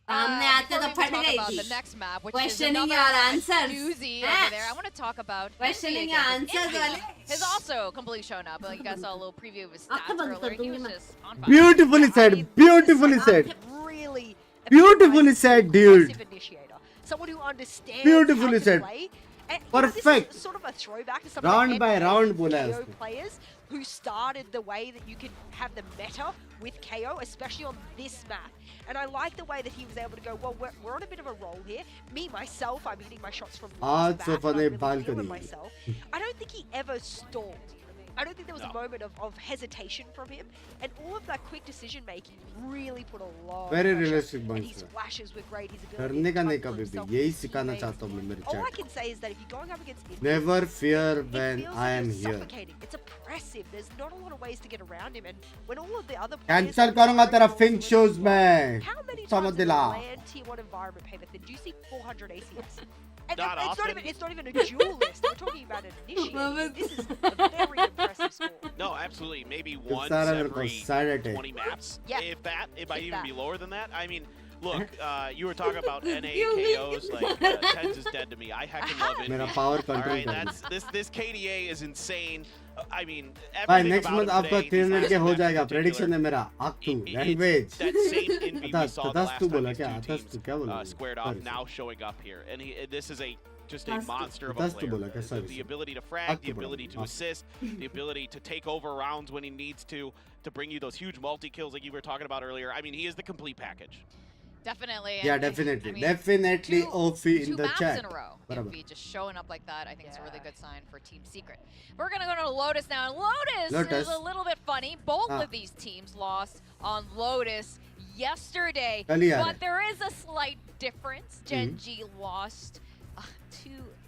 सामने आते before तो we फट talk गई about थी। the next map, which Questioning is your another answers. doozy Yes. over there, I want to talk about Questioning Envy your again, 'cause answers, Envy वाले। has also completely shown up. Like, you guys saw a little preview of his आँखें stats बंद earlier. कर He दूंगी was मैं। just on fire. Beautifully I said, mean, this beautifully is said. really Beautifully said, dude. aggressive initiator. Someone who understands Beautifully how to said. play. And, you know, Perfect. this is sort of a throwback to some Round of the by MK round बोला है KO उसने। players who started the way that you could have the meta with KO, especially on this map. And I like the way that he was able to go, well, we're on a bit of a roll here. Me, myself, I'm hitting my shots from आज last sofa back, ने I'm really बाल feeling करी। myself. I don't think he ever stalled. I don't think there was a moment of hesitation from him. And all of that quick decision making really put a lot Very of pressure. realistic And Binks his में। flashes were great, his ability करने का to नहीं cover कभी भी himself यही with सिखाना teammates. चाहता हूँ मैं मेरे All I chat can say is that if you're going up against Envy, Never fear it when feels I like am you're here. suffocating. It's oppressive. There's not a lot of ways to get around him. And when all of the other players cancel are करूंगा throwing तेरा balls Fink to shoes him, में how many समझ times in a दिला land tier 1 environment, Paperthin, do you see 400 ACS? And Not often. it's not even a duelist. We're talking about an initiate. This is a very impressive score. No, absolutely. Maybe once सारा मेरे को every sad 20 maps. Yeah. If that, it might If even that. be lower than that. I mean, look, you were talking about NA You mean- KOs. Like, Tens is dead to me. I heckin' love it. मेरा power All control right, कर that's this KDA is insane. I mean, भाई everything next about month him आपका today, these 300 last के हो matches in जाएगा particular, prediction है मेरा Aktu it's language that same envy we Atas, saw the Atas last तू time बोला these क्या? two Atas teams तू क्या बोला? squared off, Sorry, now showing up here. And this is just a Atas तू- monster of a Atas तू player. बोला क्या? Sorry, The sorry. ability to frag, Aktu the बोला, ability to हाँ. assist, the ability to take over rounds when he needs to bring you those huge multi-kills like you were talking about earlier. I mean, he is the complete package. Definitely. Yeah, and definitely. I mean, Definitely two- OP in two the maps chat. in a row. बराबर. If just showing up like that, I think it's a really Yeah. good sign for Team Secret. We're gonna go to Lotus now. And Lotus Lotus. is a little bit funny. Both Ah. of these teams lost on Lotus yesterday, कल ही आ रहा but है. there is a slight difference. Gen.G lost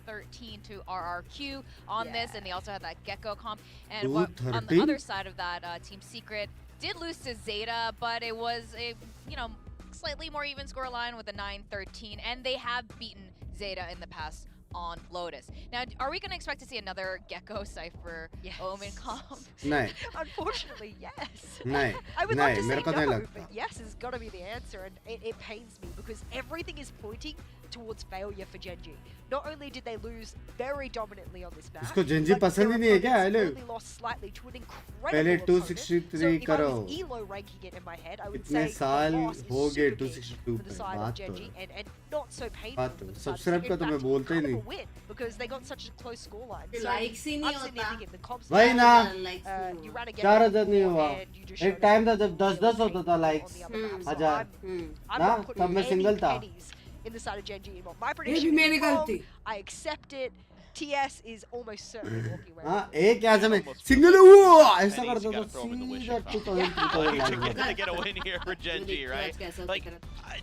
2-13 to RRQ on this, and they also had that Gecko comp. And on the 2-13? other side of that, Team Secret did lose to Zeta, but it was a slightly more even score line with a 9-13, and they have beaten Zeta in the past on Lotus. Now, are we going to expect to see another Gecko Cypher Yes. Omen comp? नहीं Unfortunately, yes. नहीं I would love to नहीं say मेरे को नहीं no, लगता. but yes has got to be the answer, and it pains me because everything is pointing towards failure for Gen.G. Not only did they lose very dominantly on this map, इसको Gen.G but पसंद their ही नहीं है क्या? opponents hello only lost slightly to an incredible पहले opponent. 263 So if I करो. was ELO ranking it in my head, I would इतने say साल the loss is हो गए super big 262 for the पे. side of बात तो Gen.G है. and not so painful बात तो for है. the side of Subscribe Secret. का तो In मैं fact, बोलता ही incredible नहीं. win because they got such a close scoreline. So Likes ही नहीं होता. unsignificant. The comps वही ना. you ran a 4000 नहीं हुआ. and you just एक showed टाइम था us जब 10-10 होता था likes. on the other map. So 1000. I'm ना not putting तब मैं any single था. pennies in the side of Gen.G anymore. My ये भी prediction मेरी is wrong. गलती. I accept it. TS is almost certainly walking away. हाँ with it. एक ऐसा में Almost single feels like वो ऐसा pennies, करता you था gotta throw 'em in the wish सीधा and 2000 to get a win here for Gen.G, right? Like,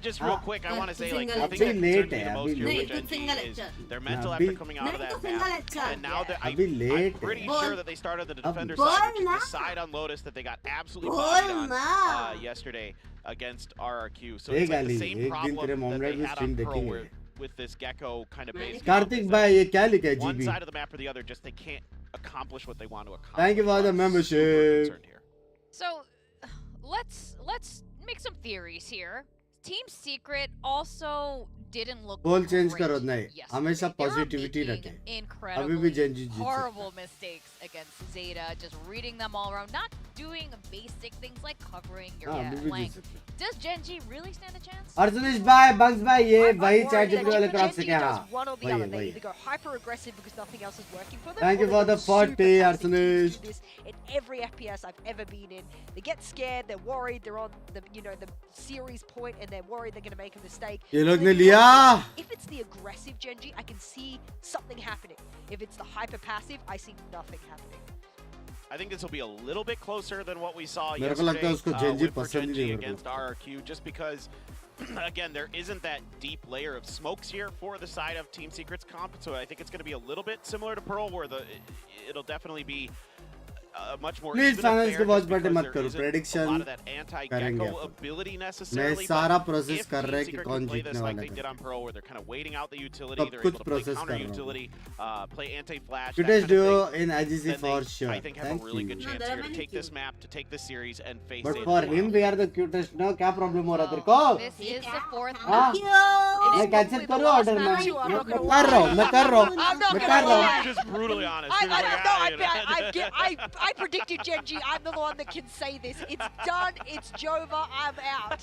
just real quick, I want to say, like, the single thing that अभी late concerns me है, the most अभी here late. with नहीं, Gen.G single is lecture. their mental अभी- after coming out of नहीं that तो single map. lecture. And now that अभी late I'm pretty है. sure that they started the defender Ball side, which is ना. the side on Lotus that they got absolutely Ball bodied on ना. yesterday against RRQ. So एक it's like गाली, the same एक दिन problem तेरे that मॉमडैड they भी had stream on Pearl देखेंगे. with this Gecko kind of base. Kartik भाई ये क्या लिखा है One GB? side of the map or the other, just they can't accomplish what they want to accomplish. Thank you for the I'm super membership. concerned here. So, let's make some theories here. Team Secret also didn't look Goal change great करो नहीं. yesterday. हमेशा They were positivity making रखें. अभी भी incredibly Gen.G जीत सकता है. horrible mistakes against Zeta, just reading them all around, not doing basic things like covering your हाँ अभी भी flank. जीत सकते हैं. Does Gen.G really stand a chance? अर्जुनीश भाई बग्स भाई ये I'm वही worried चैट that जीपी वाले क्रॉप से Gen.G क्या does हाँ one or the वही other. है They वही either go hyper aggressive because nothing else is working for them. Thank you or for they the go super 40, passive. Teams Arsenis. do this in every FPS I've ever been in. They get scared, they're worried, they're on the the series point, and they're worried they're going to make a mistake. ये So लोग they ने do लिया. one thing. If it's the aggressive Gen.G, I can see something happening. If it's the hyper passive, I see nothing happening. I think this will be a little bit closer than what we saw मेरे को लगता है yesterday उसको Gen.G with for पसंद ही Gen.G नहीं मेरे को. against RRQ, just because, again, there isn't that deep layer of smokes here for the side of Team Secret's comp, so I think it's going to be a little bit similar to Pearl, where it'll definitely be much more Please even channels affair को watch just बटे because मत there करो. isn't Prediction a lot of that करेंगे anti-Gecko अपन. ability मैं necessarily. सारा but process if कर Team रहा है कि Secret कौन can play जीतने this like वाला they है. did on Pearl, where they're kind of waiting out the utility, सब they're कुछ able to play process counter कर रहा हूँ. utility, play anti-flash, that Today's kind of duo thing, in IGC then for they, sure. I think, have Thank a really good you. chance No, here to there are take this many map, to take this series, and face But it. for him we are the cutest. No क्या problem हो रहा है तेरे को? This is the fourth हाँ. map. It मैं is cancel probably the करूँ last order match में. too, I'm मैं not gonna कर रहा हूँ. मैं कर रहा हूँ. I'm not मैं gonna कर रहा lie. हूँ. Just brutally honest. I, He was I, like, no, "Ah, you know." I predicted Gen.G. I'm the one that can say this. It's done. It's Jova. I'm out.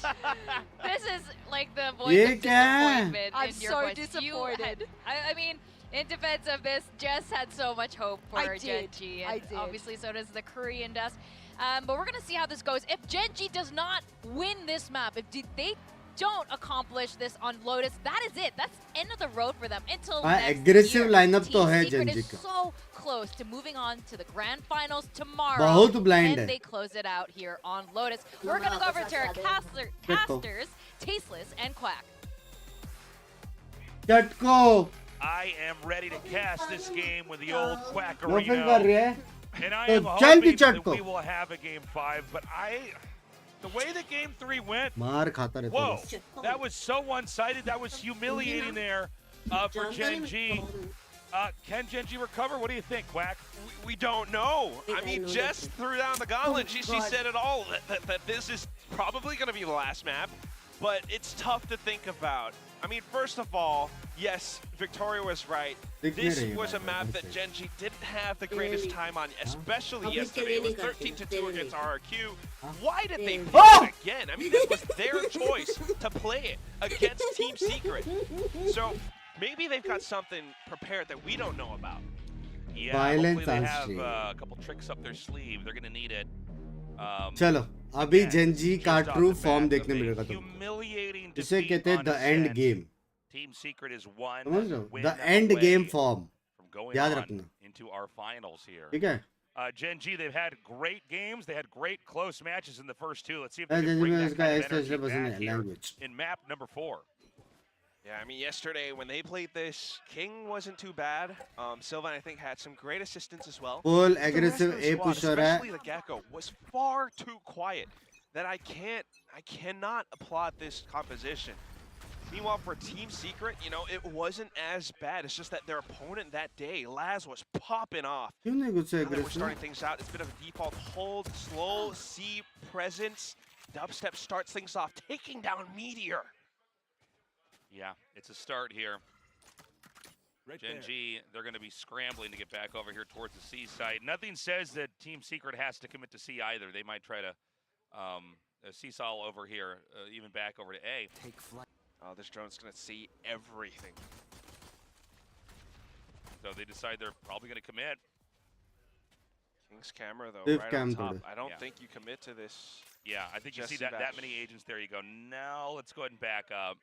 This is like the voice ये of क्या है? disappointment I'm in your so voice. disappointed. I mean, in defense of this, Jess had so much hope for I did. Gen.G, I and did. obviously so does the Korean Dust. But we're gonna see how this goes. If Gen.G does not win this map, if they don't accomplish this on Lotus, that is it. That's end of the road for them until हाँ, next aggressive year. lineup तो Team है Secret Gen.G is का. so close to moving on to the grand finals tomorrow. बहुत blind and है. they close it out here on Lotus. We're gonna go over to our देखो. casters, Tasteless and Quack. चटको. I am ready to cast this game with the old नो fill कर Quackerino. रही है. And I तो am चल भी hoping that चटको. we will have a game 5, but the way that game 3 went, मार खाता रहता whoa, है. that was so one-sided, that was humiliating there. For Gen.G. Can Gen.G recover? What do you think, Quack? We don't know. I mean, Jess threw down the gauntlet. She said it all, that this is probably going to be the last map, but it's tough to think about. I mean, first of all, yes, Victoria was right. This was a map that Gen.G didn't have the greatest time on, especially yesterday. It was 13-2 against RRQ. Why did they pick it again? I mean, this was their choice to play it against Team Secret. So maybe they've got something prepared that we don't know about. Yeah, hopefully they have a couple tricks up their sleeve. They're going to need it. चलो अभी Gen.G का true form देखने मिलेगा तुमको इसे कहते हैं the end game Team Secret is one समझ लो द एंड गेम फॉर्म याद रखना into our finals here. ठीक है Gen.G, they've had great games. They had great close matches in the first two. Let's see if they can bring that kind of energy back here in map number 4. Yeah, I mean, yesterday when they played this, King wasn't too bad. Sylvan, I think, had some great assistance as well. Full aggressive A pusher है. Especially the Gecko was far too quiet. That I cannot applaud this composition. Meanwhile, for Team Secret, you know, it wasn't as bad. It's just that their opponent that day, Laz, was popping off. Now that we're starting things out, it's a bit of a default hold, slow C presence. Dubstep starts things off, taking down Meteor. Yeah, it's a start here. Gen.G, they're going to be scrambling to get back over here towards the C site. Nothing says that Team Secret has to commit to C either. They might try to seesaw over here, even back over to A. Take flight. Oh, this drone's going to see everything. So they decide they're probably going to commit. King's camera, though, right on top. I don't think you commit to this. Yeah, I think you see that many agents there. You go, now let's go ahead and back up.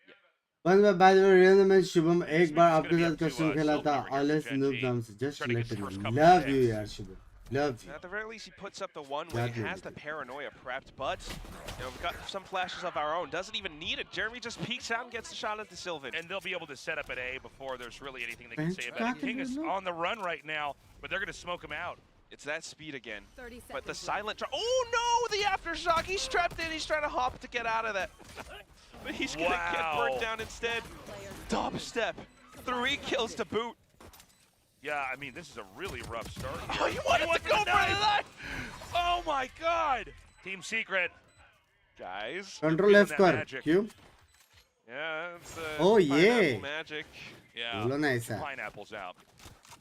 By the way, real में शुभम एक बार आपके साथ question खेला था ऑलेस noob नाम से just let him love you यार Shubham love you. At the very least, he puts up the one when he has the paranoia prepped, but you know, we've got some flashes of our own. Doesn't even need it. Jeremy just peeks out and gets the shot at the Sylvan. And they'll be able to set up at A before there's really anything they can say about it. King is on the run right now, but they're going to smoke him out. It's that speed again. But the silent drop. Oh no, the aftershock. He's trapped in. He's trying to hop to get out of that. But he's going to get burnt down instead. Dubstep. 3 kills to boot. Yeah, I mean, this is a really rough start here. Oh, you wanted to go for the knife! Oh my god! Team Secret. Guys. Control F कर क्यों? Yeah, it's oh yeah. Magic. Yeah. Nice. Pineapples out.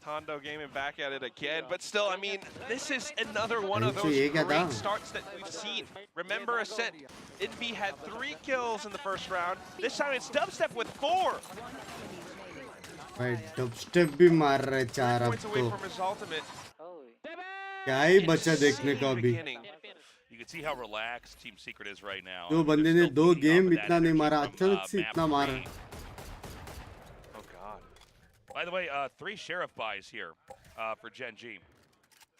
Tondo gaming back at it again, but still, I mean, this is another one of those great starts that we've seen. Remember Ascent, Invi had 3 kills in the first round. This time it's Dubstep with 4. भाई Dubstep भी मार रहा है 4 अब तो क्या ही बचा देखने को अभी You can see how relaxed Team Secret is right now. जो बंदे ने 2 गेम इतना नहीं मारा अचानक से इतना मारा. By the way, 3 sheriff buys here for Gen.G.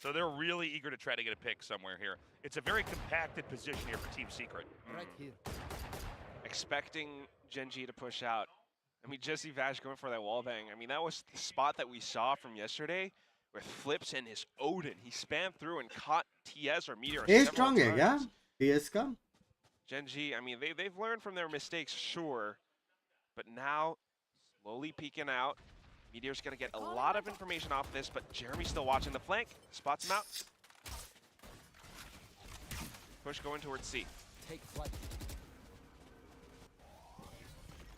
So they're really eager to try to get a pick somewhere here. It's a very compacted position here for Team Secret. Right here. Expecting Gen.G to push out. I mean, Jesse Vash going for that wallbang. I mean, that was the spot that we saw from yesterday with Flips and his Odin. He spammed through and caught TS or Meteor. He's strong, yeah? TS का? Gen.G, I mean, they've learned from their mistakes, sure. But now, slowly peeking out. Meteor's going to get a lot of information off this, but Jeremy's still watching the flank. Spots him out. Push going towards C. Take flight.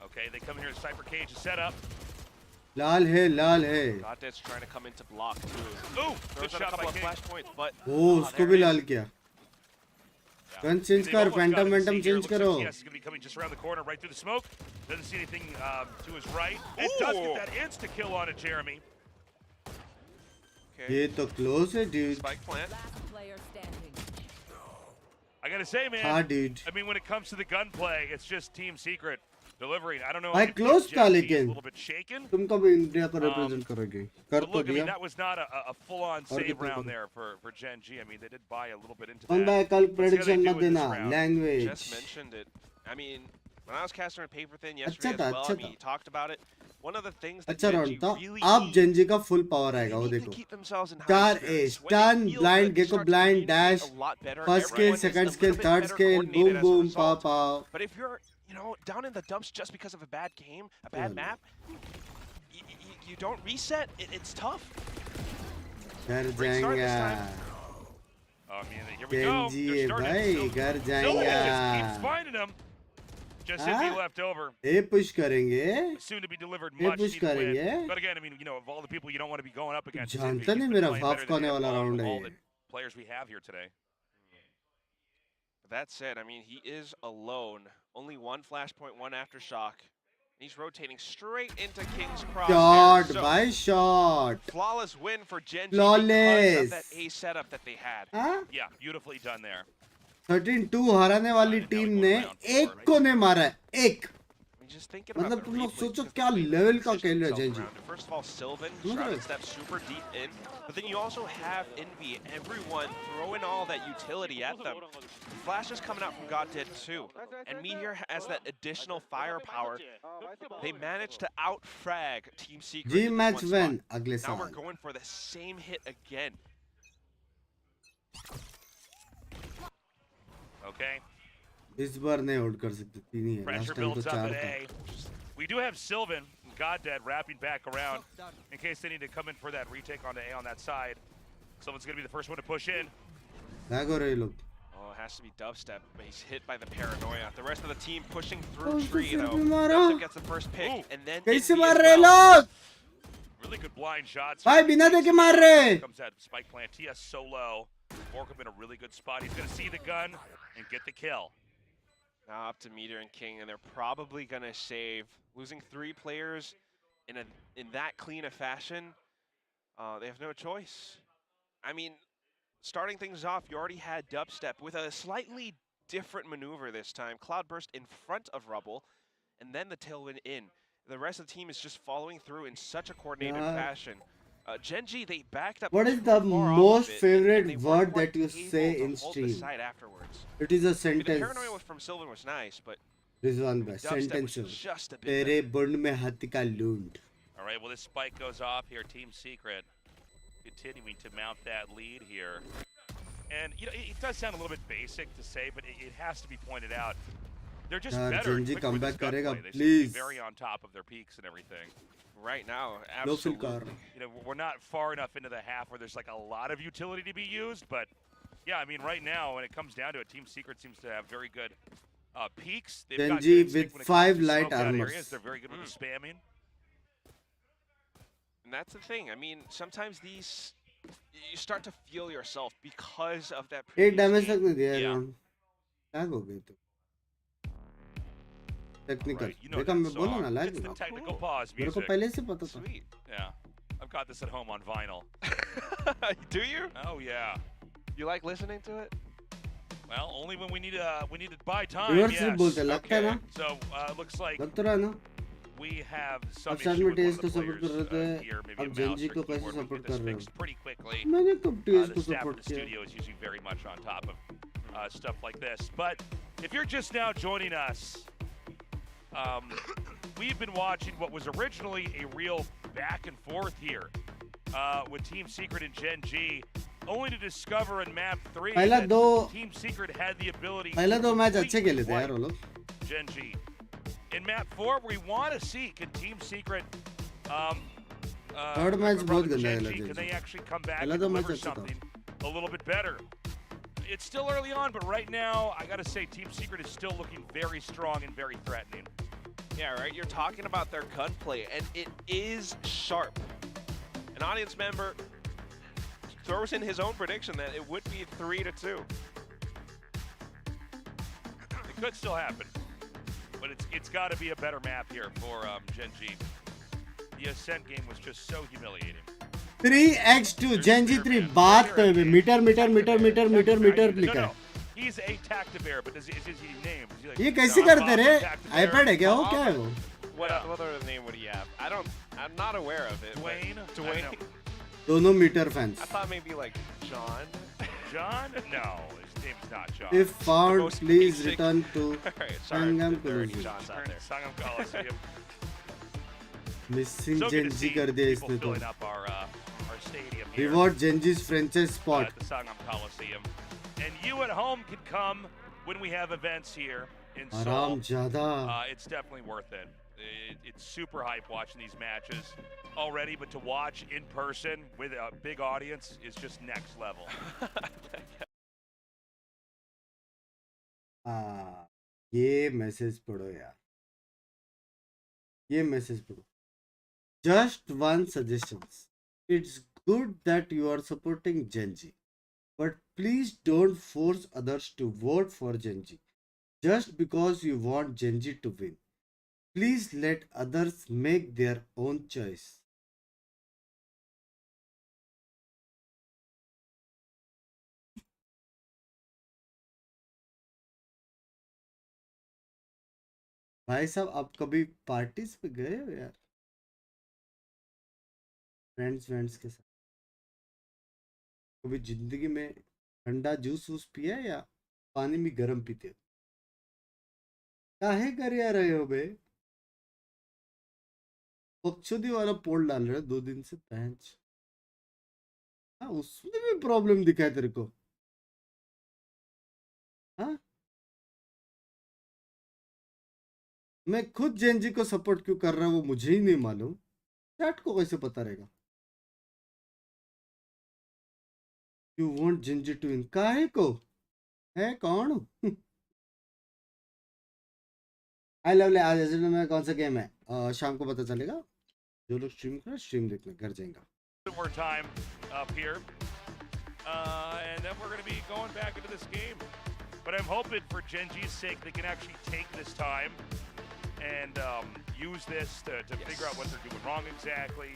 Okay, they come here to Cypher Cage to set up. लाल है लाल है. Goddess trying to come into block too. Ooh, good shot a couple by of King. flash points, but उसको भी लाल किया. Gun change कर, phantom change करो. Yes, he's going to be coming just around the corner, right through the smoke. Doesn't see anything to his right. It does get that insta-kill on it, Jeremy. Okay. ये तो close है, dude. Spike plant. I got to say, man. हाँ, dude. I mean, when it comes to the gunplay, it's just Team Secret delivering. I don't know. I close था लेकिन. A little bit shaken. तुम कब India को represent करोगे? कर तो look, I mean, दिया. that was not a full-on save round there for Gen.G. I mean, they did buy a little bit into On that. कल prediction मत देना. Language. Just mentioned it. I mean, when I was casting on paper thin yesterday as well, I mean, he talked about it. One of the things that Gen.G really अब Gen.G का full power आएगा वो देखो. 4 A, stun, blind, gecko blind, dash, first skill, second skill, third skill, boom boom, pow pow. But if you're, you know, down in the dumps just because of a bad game, a bad map, you don't reset, it's tough. घर Great start this जाएगा time. I mean, here we go. Gen.G They're starting भाई to घर Silver जाएगा just keeps finding them. Just as he Huh? left over. ये push करेंगे Soon to be delivered ये much push needed win. करेंगे But again, I mean, you know, of all the people you don't want to be going up against, जानता नहीं मेरा half का आने वाला राउंड है all ये the players we have here today. That said, I mean, he is alone. Only one flashpoint, one aftershock. He's rotating straight into King's shot crosshair. So, भाई shot flawless win for Gen.G because Flawless. of that A setup that they had. हाँ Yeah, beautifully done there. 13-2 हराने वाली team ने एक को ने मारा है एक I mean, just thinking about मतलब the तुम लोग replays, सोचो because क्या the way लेवल he का positioned खेल रहा है himself Gen.G around it. First of all, Sylvan, Look at shrouded this. step super deep in, but then you also have Envy, everyone throwing all that utility at them. Flash is coming out from God Dead too, and Meteor has that additional firepower. They managed to out-frag Team Secret जी in this match one win spot. अगले Now we're साल going for the same hit again. Okay. इस बार नहीं hold कर सकते तीन ही है Pressure last time तो builds up चार at था A. We do have Sylvan, God Dead, wrapping back around in case they need to come in for that retake onto A on that side. Sylvan's going to be the first one to push in. Lag हो रहे ये लोग Oh, it has to be Dubstep, but he's hit by the paranoia. The rest of the team pushing Oh, through तो tree, फिर though. भी मारा Dubstep gets the first pick, Ooh. and then कैसे Envy मार as रहे well. लोग Really good blind shots. भाई बिना देखे मार रहे Comes that spike plant. TS so low. Orcup in a really good spot. He's going to see the gun and get the kill. Now up to Meteor and King, and they're probably going to save. Losing 3 players in that clean a fashion, they have no choice. I mean, starting things off, you already had Dubstep with a slightly different maneuver this time. Cloudburst in front of Rubble, and then the tailwind in. The rest of the team is just following through in such a coordinated fashion. Gen.G, they backed up. What is too the far off most of it, favorite and they word weren't quite that you able say to in hold the stream? side afterwards. It is a I mean, the sentence paranoia from Sylvan was nice, but Rizwan भाई Dubstep was sentence just a bit तेरे better. बुंड में हाथी का लूंड All right, well, this spike goes off here. Team Secret continuing to mount that lead here. And, you know, it does sound a little bit basic to say, but it has to be pointed out. They're just यार better Gen.G quick with this comeback करेगा gunplay. They seem to be please very on top of their peaks and everything. Right now, लो fill absolutely. कर You know, we're not far enough into the half where there's like a lot of utility to be used, but yeah, I mean, right now, when it comes down to it, Team Secret seems to have very good peaks. They've got Gen.G good instinct with when it 5 comes to light smoke out armors. areas. They're very good with the spamming. And that's the thing. I mean, sometimes these, you start to feel yourself because of that एक previous damage game. तक नहीं दिया Yeah. Round lag हो गई तो technical Right, you know देखा that मैं बोला song. ना लैग It's the होगा technical pause मेरे को music. पहले से पता था Sweet. Yeah, I've got this at home on vinyl. Do you? Oh yeah. You like listening to it? Well, only when we need to buy time. Reverse Yes. बोलते हैं, लगता है ना So it looks like लग तो रहा है ना we have some अब स्टार्ट issue में with one टेस्ट of को the सपोर्ट कर players रहे थे here. Maybe a अब mouse जेनजी or को कैसे keyboard. We'll सपोर्ट get कर this रहे हो fixed pretty quickly. मैंने कब The टेस्ट को staff in सपोर्ट the किया studio is usually very much on top of stuff like this. But if you're just now joining us, we've been watching what was originally a real back and forth here with Team Secret and Gen.G, only to discover in map 3 पहला that दो Team Secret had the ability पहला to दो match अच्छे completely खेले थे यार वो wipe लोग Gen.G. In map 4, we want to see, can Team Secret Third match rather बहुत गंदा Gen.G, खेला can Gen.G. they actually come back पहला and दो मैच deliver अच्छा था something a little bit better? It's still early on, but right now, I got to say, Team Secret is still looking very strong and very threatening. Yeah, right. You're talking about their gunplay, and it is sharp. An audience member throws in his own prediction that it would be 3-2. It could still happen, but it's got to be a better map here for Gen.G. The Ascent game was just so humiliating. 3x2 Gen.G 3 बात तो है Meteor Meteor Meteor Meteor Meteor Meteor लिखा है He's a Tactivear, but is he named? Is he like, ये कैसे करते रे iPad है क्या वो क्या है वो What other name would he have? I'm not aware of it. Dwayne? Dwayne? दोनों metre fans I thought maybe like John. John? No, his name's not John. if found most please basic- return to Alright, sorry. Sangam There are any Colosseum. Johns out there. Sangam Coliseum. Missing So good to Gen.G see कर दिया people इसने तो filling up our stadium here reward Gen.G's franchise spot at the Sangam Coliseum. And you at home can come when we have events here in Seoul. आराम ज्यादा It's definitely worth it. It's super hype watching these matches already, but to watch in person with a big audience is just next level. ये message पढ़ो यार, ये message पढ़ो. Just one suggestions. It's good that you are supporting Gen.G, but please don't force others to vote for Gen.G just because you want Gen.G to win. Please let others make their own choice. भाई साहब, आप कभी parties पे गए हो यार, friends के साथ? कभी जिंदगी में ठंडा जूस वूस पिया या पानी में गर्म पीते हो? काहे कर या रहे हो बे? बकचोदी वाला पोल डाल रहे हो 2 दिन से, पैंच. हाँ, उसमें भी प्रॉब्लम दिखा है तेरे को? हाँ, मैं खुद जेनजी को सपोर्ट क्यों कर रहा हूँ वो मुझे ही नहीं मालूम. चैट को कैसे पता रहेगा? You want Gen G to win, काहे को? है कौन? आई लव ले. आज एजेंडा में कौन सा गेम है? शाम को पता चलेगा. जो लोग स्ट्रीम कर स्ट्रीम देखने घर जाएंगे. More time up here, and then we're going to be going back into this game. But I'm hoping for Gen.G's sake they can actually take this time and use this to figure out what they're doing wrong exactly.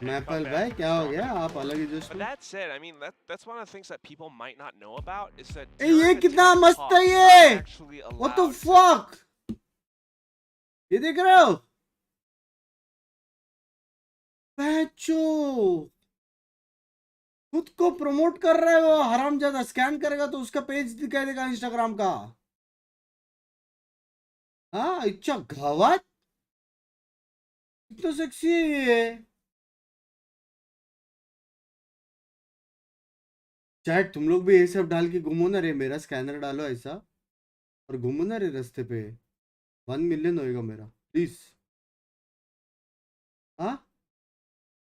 Maple भाई क्या हो गया? आप अलग ही जोश But में. that said, I mean that's one of the things that people might not know about is that ए, ये during the कितना TikTok, मस्त है you're ये! not actually What the allowed to- fuck? ये देख रहे हो? पैचो खुद को प्रमोट कर रहे हो हरामजादा. स्कैन करेगा तो उसका पेज दिखाई देगा इंस्टाग्राम का. हाँ, इच्छा घावत कितना सेक्सी है ये. चैट तुम लोग भी ये सब डाल के घूमो ना रे. मेरा स्कैनर डालो ऐसा और घूमो ना रे रास्ते पे. 1 मिलियन होएगा मेरा प्लीज. हाँ,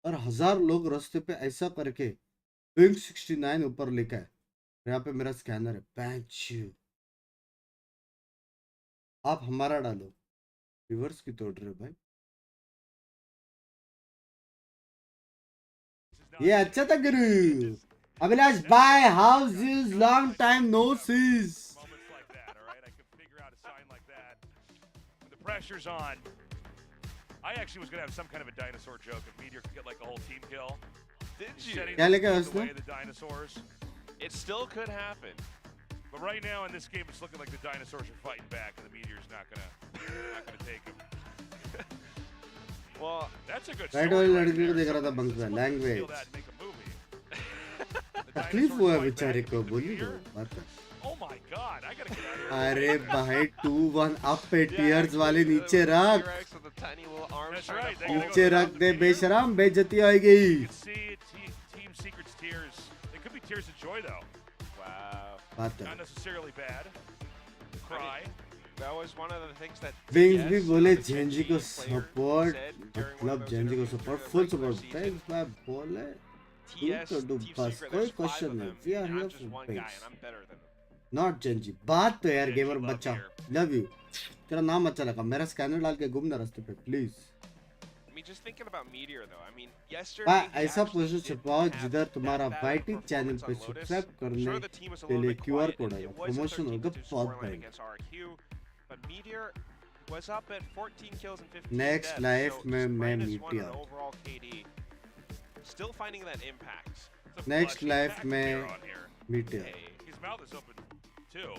और 1000 लोग रास्ते पे ऐसा करके बिंक्स 69 ऊपर लिखा है. यहाँ पे मेरा स्कैनर है. पैंच आप हमारा डालो. रिवर्स की तोड़ रहे हो भाई. ये अच्छा था गुरु. Abhilash by house is long time no sees. Moments like that, all right? I could figure out a sign like that. When the pressure's on, I actually was going to have some kind of a dinosaur joke if Meteor could get like a whole team kill. Did you? Setting क्या the लेकर away उसने? the dinosaurs. It still could happen. But right now in this game, it's looking like the dinosaurs are fighting back, and the Meteor's not gonna take him. Well, That's a good right story वाली right लड़की को there. देख रहा था Somebody bunks में. steal language that and make a movie. The तकलीफ dinosaurs हुआ है fight बेचारे back को. against the बोली दो meteor. बात. Oh my god, I gotta get out of here. अरे भाई 2-1 अप पे yeah, टीयर्स actually, वाले the नीचे रख. T-Rex with the tiny little arms That's trying right, to they fall gotta go नीचे down. रख down दे the meteor. बेशरम. बेइज्जती आएगी. You can see Team Secret's tears. They could be tears of joy though. Wow. बात है. Not necessarily bad. Cry. That was one of the things that wings TS, भी बोले the Gen Z को Gen.G player, support. said during one of मतलब those Gen Z को interviews support during full the regular support. season. Wings भाई बोले TS, तो Team बस Secret, कोई there's 5 क्वेश्चन of नहीं. them, we are here not just for one guy, wings and I'm better than them. Not Gen G. बात तो यार Gen.G gamer love बच्चा. here. Love you. तेरा नाम अच्छा लगा. मेरा स्कैनर डाल के घूमना रास्ते पे please. I mean, just thinking about Meteor though, I mean, yesterday भाई he ऐसा actually पोस्ट did छपाओ have जिधर that तुम्हारा bad YT performance channel on पे Lotus. सब्सक्राइब Sure, करने the team was a के little लिए bit QR quiet, code and आएगा. it wasn't प्रमोशन their होगा team to बहुत scoreline bank. against RQ, but Meteor was up at 14 kills and 15 Next deaths, life so में just मैं -1 on Meteor. overall KD. Still finding that impact. It's a next flush life attack में here on here. Meteor. Hey, His mouth is open too.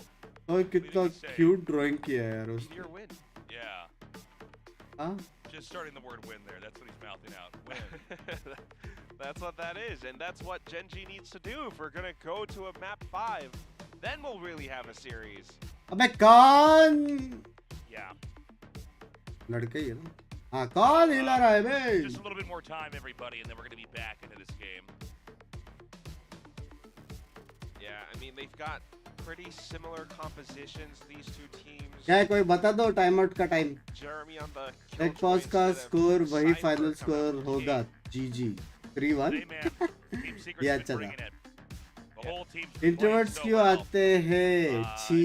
और कितना cute drawing किया है यार उसने. Meteor win. Yeah. हाँ, Just starting the word win there. That's what he's mouthing out. Win. That's what that is, and that's what Gen.G needs to do if we're gonna go to a map 5. Then we'll really have a series. अबे कौन Yeah. लड़के ही है ना. हाँ, कौन हिला रहा है बे? Just a little bit more time, everybody, and then we're going to be back into this game. Yeah, I mean, they've got pretty similar compositions, these two teams. क्या है कोई बता दो टाइम आउट का time. Jeremy on the leg pause का score वही final score होगा. GG 3-1. ये अच्छा था. इंट्रोवर्ट्स क्यों आते हैं? छी.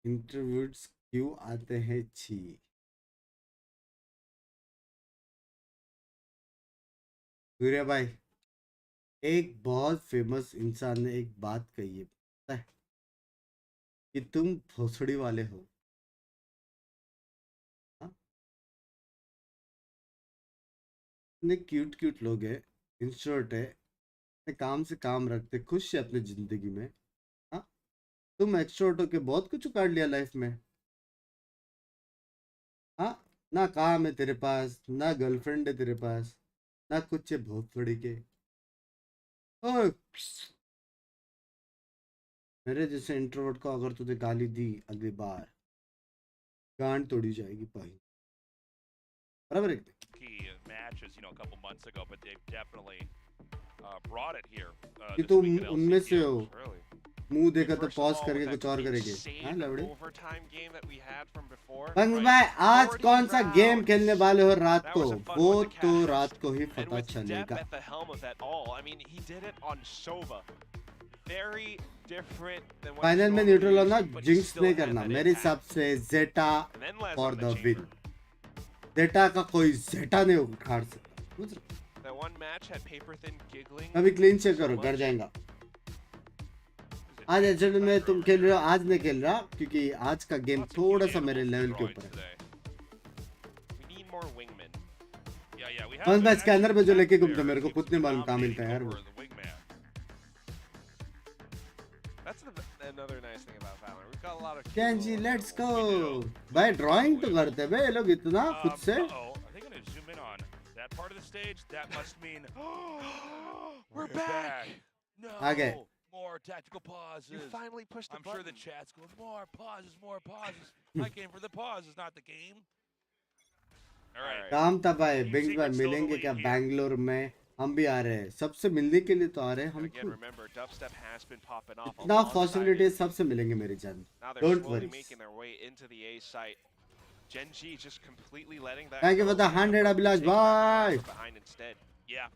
इंट्रोवर्ट्स क्यों आते हैं? छी. सूर्य भाई, एक बहुत फेमस इंसान ने एक बात कही है, पता है कि तुम भोसड़ी वाले हो. इतने क्यूट क्यूट लोग हैं, इंट्रोवर्ट है, अपने काम से काम रखते, खुश है अपनी जिंदगी में. हाँ, तुम एक्सट्रोवर्ट होके बहुत कुछ उखाड़ लिया लाइफ में. हाँ, ना काम है तेरे पास, ना गर्लफ्रेंड है तेरे पास, ना कुछ है भोसड़ी के. ओए, मेरे जैसे इंट्रोवर्ट को अगर तुझे गाली दी अगली बार, गांड तोड़ी जाएगी भाई. बराबर है. Matches, you know, a couple months ago, but they've definitely brought it here. कि तुम उनमें से हो. मुंह देखा तो पॉज करके कुछ और करेंगे. हाँ लवड़े. बंक्स भाई, आज कौन सा गेम खेलने वाले हो रात को? वो तो रात को ही पता चलेगा. फाइनल में न्यूट्रल होना, जिंक्स नहीं करना. मेरे हिसाब से जेटा फॉर द विन. जेटा का कोई जेटा नहीं उखाड़ सकता. अभी क्लीन चेक करो, कर जाएगा. आज एजेंट में तुम खेल रहे हो, आज नहीं खेल रहा क्योंकि आज का गेम थोड़ा सा मेरे लेवल के ऊपर है. बस मैं स्कैनर पे जो लेके घूमता, मेरे को खुद नहीं मालूम कहाँ मिलता है यार वो. Gen.G, let's go. भाई ड्राइंग तो करते हैं ये लोग इतना खुद से. आगे. More tactical pauses. You finally pushed the I'm button. sure the chat's going, more pauses, more pauses. I came for the pauses, not the game. All right. काम था भाई. बिंक्स भाई मिलेंगे क्या बैंगलोर में? हम भी आ रहे हैं. सबसे मिलने के लिए तो आ रहे हैं हम खुद. इतना पॉसिबिलिटी सबसे मिलेंगे मेरी जान. Don't worry. Gen.G just completely letting that. Thank you for the 100 Abhilash bhai. Yeah.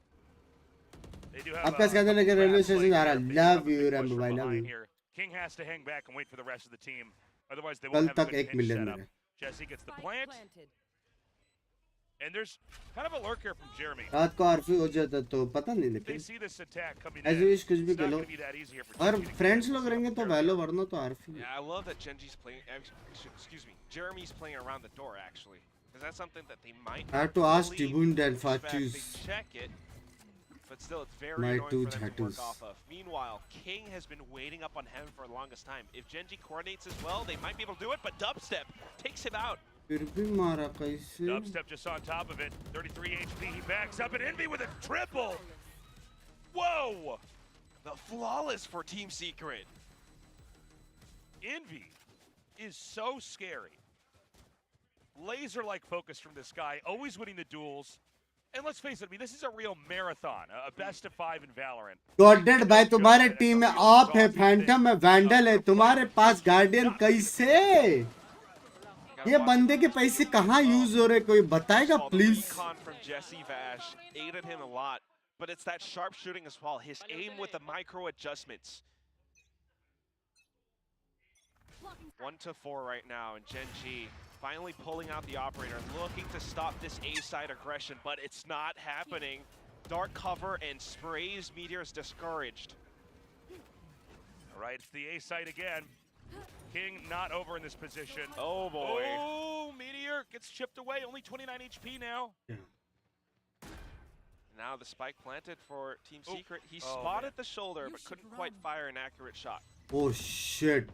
आपका स्कैनर लेके रेलवे स्टेशन जा रहा. लव यू रैम्बो भाई, love you. King has to hang back and wait for the rest of the team. Otherwise they कल won't have a तक good 1 pinch million setup. मेरे. Jesse gets the plant. And there's kind of a lurk here from Jeremy. रात को आरफी हो जाता तो पता नहीं, They लेकिन see this attack coming ऐसे in. विश कुछ भी It's not Khelo. going to be that easy here for और Jesse to फ्रेंड्स get लोग this रहेंगे तो Jeremy. वैलो, वरना तो आरफी. Yeah, I love that Gen.G's playing. Excuse me, Jeremy's playing around the door actually, because that's something that they might. I have to ask fully Tibun and expect. Fatus. They check it, but still, it's very My annoying two for them to work tattoos. off of. Meanwhile, King has been waiting up on him for the longest time. If Gen.G coordinates as well, they might be able to do it. But Dubstep takes him out. फिर भी मारा कैसे? Dubstep just on top of it. 33 HP. He backs up and Envy with a triple. Whoa! The flawless for Team Secret. Envy is so scary. Laser-like focus from this guy, always winning the duels. And let's face it, I mean, this is a real marathon, a best of 5 in Valorant. Godhead भाई, तुम्हारे team में of है, Phantom है, vandal है, तुम्हारे पास guardian कैसे? ये बंदे के पैसे कहाँ यूज हो रहे, कोई बताएगा please? From Jesse Vash aided him a lot, but it's that sharp shooting as well. His aim with the micro adjustments. 1-4 right now, and Gen.G finally pulling out the operator, looking to stop this A-side aggression, but it's not happening. Dark cover and sprays Meteors discouraged. All right, it's the A-side again. King not over in this position. Oh boy. Oh, Meteor gets chipped away, only 29 HP now. Yeah. Now the spike planted for Team Secret. He spotted the shoulder, but couldn't quite fire an accurate shot. Oh shit.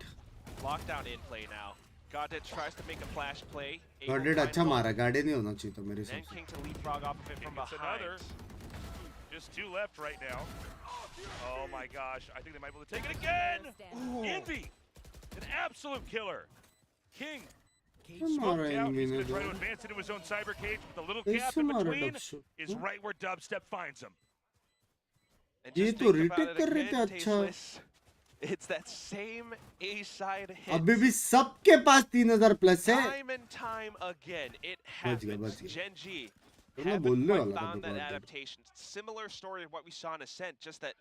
Lockdown in play now. Godit tries to make a flash play. Godhead अच्छा मारा, guardian नहीं होना चाहिए तो मेरे Then हिसाब से. King to leapfrog off of it from behind. Another. Just 2 left right now. Oh my gosh, I think they might be able to take it again. Ooh. Envy, an absolute killer. King Smoked out. He's going to try to advance into his own cyber cage, but the little gap in between is right where Dubstep finds him. And ये just तो think about retake it कर रहे थे again, अच्छा Tasteless. It's that same A-side hit. अभी भी सबके पास 3000 plus है Time and time again, it बच गया happens. बच गया Gen.G तो मैं haven't बोलने quite वाला था found that दोबारा adaptation. Similar story to what we saw in Ascent, just that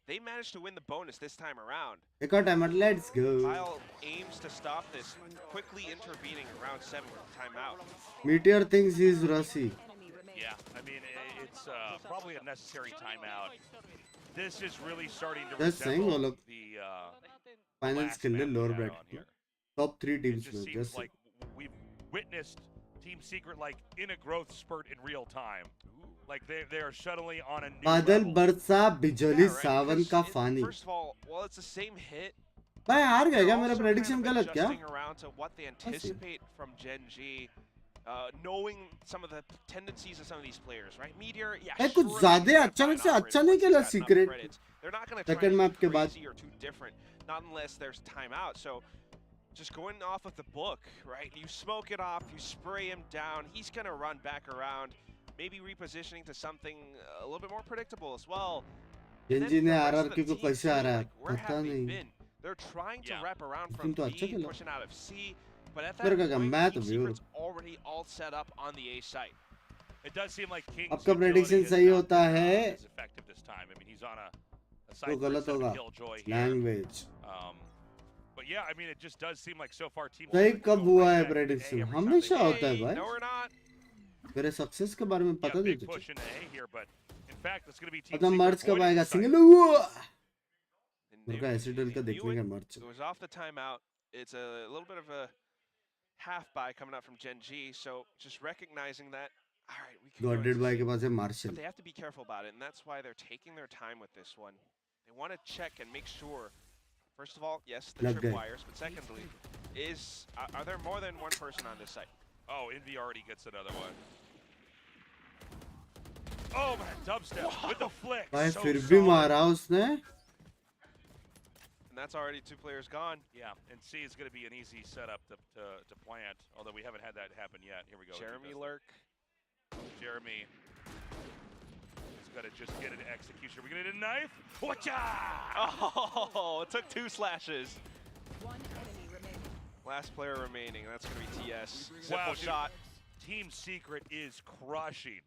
they managed to win the bonus this time around. एक और timer let's go Kyle aims to stop this, quickly intervening in round 7 with the timeout. Meteor things is रसी Yeah, I mean, it's probably a necessary timeout. This is really starting to Just saying, resemble look. the finals के लिए lower bracket top 3 It teams just में seems just like we've witnessed Team Secret like in a growth spurt in real time. Like they are suddenly on a new बादल level. बरसा बिजली Yeah, right, Sawan because का it- Fani First of all, well, it's the same hit. भाई हार गया They're क्या मेरा also prediction kind of गलत क्या adjusting around to what they anticipate from Gen.G, knowing some of the tendencies of some of these players, right? Meteor, yeah, भाई कुछ surely ज्यादा he's gonna अचानक find से operator अच्छा नहीं once he's खेला got enough secret credits. They're not going to try second map के anything बाद crazy or too different, not unless there's timeout. So just going off of the book, right? You smoke it off, you spray him down, he's going to run back around, maybe repositioning to something a little bit more predictable as well. And then Gen.G ने the rest of RR the को team कैसे आ too, रहा है like, where पता have they नहीं been? They're trying to Yeah. wrap around लेकिन from तो अच्छा B, खेला pushing out of C, but at मेरे that का point, मैं तो Team viewer Secret's already all set up on the A site. It does seem like King's आपका utility prediction has सही not होता been, है as effective this time. I mean, he's on a तो cypher गलत instead of होगा a killjoy here. Language But yeah, I mean, it just does seem like so far Team सही Secret कब go हुआ right है back to A prediction every time they हमेशा play. होता है भाई No, we're not. मेरे सक्सेस के बारे में Yeah, पता नहीं big तुझे push into A here, but in fact, it's going to be Team अपना Secret मर्च कब avoiding आएगा the site. सिंगल And मेरे they- को एसिडल का they देखने knew का it. मर्च It was off the timeout. It's a little bit of a half buy coming out from Gen.G, so just recognizing that, all right, we can go goaded into by C. के पास है But marshal they have to be careful about it, and that's why they're taking their time with this one. They want to check and make sure, first of all, yes, the Love guy. tripwires, but secondly, are there more than one person on this site? Oh, Envy already gets another one. Oh man, dubstep with the flick. भाई So फिर भी solid. मारा उसने And that's already 2 players gone. Yeah, and C is going to be an easy setup to plant, although we haven't had that happen yet. Here we go. Jeremy He does lurk. it. Jeremy is going to just get an execution. We're going to get a knife. Whatcha! Oh, it took 2 slashes. One enemy remaining. Last player remaining, and that's going to be TS. Wow, Simple dude. shot. Team Secret is crushing.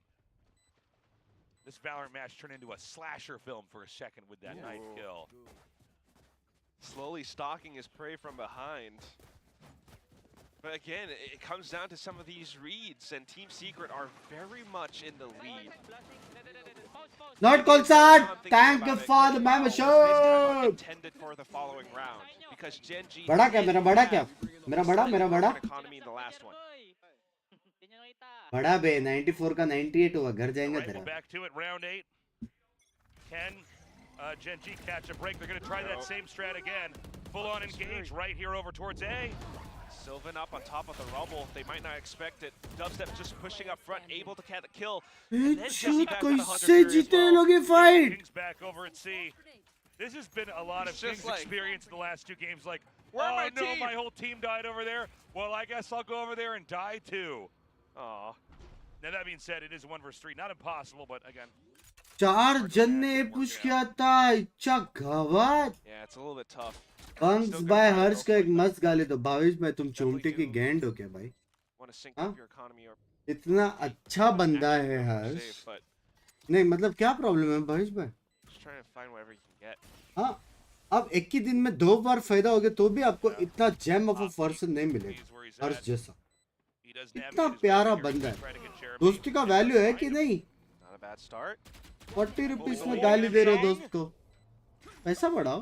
This Valorant match turned into a slasher film for a second with that knife kill. Slowly stalking his prey from behind. But again, it comes down to some of these reads, and Team Secret are very much in the lead. Not call I'm साट thinking thank you about it, for the this time membership intended for the following round, because Gen.G बड़ा क्या did मेरा बड़ा have क्या मेरा बड़ा slightly मेरा more बड़ा of an economy in the last one. बड़ा बे 94 का 98 हुआ घर जाएंगे Right, तेरा we're back to it, round 8. Can Gen.G catch a break? They're going to try that same strat again. Full on engage right here over towards A. Sylvan up on top of the rubble. They might not expect it. Dubstep just pushing up front, able to get the kill. And then Jesse back on the Hunter कैसे Fury as जीते well. लोग ये fight King's back over at C. This has been a lot of It's just King's like, experience in the last 2 games. Like, where oh my no, team? my whole team died over there. Well, I guess I'll go over there and die too. Aw. Now that being said, it is 1 versus 3. Not impossible, but again. 4 जन ने push किया था इच्छा गवात Yeah, it's a little bit tough. Punks Still by gonna try to Harsh go का for एक it, मस्त गाली तो भावेश भाई तुम Definitely चोमटे की do. गैंड हो क्या भाई Want to sync Huh? up your economy or इतना अच्छा बंदा है actually हर्ष safe, but नहीं मतलब क्या प्रॉब्लम है भावेश भाई just trying to find whatever you can get. हाँ अब एक ही दिन में 2 बार फायदा हो गया तो भी आपको इतना जेम ऑफ अ पर्सन नहीं He's मिलेगा where he's हर्ष at. जैसा He does इतना navigate his प्यारा way here. बंदा He's है trying to get Jeremy. दोस्ती का वैल्यू है कि नहीं Not a bad start. 40 rupees में गाली दे रहे हो दोस्त को पैसा बढ़ाओ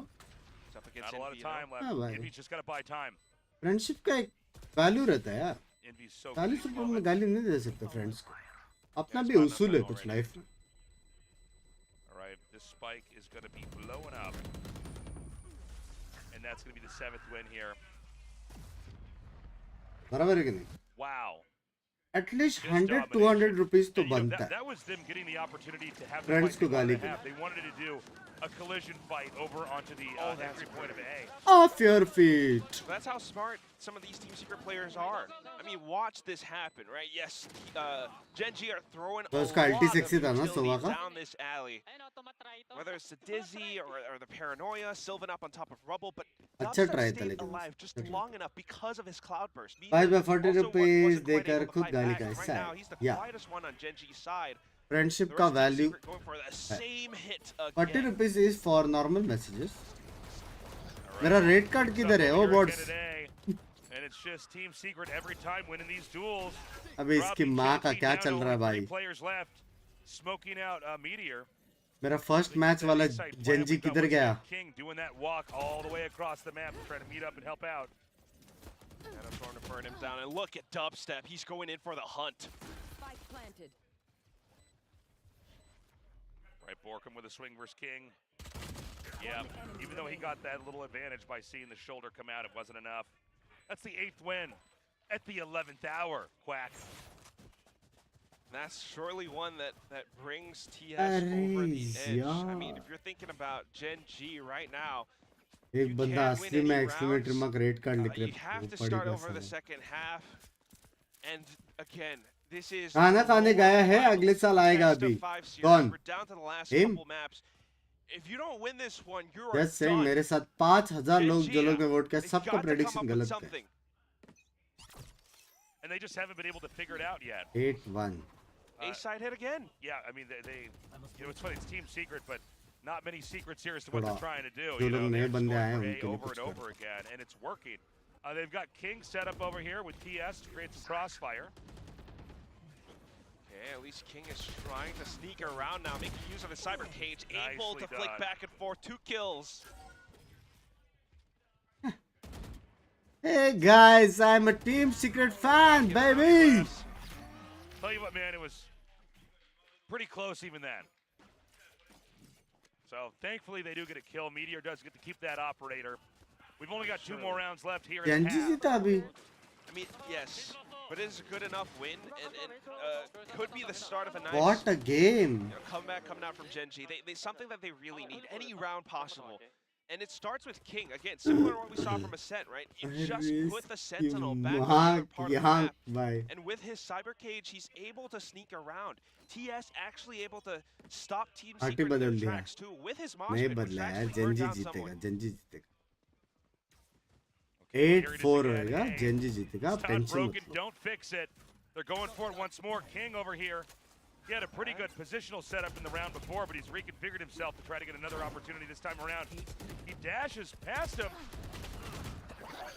It's up against Not a lot of Envy, though. time हाँ left. भाई Envy's just got to buy time. Friendship का एक वैल्यू रहता है यार Envy's so good 40 at these रुपए में moments. गाली नहीं दे सकते फ्रेंड्स को अपना Yeah, भी it's not उसूल है enough कुछ already. लाइफ में All right, this spike is going to be blowing up. And that's going to be the 7th win here. बराबर है कि नहीं Wow. At least Just 100 domination. 200 rupees तो And, you know, बनता that, है that was them getting the opportunity to have the Friends fight को they wanted गाली to they have. They wanted to do a collision fight over onto the that's entry point of A. Of your feet That's how smart some of these Team Secret players are. I mean, watch this happen, right? Yes, Gen.G are throwing तो a उसका lot ulti of sexy था ना utility सुबह का down this alley. Whether it's the Dizzy or the Paranoia, Sylvan up on top of Rubble, but अच्छा Dubstep try था stayed लेकिन alive just long enough because of his cloud burst. भाई Meteor मैं 40 also rupees wasn't quite देकर able to खुद fight गाली back, का and हिस्सा right now है he's the या quietest one on Gen.G's side. Friendship The का rest of Team value Secret going for the same hit 40 again. Rupees is for normal messages All मेरा right. Rate card किधर है ओ Here again bots today, and it's just Team Secret every time winning these duels. अबे इसकी Dropping माँ का Gen.G क्या down चल to रहा है only 3 भाई players left, smoking out Meteor. मेरा फर्स्ट मैच वाला जेनजी किधर गया King doing that walk all the way across the map to try to meet up and help out. And I'm trying to burn him down. And look at Dubstep. He's going in for the hunt. Spike planted. Right, Borkum with a swing versus King. Yeah, even though he got that little advantage by seeing the shoulder come out, it wasn't enough. That's the 8th win at the 11th hour, Quack. That's surely one that brings TS over the edge. I mean, if you're thinking about Gen.G right now, एक बंदा असली में experimenter में rate card लिख you have to start over the second half. And again, this is खाना खाने गया है अगले साल आएगा अभी कौन him If you don't win this one, you're just say done. मेरे साथ 5000 लोग जो लोग ने वोट किया सबका प्रेडिक्शन गलत है And they just haven't been able to figure it out yet. 8-1 A-side hit again. Yeah, I mean, they you know, it's funny, it's Team Secret, but not many secrets here as to what they're trying to do. जो You know, लोग नए they're बंदे आए हैं scoring उनके लिए over कुछ and over again, and it's working. They've got King set up over here with TS to create some crossfire. Okay, at least King is trying to sneak around now, making use of his cyber cage, able Nicely to flick done. back and forth, 2 kills. Hey guys, I'm a Team Secret fan, baby. Tell you what, man, it was pretty close even then. So thankfully they do get a kill. Meteor does get to keep that operator. We've only got 2 more rounds left here. in the Gen.G half. जीता अभी I mean, yes, but it is a good enough win, and could be the start of a nice What a game. comeback coming out from Gen.G. They something that they really need, any round possible. And it starts with King. Again, similar to what we saw from Ascent, right? You just put the Sentinel back in the other part of the map. भाई And with his cyber cage, he's able to sneak around. TS actually able to stop Team party Secret in बदल their दिया tracks too. With his mosh नहीं pit, which बदला है actually burned Gen.G down जीतेगा someone. Gen.G जीतेगा Okay, here it is 8-4 again. होएगा Hey, Gen.G जीतेगा it's not tension broken, मत लो don't fix it. They're going for it once more. King over here. He had a pretty good positional setup in the round before, but he's reconfigured himself to try to get another opportunity this time around. He dashes past him.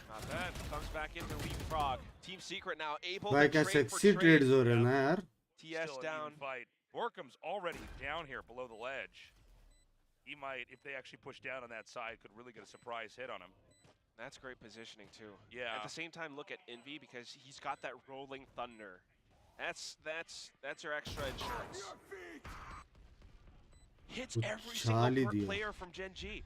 Not bad. Comes back into leapfrog. Team Secret now able भाई to क्या trade for sexy trade. Trades हो रहे हैं ना यार TS Still an down. even fight. Borkum's already down here below the ledge. He might, if they actually push down on that side, could really get a surprise hit on him. That's great positioning too. Yeah. At the same time, look at Envy because he's got that rolling thunder. That's your extra insurance. Hits every single उछाल ही part दिया player from Gen.G.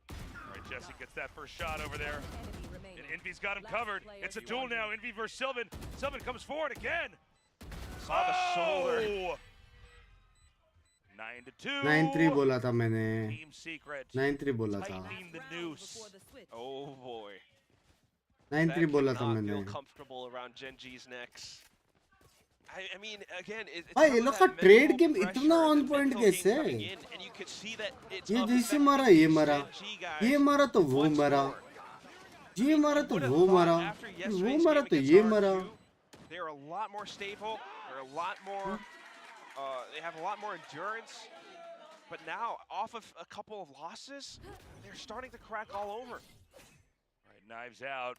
All right, Jesse gets that first shot over there. Enemy remaining. And Envy's got him Last covered. player It's a to duel one. now. Envy versus Sylvan. Sylvan comes forward again. Saw the shoulder. 9-2. 9-3 बोला था मैंने Team Secret 9-3 बोला था tightening the noose. Before the switch. Oh boy. 9-3 बोला था That मैंने feel comfortable around Gen.G's necks. I mean, again, it's भाई some ये of लोग that का ट्रेड mental गेम pressure, इतना the on point mental game कैसे coming in, and you could see that it's ये जैसे affecting मारा ये these मारा Gen.G guys ये मारा तो वो once मारा more. ये मारा तो Would have वो thought मारा after वो yesterday's मारा game तो against ये मारा RQ, they're a lot more stable. They're a lot more. They have a lot more endurance. But now, off of a couple of losses, they're starting to crack all over. All right, knives out.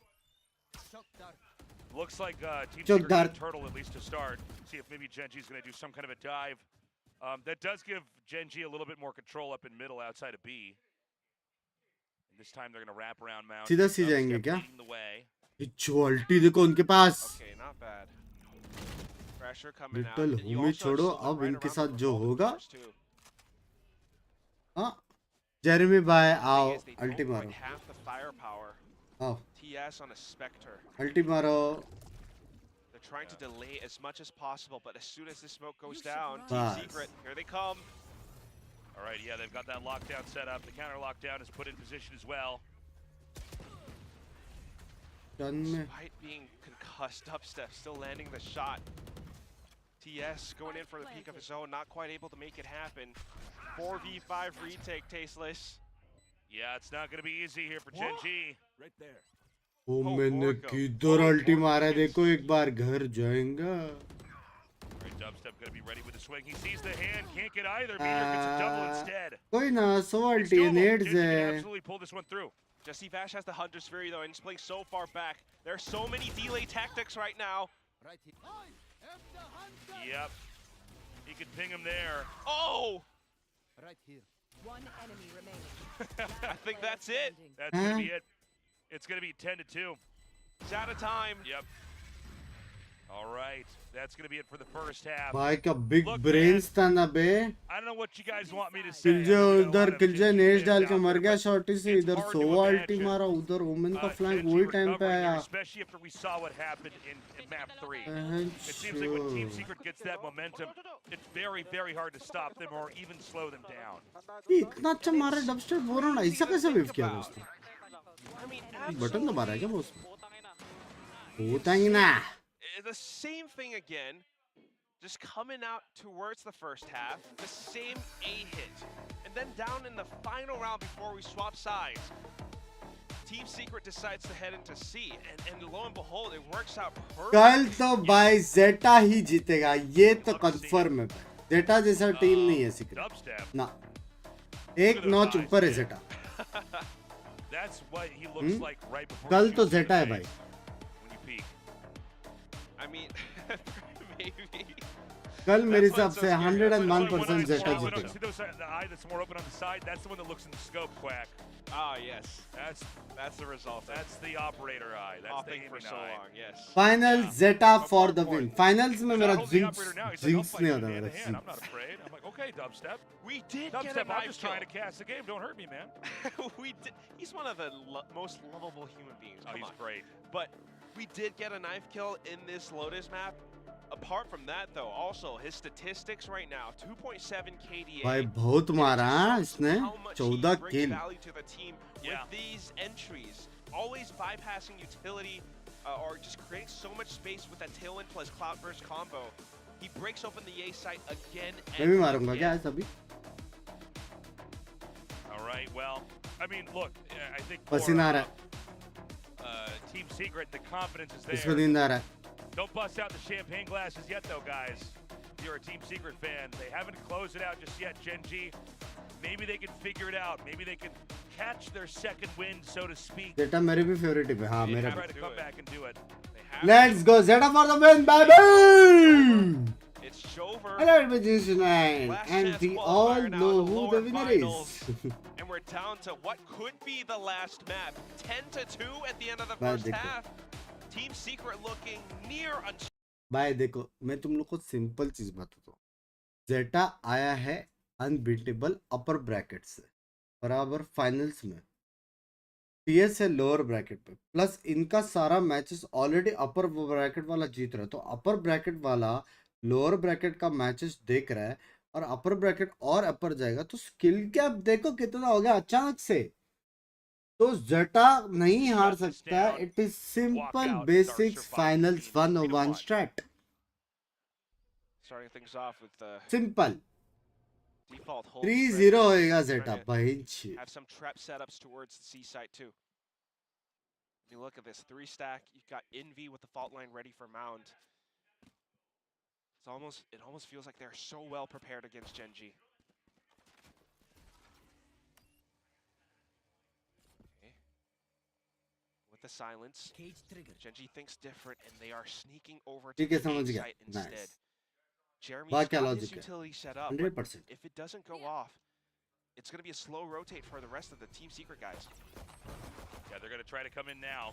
Looks like Team Choke Secret dart. got Turtle at least to start. See if maybe Gen.G's going to do some kind of a dive. That does give Gen.G a little bit more control up in middle outside of B. And this time they're going to wrap around Mount. सीधा सी Dubstep जाएंगे क्या leading the way. ये चोल्टी देखो उनके पास Okay, not bad. Pressure coming out. Little and you Homi also have छोड़ो Sylvan अब right इनके around साथ the जो revolving होगा doors, too. हाँ जेरेमी भाई आओ Thing is, they अल्टी don't मारो quite have the firepower. आओ TS on a Spectre. अल्टी मारो They're trying to delay as much as possible, but as soon as the smoke goes down, Team Bas. Secret, here they come. All right, yeah, they've got that lockdown set up. The counter lockdown is put in position as well. Ton में Despite being concussed, Dubstep still landing the shot. TS going in for the peak of his own, not quite able to make it happen. 4v5 retake, Tasteless. Yeah, it's not going to be easy here for Gen.G. Right there. Oh Oh, मैंने Borgo. किधर Oh, ulti Borgo मारा gets- देखो एक बार घर जाएगा Right, Dubstep going to be ready with the swing. He sees the hand, can't get either. Meteor gets a double instead. कोई ना 100 It's अल्टी doable. नेड्स Gen.G can है absolutely pull this one through. Jesse Vash has the Hunter's Fury though, and he's playing so far back. There are so many delay tactics right now. Right here. Yep. He could ping him there. Oh! Right here. One enemy remaining. I think that's it. That's going to be it. It's going to be 10-2. He's out of time. Yep. All right. That's going to be it for the first half. भाई का big Look, brains था ना बे I don't know what you guys want me to say. किलजे उधर किलजे नेज डाल के मर गया It's shorty से इधर hard to 100 अल्टी imagine. मारा उधर ओमेन का फ्लैंक Gen.G वही टाइम पे recovering here, आया especially after we saw what happened in map 3. बहन It seems like when Team चो। Secret gets that momentum, it's very, very hard to stop them or even slow them down. ये इतना अच्छा मारा डबस्टर बोल रहा ना ऐसा कैसे वेव किया था उसने I mean, बटन दबा रहा है क्या वो उसमें होता ही ना the same thing again. Just coming out towards the first half, the same A hit. And then down in the final round before we swap sides, Team Secret decides to head into C. And lo and behold, it works out perfect. कल तो भाई जेटा ही जीतेगा ये तो confirm है जेटा जैसा team नहीं है सीक्रेट Dubstep. ना एक नॉच ऊपर है जेटा That's what he looks like right before कल he तो shoots you in जेटा है the भाई face when you peek. I mean, maybe. कल मेरे That's why हिसाब it's so से scary. That's why 101% Zeta See जीतेगा those, the eye that's more open on the side? That's the one that looks in the scope, Quack. Ah, yes. That's the result. That's the operator eye. That's the Hopping for aiming so eye. long, yes. Final Zeta for the win finals में He's मेरा not holding the jinx operator now. He's like, I'll jinx fight नहीं you होता hand मेरा to hand. I'm jinx not afraid. I'm like, okay, Dubstep. We did get a Dubstep, I'm knife just trying to kill. cast the game. Don't hurt me, man. We did. He's one of the most lovable human beings. Oh, Come he's on. great. But we did get a knife kill in this Lotus map. Apart from that, though, also his statistics right now: 2.7 KDA. भाई बहुत मारा हाँ इसने How much he 14 brings kill value to the team Yeah. with these entries, always bypassing utility or just creating so much space with that tailwind plus cloud burst combo. He breaks open the A site again मैं भी and मारूंगा क्या again. आज अभी All right, well, I mean, look, I think पसीना आ रहा Team Secret, the confidence is है इसमें there. नींद आ रहा है Don't bust out the champagne glasses yet, though, guys. If you're a Team Secret fan, they haven't closed it out just yet. Gen.G, maybe they can figure it out. Maybe they can catch their second win, so to speak. जेटा मेरे भी favourite है हाँ They मेरा try भी to come back and do it. They have let's go Zeta for the win baby It's Jover. hello everybody tonight Last and chance we qualifier all now know in the who lower the winner finals. is And we're down to what could be the last map. 10-2 at the end of the Bye, first Dico. half. Team Secret looking near unstoppable. भाई देखो मैं तुम लोग को simple चीज बताता हूँ जेटा आया है अनबीटेबल अपर ब्रैकेट से बराबर फाइनल्स में टीएस है लोअर ब्रैकेट पे प्लस इनका सारा मैचेस ऑलरेडी अपर ब्रैकेट वाला जीत रहा है तो अपर ब्रैकेट वाला लोअर ब्रैकेट का मैचेस देख रहा है और अपर ब्रैकेट और अपर जाएगा तो स्किल गैप देखो कितना हो गया अचानक से तो जेटा नहीं हार सकता it is simple basics finals 101 straight Starting things off with the simple default hold. 3-0 होएगा जेटा Trying to भाई छी have some trap setups towards the C site too. If you look at this 3-stack, you've got Envy with the fault line ready for Mound. It almost feels like they're so well prepared against Gen.G. Okay. With the silence, Gen.G thinks different, and they are sneaking over to ठीक है the समझ A गया site instead. Nice Jeremy's बात क्या got his logic है utility set up, but 100% if it doesn't go off, it's going to be a slow rotate for the rest of the Team Secret guys. Yeah, they're going to try to come in now.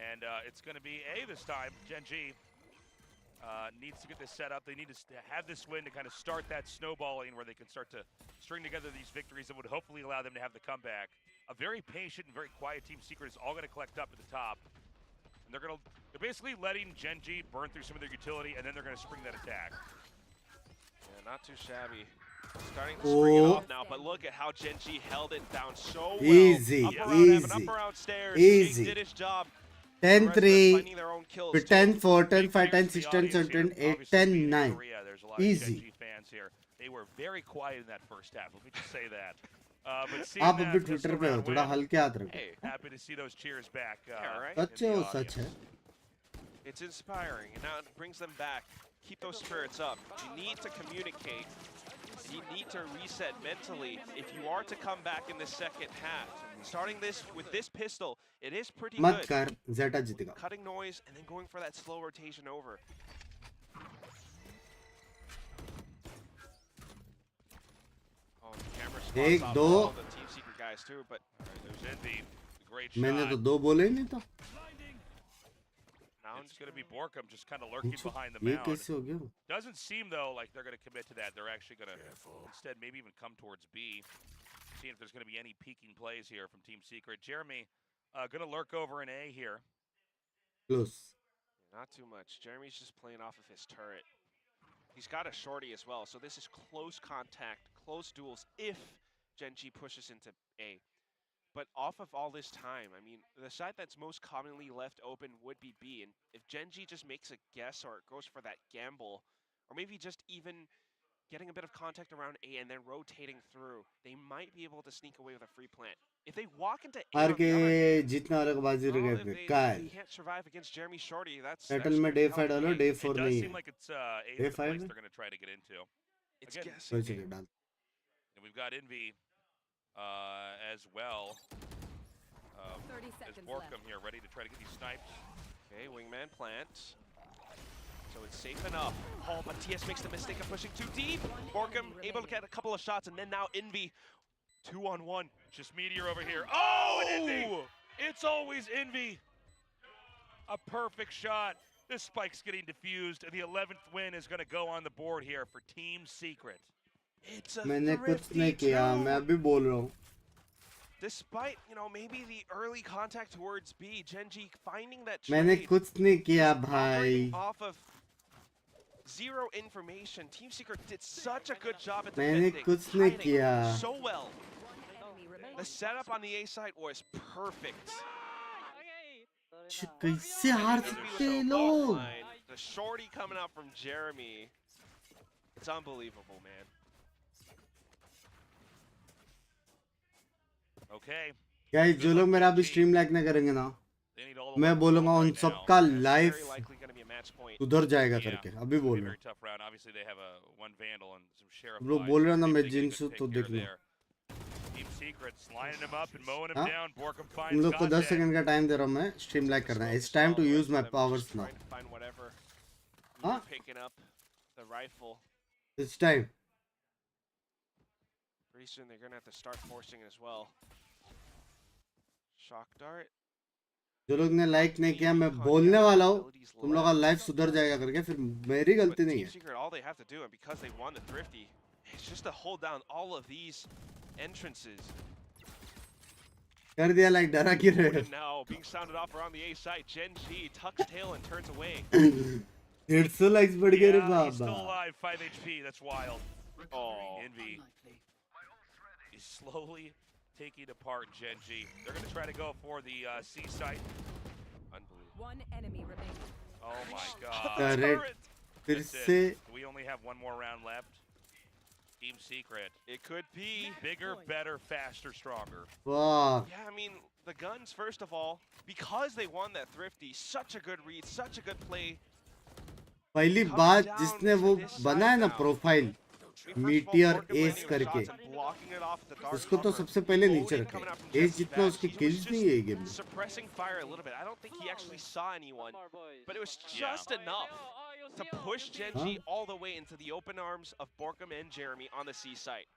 And it's going to be A this time. Gen.G needs to get this set up. They need to have this win to kind of start that snowballing where they can start to string together these victories that would hopefully allow them to have the comeback. A very patient and very quiet Team Secret is all going to collect up at the top. And they're basically letting Gen.G burn through some of their utility, and then they're going to spring that attack. Yeah, not too shabby. Starting to spring it Oh. off now, but look at how Gen.G held it down so well. Easy, Up around heaven, easy, up around stairs. easy. King did his job. The rest of them 10-3, finding their own kills फिर too. 10-4, 10-5, Big cheers 10-6, to the 10-7, audience here. 10-8, Obviously, being in 10-9. Korea, there's a lot Easy. of Gen.G fans here. They were very quiet in that first half. Let me just say that. But seeing आप that अभी pistol Twitter पे हो round थोड़ा win, हल्के हाथ रखो Hey, happy to see those cheers back. Yeah, right. Such in है the वो सच है audience. it's inspiring, and now it brings them back. Keep those spirits up. You need to communicate. You need to reset mentally if you are to come back in the second half. Starting this with this pistol, it is pretty मत good. कर जेटा जीतेगा Cutting noise and then going for that slow rotation over. Oh, the camera spots एक, off दो. all the Team Secret guys too, but There's Envy. Great मैंने shot. तो दो बोले ही नहीं था Now it's going to be Borkum just kind of lurking behind the ये mound. कैसे हो गया Doesn't seem, though, like they're going to commit to that. They're actually going to instead maybe even come towards B. Seeing if there's going to be any peeking plays here from Team Secret. Jeremy going to lurk over in A here. close not too much. Jeremy's just playing off of his turret. He's got a shorty as well, so this is close contact, close duels if Gen.G pushes into A. But off of all this time, I mean, the side that's most commonly left open would be B, and if Gen.G just makes a guess or goes for that gamble, or maybe just even getting a bit of contact around A and then rotating through, they might be able to sneak away with a free plant. If they walk into A हार on के the other hand, जीतने वाले को बाजी well, रखे if पे they काल can't survive against Jeremy Shorty, that's settle में gonna day be 5 hell of a डालो game. डे It 4 does नहीं seem है like it's A Day is the place five? they're going to try to get into. It's Again, guessing कोई game. चीज़ डाल And we've got Envy as well. 30 As seconds Borkum left. here ready to try to get these snipes. Okay, wingman plant. So it's safe enough. Oh, but TS makes the mistake of pushing too deep. Borkum able to get a couple of shots, and then now Envy 2-on-1. Just Meteor over here. Oh, and Envy! It's always Envy. A perfect shot. This spike's getting diffused, and the 11th win is going to go on the board here for Team Secret. It's a मैंने कुछ thrifty नहीं किया two. मैं अभी बोल रहा हूँ Despite, maybe the early contact towards B, Gen.G finding that मैंने trade, कुछ नहीं किया operating भाई off of zero information. Team Secret did such a good job at मैंने defending, कुछ नहीं hiding किया so well. Enemy remaining. The setup on the A side was perfect. कैसे हार Envy सकते was हैं so लोग offline. The shorty coming out from Jeremy. It's unbelievable, man. Okay. Guys जो लोग मेरा अभी स्ट्रीम लाइक ना करेंगे ना They need all the मैं luck बोलूंगा right उन now. सबका That's life very likely going to be a match point. सुधर जाएगा Yeah. करके अभी It's बोल gonna be a रहा very tough round. Obviously, they have one Vandal and some Sheriff. लोग Lies, बोल so रहे हैं ना if मैं they get a जिनसू good तो pick देख here or low there. Team Secrets lining him up and mowing him हाँ? down. Borkum तुम finds लोग को 10 contact. सेकंड का टाइम दे रहा हूँ मैं स्ट्रीम लाइक करना है it's time to use my powers now Trying to find whatever. Huh? Picking up the rifle. It's time Pretty soon they're going to have to start forcing as well. Shock dart. जो लोग ने like नहीं किया मैं बोलने वाला हूँ तुम लोग का लाइफ सुधर जाएगा करके फिर मेरी But गलती नहीं Team है Secret, all they have to do, and because they won the Thrifty, it's just to hold down all of these entrances. कर दिया लाइक डरा क्यों रहे And now being sounded off around the A side, Gen.G tucks tail and turns away. 150 likes बढ़ गए रे Yeah, he's still Baba alive. 5 HP. That's wild. Oh, Envy is slowly taking apart Gen.G. They're going to try to go for the C site. unbelievable. One enemy remaining. Oh my god. Correct फिर That's it. से We only have one more round left. Team Secret. It could be. Bigger, better, faster, stronger. वाह Yeah, I mean, the guns, first of all, because they won that Thrifty, such a good read, such a good play. पहली Coming बात down जिसने to वो this side बनाया ना now. Profile First of all, Meteor Borkum Ace landing the करके shots and blocking it off the dark उसको तो cover. सबसे पहले नीचे Odin रखे coming out from S Jess's जितना back, उसकी he was किल्स just नहीं है ये गेम में suppressing fire a little bit. I don't think he actually saw anyone, but it was just enough to push Gen.G all the way into the open arms of Borkum and Jeremy on the C site.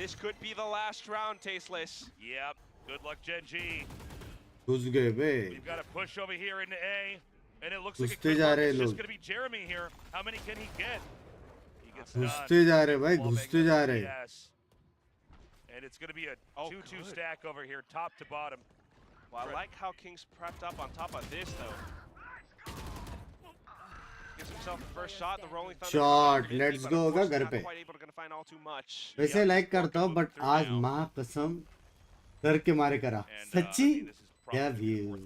This could be the last round, Tasteless. Yep. Good luck, Gen.G. घुस गए बे We've got a push over here into A. And it looks like it घुसते could जा work. रहे It's लोग just going to be Jeremy here. How many can he get? He gets घुसते जा रहे भाई घुसते जा रहे Yes. And it's going to be a Oh, 2-2 good. stack over here, top to bottom. Well, I like how King's prepped up on top of this, though. Gives himself the first shot, the Rolling Thunder. Shot, comes out, let's but go, unfortunately घर not पे। quite able to find all too much. वैसे like करता हूँ but आज माँ कसम डर के मारे करा सच्ची क्या व्यू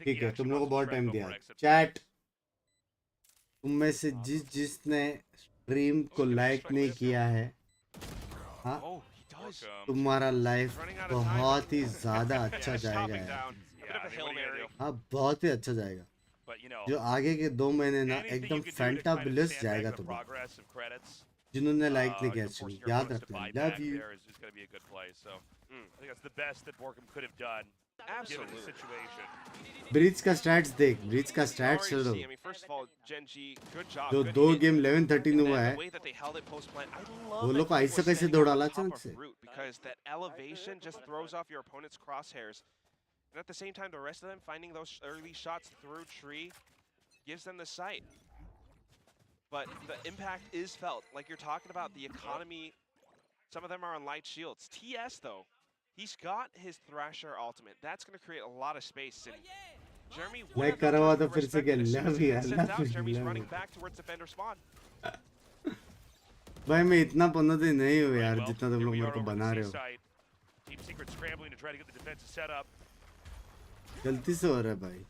ठीक है तुम लोगों को बहुत टाइम दिया चैट तुम में से जिसने स्ट्रीम को लाइक नहीं किया है हाँ तुम्हारा लाइफ बहुत ही ज्यादा अच्छा जाएगा यार हाँ बहुत ही अच्छा जाएगा जो आगे के 2 महीने ना एकदम फैंटाबुलस जाएगा तुम्हारा जिन्होंने लाइक नहीं किया स्ट्रीम याद रखना लव यू ब्रिज का स्टैट्स देख ब्रिज का स्टैट्स चलो जो 2 गेम 11-13 हुआ है वो लोग को ऐसे कैसे दौड़ाला अचानक से because that elevation just throws off your opponent's crosshairs. And at the same time, the rest of them finding those early shots through tree gives them the sight. But the impact is felt. Like you're talking about the economy, some of them are on light shields. TS though, he's got his Thrasher ultimate. That's going to create a lot of space. And Jeremy like करवा तो फिर से क्या love you Jeremy's running back towards defender spawn. भाई मैं इतना पन्नती नहीं हूँ यार जितना तुम लोग मेरे को बना रहे हो गलती से हो रहा है भाई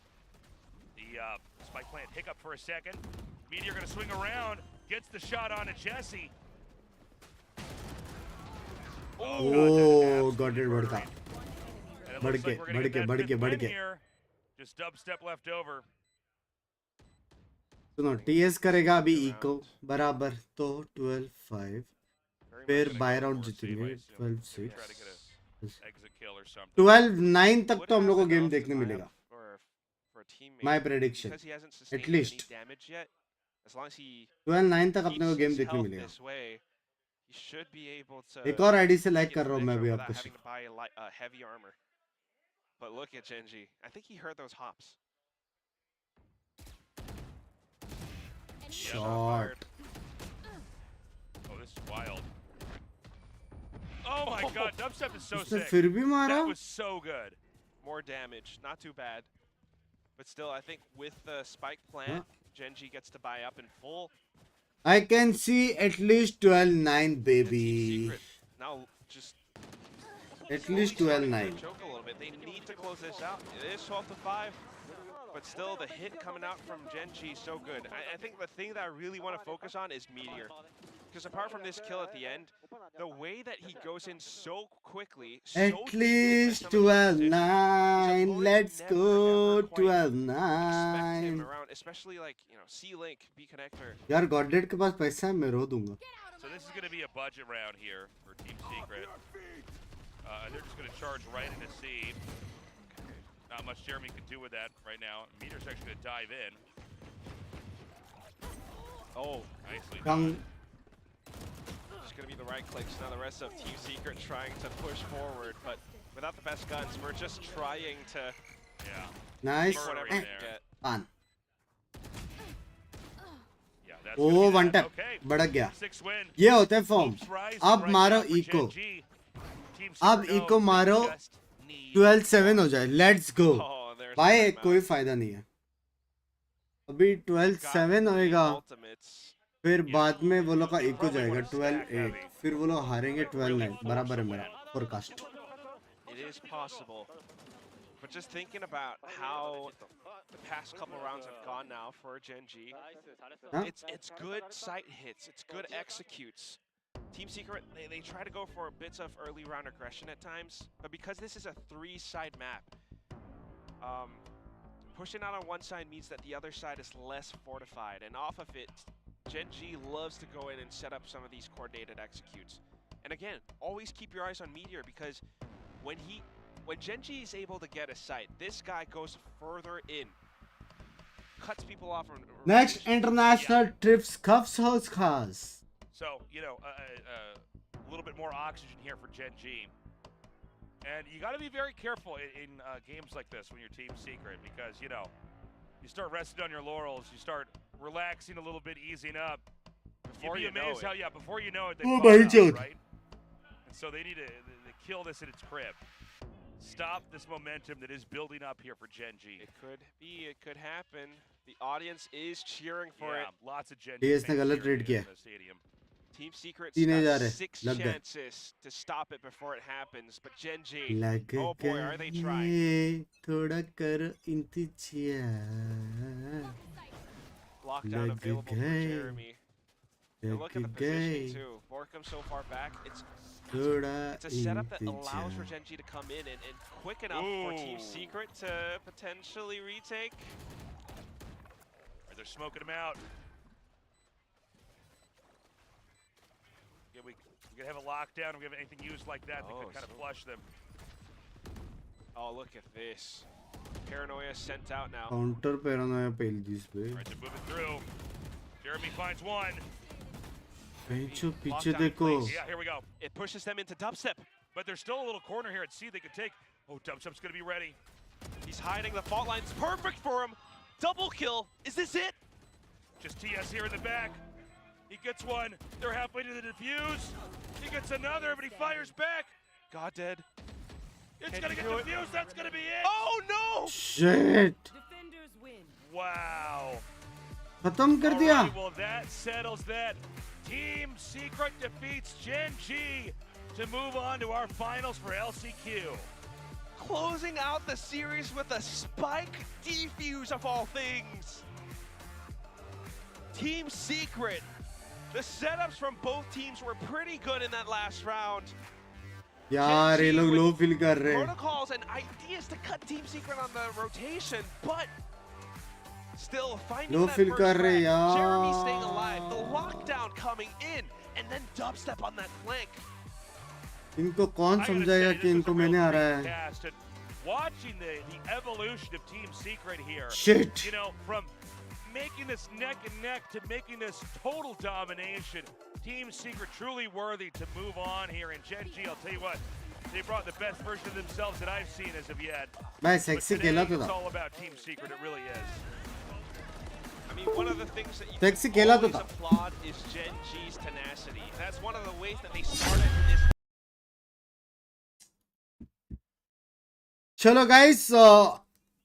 ओह गॉट इट बढ़ के सुनो टीएस करेगा अभी इको बराबर तो 12-5 फिर बाय राउंड जीतेंगे 12-6 12-9 तक तो हम लोग को गेम देखने मिलेगा माय प्रेडिक्शन एटलीस्ट 12-9 तक अपने को गेम देखने मिलेगा एक और आईडी से लाइक कर रहा हूँ मैं भी आपको But look at Gen.G. I think he heard those hops. Shot. Oh, this is wild. Oh my God, dubstep is so sick. फिर भी मारा. That was so good. More damage, not too bad. But still, I think with the spike plant, Gen.G gets to buy up in full. I can see at least 12-9, baby. Now just. At least 12-9. Choke a little bit. They need to close this out. It is 12-5. But still, the hit coming out from Gen.G is so good. I think the thing that I really want to focus on is Meteor. Because apart from this kill at the end, the way that he goes in so quickly... At least 12-9. Let's go. 12-9. Especially like, you know, C-Link, B-Connector. यार Godred के पास पैसा है मैं रो दूंगा. So this is going to be a budget round here for Team Secret. They're just going to charge right into C. Not much Jeremy can do with that right now. Meteor's actually going to dive in. Oh, nicely done. Just going to be the right clicks. Now the rest of Team Secret trying to push forward, but without the best guns, we're just trying to... Yeah. Nice. Fun. Oh, one tap. बढ़ गया. ये होता है form. अब मारो eco. अब eco मारो 12-7 हो जाए. Let's go. भाई कोई फायदा नहीं है. अभी 12-7 होएगा. फिर बाद में वो लोग का इको जाएगा 12-8. फिर वो लोग हारेंगे 12-9. बराबर है मेरा forecast. It is possible. But just thinking about how the past couple rounds have gone now for Gen.G, it's good sight hits. It's good executes. Team Secret, they try to go for bits of early round aggression at times, but because this is a 3-side map, pushing out on one side means that the other side is less fortified, and off of it, Gen.G loves to go in and set up some of these coordinated executes. And again, always keep your eyes on Meteor, because when Gen.G is able to get a sight, this guy goes further in, cuts people off. Next international trips cuffs house cars. So, you know, a little bit more oxygen here for Gen.G. And you got to be very careful in games like this when you're Team Secret, because, you know, you start resting on your laurels, you start relaxing a little bit, easing up. Before you know it. Before you know it, they fall out, right? And so they need to kill this at its crib. Stop this momentum that is building up here for Gen.G. It could be, it could happen. The audience is cheering for it. Lots of Gen.G DS ने fans गलत cheering trade किया in the stadium. Team Secret's तीन got हजार है 6 लग गए chances to stop it before it happens, but Gen.G, लग oh boy, are they trying. गए थोड़ा करो इंतजार Lockdown लग available for गए Jeremy. And look at the लग positioning गए too. Borkum so far back. थोड़ा It's a setup that allows for इंतजार Gen.G to come in and quick enough for Team Ooh. Secret to potentially retake. Or they're smoking them out. Yeah, we could have a lockdown. We have anything used like that that could kind of flush them. Oh, look at this. Paranoia sent out now. Counter paranoia पेल जिस पे All right, they're moving through. Jeremy finds one. पेंचो पीछे Lockdown in देखो place. Yeah, here we go. It pushes them into dubstep. But there's still a little corner here at C they could take. Oh, Dubstep's going to be ready. He's hiding the fault lines. Perfect for him. Double kill. Is this it? Just TS here in the back. He gets one. They're halfway to the defuse. He gets another, but he fires back. God dead. It's Can going to he get do it? defused. That's going to be it. Oh no! Shit Defenders win. Wow. खत्म कर दिया Alrighty, well, that settles that. Team Secret defeats Gen.G to move on to our finals for LCQ. Closing out the series with a spike defuse of all things. Team Secret. The setups from both teams were pretty good in that last round. यार ये लोग low feel कर रहे हैं Protocols and ideas to cut Team Secret on the rotation, but still finding low that feel first कर रहे frag. यार Jeremy staying alive, the lockdown coming in, and then dubstep on that flank. इनको कौन I gotta समझाएगा say, कि this was इनको a real मैंने आ रहा great है cast, and watching the evolution of Team Secret here. Shit. You know, from making this neck and neck to making this total domination. Team Secret truly worthy to move on here. And Gen.G, I'll tell you what, they brought the best version of themselves that I've seen as of yet. मैं But sexy today, खेला तो it's था all about Team Secret. It really is. I mean, one of the things that you Sexy can खेला तो always था applaud is Gen.G's tenacity. That's one of the ways that they started this. चलो guys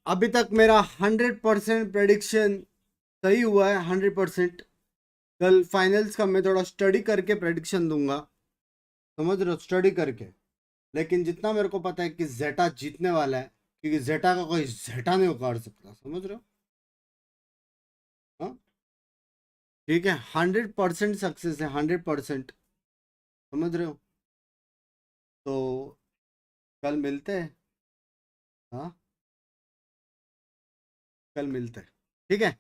अभी तक मेरा 100% prediction सही हुआ है 100%। कल फाइनल्स का मैं थोड़ा स्टडी करके प्रेडिक्शन दूंगा, समझ रहे हो, स्टडी करके। लेकिन जितना मेरे को पता है कि जेटा जीतने वाला है, क्योंकि जेटा का कोई जेटा नहीं उखाड़ सकता, समझ रहे हो। हाँ ठीक है, 100% सक्सेस है, 100%, समझ रहे हो। तो कल मिलते हैं, हाँ कल मिलते हैं, ठीक है।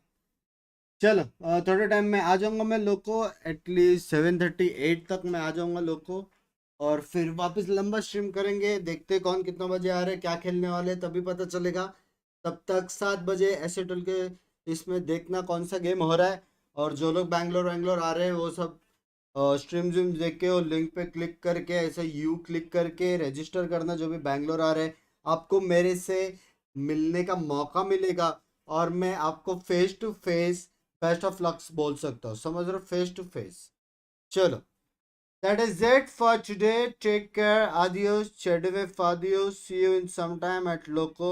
चलो थोड़े टाइम में आ जाऊंगा मैं लोको, एटलीस्ट 7:38 तक मैं आ जाऊंगा लोको, और फिर वापस लंबा स्ट्रीम करेंगे। देखते कौन कितना बजे आ रहे हैं, क्या खेलने वाले, तभी पता चलेगा। तब तक 7 बजे ऐसे टोल के इसमें देखना कौन सा गेम हो रहा है, और जो लोग बैंगलोर आ रहे हैं वो सब स्ट्रीम जूम देख के और लिंक पे क्लिक करके ऐसे यू क्लिक करके रजिस्टर करना। जो भी बैंगलोर आ रहे हैं, आपको मेरे से मिलने का मौका मिलेगा, और मैं आपको face to face best of lucks बोल सकता हूँ, समझ रहे हो, फेस टू फेस। चलो that is it for today. Take care. Adios. Chedve fadios. See you in some time at loco.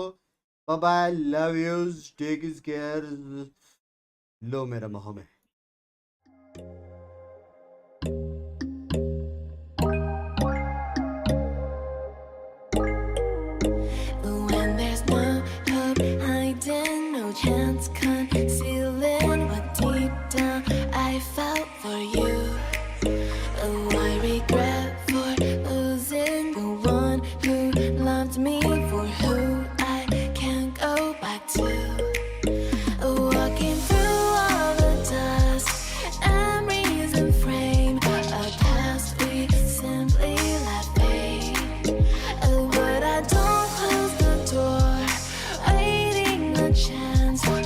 Bye bye. Love yous. Take care. लो मेरा मोह में। When there's no hope hiding, no chance concealing what deep down I felt for you. Oh, I regret for losing the one who loved me, for who I can't go back to. Walking through all the dust, memories and frame a past we simply let fade. Oh, but I don't close the door, waiting a chance for